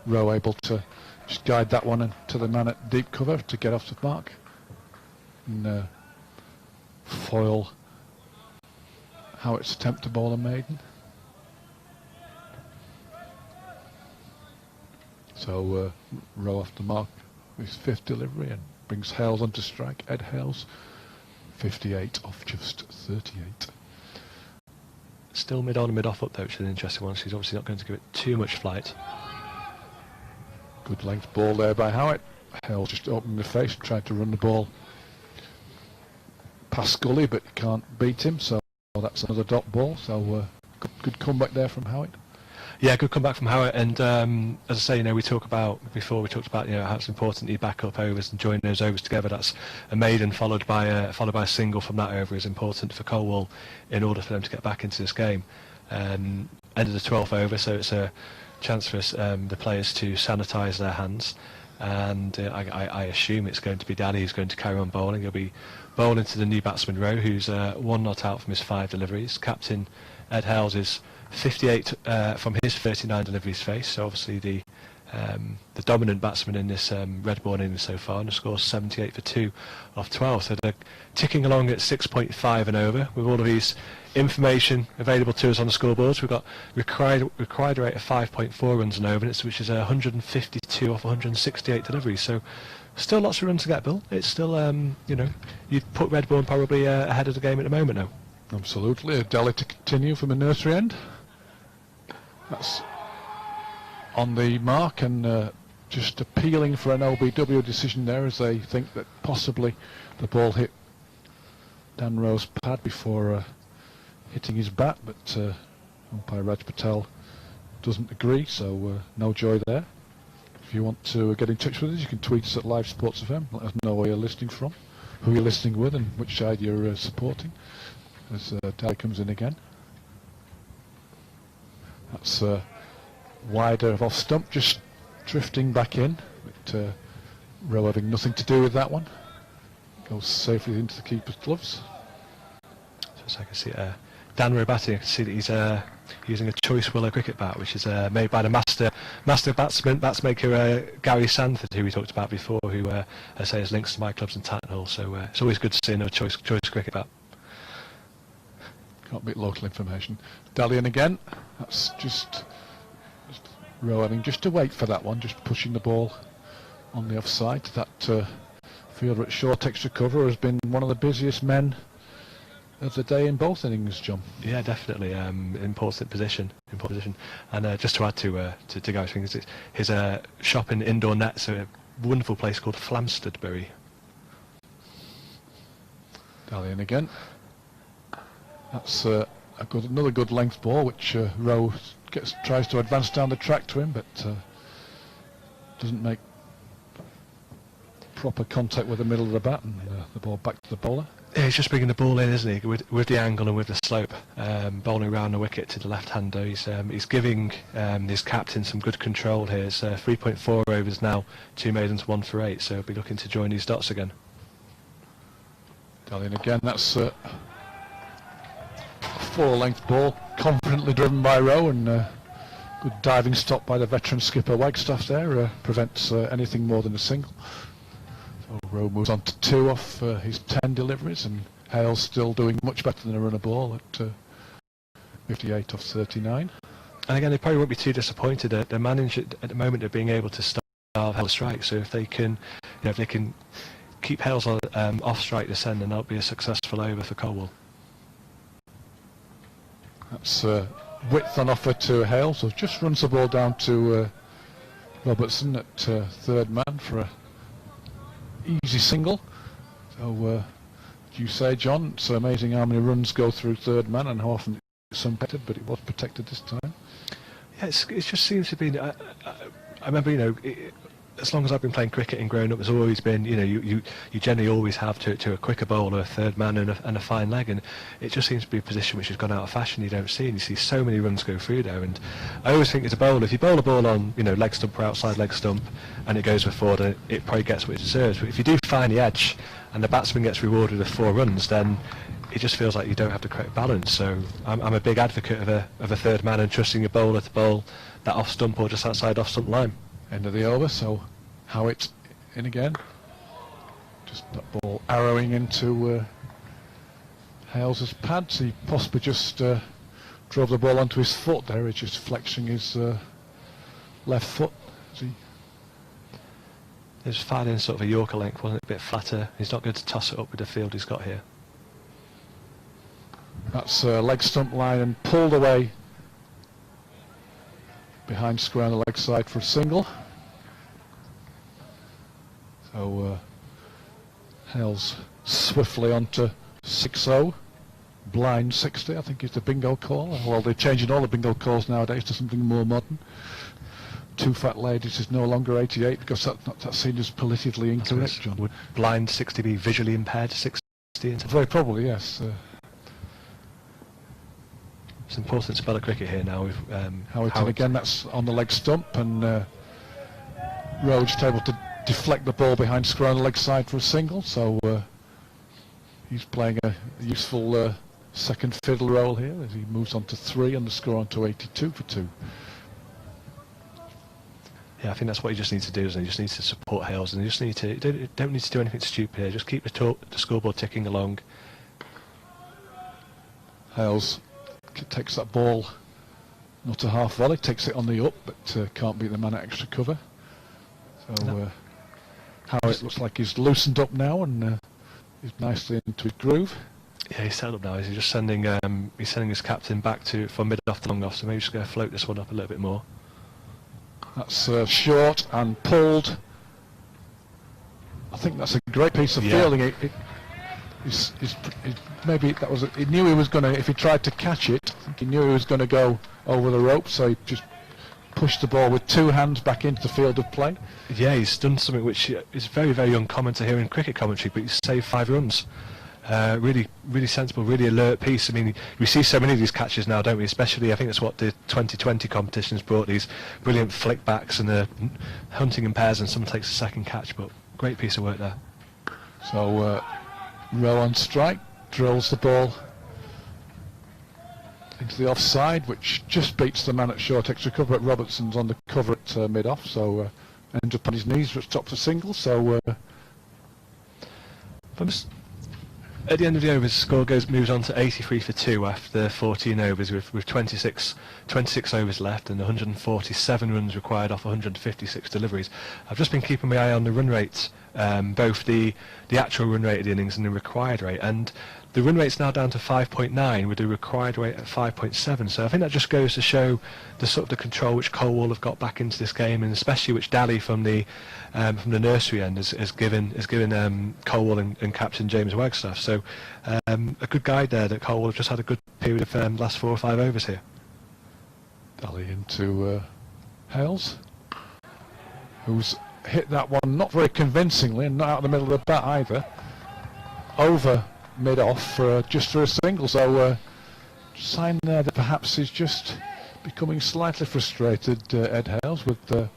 Rowe able to just guide that one to the man at deep cover to get off the mark and foil Howard's attempt to bowl a maiden. So Rowe off the mark with his 5th delivery and brings Hales onto strike. Ed Hales, 58 off just 38. Still mid-on and mid-off up though, which is an interesting one. She's obviously not going to give it too much flight. Good length ball there by Howard. Hales just opening the face and trying to run the ball past Scully, but you can't beat him, so that's another dot ball. So good comeback there from Howard. Yeah, good comeback from Howard, and as I say, we talked about how it's important you back up overs and join those overs together. That's a maiden followed by a single from that over is important for Colwall in order for them to get back into this game. End of the 12th over, so it's a chance for the players to sanitise their hands, and I assume it's going to be Daly who's going to carry on bowling. He'll be bowling to the new batsman Rowe, who's 1 not out from his 5 deliveries. Captain Ed Hales is 58 from his 39 deliveries faced, so obviously the dominant batsman in this Redbourn innings so far, and the score's 78 for 2 off 12, so they're ticking along at 6.5 and over with all of these information available to us on the scoreboards. We've got required rate of 5.4 runs and over, which is 152 off 168 deliveries, so still lots of runs to get, Bill. It's still you'd put Redbourn probably ahead of the game at the moment now. Absolutely. A Daly to continue from a nursery end. That's on the mark, and just appealing for an LBW decision there, as they think that possibly the ball hit Dan Rowe's pad before hitting his bat, but umpire Raj Patel doesn't agree, so no joy there. If you want to get in touch with us, you can tweet us at Live Sports FM. Let us know where you're listening from, who you're listening with, and which side you're supporting. As Dally comes in again. That's wider of off stump, just drifting back in, but Rowe having nothing to do with that one. Goes safely into the keeper's gloves. So I can see Dan Rowe batting. I can see that he's using a choice willow cricket bat, which is made by the master batsmaker Gary Sanford, who we talked about before, who I say has links to my clubs in Tattenhall. So it's always good to see a choice cricket bat. Got a bit local information. Dallian again. That's just Rowe having just to wait for that one, just pushing the ball on the offside. That fielder at short extra cover has been one of the busiest men of the day in both innings, John. Yeah, definitely. Important position. And just to add to Gary's things, his shop in indoor nets, a wonderful place called Flamsteadbury. Dallian again. That's another good length ball, which Rowe tries to advance down the track to him, but doesn't make proper contact with the middle of the bat, and the ball back to the bowler. Yeah, he's just bringing the ball in, isn't he, with the angle and with the slope, bowling around the wicket to the left-hander. He's giving his captain some good control here. It's 3.4 overs now, 2 maidens, 1 for 8, so he'll be looking to join these dots again. Dallian again, that's a full-length ball, confidently driven by Rowe, and good diving stop by the veteran skipper Wagstaff there, prevents anything more than a single. So Rowe moves on to 2 off his 10 deliveries, and Hale's still doing much better than a runner ball at 58 off 39. And again, they probably won't be too disappointed. They're managed at the moment of being able to starve Hale strike. So if they can, keep Hale's off strike this end, then that'll be a successful over for Colwall. That's width on offer to Hale, so just runs the ball down to Robertson at third man for a easy single. So you say, John, it's amazing how many runs go through third man and how often it's unprotected, but it was protected this time. Yeah, it just seems to be. I remember, as long as I've been playing cricket and growing up, there's always been, you generally always have to a quicker bowler, a third man and a fine leg, and it just seems to be a position which has gone out of fashion. You don't see, and you see so many runs go through there. And I always think as a bowler, if you bowl a ball on, leg stump or outside leg stump, and it goes with forward, it probably gets what it deserves. But if you do find the edge, and the batsman gets rewarded with 4 runs, then it just feels like you don't have the correct balance. So I'm a big advocate of a third man and trusting a bowler to bowl that off stump or just outside off stump line. End of the over, so Howitt in again. Just that ball arrowing into Hales' pads. He possibly just drove the ball onto his foot there. He's just flexing his left foot. It was fired in sort of a Yorker length, wasn't it? A bit flatter. He's not going to toss it up with the field he's got here. That's leg stump line and pulled away behind square on the leg side for a single. So Hales swiftly on to 6-0, blind 60 I think is the bingo call. Well, they're changing all the bingo calls nowadays to something more modern. 2 fat ladies is no longer 88 because that's seen as politically incorrect, John. Would blind 60 be visually impaired 60? Very probably, yes. It's important to spell a cricket here now. Howard again, that's on the leg stump, and Rowe just able to deflect the ball behind square on the leg side for a single, so he's playing a useful second fiddle role here as he moves on to 3 and the score on to 82 for 2. Yeah, I think that's what you just need to do, isn't it? You just need to support Hales, and you just need to don't need to do anything stupid here. Just keep the scoreboard ticking along. Hales takes that ball, not a half volley, takes it on the up, but can't beat the man at extra cover. So Howard looks like he's loosened up now and he's nicely into his groove. Yeah, he's settled up now. He's just sending his captain back for mid off to long off, so maybe just going to float this one up a little bit more. That's short and pulled. I think that's a great piece of fielding. maybe that was he knew he was going to, if he tried to catch it, I think he knew he was going to go over the rope, so he just pushed the ball with two hands back into the field of play. Yeah, he's done something which is very, very uncommon to hear in cricket commentary, but he's saved 5 runs. Really, really sensible, really alert piece. I mean, we see so many of these catches now, don't we? Especially, I think that's what the 2020 competitions brought, these brilliant flick backs and the hunting in pairs, and someone takes a second catch, but great piece of work there. So, Rowe on strike, drills the ball into the offside, which just beats the man at short extra cover. But Robertson's on the cover at mid-off, so ends up on his knees, which stops a single. So, at the end of the over, the score moves on to 83 for 2 after 14 overs, with 26 overs left and 147 runs required off 156 deliveries. I've just been keeping my eye on the run rates, both the actual run rate of the innings and the required rate, and the run rate's now down to 5.9 with the required rate at 5.7. So I think that just goes to show the sort of the control which Colwall have got back into this game, and especially which Daly from the nursery end has given Colwall and captain James Wagstaff. So a good guide there that Colwall have just had a good period of last 4 or 5 overs here. Daly into Hales, who's hit that one not very convincingly and not out of the middle of the bat either, over mid-off just for a single. So sign there that perhaps he's just becoming slightly frustrated, Ed Hales, with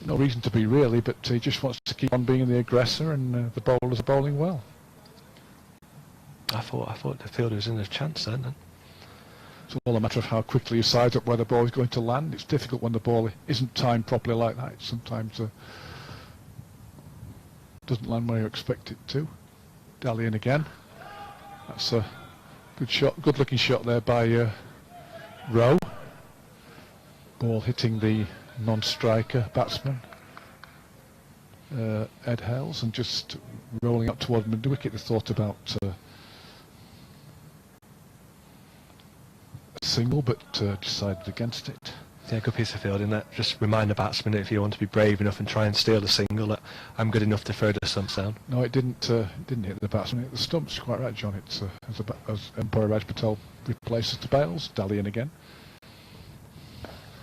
no reason to be really, but he just wants to keep on being the aggressor, and the bowlers are bowling well. I thought the fielder was in a chance then. It's all a matter of how quickly you size up where the ball is going to land. It's difficult when the ball isn't timed properly like that. It sometimes doesn't land where you expect it to. Daly in again. That's a good shot, good looking shot there by Rowe. Ball hitting the non-striker batsman Ed Hales, and just rolling up toward mid-wicket. They thought about a single, but decided against it. Yeah, good piece of fielding. That just remind the batsman that if you want to be brave enough and try and steal a single, that I'm good enough to throw the stumps down. No, it didn't hit the batsman. It hit the stumps. You're quite right, John. It's as Umpire Raj Patel replaces the bails. Daly in again.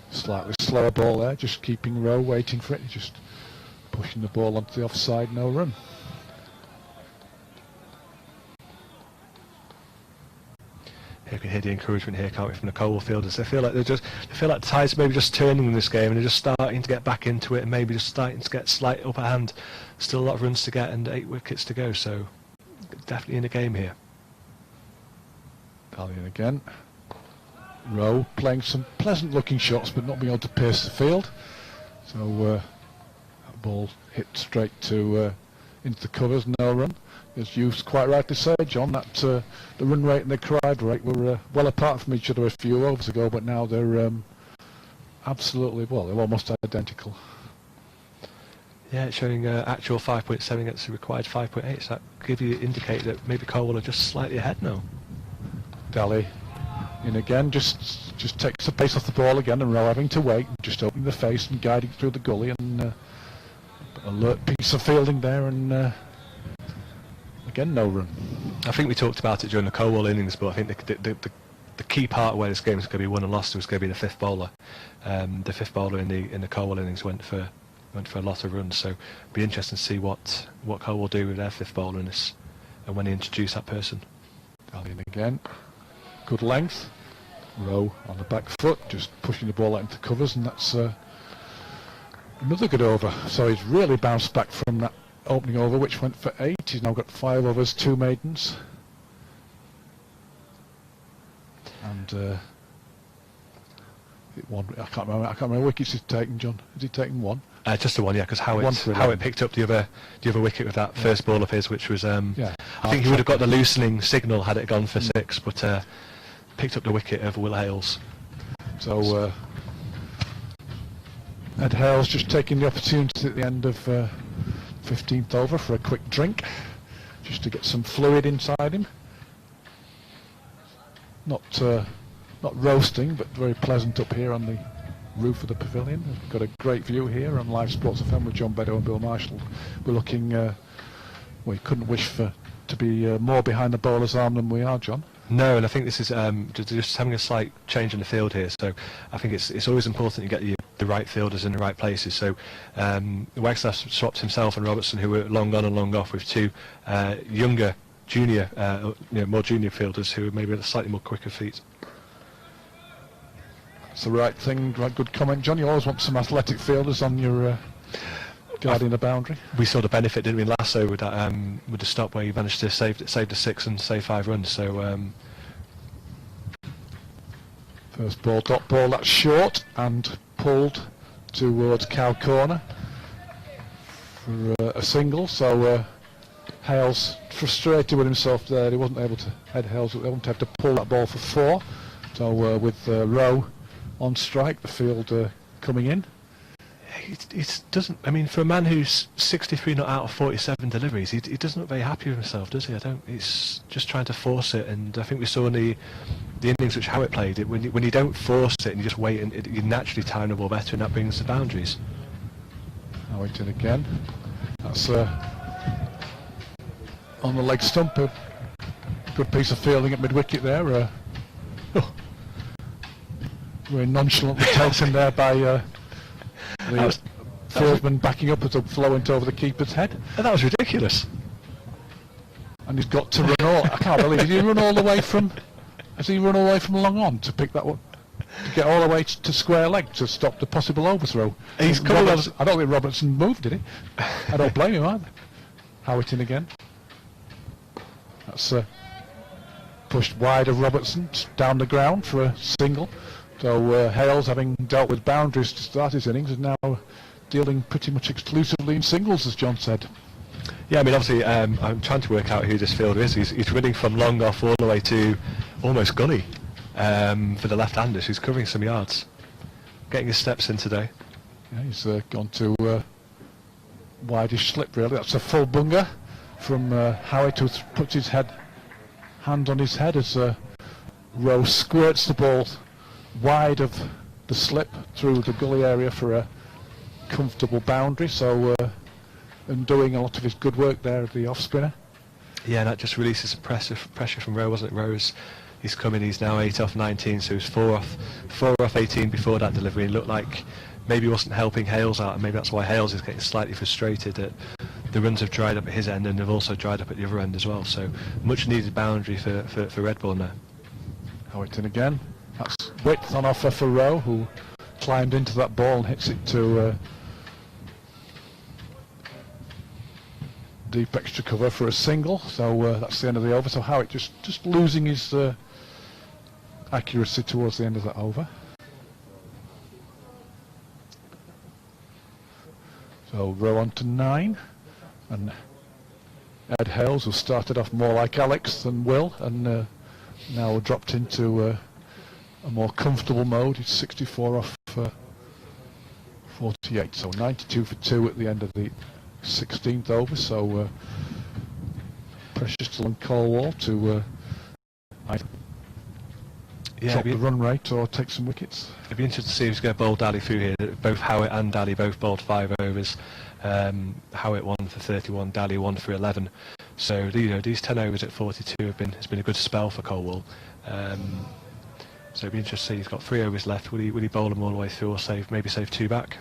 Slightly slower ball there, just keeping Rowe waiting for it. He's just pushing the ball onto the offside, no run. You can hear the encouragement here, can't we, from the Colwall fielders? They feel like the tides maybe just turning in this game, and they're just starting to get back into it, and maybe just starting to get slight upper hand. Still a lot of runs to get and 8 wickets to go, so definitely in the game here. Daly in again. Rowe playing some pleasant looking shots, but not being able to pierce the field. So that ball hit straight to into the covers, no run. As you quite rightly say, John, that the run rate and the required rate were well apart from each other a few overs ago, but now they're absolutely, well, they're almost identical. Yeah, it's showing actual 5.7 against the required 5.8, so that indicate that maybe Colwall are just slightly ahead now. Daly in again, just takes the pace off the ball again, and Rowe having to wait, just opening the face and guiding through the gully, and alert piece of fielding there, and again no run. I think we talked about it during the Colwall innings, but I think the key part of where this game is going to be won and lost was going to be the fifth bowler. The fifth bowler in the Colwall innings went for a lot of runs, so it'll be interesting to see what Colwall do with their fifth bowler in this, and when they introduce that person. Daly in again, good length. Rowe on the back foot, just pushing the ball out into covers, and that's another good over. So he's really bounced back from that opening over, which went for 8. He's now got 5 overs, 2 maidens, and I can't remember wickets he's taken. John, has he taken 1? Just the one, yeah, because Howard picked up the other wicket with that first ball of his, which was I think he would have got the loosening signal had it gone for 6, but picked up the wicket over Will Hales. So Ed Hales just taking the opportunity at the end of 15th over for a quick drink, just to get some fluid inside him. Not roasting, but very pleasant up here on the roof of the pavilion. We've got a great view here on Live Sports FM with John Beddoe and Bill Marshall. We're looking, we couldn't wish for to be more behind the bowler's arm than we are, John. No, and I think this is just having a slight change in the field here. So I think it's always important you get the right fielders in the right places. So Wagstaff swapped himself and Robertson, who were long on and long off, with two younger, junior, more junior fielders who were maybe at slightly more quicker feet. It's the right thing, right, good comment, John. You always want some athletic fielders on your guarding the boundary. We saw the benefit, didn't we, last over with that with the stop where you managed to save the 6 and save 5 runs. So first ball, dot ball, that's short and pulled towards cow corner for a single. So Hales frustrated with himself there. He wasn't able to head Hales. They wanted to have to pull that ball for 4. So with Rowe on strike, the field coming in. It doesn't. I mean, for a man who's 63 not out of 47 deliveries, he doesn't look very happy with himself, does he? He's just trying to force it, and I think we saw in the innings which Howitt played it, when you don't force it and you just wait, and you naturally time the ball better, and that brings the boundaries. Howitt in again. That's on the leg stump. A good piece of fielding at mid-wicket there. Very nonchalantly taken there by the fieldsman backing up as the flow went over the keeper's head. And that was ridiculous. And he's got to run all. I can't believe it. Did he run all the way from? Has he run all the way from long on to pick that one? To get all the way to square leg to stop the possible overthrow. He's coming. I don't think Robertson moved, did he? I don't blame him either. Howitt in again. That's pushed wide of Robertson down the ground for a single. So Hales, having dealt with boundaries to start his innings, is now dealing pretty much exclusively in singles, as John said. Yeah, I mean, obviously, I'm trying to work out who this fielder is. He's running from long off all the way to almost gully for the left-handers, who's covering some yards. Getting his steps in today. Yeah, he's gone to wideish slip, really. That's a full bunger from Howitt, who puts his hand on his head as Rowe squirts the ball wide of the slip through the gully area for a comfortable boundary. So and doing a lot of his good work there, the off spinner. Yeah, that just releases the pressure from Rowe, wasn't it? Rowe's, he's coming, he's now 8 off 19, so he's 4 off 18 before that delivery. It looked like maybe he wasn't helping Hales out, and maybe that's why Hales is getting slightly frustrated that the runs have dried up at his end and they've also dried up at the other end as well. So much needed boundary for Redbourn there. Howitt in again. That's width on offer for Rowe, who climbed into that ball and hits it to deep extra cover for a single. So that's the end of the over. So Howitt just losing his accuracy towards the end of that over. So Rowe on to 9, and Ed Hales, who started off more like Alex than Will, and now dropped into a more comfortable mode. He's 64 off 48, so 92 for 2 at the end of the 16th over. So pressure still on Colwall to drop the run rate or take some wickets. It'd be interesting to see who's going to bowl Daly through here. Both Howitt and Daly both bowled 5 overs. Howitt 1 for 31, Daly 1 for 11. So these 10 overs at 42 has been a good spell for Colwall. So it'd be interesting to see. He's got 3 overs left. Will he bowl them all the way through, or maybe save 2 back?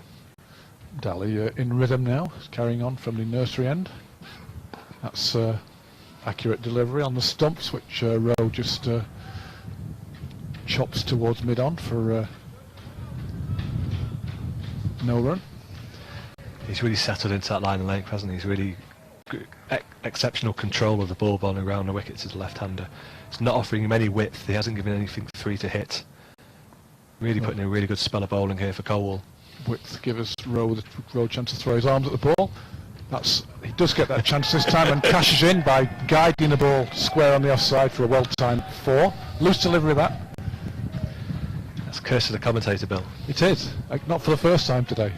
Daly in rhythm now, carrying on from the nursery end. That's accurate delivery on the stumps, which Rowe just chops towards mid-on for no run. He's really settled into that line of length, hasn't he? He's really exceptional control of the ball bowling around the wicket to the left-hander. It's not offering him any width. He hasn't given anything free to hit. Really putting in a really good spell of bowling here for Colwall. Width gives Rowe the chance to throw his arms at the ball. He does get that chance this time and cashes in by guiding the ball square on the offside for a well-timed 4. Loose delivery of that. That's a curse to the commentator, Bill. It is. Not for the first time today.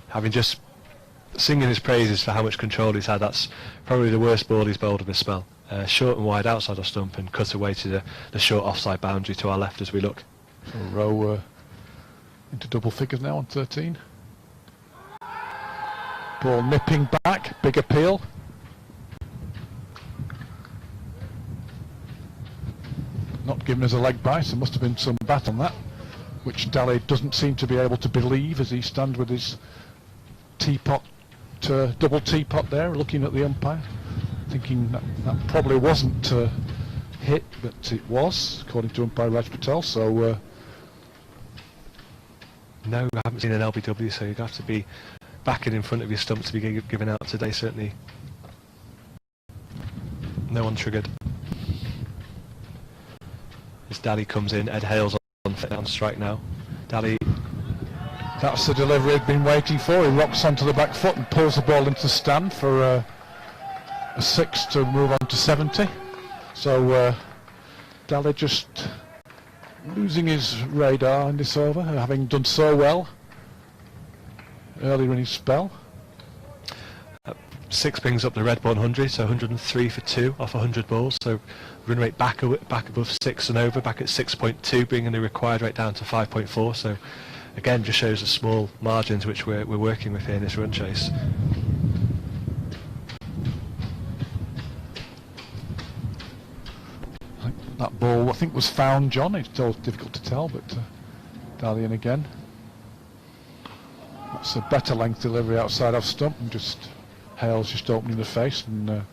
Having just singing his praises for how much control he's had, that's probably the worst ball he's bowled in this spell. Short and wide outside our stump and cut away to the short offside boundary to our left as we look. So Rowe into double figures now on 13. Ball nipping back, big appeal. given as a leg bite. There must have been some bat on that, which Daly doesn't seem to be able to believe as he stands with his teapot, double teapot there, looking at the umpire, thinking that probably wasn't hit, but it was, according to umpire Raj Patel. So no, I haven't seen an LBW, so you'd have to be backing in front of your stump to be given out today, certainly. No one triggered. As Daly comes in, Ed Hale's on strike now. Daly. That's the delivery he'd been waiting for. He rocks onto the back foot and pulls the ball into the stand for a 6 to move on to 70. So Daly just losing his radar in this over, having done so well earlier in his spell. 6 brings up the Redbourn 100, so 103 for 2 off 100 balls. So run rate back above 6 and over, back at 6.2, bringing the required rate down to 5.4. So again, just shows the small margins which we're working with here in this run chase. That ball, I think, was found, John. It's still difficult to tell, but Daly in again. That's a better length delivery outside off stump, and just Hale's just opening the face and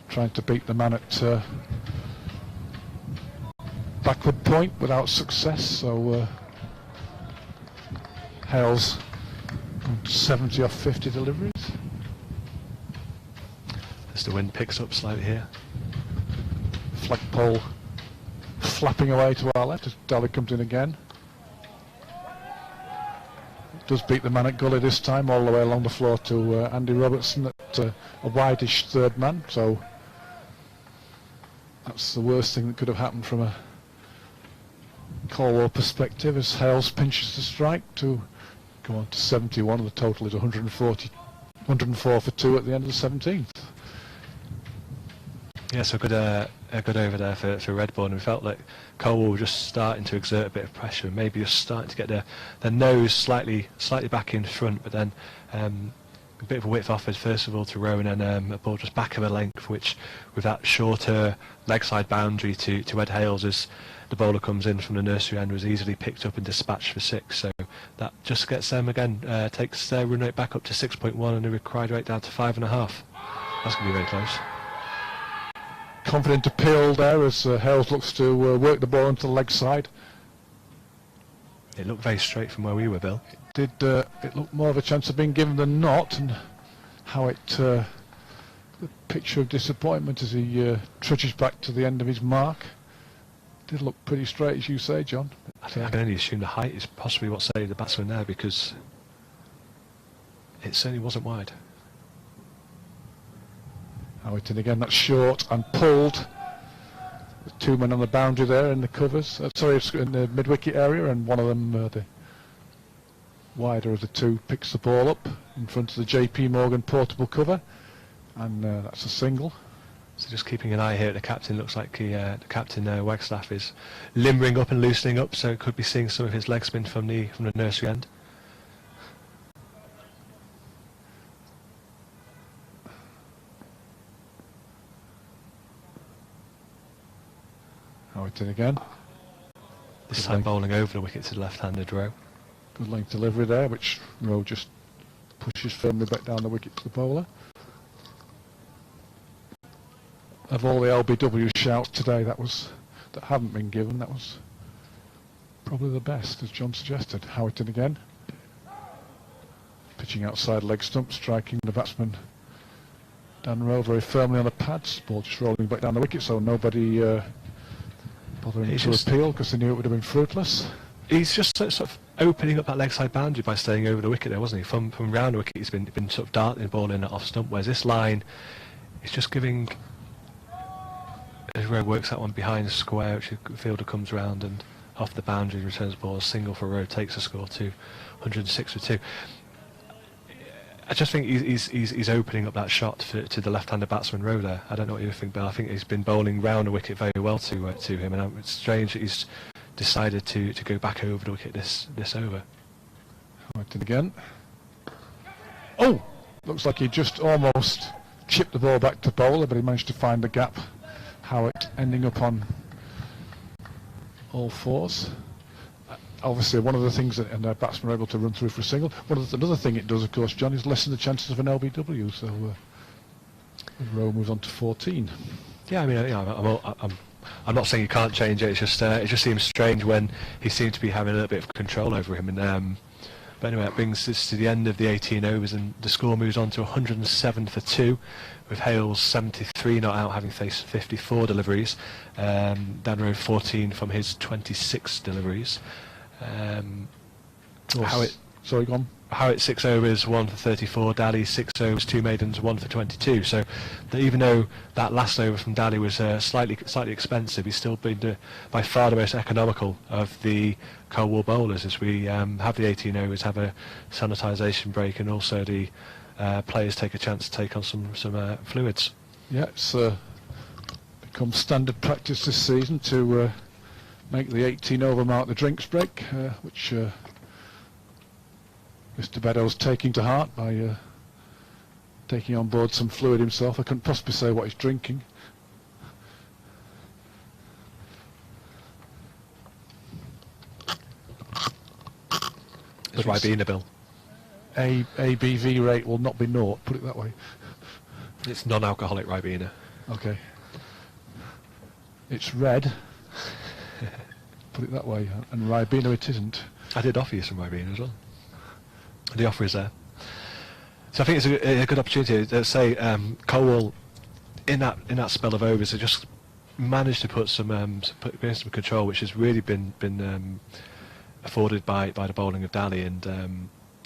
trying to beat the man at backward point without success. So Hale's on 70 off 50 deliveries. As the wind picks up slightly here. Flagpole flapping away to our left as Daly comes in again. Does beat the man at gully this time, all the way along the floor to Andy Robertson at a wideish third man. So that's the worst thing that could have happened from a Colwall perspective, as Hales pinches the strike to go on to 71, and the total is 104 for 2 at the end of the 17th. Yeah, so a good over there for Redbourn. We felt like Colwall were just starting to exert a bit of pressure, maybe just starting to get their nose slightly back in front, but then a bit of a width offered first of all to Rowan, and a ball just back of a length, which with that shorter leg side boundary to Ed Hales as the bowler comes in from the nursery end, was easily picked up and dispatched for 6. So that just gets them again, takes their run rate back up to 6.1 and the required rate down to 5.5. That's going to be very close. Confident appeal there as Hales looks to work the ball into the leg side. It looked very straight from where we were, Bill. It looked more of a chance of being given than not, and how the picture of disappointment as he trudges back to the end of his mark. Did look pretty straight, as you say, John. I can only assume the height is possibly what saved the batsman there, because it certainly wasn't wide. Howitt, and again that's short and pulled. The 2 men on the boundary there in the covers, in the mid-wicket area, and one of them, the wider of the 2, picks the ball up in front of the JP Morgan portable cover, and that's a single. So just keeping an eye here at the captain. Looks like the captain Wagstaff is limbering up and loosening up, so could be seeing some of his leg spin from the nursery end. Howitt in again. This time bowling over the wicket to the left-handed Rowe. Good length delivery there, which Rowe just pushes firmly back down the wicket to the bowler. Of all the LBW shouts today that haven't been given, that was probably the best, as John suggested. Howitt in again. Pitching outside leg stump, striking the batsman Dan Rowe very firmly on the pads. Ball just rolling back down the wicket, so nobody bothering to appeal, because they knew it would have been fruitless. He's just sort of opening up that leg side boundary by staying over the wicket there, wasn't he? From round the wicket, he's been sort of darting the ball in off stump, whereas this line is just giving, as Rowe works that one behind the square, which the fielder comes round and off the boundary, returns the ball, a single for Rowe, takes the score to 106 for 2. I just think he's opening up that shot to the left-handed batsman Rowe there. I don't know what you think, Bill. I think he's been bowling round the wicket very well to him, and it's strange that he's decided to go back over the wicket this over. Right in again. Oh! Looks like he just almost chipped the ball back to bowler, but he managed to find the gap. Howitt ending up on all fours. Obviously, one of the things that and our batsmen are able to run through for a single. Another thing it does, of course, John, is lessen the chances of an LBW. So the row moves on to 14. Yeah, I mean, I'm not saying you can't change it. It's just it just seems strange when he seemed to be having a little bit of control over him. And but anyway, it brings us to the end of the 18 overs, and the score moves on to 107 for 2, with Hales 73 not out, having faced 54 deliveries. Dan Rowe 14 from his 26 deliveries. Sorry, go on. Howitt 6 overs, 1 for 34. Daly 6 overs, 2 maidens, 1 for 22. So even though that last over from Daly was slightly expensive, he's still been by far the most economical of the Colwall bowlers. As we have the 18 overs, have a sanitization break, and also the players take a chance to take on some fluids. Yeah, it's become standard practice this season to make the 18 over mark the drinks break, which Mr. Beddoes taking to heart by taking on board some fluid himself. I couldn't possibly say what he's drinking. It's Ribena, Bill. ABV rate will not be naught, put it that way. It's non-alcoholic Ribena. Okay. It's red, put it that way, and Ribena it isn't. I did offer you some Ribena as well. The offer is there. So I think it's a good opportunity to say Colwall in that spell of overs, they just managed to put some control, which has really been afforded by the bowling of Daly, and the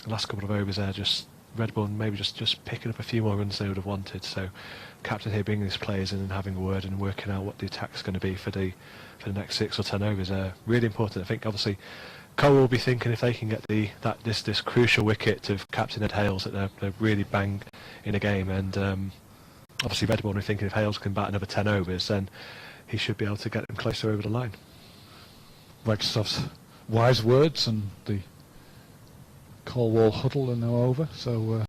last couple of overs there, just Redbourn maybe just picking up a few more runs they would have wanted. So captain here bringing his players in and having a word and working out what the attack's going to be for the next 6 or 10 overs are really important. I think obviously Colwall will be thinking if they can get this crucial wicket of Captain Ed Hales, that they're really bang in a game, and obviously Redbourn are thinking if Hales can bat another 10 overs, then he should be able to get them closer over the line. Wagstaff's wise words, and the Colwall huddle are now over, so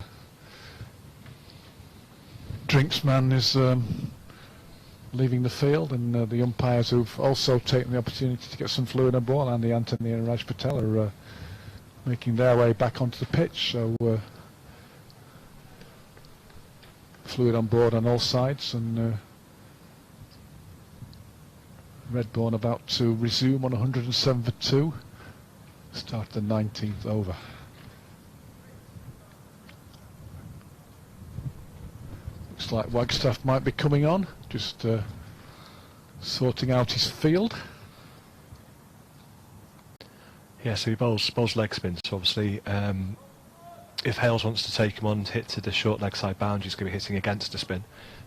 Drinksman is leaving the field, and the umpires who've also taken the opportunity to get some fluid on board, Andy Anthony and Raj Patel, are making their way back onto the pitch, so fluid on board on all sides, and Redbourn about to resume on 107 for 2, start the 19th over. Looks like Wagstaff might be coming on, just sorting out his field. Yeah, so he bowls leg spin, so obviously if Hales wants to take him on and hit to the short leg side boundary, he's going to be hitting against the spin.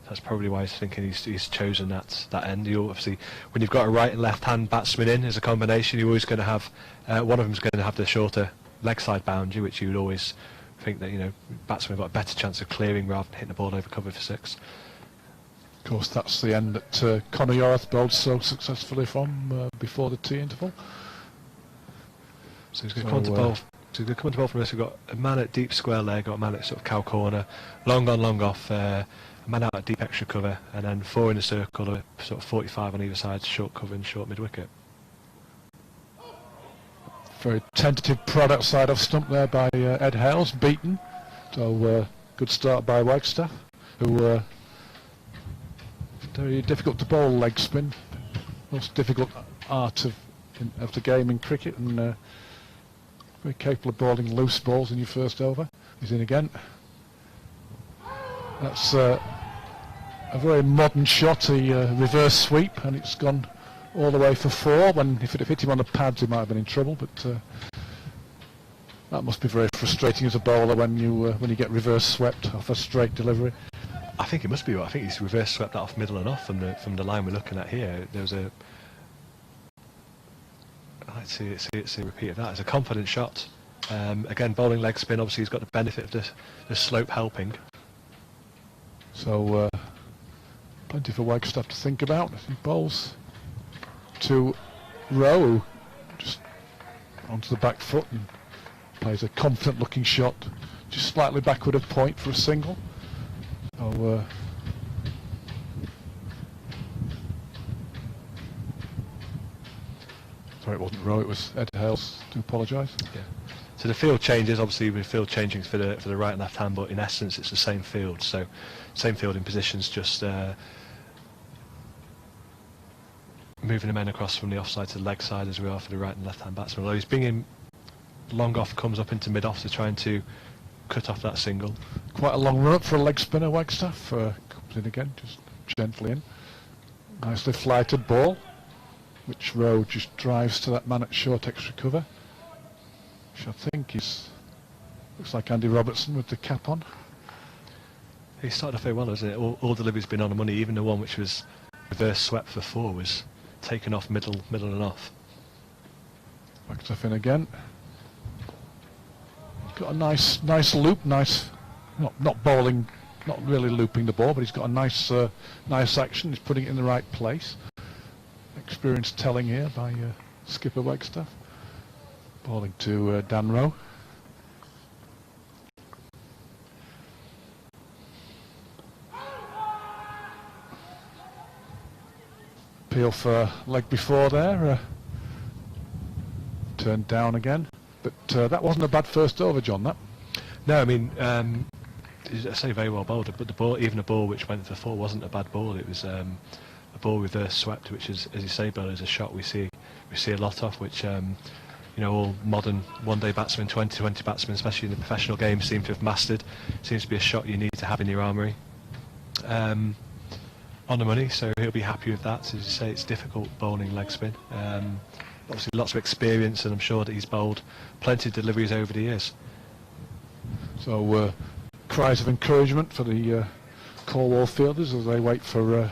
That's probably why he's thinking he's chosen that end. You obviously, when you've got a right and left hand batsman in as a combination, you're always going to have one of them's going to have the shorter leg side boundary, which you would always think that batsmen have got a better chance of clearing rather than hitting the ball over cover for 6. Of course, that's the end that Conor Yorath bowled so successfully from before the tea interval. So he's going to come on to bowl. So he's going to come on to bowl from this. We've got a man at deep square leg, got a man at sort of cow corner, long on, long off, a man out at deep extra cover, and then 4 in a circle, sort of 45 on either side, short cover and short mid wicket. Very tentative prod outside off stump there by Ed Hales, beaten. So good start by Wagstaff, who very difficult to bowl leg spin, most difficult art of the game in cricket, and very capable of bowling loose balls in your first over. He's in again. That's a very modern shot, a reverse sweep, and it's gone all the way for 4. When if it had hit him on the pads, he might have been in trouble. But that must be very frustrating as a bowler when you get reverse swept off a straight delivery. I think it must be. I think he's reverse swept that off middle and off from the line we're looking at here. There was a. Let's see a repeat of that. It's a confident shot. Again, bowling leg spin. Obviously, he's got the benefit of the slope helping. So plenty for Wagstaff to think about. He bowls to Rowe, just onto the back foot, and plays a confident looking shot, just slightly backward of point for a single. So Sorry, it wasn't Rowe, it was Ed Hales. Do apologise. Yeah. So the field changes, obviously with field changing for the right and left hand, but in essence it's the same field. So same field in positions, just moving the men across from the offside to the leg side as we are for the right and left hand batsman. Although he's bringing long off, comes up into mid off to trying to cut off that single. Quite a long run up for a leg spinner, Wagstaff. Comes in again, just gently in. Nicely flighted ball, which Rowe just drives to that man at short extra cover. Which I think looks like Andy Robertson with the cap on. He started off very well, hasn't it? All deliveries been on the money, even the one which was reverse swept for 4 was taken off middle and off. Wagstaff in again. Got a nice loop, not bowling, not really looping the ball, but he's got a nice action. He's putting it in the right place. Experience telling here by skipper Wagstaff. Bowling to Dan Rowe. Appeal for leg before there. Turned down again. But that wasn't a bad first over, John, that. No, I mean, I say very well bowled, but the ball, even a ball which went for 4 wasn't a bad ball. It was a ball reverse swept, which is, as you say, Bill, is a shot we see a lot of, which all modern one-day batsmen, 2020 batsmen, especially in the professional game, seem to have mastered. Seems to be a shot you need to have in your armoury. On the money, so he'll be happy with that. As you say, it's difficult bowling leg spin. Obviously lots of experience, and I'm sure that he's bowled plenty of deliveries over the years. So cries of encouragement for the Colwall fielders as they wait for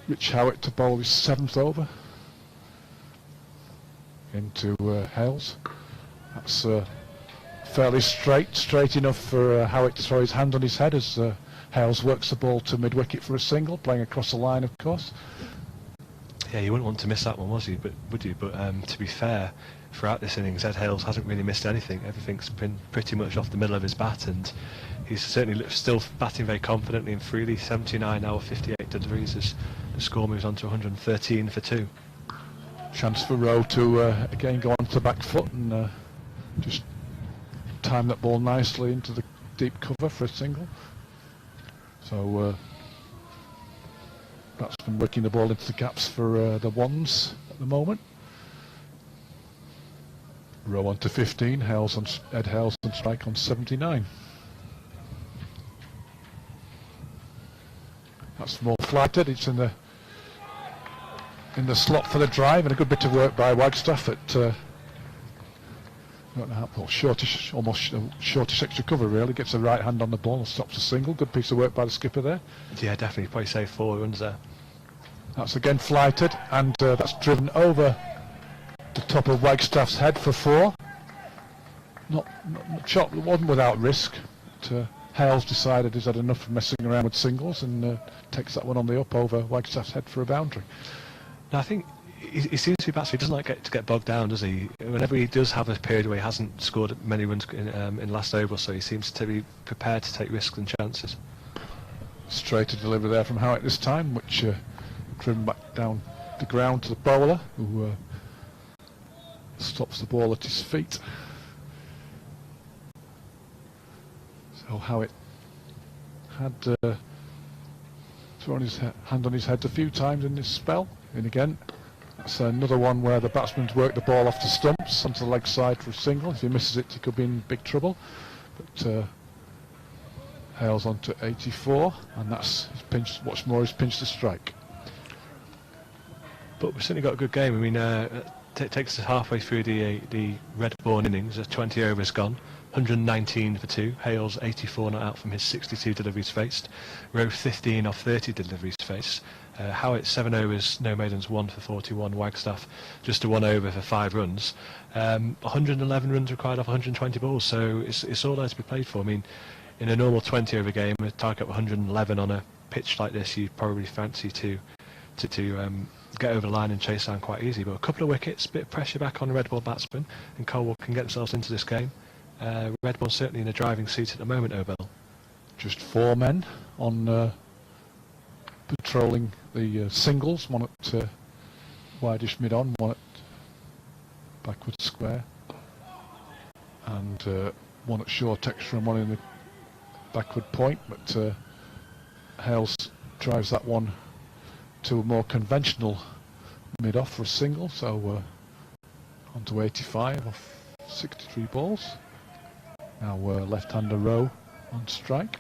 Rich Howitt to bowl his 7th over. Into Hales. That's fairly straight enough for Howitt to throw his hand on his head as Hales works the ball to mid-wicket for a single, playing across the line, of course. Yeah, you wouldn't want to miss that one, would you? But to be fair, throughout this innings, Ed Hales hasn't really missed anything. Everything's been pretty much off the middle of his bat, and he's certainly still batting very confidently and freely. 79 now, 58 deliveries as the score moves on to 113 for 2. Chance for Rowe to again go on to the back foot and just time that ball nicely into the deep cover for a single. So that's been working the ball into the gaps for the ones at the moment. Rowe on to 15, Ed Hales on strike on 79. That's more flighted, it's in the slot for the drive, and a good bit of work by Wagstaff at shortish extra cover really. Gets the right hand on the ball and stops a single. Good piece of work by the skipper there. Yeah, definitely. Probably say 4 runs there. That's again flighted, and that's driven over the top of Wagstaff's head for 4. Not shot, wasn't without risk. But, Hales decided he's had enough of messing around with singles and takes that one on the up over Wagstaff's head for a boundary. No, I think he seems to be batsman. He doesn't like to get bogged down, does he? Whenever he does have a period where he hasn't scored many runs in last over or so, he seems to be prepared to take risks and chances. Straight to deliver there from Howitt this time, which driven back down the ground to the bowler, who stops the ball at his feet. So Howitt had thrown his hand on his head a few times in this spell. And again, that's another one where the batsman's worked the ball off the stumps onto the leg side for a single. If he misses it, he could be in big trouble. But Hales on to 84, and that's he's pinched. What's more, he's pinched a strike. But we've certainly got a good game. I mean, it takes us halfway through the Redbourn innings. 20 overs gone, 119 for 2. Hales 84 not out from his 62 deliveries faced. Rowe 15 off 30 deliveries faced. Howitt 7 overs, no maidens, 1 for 41. Wagstaff just a 1 over for 5 runs. 111 runs required off 120 balls, so it's all there to be played for. I mean, in a normal 20 over game, a target of 111 on a pitch like this, you'd probably fancy to get over the line and chase down quite easy. But a couple of wickets, bit of pressure back on the Redbourn batsmen, and Colwall can get themselves into this game. Redbourn certainly in a driving seat at the moment, Obel. Just 4 men on patrolling the singles, one at wideish mid-on, one at backward square, and one at short extra and one in the backward point, but Hales drives that one to a more conventional mid-off for a single, so on to 85 off 63 balls. Now left-hander Rowe on strike.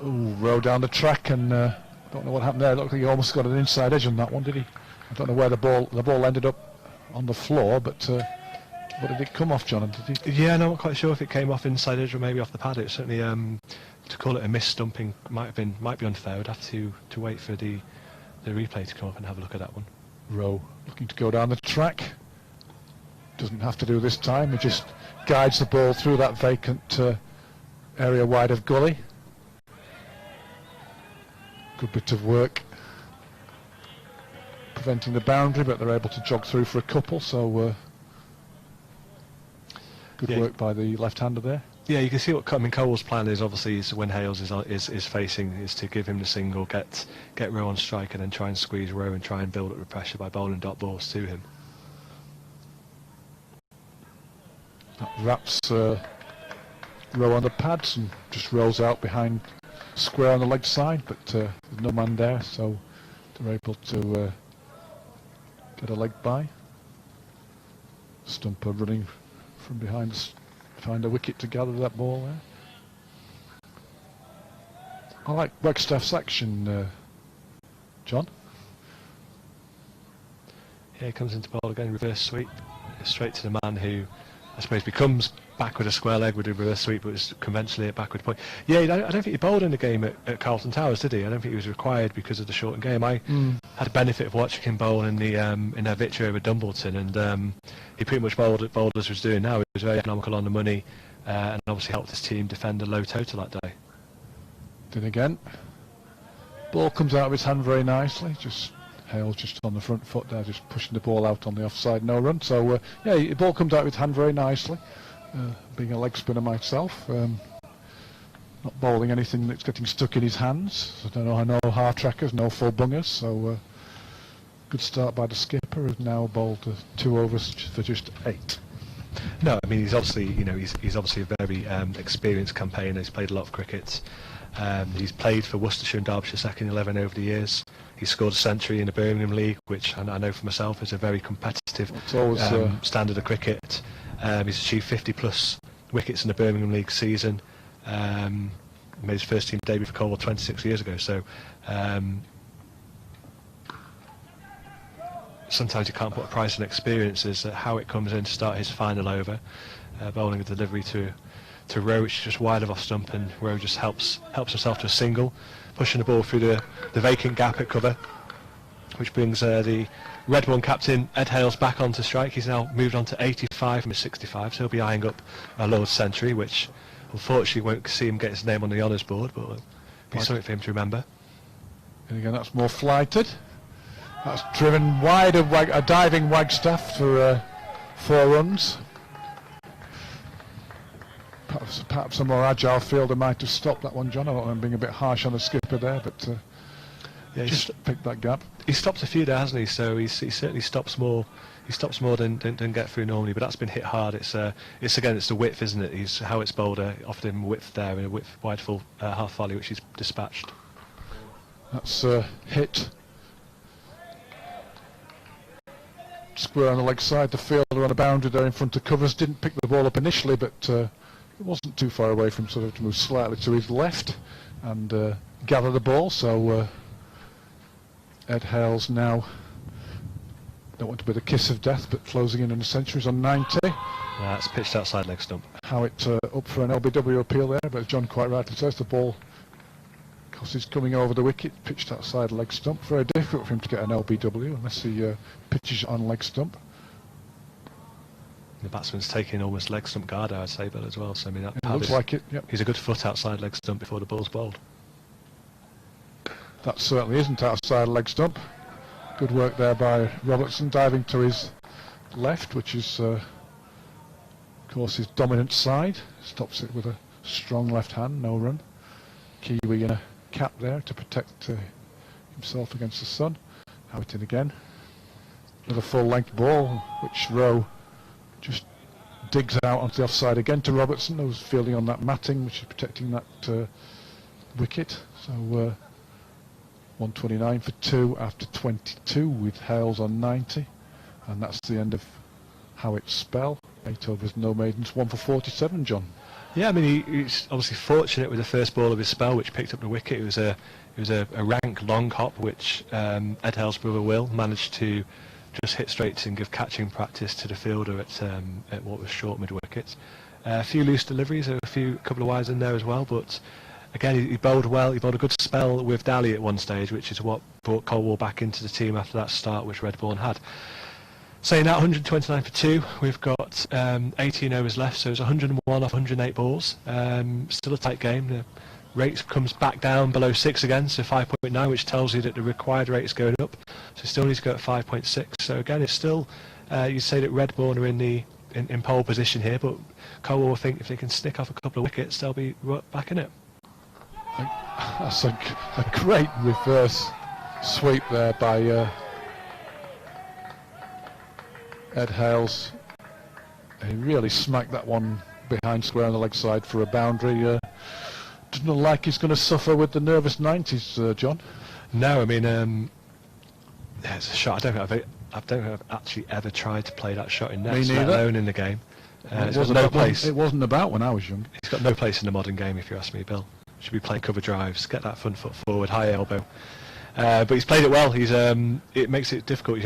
Ooh, Rowe down the track, and don't know what happened there. Looked like he almost got an inside edge on that one, did he? I don't know where the ball ended up on the floor, but what did it come off, John? Did he? Yeah, no, I'm not quite sure if it came off inside edge or maybe off the pad. It certainly to call it a miss stumping might be unfair. We'd have to wait for the replay to come up and have a look at that one. Rowe looking to go down the track. Doesn't have to do this time. He just guides the ball through that vacant area wide of gully. Good bit of work preventing the boundary, but they're able to jog through for a couple, so good work by the left-hander there. Yeah, you can see what Colwall's plan is. Obviously, is when Hales is facing, is to give him the single, get Rowe on strike, and then try and squeeze Rowe and try and build up the pressure by bowling dot balls to him. That wraps Rowe on the pads and just rolls out behind square on the leg side, but there's no man there, so they're able to get a leg by. Stumper running from behind find a wicket to gather that ball there. I like Wagstaff's action, John. Yeah, he comes into bowl again, reverse sweep, straight to the man who I suppose becomes back with a square leg with a reverse sweep, but was conventionally at backward point. Yeah, I don't think he bowled in the game at Carlton Towers, did he? I don't think he was required because of the shortened game. I had the benefit of watching him bowl in their victory over Dumbleton, and he pretty much bowled as he was doing now. He was very economical on the money, and obviously helped his team defend a low total that day. Then again, ball comes out of his hand very nicely. Just Hales just on the front foot there, just pushing the ball out on the offside, no run. So yeah, the ball comes out of his hand very nicely. Being a leg spinner myself, not bowling anything that's getting stuck in his hands. I don't know, no hard trackers, no full bungers. So good start by the skipper, who's now bowled 2 overs for just 8. No, I mean he's obviously he's obviously a very experienced campaigner. He's played a lot of cricket. He's played for Worcestershire and Derbyshire second 11 over the years. He scored a century in the Birmingham League, which I know for myself is a very competitive standard of cricket. He's achieved 50 plus wickets in the Birmingham League season. Made his first team debut for Colwall 26 years ago. So sometimes you can't put a price on experience. Is how it comes in to start his final over, bowling a delivery to Rowe, which is just wide of off stump, and Rowe just helps himself to a single, pushing the ball through the vacant gap at cover, which brings the Redbourn captain Ed Hales back onto strike. He's now moved on to 85 from his 65, so he'll be eyeing up a Lord's century, which unfortunately won't see him get his name on the honours board, but it'll be something for him to remember. And again, that's more flighted. That's driven wide of a diving Wagstaff for 4 runs. Perhaps a more agile fielder might have stopped that one, John. I don't know, I'm being a bit harsh on the skipper there, but yeah, just picked that gap. He stopped a few there, hasn't he? So he certainly stops more. He stops more than get through normally, but that's been hit hard. It's the width, isn't it? He's how it's bowled. Offered him width there in a width wide full half volley, which he's dispatched. That's hit square on the leg side. The fielder on the boundary there in front of covers didn't pick the ball up initially, but it wasn't too far away from sort of to move slightly to his left and gather the ball. So Ed Hales now, don't want to be the kiss of death, but closing in on the centuries on 90. That's pitched outside leg stump. Howitt up for an LBW appeal there, but as John quite rightly says, the ball, because he's coming over the wicket, pitched outside leg stump. Very difficult for him to get an LBW unless he pitches on leg stump. The batsman's taking almost leg stump guard, I'd say, Bill, as well. So I mean, that looks like it. Yep. He's a good foot outside leg stump before the ball's bowled. That certainly isn't outside leg stump. Good work there by Robertson, diving to his left, which is, of course, his dominant side. Stops it with a strong left hand, no run. Kiwi in a cap there to protect himself against the sun. Out in again. Another full-length ball, which Rowe just digs out onto the offside again to Robertson, who's fielding on that matting, which is protecting that wicket. So 129 for 2 after 22 with Hales on 90. And that's the end of Howitt's spell. 8 overs, no maidens, 1 for 47, John. Yeah, I mean, he's obviously fortunate with the first ball of his spell, which picked up the wicket. It was a rank long hop, which Ed Hale's brother Will managed to just hit straight and give catching practice to the fielder at what was short mid wickets. A few loose deliveries, a couple of wides in there as well, but again he bowled well. He bowled a good spell with Daly at one stage, which is what brought Colwall back into the team after that start which Redbourn had. Saying that, 129 for 2, we've got 18 overs left, so it's 101 off 108 balls. Still a tight game. The rate comes back down below 6 again, so 5.9, which tells you that the required rate is going up. So still needs to go at 5.6. So again, it's still, you'd say that Redbourn are in pole position here, but Colwall will think if they can snick off a couple of wickets, they'll be back in it. That's a great reverse sweep there by Ed Hales. He really smacked that one behind square on the leg side for a boundary. Doesn't look like he's going to suffer with the nervous 90s, John. No, I mean, yeah, it's a shot. I don't think I've actually ever tried to play that shot in net, let alone in the game. It wasn't about when I was young. He's got no place in the modern game, if you ask me, Bill. Should be playing cover drives, get that front foot forward, high elbow. But he's played it well. It makes it difficult.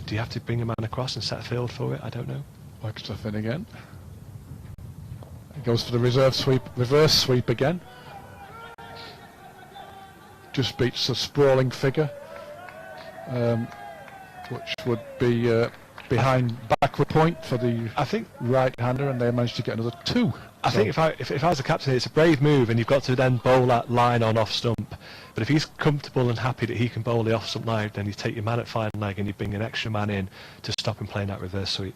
Do you have to bring a man across and set a field for it? I don't know. Like stuff in again. He goes for the reverse sweep again. Just beats the sprawling figure, which would be behind backward point for the right-hander, and they managed to get another 2. I think if I was a captain, it's a brave move, and you've got to then bowl that line on off stump. But if he's comfortable and happy that he can bowl the off stump line, then you take your man at fine leg and you bring an extra man in to stop him playing that reverse sweep.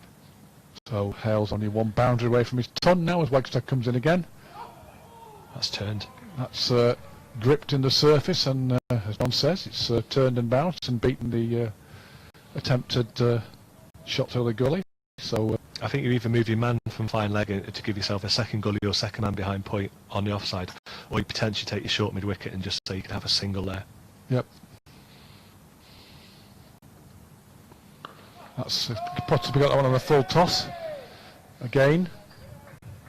So Hale's only one boundary away from his ton now as Wagstaff comes in again. That's turned. That's gripped in the surface, and as John says, it's turned and bounced and beaten the attempted shot through the gully. So I think you either move your man from fine leg to give yourself a second gully or second man behind point on the offside, or you potentially take your short mid wicket and just so you can have a single there. Yep. That's possibly got that one on a full toss. Again,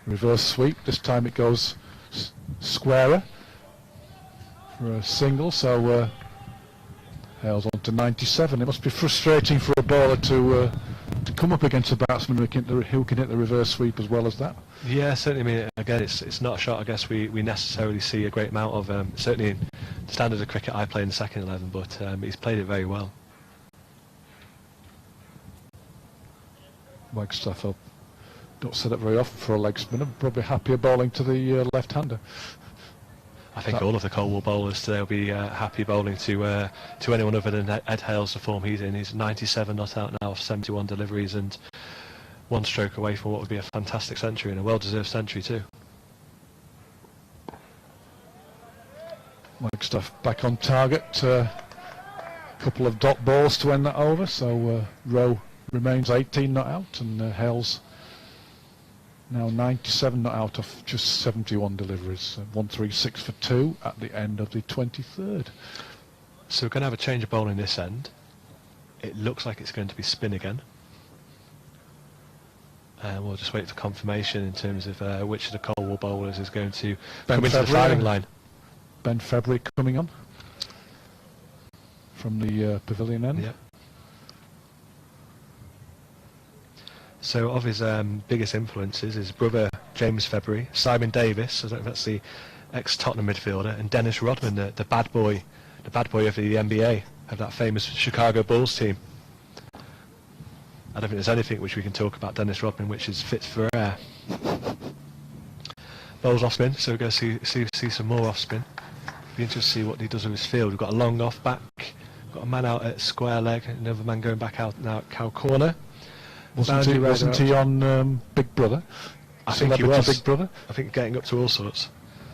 reverse sweep. This time it goes squarer for a single. So Hales on to 97. It must be frustrating for a bowler to come up against a batsman who can hit the reverse sweep as well as that. Yeah, certainly. I mean, again, it's not a shot I guess we necessarily see a great amount of. Certainly in the standard of cricket I play in the second 11, but he's played it very well. Wagstaff don't set up very often for a leg spinner. Probably happier bowling to the left-hander. I think all of the Colwall bowlers today will be happy bowling to anyone other than Ed Hales, the form he's in. He's 97 not out now off 71 deliveries and 1 stroke away from what would be a fantastic century, and a well-deserved century too. Wagstaff back on target. Couple of dot balls to end that over, so Rowe remains 18 not out, and Hales now 97 not out of just 71 deliveries. 136 for 2 at the end of the 23rd. So we're going to have a change of bowling this end. It looks like it's going to be spin again. We'll just wait for confirmation in terms of which of the Colwall bowlers is going to come into the firing line. Ben February coming on from the pavilion end. Yep. So of his biggest influences, his brother James February, Simon Davis, I don't know if that's the ex-Tottenham midfielder, and Dennis Rodman, the bad boy of the NBA, of that famous Chicago Bulls team. I don't think there's anything which we can talk about Dennis Rodman which is fit for air. Bowls off spin, so we're going to see some more off spin. Be interested to see what he does with his field. We've got a long off back, got a man out at square leg, another man going back out now at cow corner. Wasn't he on Big Brother? I think he was. Big Brother? I think getting up to all sorts.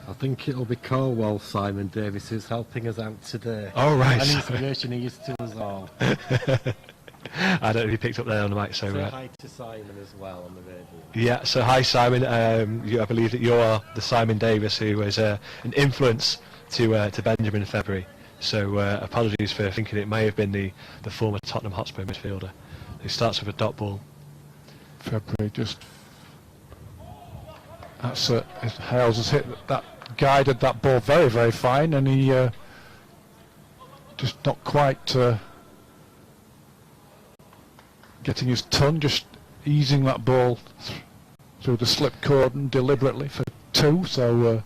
I think it'll be Colwall, Simon Davis, who's helping us out today. Oh, right. An inspiration he is to us all. I don't know if you picked up there on the mic, so... Say hi to Simon as well on the radio. Yeah, so hi Simon, I believe that you're the Simon Davis who was an influence to Benjamin in February. So apologies for thinking it may have been the former Tottenham Hotspur midfielder who starts with a dot ball. February just... That's Hales has hit that, guided that ball very, very fine, and he just not quite getting his ton, just easing that ball through the slip cordon deliberately for 2, so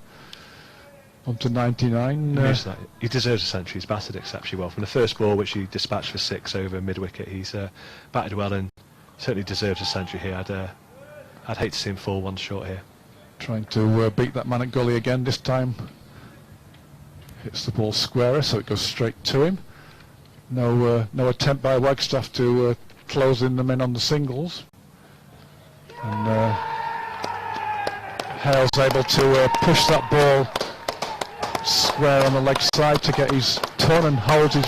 on to 99. He deserves a century. He's batted exceptionally well. From the first ball, which he dispatched for 6 over mid-wicket, he's batted well and certainly deserves a century here. I'd hate to see him fall 1 short here. Trying to beat that man at gully again, this time hits the ball squarer, so it goes straight to him. No attempt by Wagstaff to closing them in on the singles, and Hale's able to push that ball square on the leg side to get his ton, and holds his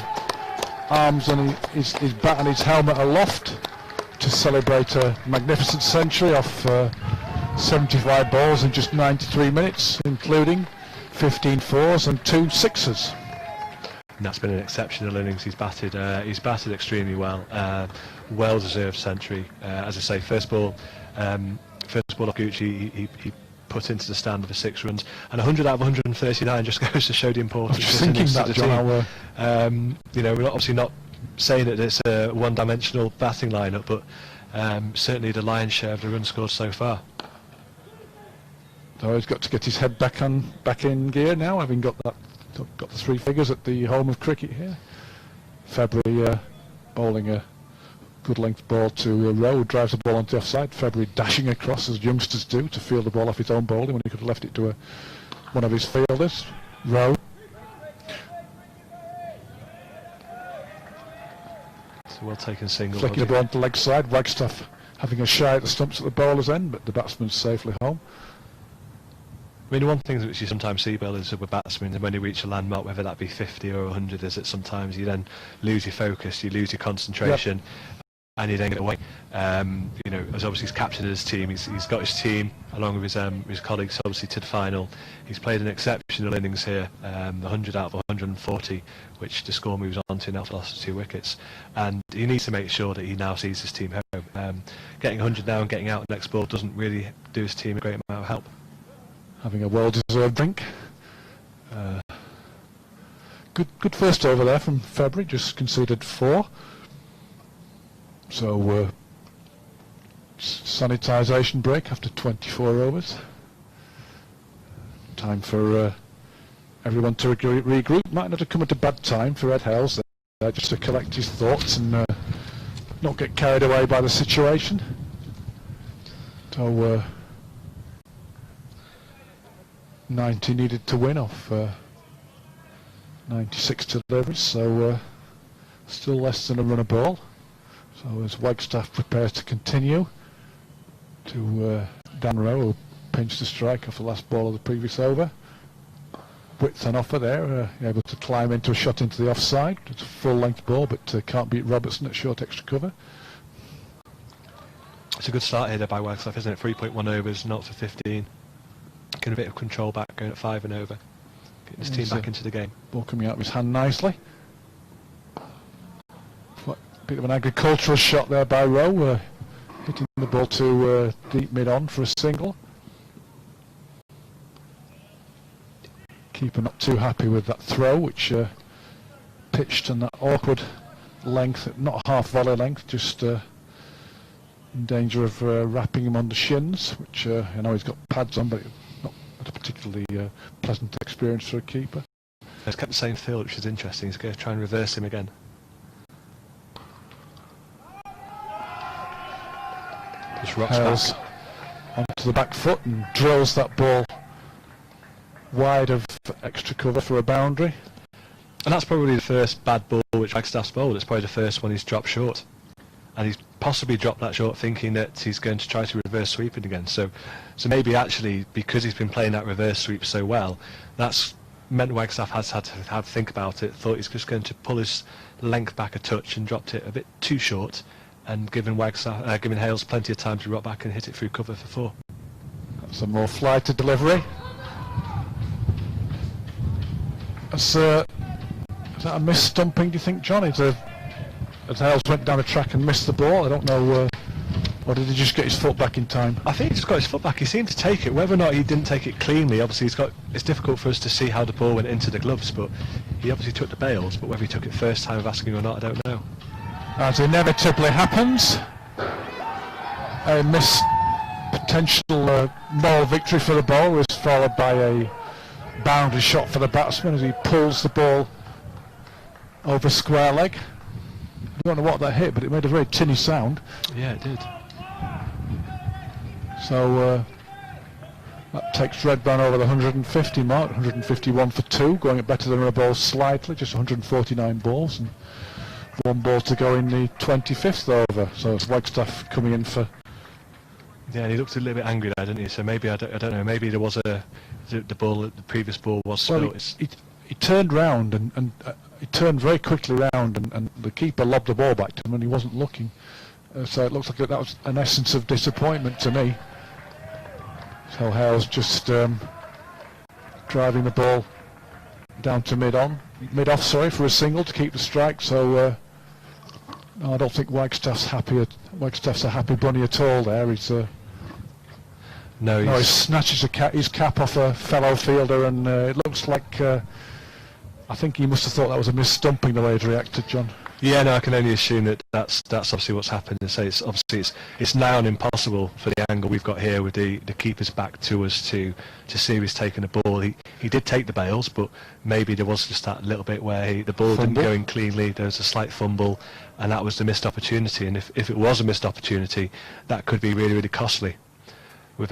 arms and his bat and his helmet aloft to celebrate a magnificent century off 75 balls in just 93 minutes, including 15 fours and 2 sixes. And that's been an exceptional innings. He's batted extremely well. Well-deserved century. As I say, first ball off Gucci, he put into the stand for 6 runs, and 100 out of 139 just goes to show the importance of this innings to the team. We're obviously not saying that it's a one-dimensional batting lineup, but certainly the lion's share of the runs scored so far. So he's got to get his head back in gear now, having got the 3 figures at the home of cricket here. February bowling a good length ball to Rowe, drives the ball onto the offside. February dashing across as youngsters do to field the ball off his own bowling when he could have left it to one of his fielders. Rowe. It's a well taken single. Flicking the ball onto the leg side. Wagstaff having a shy at the stumps at the bowler's end, but the batsman's safely home. I mean, one thing which you sometimes see, Bill, is with batsmen, when you reach a landmark, whether that be 50 or 100, is that sometimes you then lose your focus, you lose your concentration, and you then get away. As obviously he's captain of his team, he's got his team along with his colleagues obviously to the final. He's played an exceptional innings here, 100 out of 140, which the score moves on to now for the last 2 wickets. And he needs to make sure that he now sees his team home. Getting 100 now and getting out next ball doesn't really do his team a great amount of help. Having a well-deserved drink. Good first over there from February, just conceded 4. So sanitization break after 24 overs. Time for everyone to regroup. Might not have come at a bad time for Ed Hales there, just to collect his thoughts and not get carried away by the situation. So 90 needed to win off 96 deliveries, so still less than a run a ball. So as Wagstaff prepares to continue, to Dan Rowe, who pinched the strike off the last ball of the previous over. Width on offer there, able to climb into a shot into the offside. It's a full length ball, but can't beat Robertson at short extra cover. It's a good start here by Wagstaff, isn't it? 3.1 overs, 0 for 15. Getting a bit of control back, going at 5 and over. Getting his team back into the game. Ball coming out of his hand nicely. Bit of an agricultural shot there by Rowe, hitting the ball to deep mid-on for a single. Keeper not too happy with that throw, which pitched on that awkward length, not half volley length, just in danger of wrapping him on the shins, which I know he's got pads on, but not a particularly pleasant experience for a keeper. He's kept the same field, which is interesting. He's going to try and reverse him again. Just rocks Hales back onto the back foot and drills that ball wide of extra cover for a boundary. And that's probably the first bad ball which Wagstaff's bowled. It's probably the first one he's dropped short. And he's possibly dropped that short thinking that he's going to try to reverse sweep it again. So maybe actually, because he's been playing that reverse sweep so well, that's meant Wagstaff has had to think about it, thought he's just going to pull his length back a touch and dropped it a bit too short, and given Hales plenty of time to rock back and hit it through cover for 4. Some more fly to delivery. Is that a miss stumping, do you think, John? As Hales went down the track and missed the ball, I don't know, or did he just get his foot back in time? I think he just got his foot back. He seemed to take it. Whether or not he didn't take it cleanly, obviously it's difficult for us to see how the ball went into the gloves, but he obviously took the bails, but whether he took it first time of asking or not, I don't know. As inevitably happens, a missed potential moral victory for the ball was followed by a boundary shot for the batsman as he pulls the ball over square leg. I don't know what that hit, but it made a very tinny sound. Yeah, it did. So that takes Redbourn over the 150 mark, 151 for 2, going it better than the ball slightly, just 149 balls, and 1 ball to go in the 25th over. So it's Wagstaff coming in for... Yeah, and he looked a little bit angry there, didn't he? So maybe, I don't know, maybe there was the previous ball was spilt. Well, he turned round and he turned very quickly round, and the keeper lobbed the ball back to him and he wasn't looking. So it looks like that was an essence of disappointment to me. So Hales just driving the ball down to mid-off, for a single to keep the strike. So no, I don't think Wagstaff's a happy bunny at all there. He snatches his cap off a fellow fielder, and it looks like I think he must have thought that was a mis-stumping the way he reacted, John. Yeah, no, I can only assume that that's obviously what's happened. And say it's now impossible for the angle we've got here with the keeper's back to us to see who's taken the ball. He did take the bails, but maybe there was just that little bit where the ball didn't go in cleanly. There was a slight fumble, and that was the missed opportunity. And if it was a missed opportunity, that could be really, really costly. With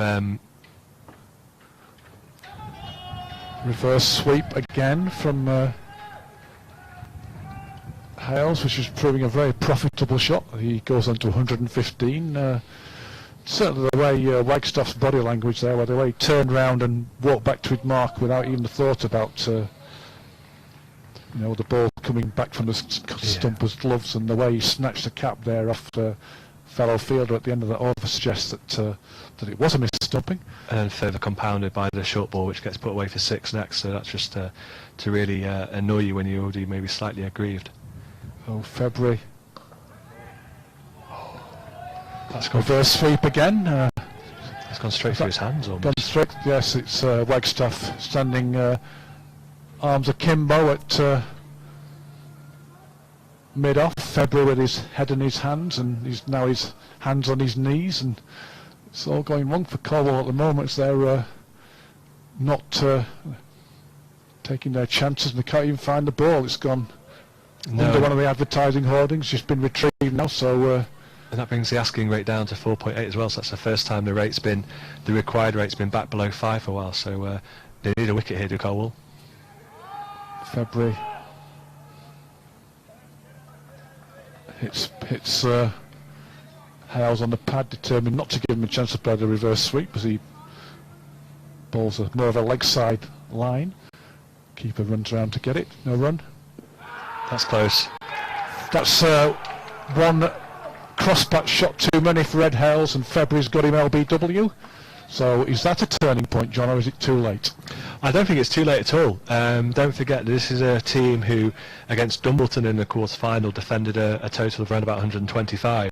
reverse sweep again from Hales, which is proving a very profitable shot. He goes on to 115. Certainly the way Wagstaff's body language there, the way he turned round and walked back to his mark without even a thought about the ball coming back from the stumper's gloves, and the way he snatched the cap there off the fellow fielder at the end of the over suggests that it was a mis-stumping. And then further compounded by the short ball, which gets put away for 6 next. So that's just to really annoy you when you're already maybe slightly aggrieved. Oh, February. That's gone reverse sweep again. It's gone straight through his hands almost. Gone straight, yes, it's Wagstaff standing arms akimbo at mid-off. February with his head in his hands, and he's now his hands on his knees, and it's all going wrong for Colwall at the moment. They're not taking their chances, and they can't even find the ball. It's gone under one of the advertising hoardings, just been retrieved now. So and that brings the asking rate down to 4.8 as well. So that's the first time the required rate's been back below 5 for a while. So they need a wicket here, do Colwall. February hits Hales on the pad, determined not to give him a chance to play the reverse sweep as he bowls more of a leg side line. Keeper runs around to get it. No run. That's close. That's one cross-patch shot too many for Ed Hales, and February's got him LBW. So is that a turning point, John, or is it too late? I don't think it's too late at all. Don't forget, this is a team who, against Dumbleton in the quarter-final, defended a total of around about 125.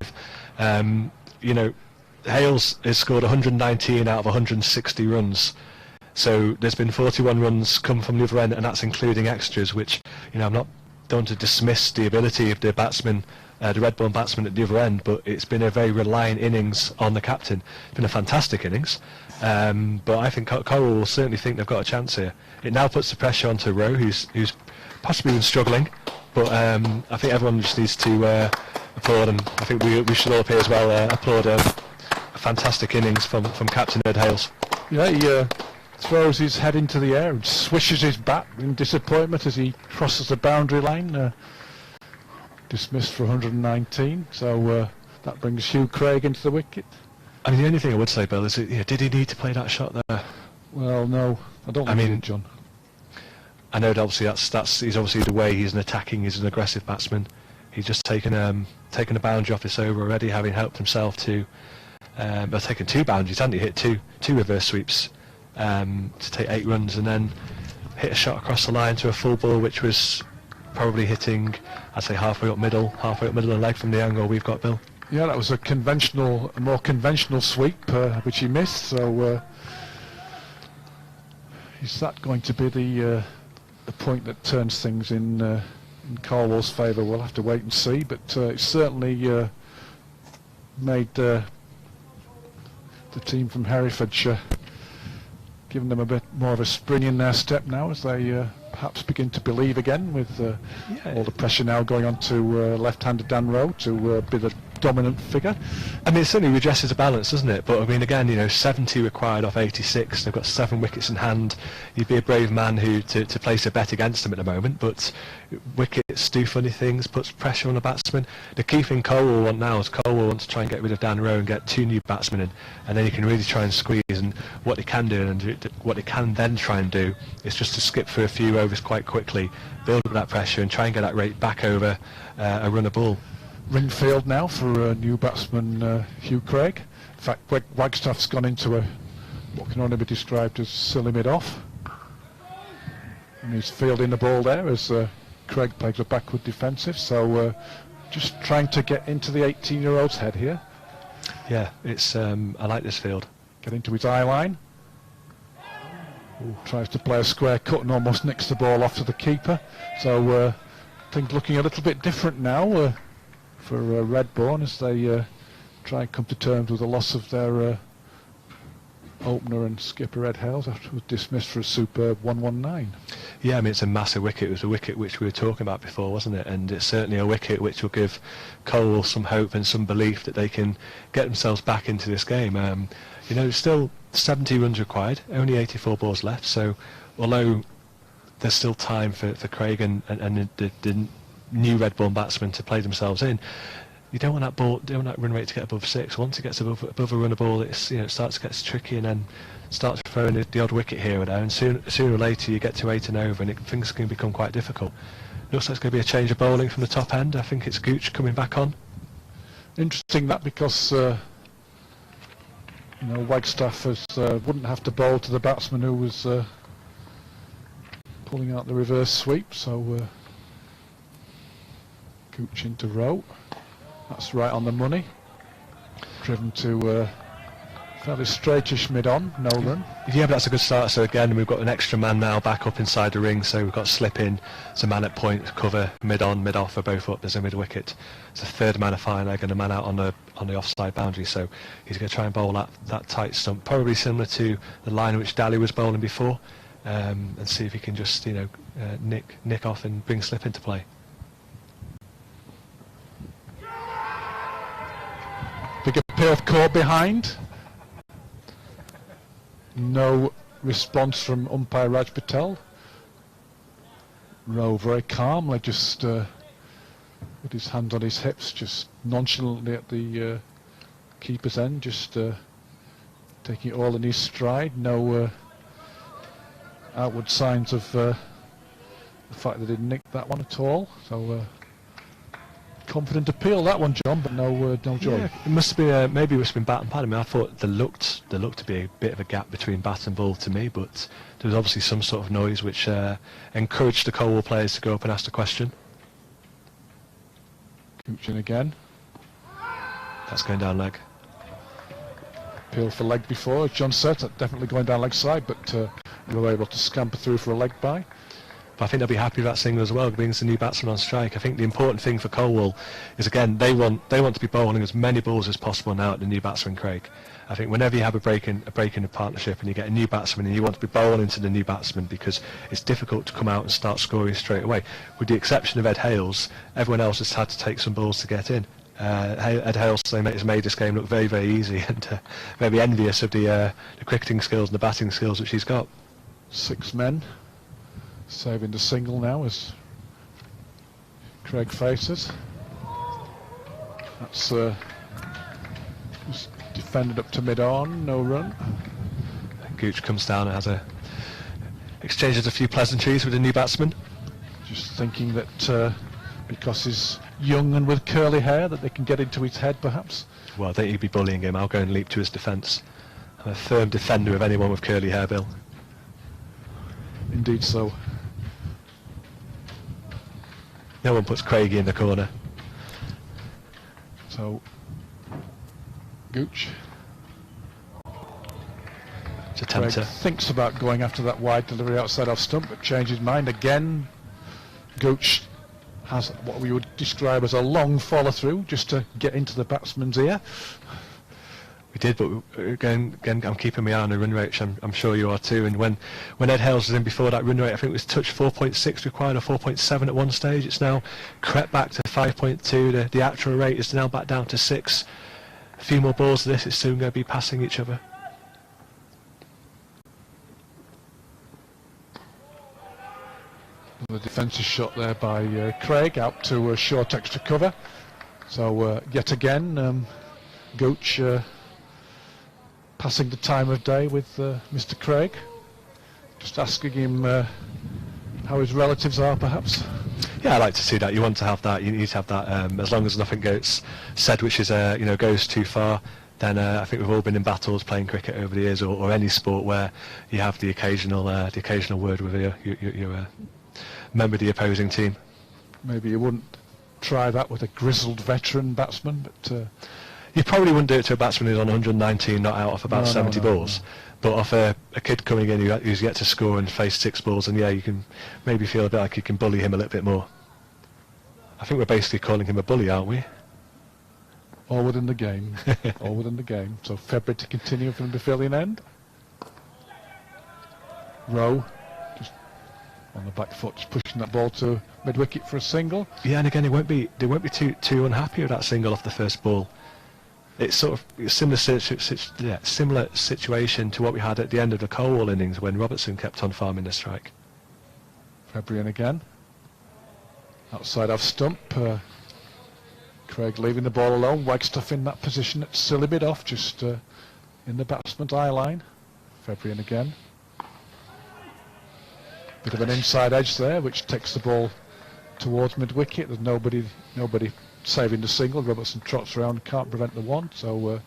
Hales has scored 119 out of 160 runs. So there's been 41 runs come from the other end, and that's including extras, which, I'm not don't want to dismiss the ability of the batsman, the Redbourn batsman at the other end, but it's been a very reliant innings on the captain. It's been a fantastic innings, but I think Colwall will certainly think they've got a chance here. It now puts the pressure onto Rowe, who's possibly been struggling, but I think everyone just needs to applaud, and I think we should all up here as well applaud a fantastic innings from Captain Ed Hales. Yeah, he throws his head into the air and swishes his bat in disappointment as he crosses the boundary line. Dismissed for 119, so That brings Hugh Craig into the wicket. I mean, the only thing I would say, Bill, is did he need to play that shot there? Well, no, I don't think he did, John. I know that obviously he's obviously the way he's he's an aggressive batsman. He's just taken a boundary off this over already, having helped himself to taken 2 boundaries, hadn't he? Hit two reverse sweeps to take 8 runs, and then hit a shot across the line to a full ball, which was probably hitting, I'd say, halfway up middle and leg from the angle we've got, Bill. Yeah, that was a more conventional sweep, which he missed. So is that going to be the point that turns things in Colwall's favour? We'll have to wait and see. But it's certainly made the team from Herefordshire, giving them a bit more of a spring in their step now, as they perhaps begin to believe again, with all the pressure now going on to left-hander Dan Rowe to be the dominant figure. I mean, it certainly redresses the balance, doesn't it? But I mean, again, 70 required off 86. They've got 7 wickets in hand. You'd be a brave man to place a bet against them at the moment. But wickets do funny things, puts pressure on the batsman. The key thing Colwall want now is Colwall wants to try and get rid of Dan Rowe and get 2 new batsmen in, and then you can really try and squeeze. And what they can do, and what they can then try and do, is just to skip through a few overs quite quickly, build up that pressure, and try and get that rate back over a run of ball. Ringfield now for new batsman Hugh Craig. In fact, Wagstaff's gone into what can only be described as silly mid-off. And he's fielding the ball there as Craig plays a backward defensive. So just trying to get into the 18-year-old's head here. Yeah, it's I like this field. Get into his eye line. Tries to play a square cut and almost nicks the ball off to the keeper. So things looking a little bit different now for Redbourn, as they try and come to terms with the loss of their opener and skipper Ed Hales, after it was dismissed for a superb 119. Yeah, I mean, it's a massive wicket. It was a wicket which we were talking about before, wasn't it? And it's certainly a wicket which will give Colwall some hope and some belief that they can get themselves back into this game. Still 70 runs required, only 84 balls left, so although there's still time for Craig and the new Redbourn batsmen to play themselves in, you don't want that run rate to get above 6. Once it gets above a run of ball, it starts to get tricky, and then starts throwing the odd wicket here or there, and sooner or later you get to 8 and over, and things can become quite difficult. Looks like it's going to be a change of bowling from the top end. I think it's Gooch coming back on. Interesting that, because Wagstaff wouldn't have to bowl to the batsman who was pulling out the reverse sweep, so Gooch into Rowe. That's right on the money. Driven to fairly straightish mid-on, no run. Yeah, but that's a good start. So again, we've got an extra man now back up inside the ring, so we've got slip in, it's a man at point, cover, mid-on, mid-off are both up, there's a mid-wicket. It's a third man a fine leg and a man out on the offside boundary, so he's going to try and bowl that tight stump, probably similar to the line which Daly was bowling before, and see if he can just nick off and bring slip into play. Big appeal caught behind. No response from umpire Raj Patel. Rowe very calmly, just with his hands on his hips, just nonchalantly at the keeper's end, just taking it all in his stride. No outward signs of the fact that he didn't nick that one at all. So confident appeal, that one, John, but no joy. Yeah, it must be maybe it must have been bat and pad. I mean, I thought there looked to be a bit of a gap between bat and ball to me, but there was obviously some sort of noise which encouraged the Colwall players to go up and ask the question. Gooch in again. That's going down leg. Appeal for leg before, as John said, definitely going down leg side, but we were able to scamper through for a leg bye. But I think they'll be happy with that single as well, being the new batsman on strike. I think the important thing for Colwall is, again, they want to be bowling as many balls as possible now at the new batsman Craig. I think whenever you have a break in a partnership and you get a new batsman and you want to be bowling to the new batsman, because it's difficult to come out and start scoring straight away. With the exception of Ed Hales, everyone else has had to take some balls to get in. Ed Hales has made this game look very, very easy, and very envious of the cricketing skills and the batting skills which he's got. 6 men. Saving the single now as Craig faces. That's Just defended up to mid-on, no run. Gooch comes down and exchanges a few pleasantries with the new batsman. Just thinking that because he's young and with curly hair that they can get into his head perhaps. Well, I think he'd be bullying him. I'll go and leap to his defence. I'm a firm defender of anyone with curly hair, Bill. Indeed so. No one puts Craigie in the corner. So, Gooch. It's a Craig tempter. thinks about going after that wide delivery outside off stump, but changes mind again. Gooch has what we would describe as a long follow-through just to get into the batsman's ear. We did, but again, I'm keeping my eye on the run rate, which I'm sure you are too. And when Ed Hales was in before, that run rate, I think it was touch 4.6 required or 4.7 at one stage. It's now crept back to 5.2. The actual rate is now back down to 6. A few more balls of this, it's soon going to be passing each other. The defensive shot there by Craig out to short extra cover. So yet again, Gooch passing the time of day with Mr. Craig. Just asking him how his relatives are, perhaps. Yeah, I like to see that. You want to have that. You need to have that. As long as nothing gets said, which is goes too far. Then I think we've all been in battles playing cricket over the years, or any sport where you have the occasional word with your member of the opposing team. Maybe you wouldn't try that with a grizzled veteran batsman, but you probably wouldn't do it to a batsman who's on 119, not out off about 70 balls. But off a kid coming in who's yet to score and face 6 balls, and yeah, you can maybe feel a bit like you can bully him a little bit more. I think we're basically calling him a bully, aren't we? All within the game. All within the game. So February to continue from the Phillian end. Rowe just on the back foot, just pushing that ball to mid-wicket for a single. Yeah, and again, they won't be too unhappy with that single off the first ball. It's sort of a similar situation to what we had at the end of the Colwall innings when Robertson kept on farming the strike. February in again. Outside off stump. Craig leaving the ball alone. Wagstaff in that position at silly bit off, just in the batsman's eye line. February in again. Bit of an inside edge there, which takes the ball towards mid-wicket. There's nobody saving the single. Robertson trots around, can't prevent the one. So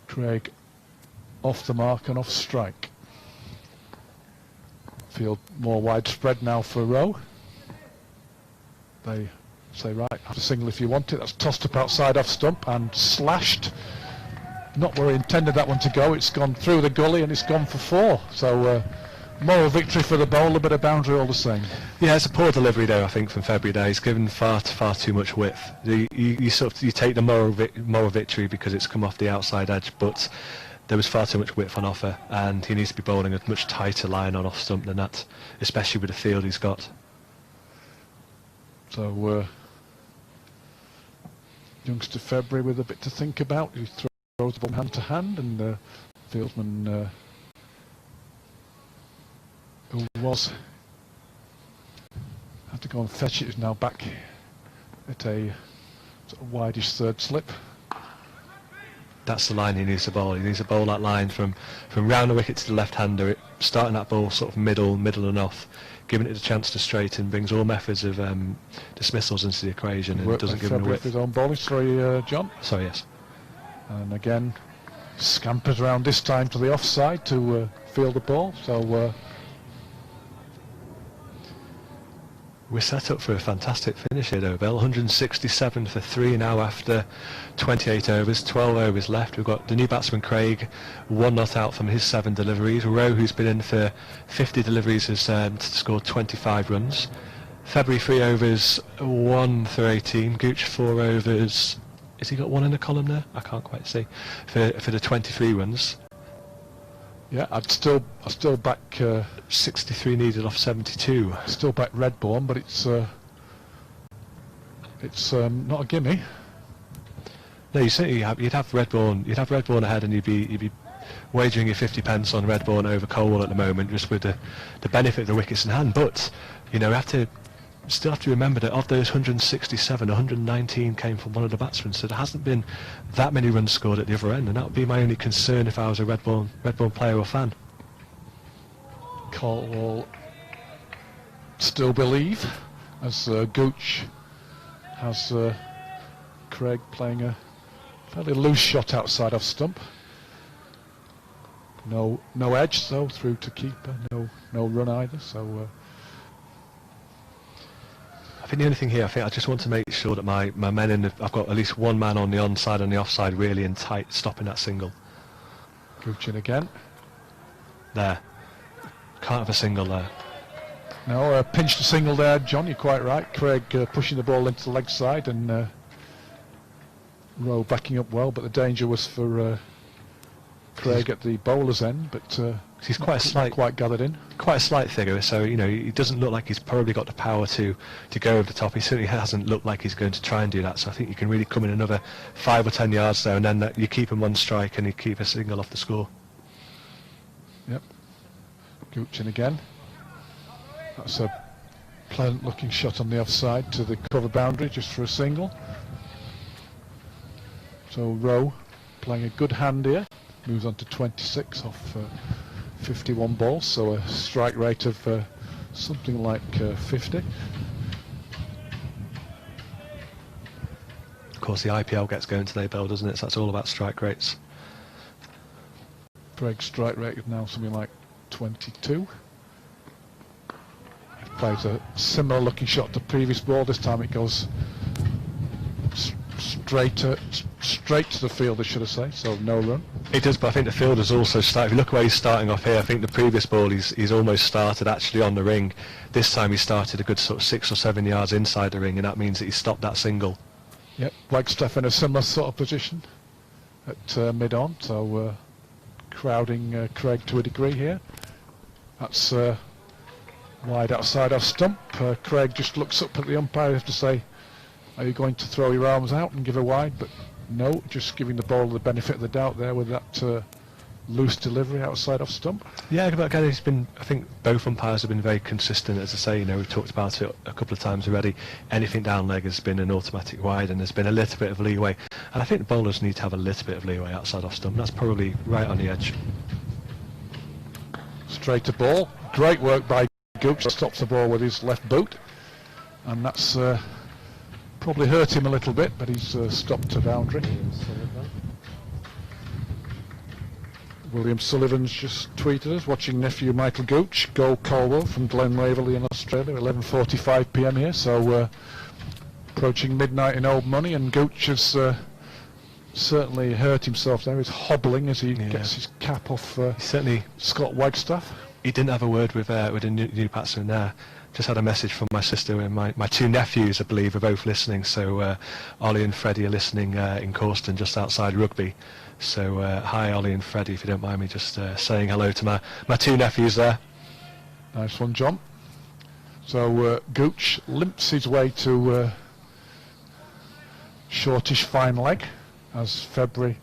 Craig off the mark and off strike. Field more widespread now for Rowe. They say, right, have a single if you want it. That's tossed up outside off stump and slashed. Not where he intended that one to go. It's gone through the gully and it's gone for 4. So moral victory for the bowler, but a boundary all the same. Yeah, it's a poor delivery though, I think, from February there. He's given far too much width. You take the moral victory because it's come off the outside edge, but there was far too much width on offer, and he needs to be bowling a much tighter line on off stump than that, especially with the field he's got. So youngster February with a bit to think about. He throws the ball hand to hand, and the fieldsman who had to go and fetch it is now back at a sort of wideish third slip. That's the line he needs to bowl. He needs to bowl that line from round the wicket to the left-hander, starting that ball sort of middle and off, giving it a chance to straighten, brings all methods of dismissals into the equation, and doesn't give him a width. His own bowling, sorry, John. Sorry, yes. And again, scampers around this time to the offside to field the ball. So we're set up for a fantastic finish here though, Bill. 167 for 3 now after 28 overs, 12 overs left. We've got the new batsman Craig, 1 not out from his 7 deliveries. Rowe, who's been in for 50 deliveries, has scored 25 runs. February 3 overs, 1 for 18. Gooch 4 overs. Has he got 1 in the column there? I can't quite see. For the 23 runs. Yeah, I still back 63 needed off 72. Still back Redbourn, but it's not a gimme. No, you'd have Redbourn ahead, and you'd be wagering your 50 pence on Redbourn over Colwall at the moment, just with the benefit of the wickets in hand. But you have to still have to remember that of those 167, 119 came from one of the batsmen, so there hasn't been that many runs scored at the other end, and that would be my only concern if I was a Redbourn player or fan. Colwall still believe, as Gooch has Craig playing a fairly loose shot outside off stump. No edge though through to keeper, no run either, so I think the only thing here, I just want to make sure that my men I've got at least one man on the onside and the offside really in tight, stopping that single. Gooch in again. There. Can't have a single there. No, pinched a single there, John, you're quite right. Craig pushing the ball into the leg side and Rowe backing up well, but the danger was for Craig at the bowler's end, but he's quite gathered in. Quite a slight figure, so he doesn't look like he's probably got the power to go over the top. He certainly hasn't looked like he's going to try and do that, so I think you can really come in another 5 or 10 yards there, and then you keep him on strike and you keep a single off the score. Yep. Gooch in again. That's a pleasant looking shot on the offside to the cover boundary just for a single. So Rowe playing a good hand here, moves on to 26 off 51 balls, so a strike rate of something like 50. Of course the IPL gets going today, Bill, doesn't it? So that's all about strike rates. Craig's strike rate is now something like 22. He plays a similar looking shot to the previous ball. This time it goes straight to the fielder, should I say, so no run. It does, but I think the fielder's also started. If you look where he's starting off here, I think the previous ball he's almost started actually on the ring. This time he started a good sort of 6 or 7 yards inside the ring, and that means that he stopped that single. Yep, Wagstaff in a similar sort of position at mid-on, so crowding Craig to a degree here. That's wide outside off stump. Craig just looks up at the umpire to say, are you going to throw your arms out and give a wide? But no, just giving the bowler the benefit of the doubt there with that loose delivery outside off stump. Yeah, but again, I think both umpires have been very consistent. As I say, we've talked about it a couple of times already. Anything down leg has been an automatic wide, and there's been a little bit of leeway. And I think the bowlers need to have a little bit of leeway outside off stump. That's probably right on the edge. Straight to ball. Great work by Gooch. Stops the ball with his left boot, and that's probably hurt him a little bit, but he's stopped to boundary. William Sullivan's just tweeted us, watching nephew Michael Gooch goal Colwall from Glen Waverley in Australia, 11:45 p.m. here, so approaching midnight in old money, and Gooch has certainly hurt himself there. He's hobbling as he gets his cap off certainly Scott Wagstaff. He didn't have a word with a new batsman there. Just had a message from my sister and my two nephews, I believe, are both listening. So Ollie and Freddie are listening in Corston, just outside Rugby. So hi Ollie and Freddie, if you don't mind me just saying hello to my two nephews there. Nice one, John. So Gooch limps his way to shortish fine leg as February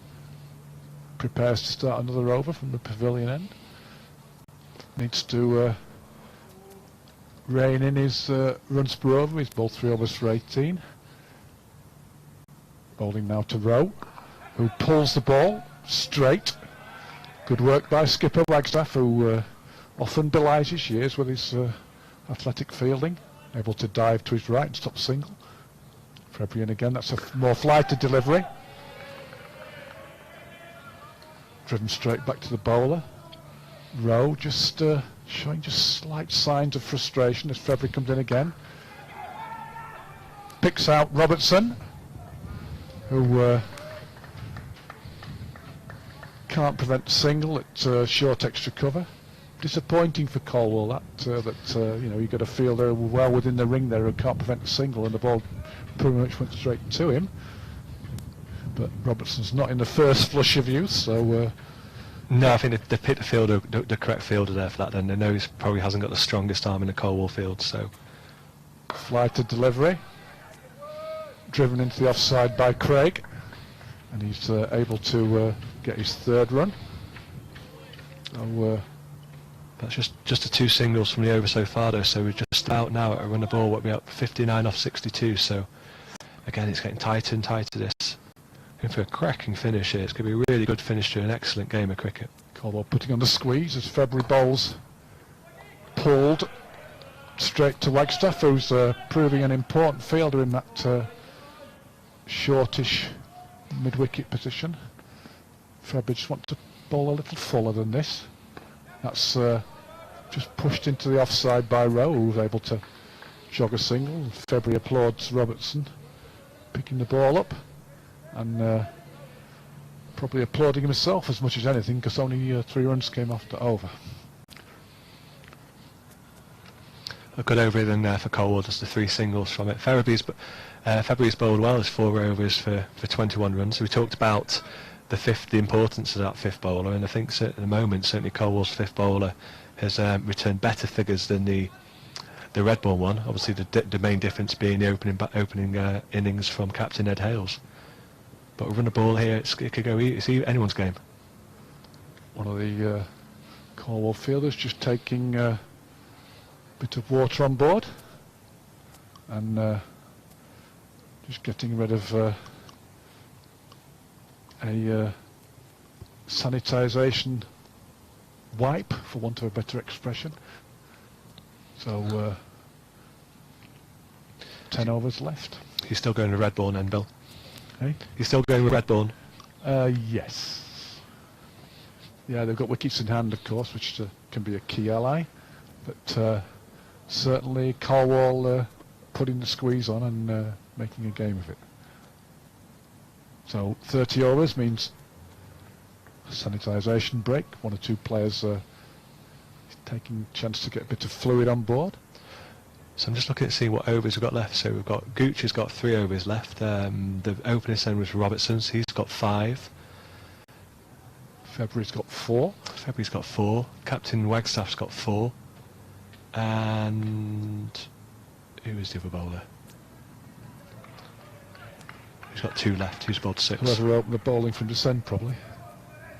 prepares to start another over from the pavilion end. Needs to rein in his runs per over. He's bowled 3 overs for 18. Bowling now to Rowe, who pulls the ball straight. Good work by skipper Wagstaff, who often belies his years with his athletic fielding. Able to dive to his right and stop single. February in again. That's a more flighted delivery. Driven straight back to the bowler. Rowe just showing just slight signs of frustration as February comes in again. Picks out Robertson, who can't prevent the single at short extra cover. Disappointing for Colwall that you got a fielder well within the ring there who can't prevent the single, and the ball pretty much went straight to him. But Robertson's not in the first flush of youth, so. No, I think they picked the fielder, the correct fielder there for that. Then they know he probably hasn't got the strongest arm in the Colwall field. So, flighted delivery, driven into the offside by Craig, and he's able to get his 3rd run. So, that's just the 2 singles from the over so far, though. So we're just about now at a run of ball, what we're up 59 off 62, so again it's getting tighter and tighter this. Going for a cracking finish here. It's going to be a really good finish to an excellent game of cricket. Colwall putting on the squeeze as February bowls pulled straight to Wagstaff, who's proving an important fielder in that shortish mid-wicket position. February just wants to bowl a little fuller than this. That's just pushed into the offside by Rowe, who was able to jog a single. February applauds Robertson picking the ball up, and probably applauding himself as much as anything, because only 3 runs came off the over. A good over then for Colwall, just the 3 singles from it. February's bowled well, as 4 overs for 21 runs. So we talked about the importance of that 5th bowler, and I think at the moment certainly Colwall's 5th bowler has returned better figures than the Redbourn one. Obviously the main difference being the opening innings from Captain Ed Hales. But we run a ball here, it could go it's anyone's game. One of the Colwall fielders just taking a bit of water on board, and just getting rid of a sanitization wipe, for want of a better expression. So 10 overs left. He's still going to Redbourn then, Bill? Hey? He's still going with Redbourn? Yes. Yeah, they've got wickets in hand, of course, which can be a key ally. But certainly Colwall putting the squeeze on and making a game of it. So 30 overs means a sanitization break. 1 or 2 players taking a chance to get a bit of fluid on board. So I'm just looking to see what overs we've got left. So we've got Gooch has got 3 overs left. The opening then was Robertson's. He's got 5. February's got 4. February's got 4. Captain Wagstaff's got 4. And who is the other bowler? He's got 2 left. Who's bowled 6? Whoever opened the bowling from descent, probably.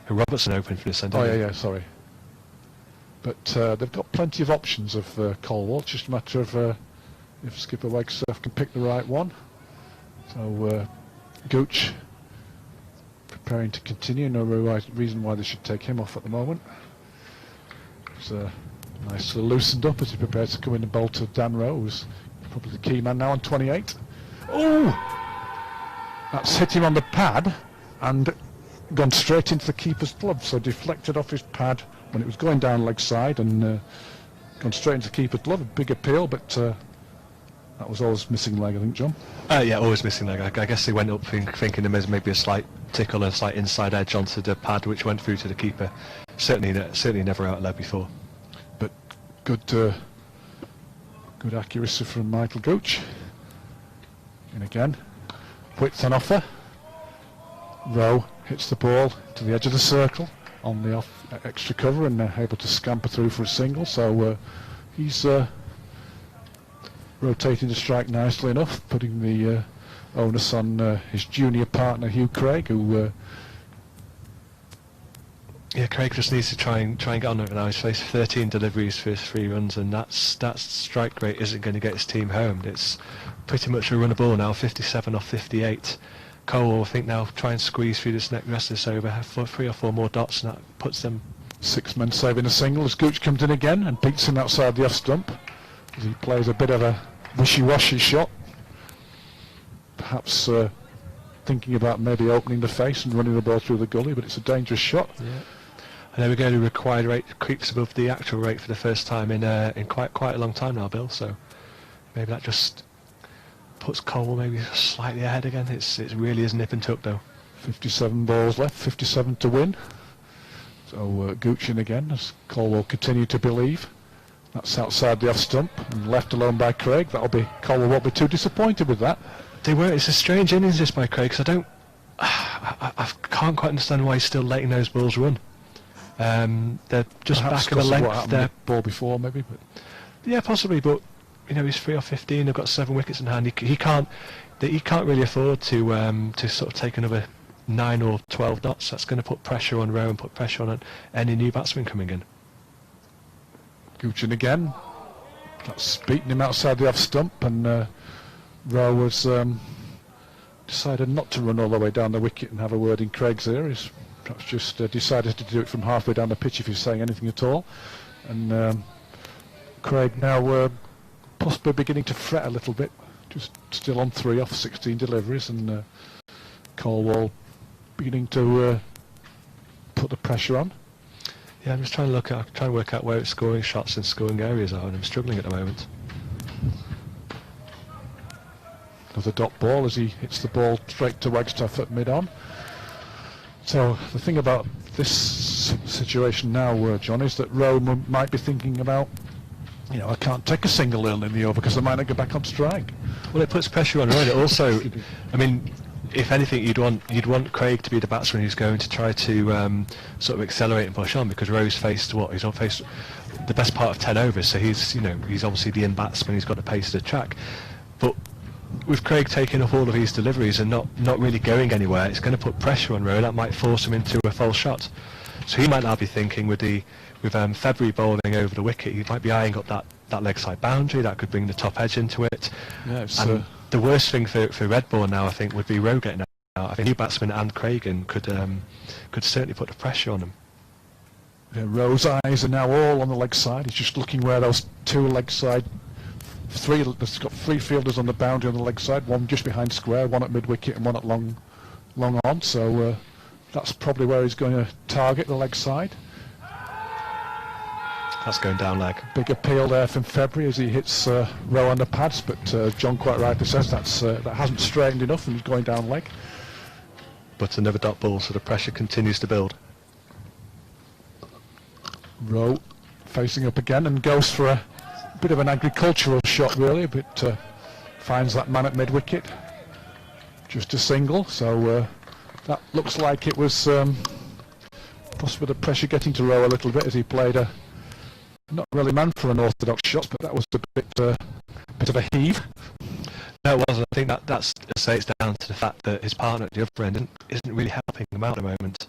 Robertson opened from descent. Oh yeah, sorry. But they've got plenty of options of Colwall. It's just a matter of if skipper Wagstaff can pick the right one. So Gooch preparing to continue. No reason why they should take him off at the moment. It's nicely loosened up as he prepares to come in and bowl to Dan Rowe, who's probably the key man now on 28. Oh! That's hit him on the pad and gone straight into the keeper's glove, so deflected off his pad when it was going down leg side and gone straight into the keeper's glove. A big appeal, but that was always missing leg, I think, John. Yeah, always missing leg. I guess they went up thinking there was maybe a slight tickle and a slight inside edge onto the pad, which went through to the keeper. Certainly never out leg before. But good accuracy from Michael Gooch. And again, width on offer. Rowe hits the ball to the edge of the circle on the off extra cover and able to scamper through for a single. So he's rotating the strike nicely enough, putting the onus on his junior partner Hugh Craig, who yeah, Craig just needs to try and get on with it now. He's faced 13 deliveries for his 3 runs, and that strike rate isn't going to get his team home. It's pretty much a run of ball now, 57 off 58. Colwall, I think, now try and squeeze through this rest of this over, have 3 or 4 more dots, and that puts them... 6 men saving a single as Gooch comes in again and beats him outside the off stump as he plays a bit of a wishy-washy shot. Perhaps thinking about maybe opening the face and running the ball through the gully, but it's a dangerous shot. Yeah. And there we go, the required rate creeps above the actual rate for the first time in quite a long time now, Bill, so maybe that just puts Colwall maybe slightly ahead again. It really is nip and tuck though. 57 balls left, 57 to win. So Gooch in again as Colwall continue to believe. That's outside the off stump and left alone by Craig. Colwall won't be too disappointed with that. They were. It's a strange innings this by Craig, because I can't quite understand why he's still letting those balls run. They're just Perhaps back of a length. They're ball before maybe, but yeah, possibly. But you know, he's 3 or 15. They've got 7 wickets in hand. He can't really afford to sort of take another 9 or 12 dots. That's going to put pressure on Rowe and put pressure on any new batsman coming in. Gooch in again, That's beaten him outside the off stump, and Rowe was decided not to run all the way down the wicket and have a word in Craig's ear. He's perhaps just decided to do it from halfway down the pitch if he's saying anything at all. And Craig now possibly beginning to fret a little bit, just still on 3 off 16 deliveries, and Colwall beginning to put the pressure on. Yeah, I'm just trying to work out where its scoring shots and scoring areas are, and I'm struggling at the moment. Another dot ball as he hits the ball straight to Wagstaff at mid-on. So the thing about this situation now, John, is that Rowe might be thinking about, I can't take a single early in the over because I might not get back on strike. Well, it puts pressure on Rowe. It also, I mean, if anything, you'd want Craig to be the batsman who's going to try to sort of accelerate and push on, because Rowe's faced what? He's on faced the best part of 10 overs, so he's obviously the in batsman. He's got the pace to the track, but with Craig taking up all of his deliveries and not really going anywhere, it's going to put pressure on Rowe. That might force him into a false shot. So he might now be thinking with February bowling over the wicket, he might be eyeing up that leg side boundary. That could bring the top edge into it. Yeah, and the worst thing for Redbourn now, I think, would be Rowe getting out. I think new batsman and Craigan could certainly put the pressure on him. Yeah, Rowe's eyes are now all on the leg side. He's just looking where those two leg side. There's got 3 fielders on the boundary on the leg side, one just behind square, one at mid wicket and one at long on, so that's probably where he's going to target the leg side. That's going down leg. Big appeal there from February as he hits Rowe on the pads, but John quite rightly says that hasn't straightened enough and he's going down leg. But another dot ball, so the pressure continues to build. Rowe facing up again and goes for a bit of an agricultural shot really, but finds that man at mid-wicket. Just a single, so that looks like it was possibly the pressure getting to Rowe a little bit as he played not really man for an orthodox shot, but that was a bit of a heave. No, it wasn't. I think that's it's down to the fact that his partner at the other end isn't really helping him out at the moment.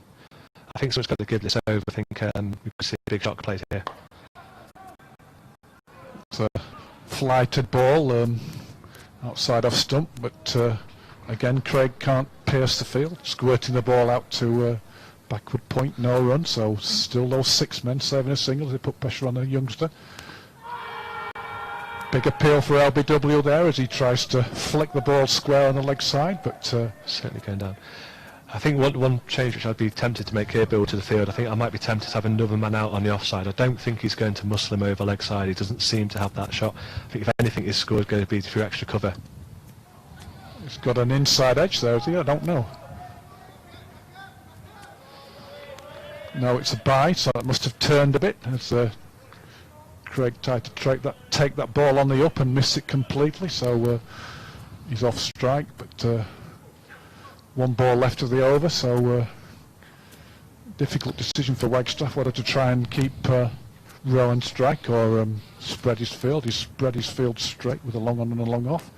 I think someone's got to give this over. I think we could see a big shot played here. It's a flighted ball outside off stump, but again Craig can't pierce the field, squirting the ball out to backward point, no run, so still those 6 men saving a single as they put pressure on the youngster. Big appeal for LBW there as he tries to flick the ball square on the leg side, but certainly going down. I think one change which I'd be tempted to make here, Bill, to the field, I think I might be tempted to have another man out on the offside. I don't think he's going to muscle him over leg side. He doesn't seem to have that shot. I think if anything, his score is going to be through extra cover. He's got an inside edge there, is he? I don't know. No, it's a bye, so it must have turned a bit as Craig tried to take that ball on the up and miss it completely, so he's off strike, but 1 ball left of the over, so difficult decision for Wagstaff whether to try and keep Rowe on strike or spread his field. He spread his field straight with a long on and a long off.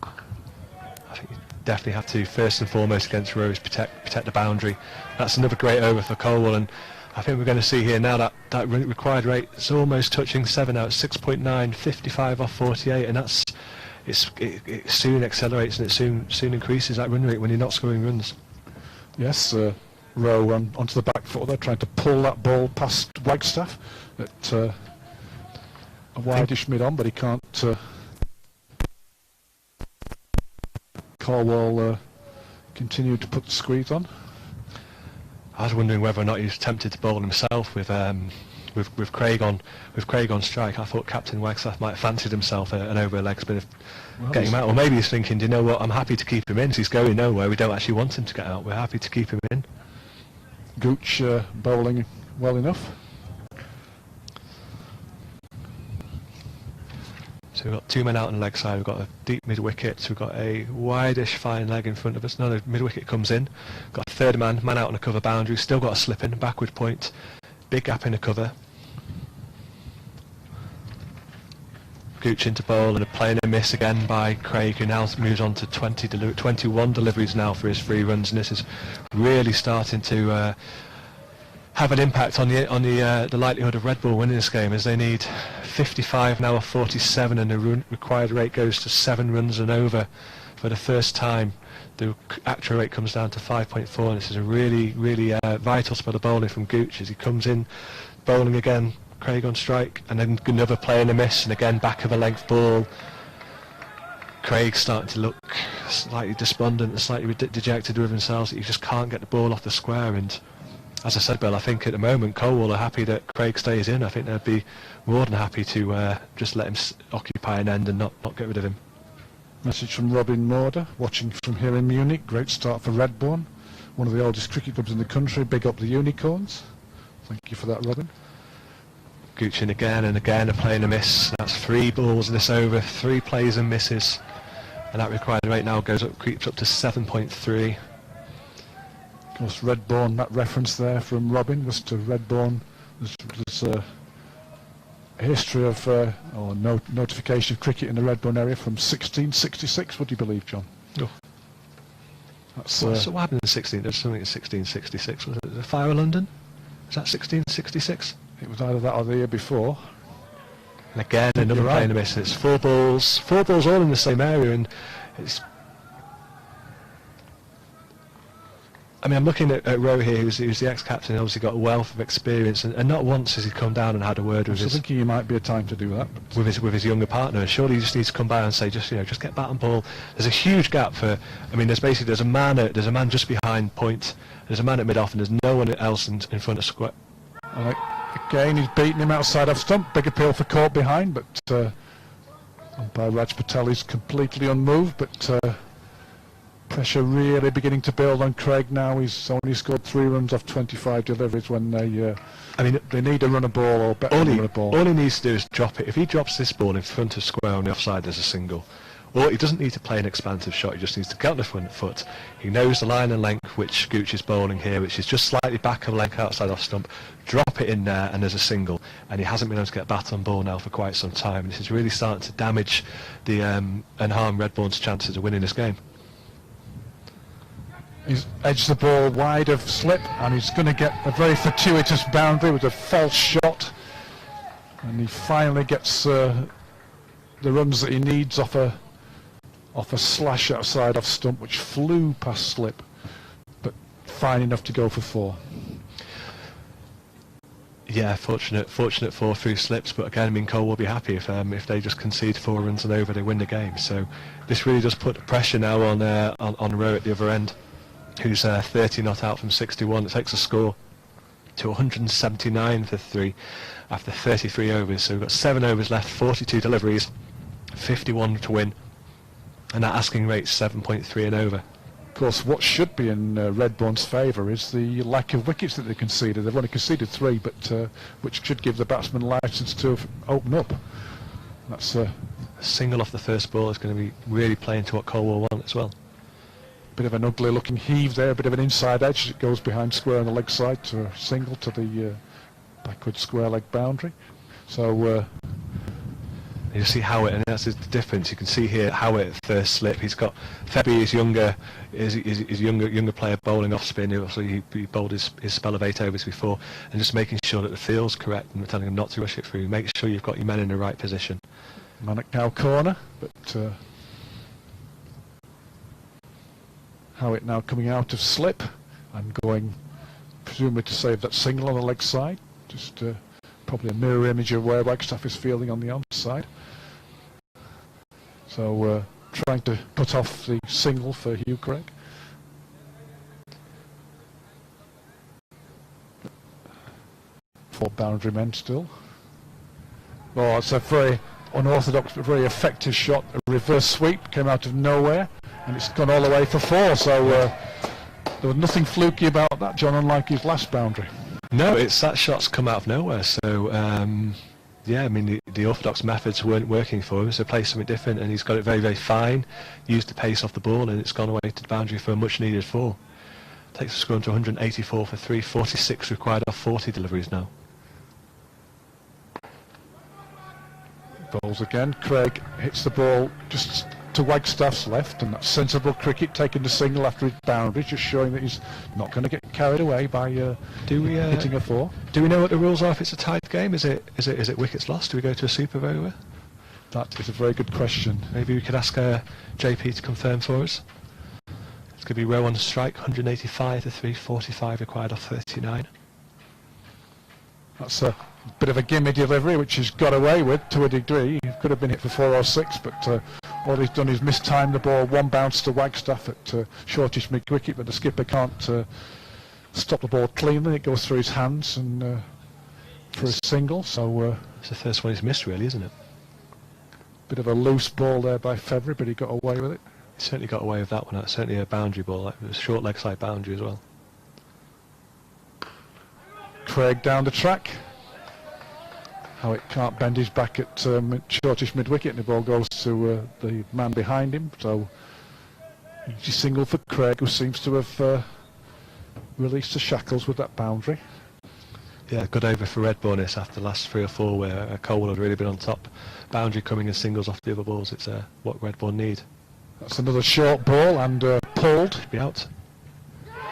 I think you definitely have to, first and foremost against Rowe, is protect the boundary. That's another great over for Colwall, and I think we're going to see here now that required rate is almost touching 7 now. It's 6.9, 55 off 48, and that's it soon accelerates and it soon increases that run rate when you're not scoring runs. Yes, Rowe onto the back foot there, trying to pull that ball past Wagstaff at a wideish mid-on, but he can't. Colwall continued to put the squeeze on. I was wondering whether or not he was tempted to bowl himself with Craig on strike. I thought Captain Wagstaff might have fancied himself an over leg spin of getting him out. Or maybe he's thinking, do you know what, I'm happy to keep him in. He's going nowhere. We don't actually want him to get out. We're happy to keep him in. Gooch bowling well enough. So we've got 2 men out on the leg side. We've got a deep mid-wicket. We've got a wideish fine leg in front of us. No, the mid-wicket comes in. Got a 3rd man out on the cover boundary. Still got a slip in, backward point. Big gap in the cover. Gooch into bowl and a play and a miss again by Craig, who now moves on to 21 deliveries now for his 3 runs, and this is really starting to have an impact on the likelihood of Redbourn winning this game, as they need 55 now or 47, and the required rate goes to 7 runs and over for the first time. The actual rate comes down to 5.4, and this is a really vital spell of bowling from Gooch as he comes in bowling again. Craig on strike, and then another play and a miss, and again back of a length ball. Craig starting to look slightly despondent and slightly dejected with themselves that you just can't get the ball off the square. And as I said, Bill, I think at the moment Colwall are happy that Craig stays in. I think they'd be more than happy to just let him occupy an end and not get rid of him. Message from Robin Morder, watching from here in Munich. Great start for Redbourn, one of the oldest cricket clubs in the country. Big up the Unicorns. Thank you for that, Robin. Gooch in again and again, a play and a miss. That's 3 balls in this over, 3 plays and misses. And that required rate now creeps up to 7.3. Of course, Redbourn, that reference there from Robin was to Redbourn. There's a history of notification of cricket in the Redbourn area from 1666, would you believe, John? Oh. That's, so what happened in 16? There was something in 1666. Was it the Fire of London? Was that 1666? It was either that or the year before. And again, another play and a miss. It's 4 balls all in the same area, and it's. I mean, I'm looking at Rowe here, who's the ex-captain, obviously got a wealth of experience, and not once has he come down and had a word with I was thinking he might be a time to do that. With his younger partner. Surely he just needs to come by and say, just get bat and ball. There's a huge gap for. I mean, there's a man just behind point. There's a man at mid-off, and there's no one else in front of square. Again, he's beaten him outside off stump. Big appeal for caught behind, but umpire Raj Patel is completely unmoved. But pressure really beginning to build on Craig now. He's only scored 3 runs off 25 deliveries when they need to run a ball or better run a ball. All he needs to do is drop it. If he drops this ball in front of square on the offside, there's a single. Or he doesn't need to play an expansive shot, he just needs to get on the front foot. He knows the line and length which Gooch is bowling here, which is just slightly back of length outside off stump. Drop it in there and there's a single. And he hasn't been able to get bat on ball now for quite some time. And this is really starting to damage and harm Redbourn's chances of winning this game. He's edged the ball wide of slip, and he's going to get a very fortuitous boundary with a false shot. And he finally gets the runs that he needs off a slash outside off stump, which flew past slip, but fine enough to go for 4. Yeah, fortunate 4 through slips, but again, I mean, Cole will be happy if they just concede 4 runs and over, they win the game. So this really does put the pressure now on Rowe at the other end, who's 30 not out from 61. It takes a score to 179 for 3 after 33 overs. So we've got 7 overs left, 42 deliveries, 51 to win, and that asking rate's 7.3 and over. Of course, what should be in Redbourn's favour is the lack of wickets that they conceded. They've only conceded 3, but which should give the batsman licence to open up. That's a single off the first ball is going to be really playing to what Colwall want as well. Bit of an ugly looking heave there, a bit of an inside edge. It goes behind square on the leg side to a single to the backward square leg boundary. So you see Howitt, and that's the difference. You can see here Howitt at first slip. He's got Febby, his younger player bowling off spin. Obviously he bowled his spell of 8 overs before, and just making sure that the field's correct and telling him not to rush it through. Make sure you've got your men in the right position. Manic now corner, but Howitt now coming out of slip and going presumably to save that single on the leg side. Just probably a mirror image of where Wagstaff is fielding on the onside. So trying to put off the single for Hugh Craig. Four boundary men still. Oh, it's a very unorthodox but very effective shot. A reverse sweep came out of nowhere, and it's gone all the way for 4. So there was nothing fluky about that, John, unlike his last boundary. No, that shot's come out of nowhere. So yeah, I mean the orthodox methods weren't working for him, so play something different, and he's got it very, very fine. Used the pace off the ball, and it's gone away to the boundary for a much needed 4. Takes the score to 184 for 3, 46 required off 40 deliveries now. Bowls again. Craig hits the ball just to Wagstaff's left, and that's sensible cricket, taking the single after his boundary, just showing that he's not going to get carried away by hitting a 4. Do we know what the rules are if it's a tied game? Is it wickets lost? Do we go to a super over? That is a very good question. Maybe we could ask JP to confirm for us. It's going to be row on strike, 185 to 345 required off 39. That's a bit of a gimme delivery, which he's got away with to a degree. He could have been hit for 4 or 6, but all he's done is mistimed the ball. One bounce to Wagstaff at shortish mid-wicket, but the skipper can't stop the ball cleanly. It goes through his hands and for a single. So it's the first one he's missed, really, isn't it? Bit of a loose ball there by February, but he got away with it. He certainly got away with that one. That's certainly a boundary ball. It was a short leg side boundary as well. Craig down the track. Howitt can't bend his back at shortish mid-wicket, and the ball goes to the man behind him. So easy single for Craig, who seems to have released the shackles with that boundary. Yeah, good over for Redbourn this after the last 3 or 4 where Colwall had really been on top. Boundary coming in singles off the other balls. It's what Redbourn need. That's another short ball and pulled. Should be out.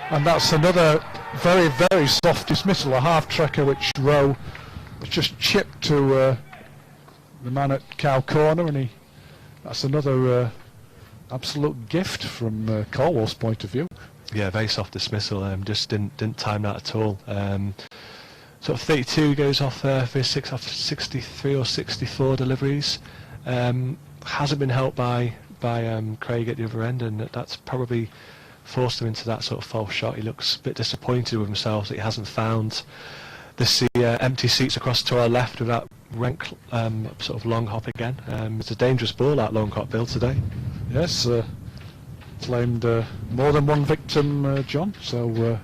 And that's another very, very soft dismissal, a half-tracker which Rowe just chipped to the man at Cow Corner, and that's another absolute gift from Colwall's point of view. Yeah, very soft dismissal. Just didn't time that at all. Sort of 32 goes off for 6 off 63 or 64 deliveries. Hasn't been helped by Craig at the other end, and that's probably forced him into that sort of false shot. He looks a bit disappointed with himself that he hasn't found the empty seats across to our left with that rank sort of long hop again. It's a dangerous ball, that long hop, Bill, today. Yes, claimed more than one victim, John, so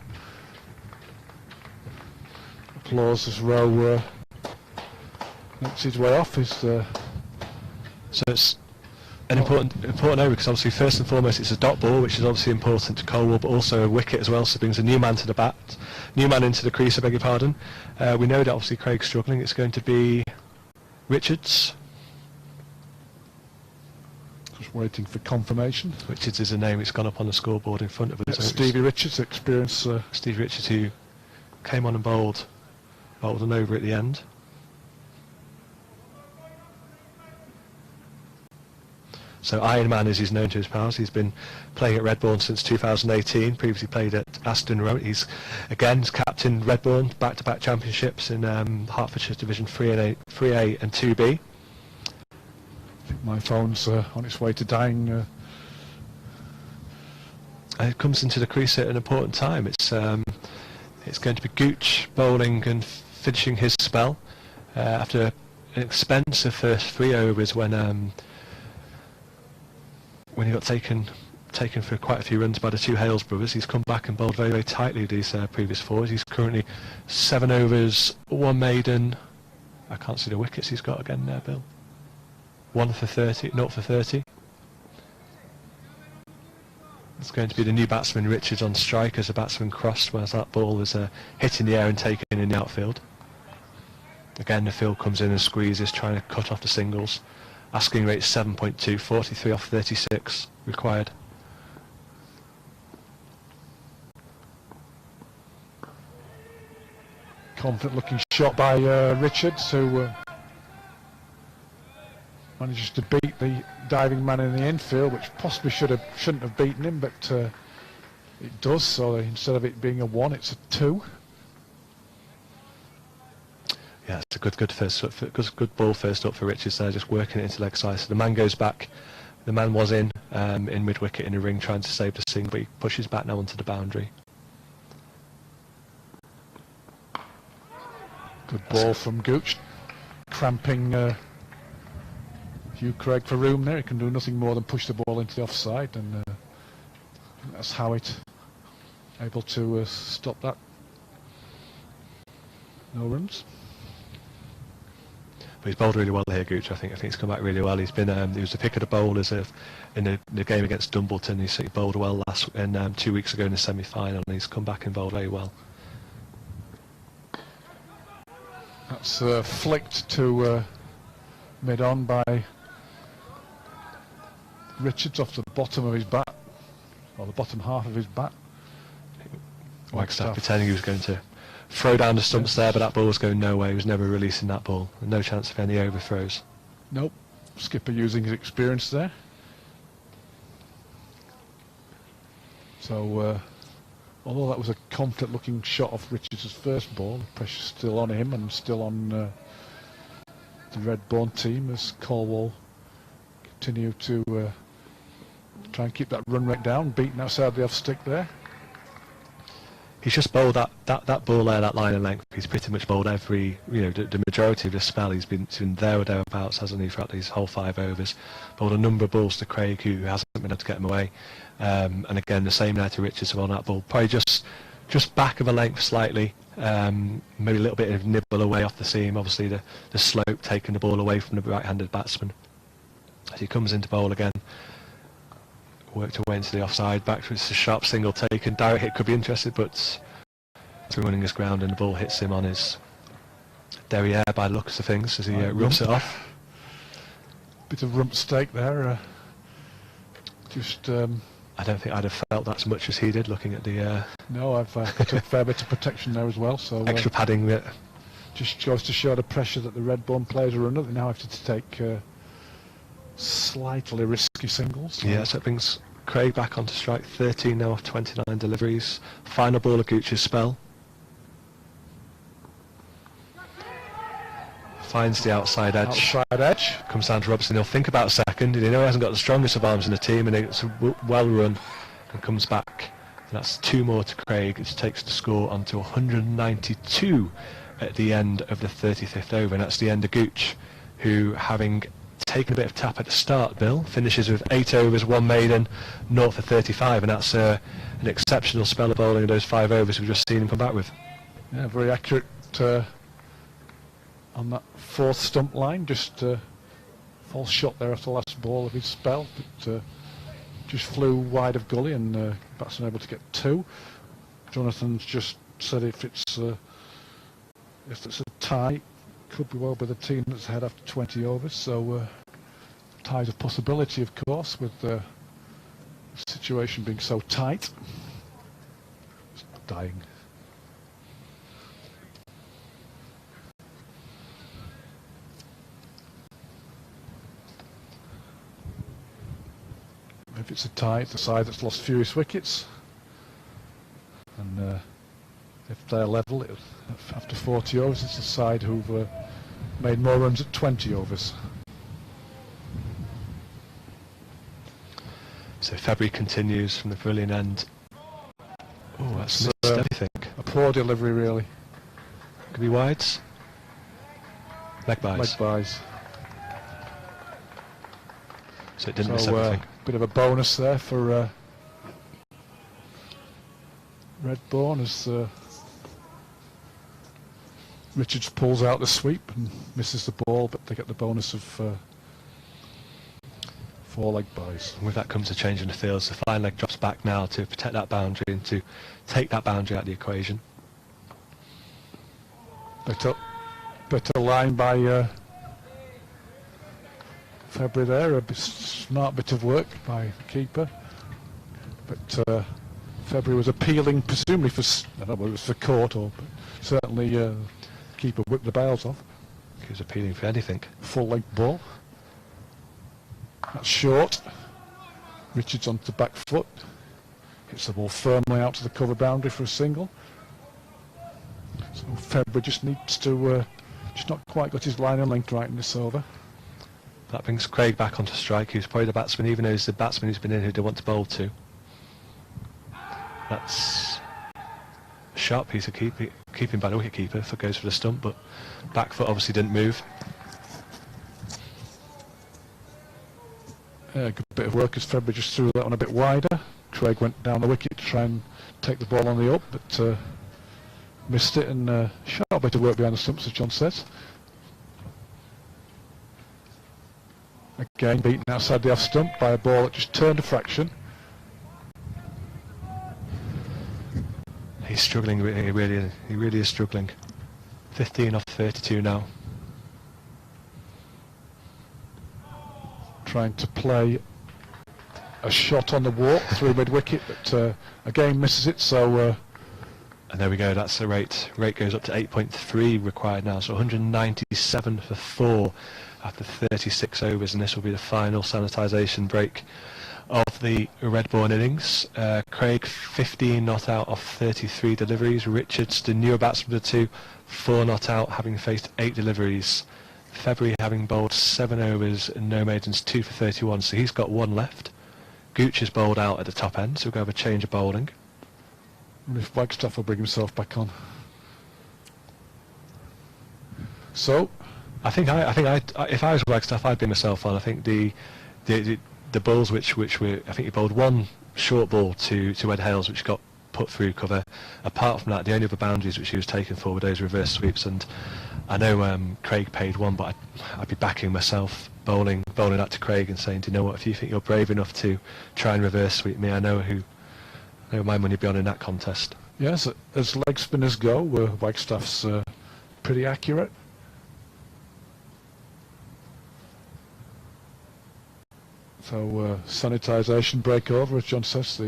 applause as Rowe makes his way off. So it's an important over, because obviously first and foremost it's a dot ball, which is obviously important to Colwall, but also a wicket as well, so it brings a new man to the bat, new man into the crease, I beg your pardon. We know that obviously Craig's struggling. It's going to be Richards. Just waiting for confirmation. Richards is a name which has gone up on the scoreboard in front of us. Stevie Richards, experience. Stevie Richards, who came on and bowled an over at the end. So Iron Man, as he's known to his pals, he's been playing at Redbourn since 2018, previously played at Aston Road. He's captain Redbourn, back-to-back championships in Hertfordshire Division 3A and 2B. I think my phone's on its way to dying. It comes into the crease at an important time. It's going to be Gooch bowling and finishing his spell after an expensive first 3 overs when he got taken for quite a few runs by the 2 Hales brothers. He's come back and bowled very, very tightly these previous 4s. He's currently 7 overs, 1 maiden. I can't see the wickets he's got again there, Bill. 1 for 30, 0 for 30. It's going to be the new batsman Richards on strike as the batsman crossed, whereas that ball is hit in the air and taken in the outfield. Again, the field comes in and squeezes, trying to cut off the singles. Asking rate 7.2, 43 off 36 required. Confident looking shot by Richards, who manages to beat the diving man in the infield, which possibly shouldn't have beaten him, but it does. So instead of it being a 1, it's a 2. Yeah, it's a good ball first up for Richards there, just working it into leg side. So the man goes back. The man was in mid-wicket in the ring trying to save the single, but he pushes back now onto the boundary. Good ball from Gooch, cramping Hugh Craig for room there. He can do nothing more than push the ball into the offside, and that's Howitt able to stop that. No runs. But he's bowled really well here, Gooch. I think he's come back really well. He's been he was the pick of the bowlers in the game against Dumbleton. He bowled well 2 weeks ago in the semi-final, and he's come back and bowled very well. That's flicked to mid-on by Richards off the bottom of his bat, or the bottom half of his bat. Wagstaff pretending he was going to throw down the stumps there, but that ball was going nowhere. He was never releasing that ball. No chance of any overthrows. Nope. Skipper using his experience there. So, although that was a confident-looking shot off Richards' first ball, the pressure's still on him and still on the Redbourn team as Colwall continue to try and keep that run rate down, beaten outside the off stick there. He's just bowled that ball there, that line and length. He's pretty much bowled every, the majority of the spell. He's been there or thereabouts, hasn't he, throughout these whole 5 overs. Bowled a number of balls to Craig, who hasn't been able to get him away. And again, the same now to Richards on that ball. Probably just back of a length slightly, maybe a little bit of nibble away off the seam. Obviously, the slope taking the ball away from the right-handed batsman. As he comes into bowl again, worked away into the offside, back to a sharp single taken. Direct hit could be interested, but through running his ground and the ball hits him on his derriere by the looks of things as he rubs it off. Bit of rump stake there. I don't think I'd have felt that as much as he did looking at the... No, I've got a fair bit of protection there as well. So extra padding that... Just goes to show the pressure that the Redbourn players are under. They now have to take slightly risky singles. So. Yeah, so it brings Craig back onto strike. 13 now off 29 deliveries. Final ball of Gooch's spell. Finds the outside edge. Comes down to Robson. He'll think about a second. He hasn't got the strongest of arms in the team, and it's well run and comes back. And that's 2 more to Craig, which takes the score onto 192 at the end of the 35th over. And that's the end of Gooch, who, having taken a bit of tap at the start, Bill, finishes with 8 overs, 1 maiden, 0 for 35. And that's an exceptional spell of bowling in those 5 overs we've just seen him come back with. Yeah, very accurate on that 4th stump line. Just false shot there after the last ball of his spell, but just flew wide of gully, and batsman able to get 2. Jonathan's just said if it's a tie, could be well by the team that's ahead after 20 overs. So tie's a possibility, of course, with the situation being so tight. It's dying. If it's a tie, it's the side that's lost fewest wickets, and if they're level, after 40 overs, it's the side who've made more runs at 20 overs. So February continues from the brilliant end. Oh, that's missed everything. A poor delivery, really. Could be wides. Leg buys. Leg buys. So it didn't miss everything. Bit of a bonus there for Redbourn as Richards pulls out the sweep and misses the ball, but they get the bonus of 4 leg buys. And with that comes a change in the field. So fine leg drops back now to protect that boundary and to take that boundary out of the equation. Better line by February there, a smart bit of work by the keeper, but February was appealing, presumably for, I don't know whether it was for court or, but certainly keeper whipped the bails off. He was appealing for anything. Full length ball. That's short. Richards onto the back foot. Hits the ball firmly out to the cover boundary for a single. So February just needs to, just not quite got his line and length right in this over. That brings Craig back onto strike, who's probably the batsman, even though he's the batsman who's been in who they want to bowl to. That's a sharp piece of keeping by the wicket-keeper if it goes for the stump, but back foot obviously didn't move. Yeah, good bit of work as February just threw that one a bit wider. Craig went down the wicket to try and take the ball on the up, but missed it, and sharp bit of work behind the stumps, as John says. Again, beaten outside the off stump by a ball that just turned a fraction. He's struggling, he really is struggling. 15 off 32 now. Trying to play a shot on the walk through mid-wicket, but again misses it, so... and there we go, that's the rate. Rate goes up to 8.3 required now, so 197 for 4 after 36 overs, and this will be the final sanitisation break of the Redbourn innings. Craig 15 not out of 33 deliveries. Richards, the newer batsman of the two, 4 not out, having faced 8 deliveries. February having bowled 7 overs and no maidens, 2 for 31, so he's got 1 left. Gooch has bowled out at the top end, so we'll go have a change of bowling. And if Wagstaff will bring himself back on. So, I think if I was Wagstaff, I'd bring myself on. I think the balls which were, I think he bowled 1 short ball to Ed Hales, which got put through cover. Apart from that, the only other boundaries which he was taken for were those reverse sweeps, and I know Craig paid 1, but I'd be backing myself, bowling that to Craig and saying, do you know what, if you think you're brave enough to try and reverse sweep me, I know my money be on in that contest. yes, as leg spinners go, Wagstaff's pretty accurate. So sanitisation break over, as John says.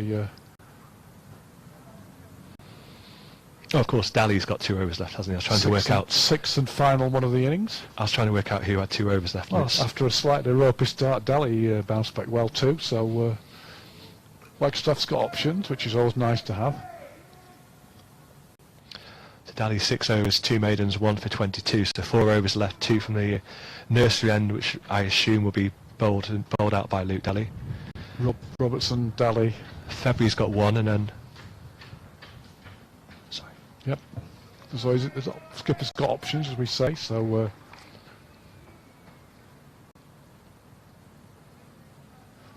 Of course, Daly's got 2 overs left, hasn't he? I was trying to work out 6th and final one of the innings. I was trying to work out who had 2 overs left. Well, after a slightly ropey start, Daly bounced back well too. So Wagstaff's got options, which is always nice to have. So Daly 6 overs, 2 maidens, 1 for 22. So 4 overs left, 2 from the nursery end, which I assume will be bowled out by Luke Daly. Robertson, Daly. February's got 1, and then. Sorry. Yep. As always, skipper's got options, as we say. So.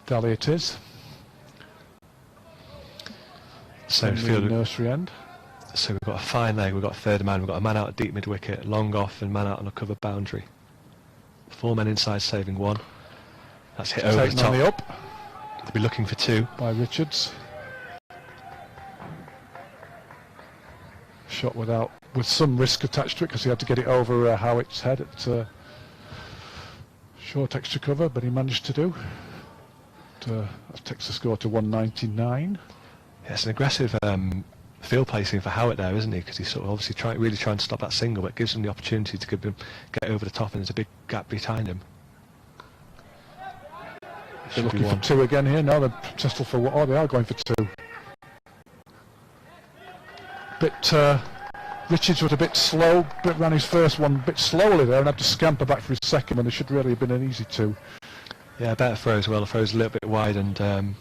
Daly it is. So nursery end. So we've got a fine leg, we've got a third man, we've got a man out at deep mid wicket, long off, and man out on a covered boundary. 4 men inside saving 1. That's hit over the top. On the up. They'll be looking for 2. By Richards. Shot with some risk attached to it, because he had to get it over Howitt's head at short extra cover, but he managed to do. That takes the score to 199. Yeah, it's an aggressive field placing for Howard there, isn't he? Because he's sort of obviously really trying to stop that single, but it gives him the opportunity to get over the top, and there's a big gap behind him. They're looking for 2 again here. No, they're protesting for what? Oh, they are going for 2. Richards was a bit slow, but ran his first one a bit slowly there and had to scamper back for his second one. It should really have been an easy 2. Yeah, better throw as well. The throw's a little bit wide, and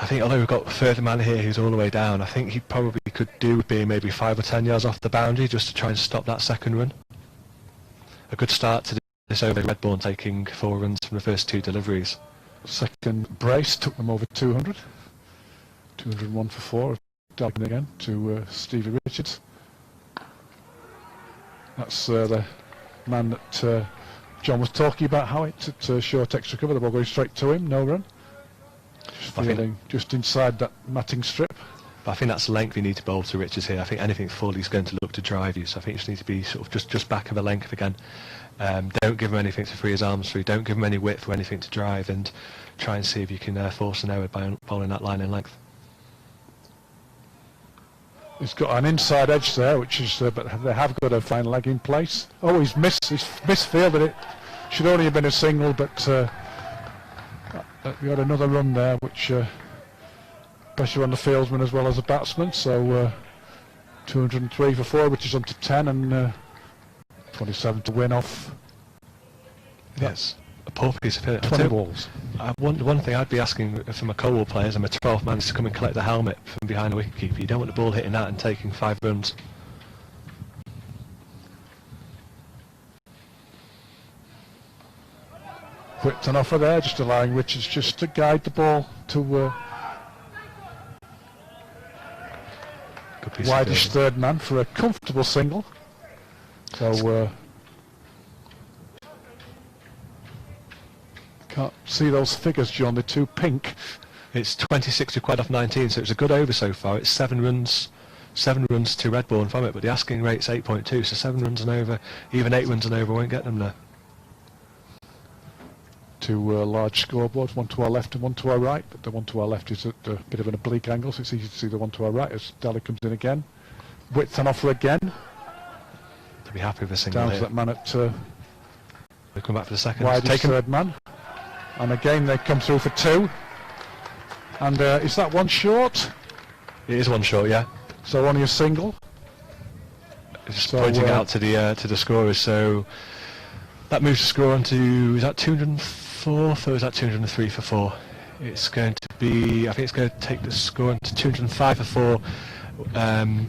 I think although we've got a third man here who's all the way down, I think he probably could do with being maybe 5 or 10 yards off the boundary just to try and stop that second run. A good start to this over. Redbourn taking 4 runs from the first 2 deliveries. Second brace took them over 200. 201 for 4. Down again to Stevie Richards. That's the man that John was talking about, Howitt at short extra cover. The ball going straight to him, no run. Just inside that matting strip. But I think that's the length you need to bowl to Richards here. I think anything full he's going to look to drive you, so I think you just need to be sort of just back of a length again. Don't give him anything to free his arms through, don't give him any width or anything to drive, and try and see if you can force an error by bowling that line in length. He's got an inside edge there, which is, but they have got a fine leg in place. Oh, he's misfielded it. Should only have been a single, but we had another run there, which pressure on the fieldsman as well as the batsman. So 203 for 4, which is on to 10, and 27 to win off. Yes, a poor piece of hit. 20 balls. One thing I'd be asking from my Colwall players and my 12th man is to come and collect the helmet from behind the wicketkeeper. You don't want the ball hitting that and taking 5 runs. Whipped an offer there, just allowing Richards just to guide the ball to wideish third man for a comfortable single. So can't see those figures, John. They're too pink. It's 26 required off 19, so it's a good over so far. It's 7 runs to Redbourn from it, but the asking rate's 8.2, so 7 runs and over, even 8 runs and over won't get them there. two large scoreboards, one to our left and one to our right, but the one to our left is at a bit of an oblique angle, so it's easy to see the one to our right as Daly comes in again. Width on offer again. To be happy with a single Down here. to that man at We'll come back for the second. widest third man. And again they come through for two. And is that one short? It is one short, yeah. So only a single. Just So, pointing out to the scorers. So that moves the score on to, is that 204th or is that 203 for 4? It's going to be, I think it's going to take the score on to 205 for 4.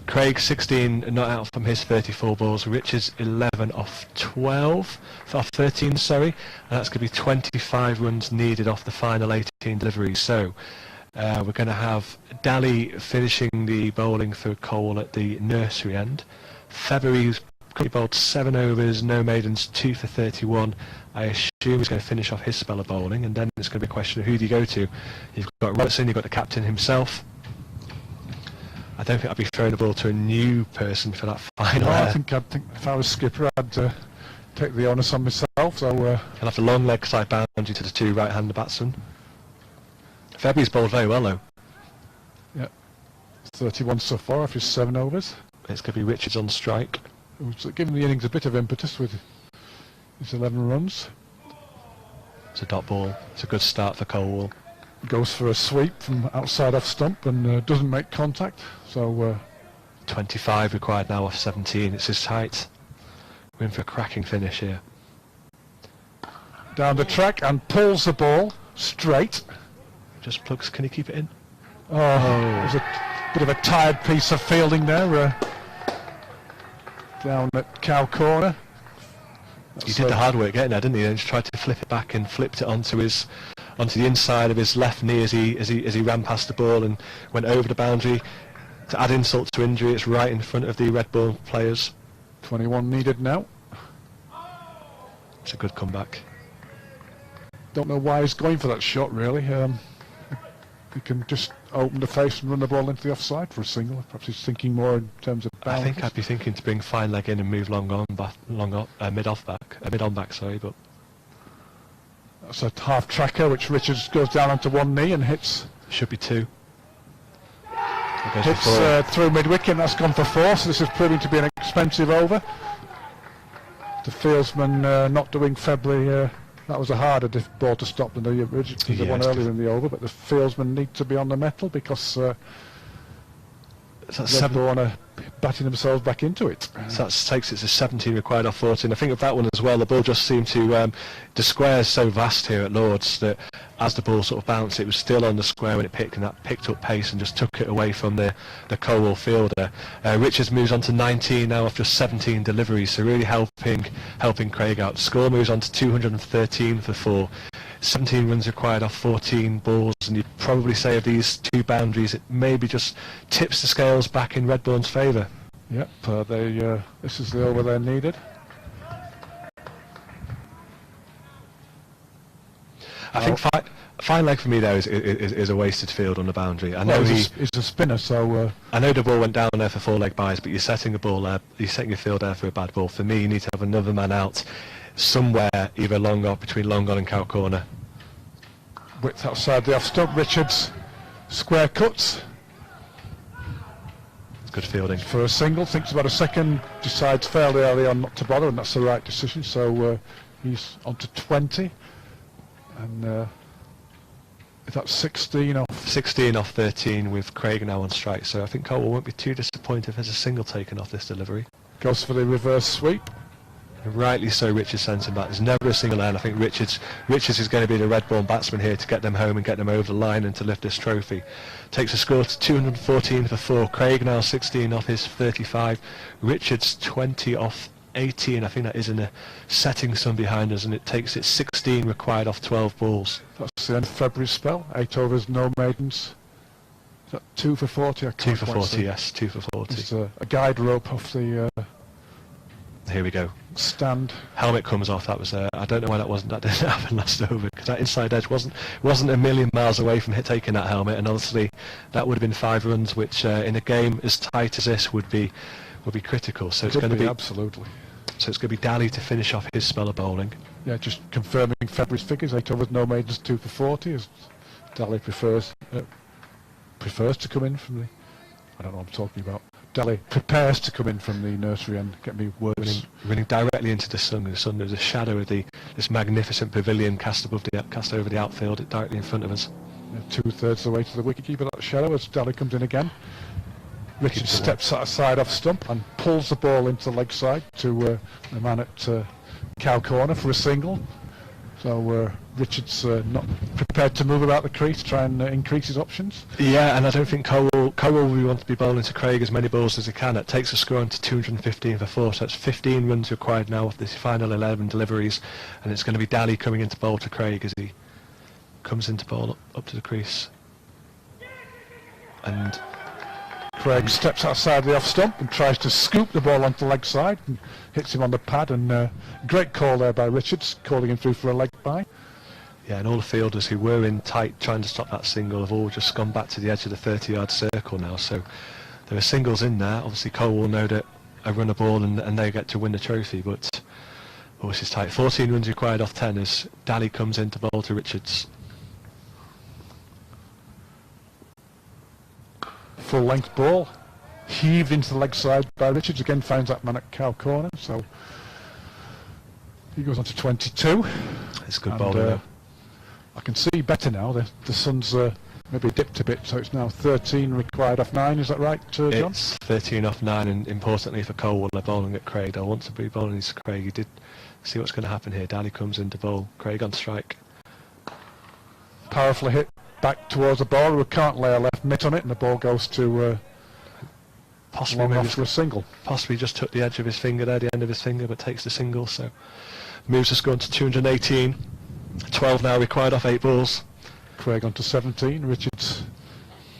Craig 16 not out from his 34 balls. Richards 11 off 12, off 13, sorry. And that's going to be 25 runs needed off the final 18 deliveries. So we're going to have Daly finishing the bowling for Colwall at the nursery end. February, who's bowled 7 overs, no maidens, 2 for 31. I assume he's going to finish off his spell of bowling, and then it's going to be a question of who do you go to. You've got Robertson, you've got the captain himself. I don't think I'd be throwing the ball to a new person for that final. No, I think if I was skipper, I'd take the onus on myself. So He'll have the long leg side boundary to the two right-hander batsmen. February's bowled very well though. yeah, 31 so far off his 7 overs. It's going to be Richards on strike. Who's given the innings a bit of impetus with his 11 runs. It's a dot ball. It's a good start for Colwall. Goes for a sweep from outside off stump and doesn't make contact. So 25 required now off 17. It's his height. We're in for a cracking finish here. down the track and pulls the ball straight. Just plugs. Can he keep it in? Oh, there's a bit of a tired piece of fielding there. Down at Cow Corner. He did the hard work getting there, didn't he? And just tried to flip it back and flipped it onto the inside of his left knee as he ran past the ball and went over the boundary. To add insult to injury, it's right in front of the Redbourn players. 21 needed now. It's a good comeback. Don't know why he's going for that shot, really. He can just open the face and run the ball into the offside for a single. Perhaps he's thinking more in terms of balance. I think I'd be thinking to bring fine leg in and move mid on back. Sorry, but that's a half tracker, which Richards goes down onto one knee and hits. Should be 2. Hits through mid-wicket, and that's gone for 4, so this is proving to be an expensive over. The fieldsman not doing February, that was a harder ball to stop than the one earlier in the over, but the fieldsmen need to be on the metal because Redbourn are batting themselves back into it. So that takes it to 17 required off 14. I think of that one as well, the ball just seemed to, the square's so vast here at Lords that as the ball sort of bounced, it was still on the square when it picked, and that picked up pace and just took it away from the Colwall fielder. Richards moves on to 19 now after 17 deliveries, so really helping Craig out. Score moves on to 213 for 4. 17 runs required off 14 balls, and you'd probably say of these 2 boundaries, it maybe just tips the scales back in Redbourn's favour. Yep, this is the over they needed. I think fine leg for me there is a wasted field on the boundary. I know he's a spinner, so I know the ball went down there for 4 leg buys, but you're setting a ball there, you're setting your field there for a bad ball. For me, you need to have another man out somewhere, either long on between long on and Cow Corner. Width outside the off stump. Richards square cuts. Good fielding for a single. Thinks about a second. Decides fairly early on not to bother, and that's the right decision. So he's on to 20, and that's 16 off 13 with Craig now on strike. So I think Colwall won't be too disappointed if there's a single taken off this delivery. Goes for the reverse sweep. And rightly so, Richards sends him back. There's never a single end. I think Richards is going to be the Redbourn batsman here to get them home and get them over the line and to lift this trophy. Takes a score to 214 for 4. Craig now 16 off his 35. Richards 20 off 18. I think that is in a setting sun behind us, and it takes it 16 required off 12 balls. That's the end of February's spell. 8 overs, no maidens. Is that 2 for 40? 2 for 40, yes, 2 for 40. It's a guide rope off the... Here we go. Stand. Helmet comes off. That was. I don't know why that didn't happen last over, because that inside edge wasn't a million miles away from taking that helmet, and honestly, that would have been 5 runs, which in a game as tight as this would be critical. So it's going to be absolutely. So it's going to be Daly to finish off his spell of bowling. Yeah, just confirming February's figures, 8 overs, no maidens, 2 for 40, as Daly prefers to come in from the... I don't know what I'm talking about. Daly prepares to come in from the nursery and get me words. Running directly into the sun. The sun, there's a shadow of this magnificent pavilion cast over the outfield, directly in front of us. Yeah, 2/3 of the way to the wicketkeeper, that shadow, as Daly comes in again. Richard steps aside off stump and pulls the ball into the leg side to the man at cow corner for a single. So Richard's not prepared to move about the crease, try and increase his options. Yeah, and I don't think Colwall will want to be bowling to Craig as many balls as he can. It takes a score on to 215 for 4, so that's 15 runs required now of this final 11 deliveries, and it's going to be Daly coming into bowl to Craig as he comes into bowl up to the crease. And Craig steps outside the off stump and tries to scoop the ball onto the leg side and hits him on the pad, and great call there by Richards, calling him through for a leg bye. Yeah, and all the fielders who were in tight trying to stop that single have all just gone back to the edge of the 30-yard circle now, so there are singles in there. Obviously Cole will know that I run a ball and they get to win the trophy, but this is tight. 14 runs required off 10 as Daly comes in to bowl to Richards. Full length ball, heaved into the leg side by Richards, again finds that man at cow corner, so he goes on to 22. It's good bowling. I can see better now, the sun's maybe dipped a bit, so it's now 13 required off 9, is that right, John? It's 13 off 9, and importantly for Colwall, they're bowling at Craig. I want to be bowling to Craig. He did see what's going to happen here. Daly comes in to bowl, Craig on strike. Powerfully hit back towards the ball, who can't lay a left mitt on it, and the ball goes to possibly long off for a single. Possibly just took the edge of his finger there, the end of his finger, but takes the single, so moves the score to 218. 12 now required off 8 balls. Craig on to 17, Richards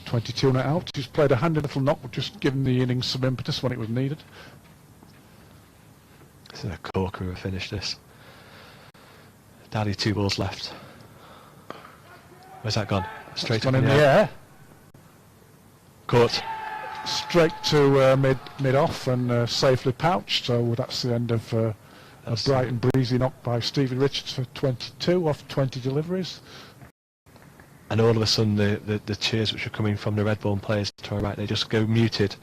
22 not out. He's played a handy little knock, just giving the innings some impetus when it was needed. This is a corker who finished this. Daly 2 balls left. Where's that gone? Straight up in the air. Caught. Straight to mid off and safely pouched, so that's the end of a bright and breezy knock by Stevie Richards for 22 off 20 deliveries. And all of a sudden the cheers which are coming from the Redbourn players to our right, they just go muted.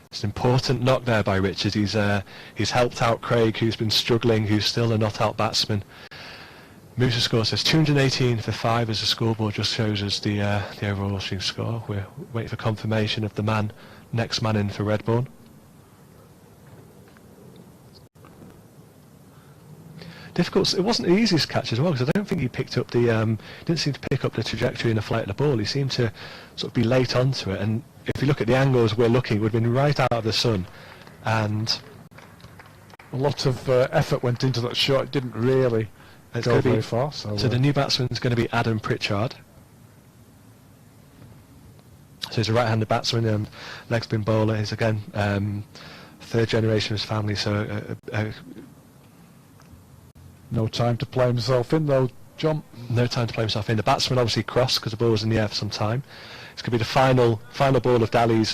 It's an important knock there by Richards. He's helped out Craig, who's been struggling, who's still a not out batsman. Moves the score, says 218 for 5 as the scoreboard just shows us the overall score. We're waiting for confirmation of the next man in for Redbourn. Difficult. It wasn't the easiest catch as well, because I don't think he picked up didn't seem to pick up the trajectory and the flight of the ball. He seemed to sort of be late onto it, and if you look at the angles we're looking, it would have been right out of the sun, and a lot of effort went into that shot. It didn't really go very far. So the new batsman is going to be Adam Pritchard. So he's a right-handed batsman and leg spin bowler. He's again third generation of his family, so no time to play himself in though, John. No time to play himself in. The batsman obviously crossed because the ball was in the air for some time. It's going to be the final ball of Daly's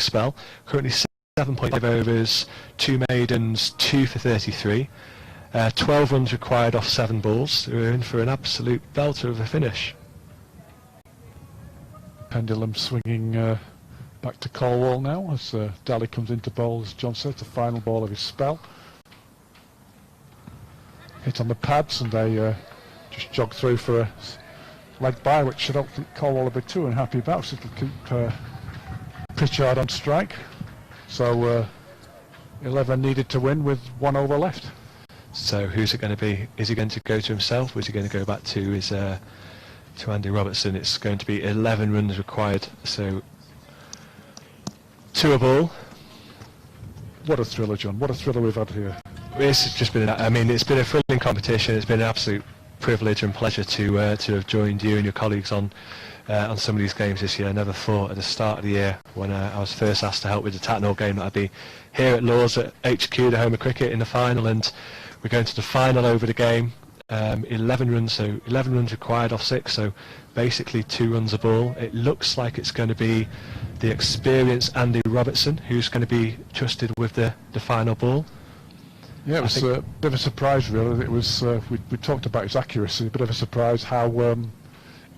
spell. Currently 7.5 overs, 2 maidens, 2 for 33. 12 runs required off 7 balls. We're in for an absolute belter of a finish. Pendulum swinging back to Colwall now as Daly comes into bowl, as John said, the final ball of his spell. Hit on the pads and they just jog through for a leg bye, which I don't think Colwall will be too unhappy about, so it'll keep Pritchard on strike. So 11 needed to win with 1 over left. So who's it going to be? Is he going to go to himself, or is he going to go back to his to Andy Robertson? It's going to be 11 runs required, so 2 a ball. What a thriller, John. What a thriller we've had here. It's just been, it's been a thrilling competition. It's been an absolute privilege and pleasure to have joined you and your colleagues on some of these games this year. I never thought at the start of the year, when I was first asked to help with the Tatnall game, that I'd be here at Lords at HQ, the home of cricket, in the final, and we're going to the final over the game. 11 runs, so 11 runs required off 6, so basically 2 runs a ball. It looks like it's going to be the experienced Andy Robertson who's going to be trusted with the final ball. Yeah, it was a bit of a surprise, really. It was we talked about his accuracy, a bit of a surprise how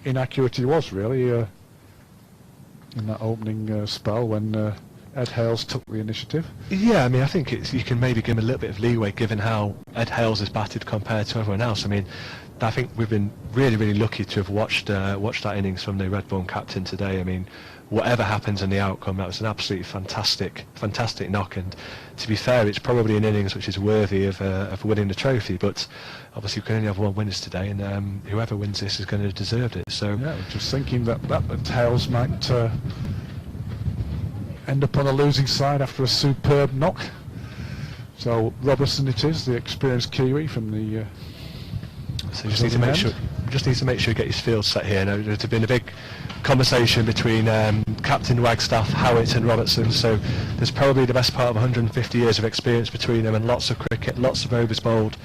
inaccurate he was, really, in that opening spell when Ed Hales took the initiative. Yeah, I mean, I think you can maybe give him a little bit of leeway given how Ed Hales has batted compared to everyone else. I mean, I think we've been really, really lucky to have watched that innings from the Redbourn captain today. I mean, whatever happens in the outcome, that was an absolutely fantastic knock. And to be fair, it's probably an innings which is worthy of winning the trophy. But obviously, we can only have one winners today, and whoever wins this is going to deserve it. So yeah, just thinking that Hales might end up on the losing side after a superb knock. So Robertson it is, the experienced Kiwi from the. So just need to make sure you get his field set here. Now, there's been a big conversation between Captain Wagstaff, Howitt and Robertson, so there's probably the best part of 150 years of experience between them and lots of cricket, lots of overs bowled.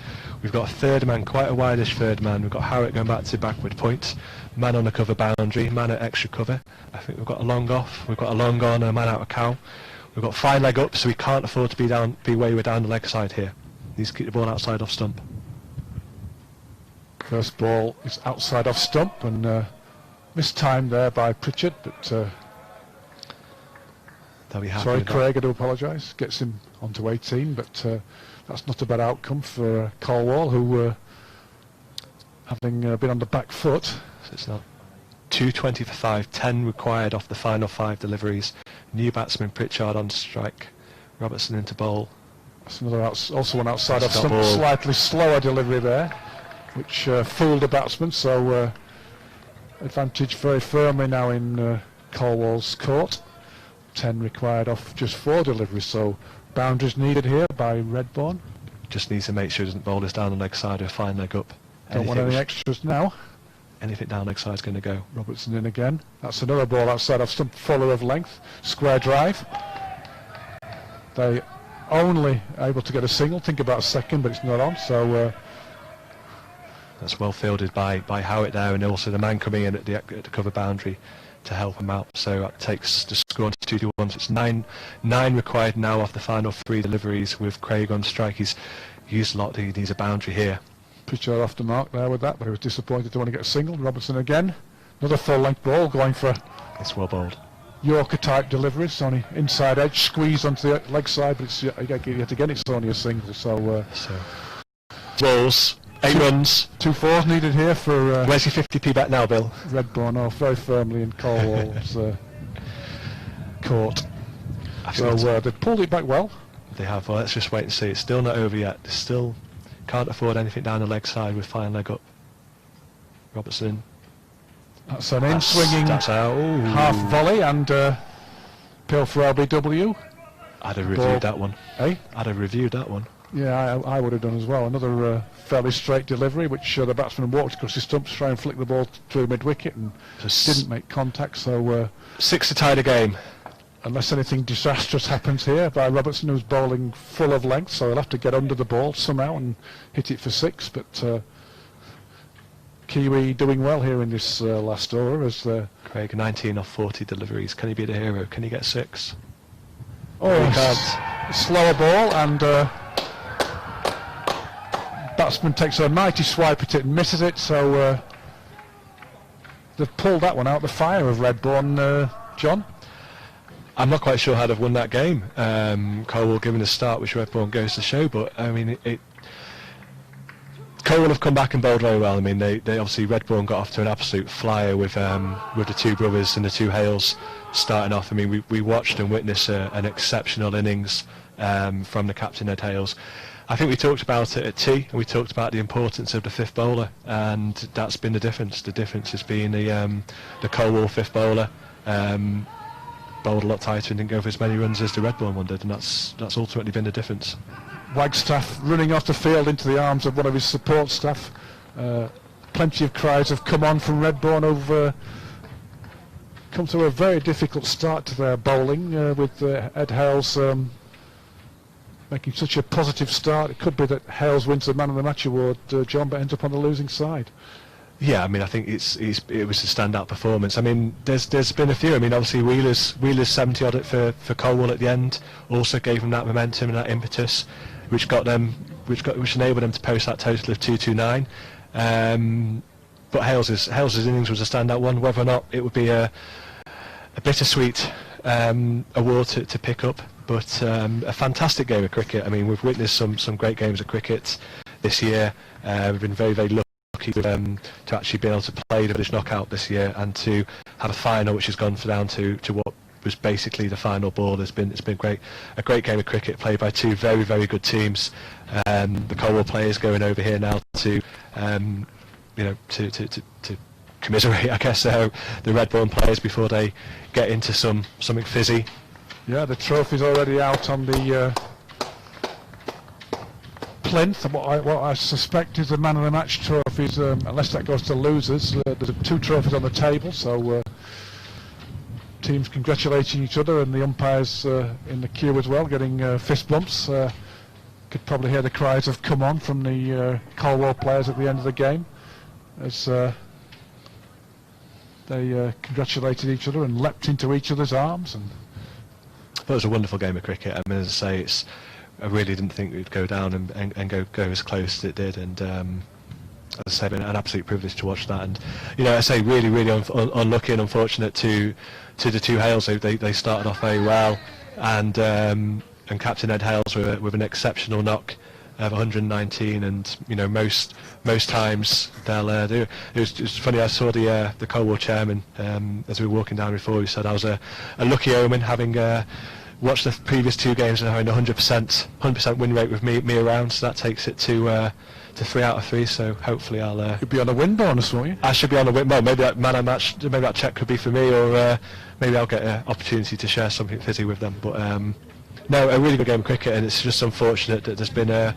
We've got a third man, quite a wideish third man. We've got Howitt going back to backward point, man on the cover boundary, man at extra cover. I think we've got a long off, we've got a long on, a man out of cow. We've got fine leg up, so we can't afford to be wayward down the leg side here. Needs to keep the ball outside off stump. First ball is outside off stump and mistimed there by Pritchard, but they'll be happy. Sorry, Craig, I do apologise. Gets him onto 18, but that's not a bad outcome for Colwall, who having been on the back foot. So it's not 220 for 5, 10 required off the final 5 deliveries. New batsman Pritchard on strike, Robertson into bowl. That's another also one outside off stump, slightly slower delivery there, which fooled the batsman, so advantage very firmly now in Colwall's court. 10 required off just 4 deliveries, so boundaries needed here by Redbourn. Just needs to make sure he doesn't bowl us down the leg side or fine leg up. Don't want any extras now. Anything down leg side is going to go. Robertson in again. That's another ball outside off stump, fuller of length. Square drive. They only able to get a single. Think about a second, but it's not on, so that's well fielded by Howitt there, and also the man coming in at the cover boundary to help him out. So that takes the score on to 2-1. So it's 9 required now off the final 3 deliveries with Craig on strike. He's used a lot. He needs a boundary here. Pritchard off the mark there with that, but he was disappointed to want to get a single. Robertson again. Another full length ball going for. It's well bowled. Yorker type deliveries, only inside edge, squeeze onto the leg side, but it's yet again it's only a single. So balls. 8 runs. 2 fours needed here for. Where's your 50p bet now, Bill? Redbourn off very firmly in Colwall's court. So they've pulled it back well. They have. Well, let's just wait and see. It's still not over yet. They still can't afford anything down the leg side with fine leg up. Robertson. That's an in-swinging half volley and pill for LBW. I'd have reviewed that one. Eh? I'd have reviewed that one. Yeah, I would have done as well. Another fairly straight delivery, which the batsman walked across his stumps to try and flick the ball through mid-wicket and didn't make contact. So 6 to tie the game. Unless anything disastrous happens here by Robertson, who's bowling full of length, so he'll have to get under the ball somehow and hit it for 6. But Kiwi doing well here in this last over as Craig 19 off 40 deliveries. Can he be the hero? Can he get 6? Oh, he can't. Slower ball and batsman takes a mighty swipe at it and misses it. So they've pulled that one out the fire of Redbourn, John. I'm not quite sure how they've won that game. Colwall given a start, which Redbourn goes to show, but I mean, Colwall have come back and bowled very well. I mean, they obviously Redbourn got off to an absolute flyer with the 2 brothers and the 2 Hales starting off. I mean, we watched and witnessed an exceptional innings from the captain Ed Hales. I think we talked about it at tea, and we talked about the importance of the 5th bowler, and that's been the difference. The difference has been the Colwall 5th bowler. Bowled a lot tighter and didn't go for as many runs as the Redbourn one did, and that's ultimately been the difference. Wagstaff running off the field into the arms of one of his support staff. Plenty of cries have come on from Redbourn who've come through a very difficult start to their bowling with Ed Hales making such a positive start. It could be that Hales wins the Man of the Match award, John, but ends up on the losing side. Yeah, I mean, I think it was a standout performance. I mean, there's been a few. I mean, obviously Wheeler's 70 odd for Colwall at the end also gave him that momentum and that impetus. which enabled them to post that total of 229. But Hales's innings was a standout one. Whether or not it would be a bittersweet award to pick up, but a fantastic game of cricket. I mean, we've witnessed some great games of cricket this year. We've been very, very lucky to actually be able to play the village knockout this year and to have a final which has gone down to what was basically the final ball. It's been a great game of cricket played by two very, very good teams. The Colwall players going over here now to commiserate, I guess, the Redbourn players before they get into something fizzy. Yeah, the trophy's already out on the plinth. What I suspect is the man of the match trophies, unless that goes to losers. There's 2 trophies on the table, so teams congratulating each other, and the umpires in the queue as well, getting fist bumps. Could probably hear the cries of "come on" from the Colwall players at the end of the game, as they congratulated each other and leapt into each other's arms. And it was a wonderful game of cricket. I mean, as I say, I really didn't think we'd go down and go as close as it did, and as I say, an absolute privilege to watch that. And I say really, really unlucky and unfortunate to the two Hales. They started off very well, and Captain Ed Hales with an exceptional knock of 119, and most times they'll do. It was funny. I saw the Colwall chairman as we were walking down before. He said I was a lucky omen, having watched the previous 2 games and having 100% win rate with me around. So that takes it to 3 out of 3. So hopefully I'll. You'll be on a win bonus, won't you? I should be on a win. Well, maybe that man of match, maybe that cheque could be for me, or maybe I'll get an opportunity to share something fizzy with them. But no, a really good game of cricket, and it's just unfortunate that there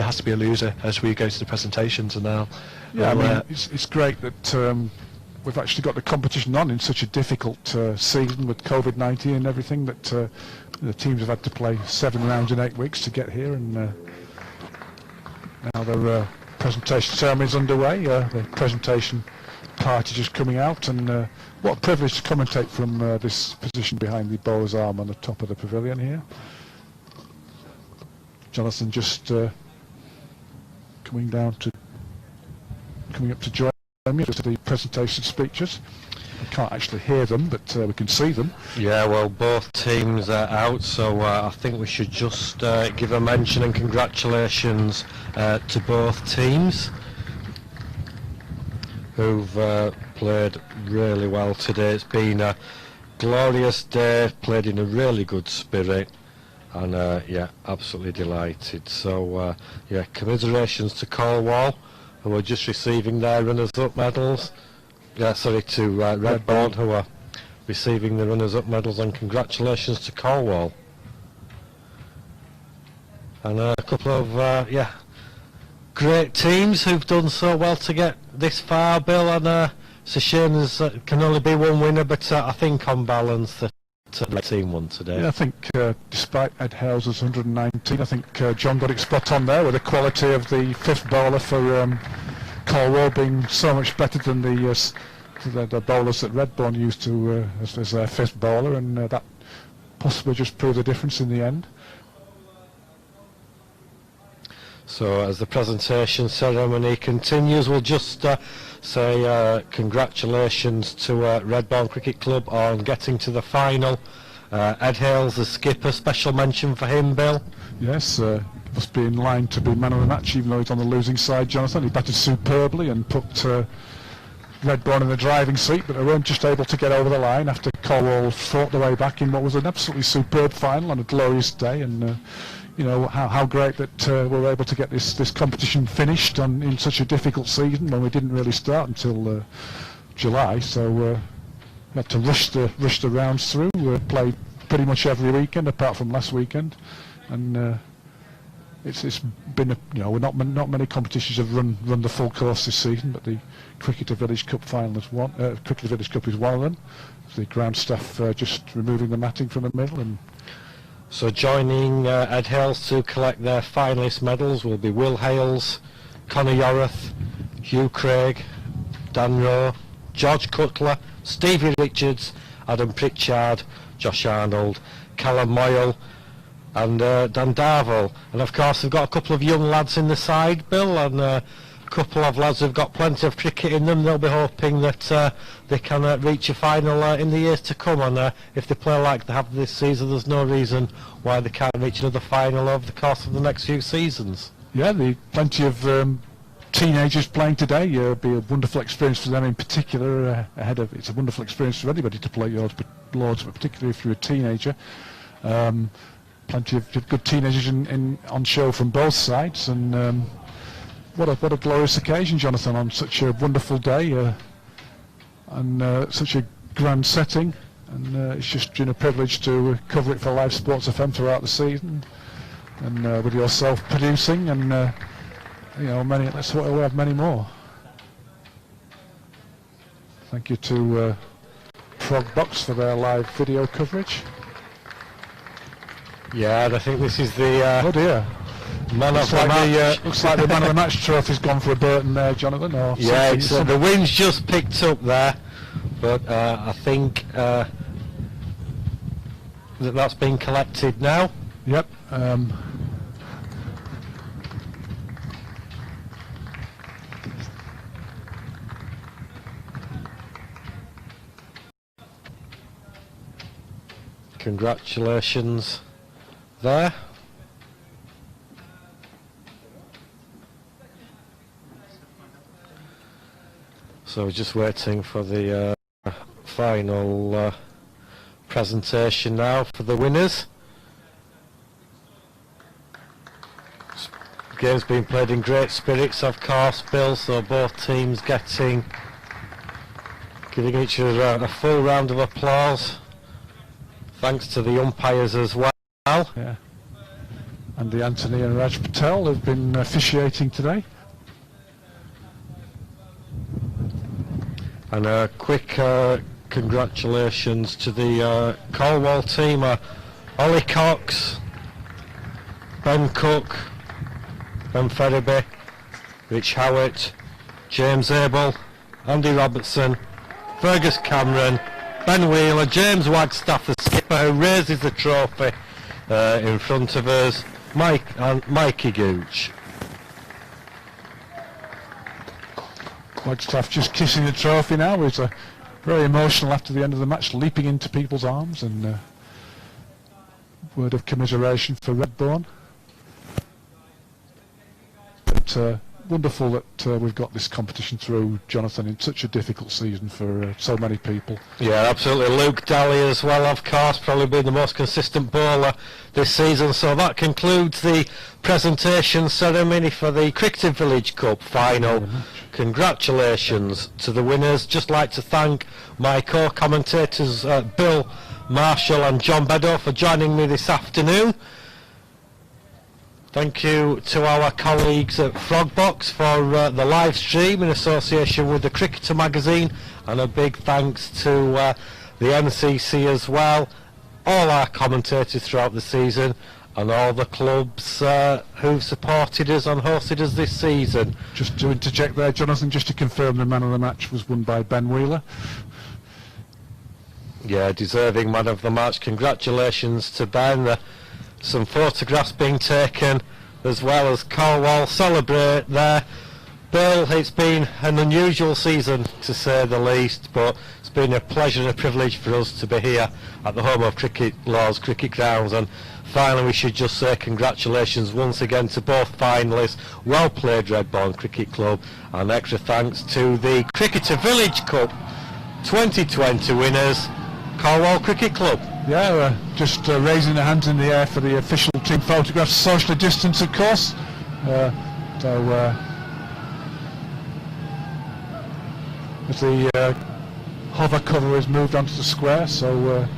has to be a loser as we go to the presentations. And now, yeah, I mean, it's great that we've actually got the competition on in such a difficult season with COVID-19 and everything, that the teams have had to play 7 rounds in 8 weeks to get here, and now their presentation ceremony is underway. The presentation party just coming out, and what a privilege to commentate from this position behind the bowler's arm on the top of the pavilion here. Jonathan just coming up to join me for the presentation speeches. We can't actually hear them, but we can see them. Yeah, well, both teams are out, so I think we should just give a mention and congratulations to both teams who've played really well today. It's been a glorious day, played in a really good spirit, and yeah, absolutely delighted. So yeah, commiserations to Colwall, who are just receiving their runners-up medals. Yeah, sorry, to Redbourn, who are receiving the runners-up medals, and congratulations to Colwall. And a couple of yeah, great teams who've done so well to get this far, Bill, and it's a shame there can only be one winner, but I think on balance the team won today. Yeah, I think despite Ed Hales' 119, I think John got it spot on there with the quality of the 5th bowler for Colwall being so much better than the bowlers that Redbourn used to as their 5th bowler, and that possibly just proved the difference in the end. So as the presentation ceremony continues, we'll just say congratulations to Redbourn Cricket Club on getting to the final. Ed Hales, the skipper, special mention for him, Bill. Yes, must be in line to be man of the match, even though he's on the losing side, Jonathan. He batted superbly and put Redbourn in the driving seat, but they weren't just able to get over the line after Colwall fought their way back in what was an absolutely superb final on a glorious day. And you know how great that we were able to get this competition finished in such a difficult season when we didn't really start until July. So we had to rush the rounds through. We played pretty much every weekend apart from last weekend, and it's been not many competitions have run the full course this season, but the Cricketer Village Cup final is one. Cricketer Village Cup is one of them. The ground staff just removing the matting from the middle. And so joining Ed Hales to collect their finalist medals will be Will Hales, Conor Yorath, Hugh Craig, Dan Rowe, George Cutler, Stevie Richards, Adam Pritchard, Josh Arnold, Callum Moyle, and Darvel. And of course they've got a couple of young lads in the side, Bill, and a couple of lads who've got plenty of cricket in them. They'll be hoping that they can reach a final in the years to come, and if they play like they have this season, there's no reason why they can't reach another final over the course of the next few seasons. Yeah, plenty of teenagers playing today. It'll be a wonderful experience for them in particular. It's a wonderful experience for anybody to play Lords, but particularly if you're a teenager. Plenty of good teenagers on show from both sides, and what a glorious occasion, Jonathan, on such a wonderful day and such a grand setting. And it's just been a privilege to cover it for Live Sports FM throughout the season, and with yourself producing, and let's hope we have many more. Thank you to Progbox for their live video coverage. Yeah, and I think this is the oh dear. Man of the match. Looks like the man of the match trophy's gone for a Burton there, Jonathan. Or yeah, the wind's just picked up there, but I think that's been collected now. Yep. Congratulations there. So we're just waiting for the final presentation now for the winners. The game's been played in great spirits, of course, Bill, so both teams giving each other a full round of applause. Thanks to the umpires as well. Yeah. And the Anthony and Raj Patel have been officiating today. And a quick congratulations to the Colwall team, Ollie Cox, Ben Cook, Ben Ferriby, Rich Howitt, James Abel, Andy Robertson, Fergus Cameron, Ben Wheeler, James Wagstaff, the skipper who raises the trophy in front of us, Mikey Gooch. Wagstaff just kissing the trophy now. He's very emotional after the end of the match, leaping into people's arms, and word of commiseration for Redbourn. But wonderful that we've got this competition through, Jonathan, in such a difficult season for so many people. Yeah, absolutely. Luke Daly as well, of course, probably been the most consistent bowler this season. So that concludes the presentation ceremony for the Cricketing Village Cup final. Congratulations to the winners. Just like to thank my co-commentators Bill Marshall and John Beddoe for joining me this afternoon. Thank you to our colleagues at Frogbox for the live stream in association with the Cricketer magazine, and a big thanks to the NCC as well, all our commentators throughout the season, and all the clubs who've supported us and hosted us this season. Just to interject there, Jonathan, just to confirm, the man of the match was won by Ben Wheeler. Yeah, deserving man of the match. Congratulations to Ben. Some photographs being taken as well as Colwall celebrate there. Bill, it's been an unusual season to say the least, but it's been a pleasure and a privilege for us to be here at the home of Cricket Laws Cricket Grounds, and finally we should just say congratulations once again to both finalists. Well played, Redbourn Cricket Club, and extra thanks to the Cricketer Village Cup 2020 winners, Colwall Cricket Club. Yeah, just raising their hands in the air for the official team photographs, socially distanced of course. As the hover cover is moved onto the square, so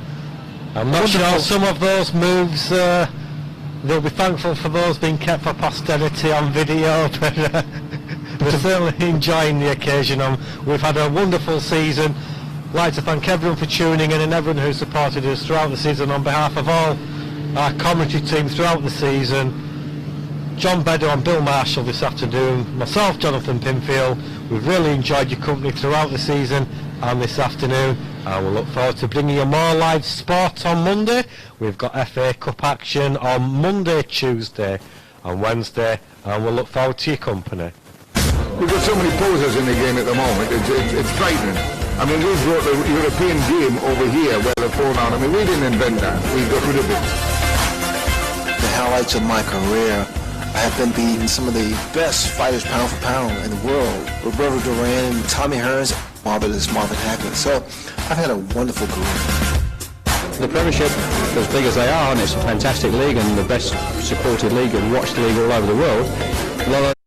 I'm not sure some of those moves, they'll be thankful for those being kept for posterity on video, but we're certainly enjoying the occasion. We've had a wonderful season. I'd like to thank everyone for tuning in and everyone who supported us throughout the season on behalf of all our commentary team throughout the season. John Beddoe and Bill Marshall this afternoon, myself, Jonathan Pinfield. We've really enjoyed your company throughout the season and this afternoon. And we'll look forward to bringing you more live sport on Monday. We've got FA Cup action on Monday, Tuesday and Wednesday, and we'll look forward to your company. We've got so many posers in the game at the moment, it's frightening. I mean, we've brought the European game over here where they're thrown out. I mean, we didn't invent that, we got rid of it. The highlights of my career, I have been beating some of the best fighters pound for pound in the world. Roberto Duran, Tommy Hearns, Marvin Hackett. So I've had a wonderful career. The Premiership, as big as they are, and it's a fantastic league and the best supported league and watched league all over the world, a lot of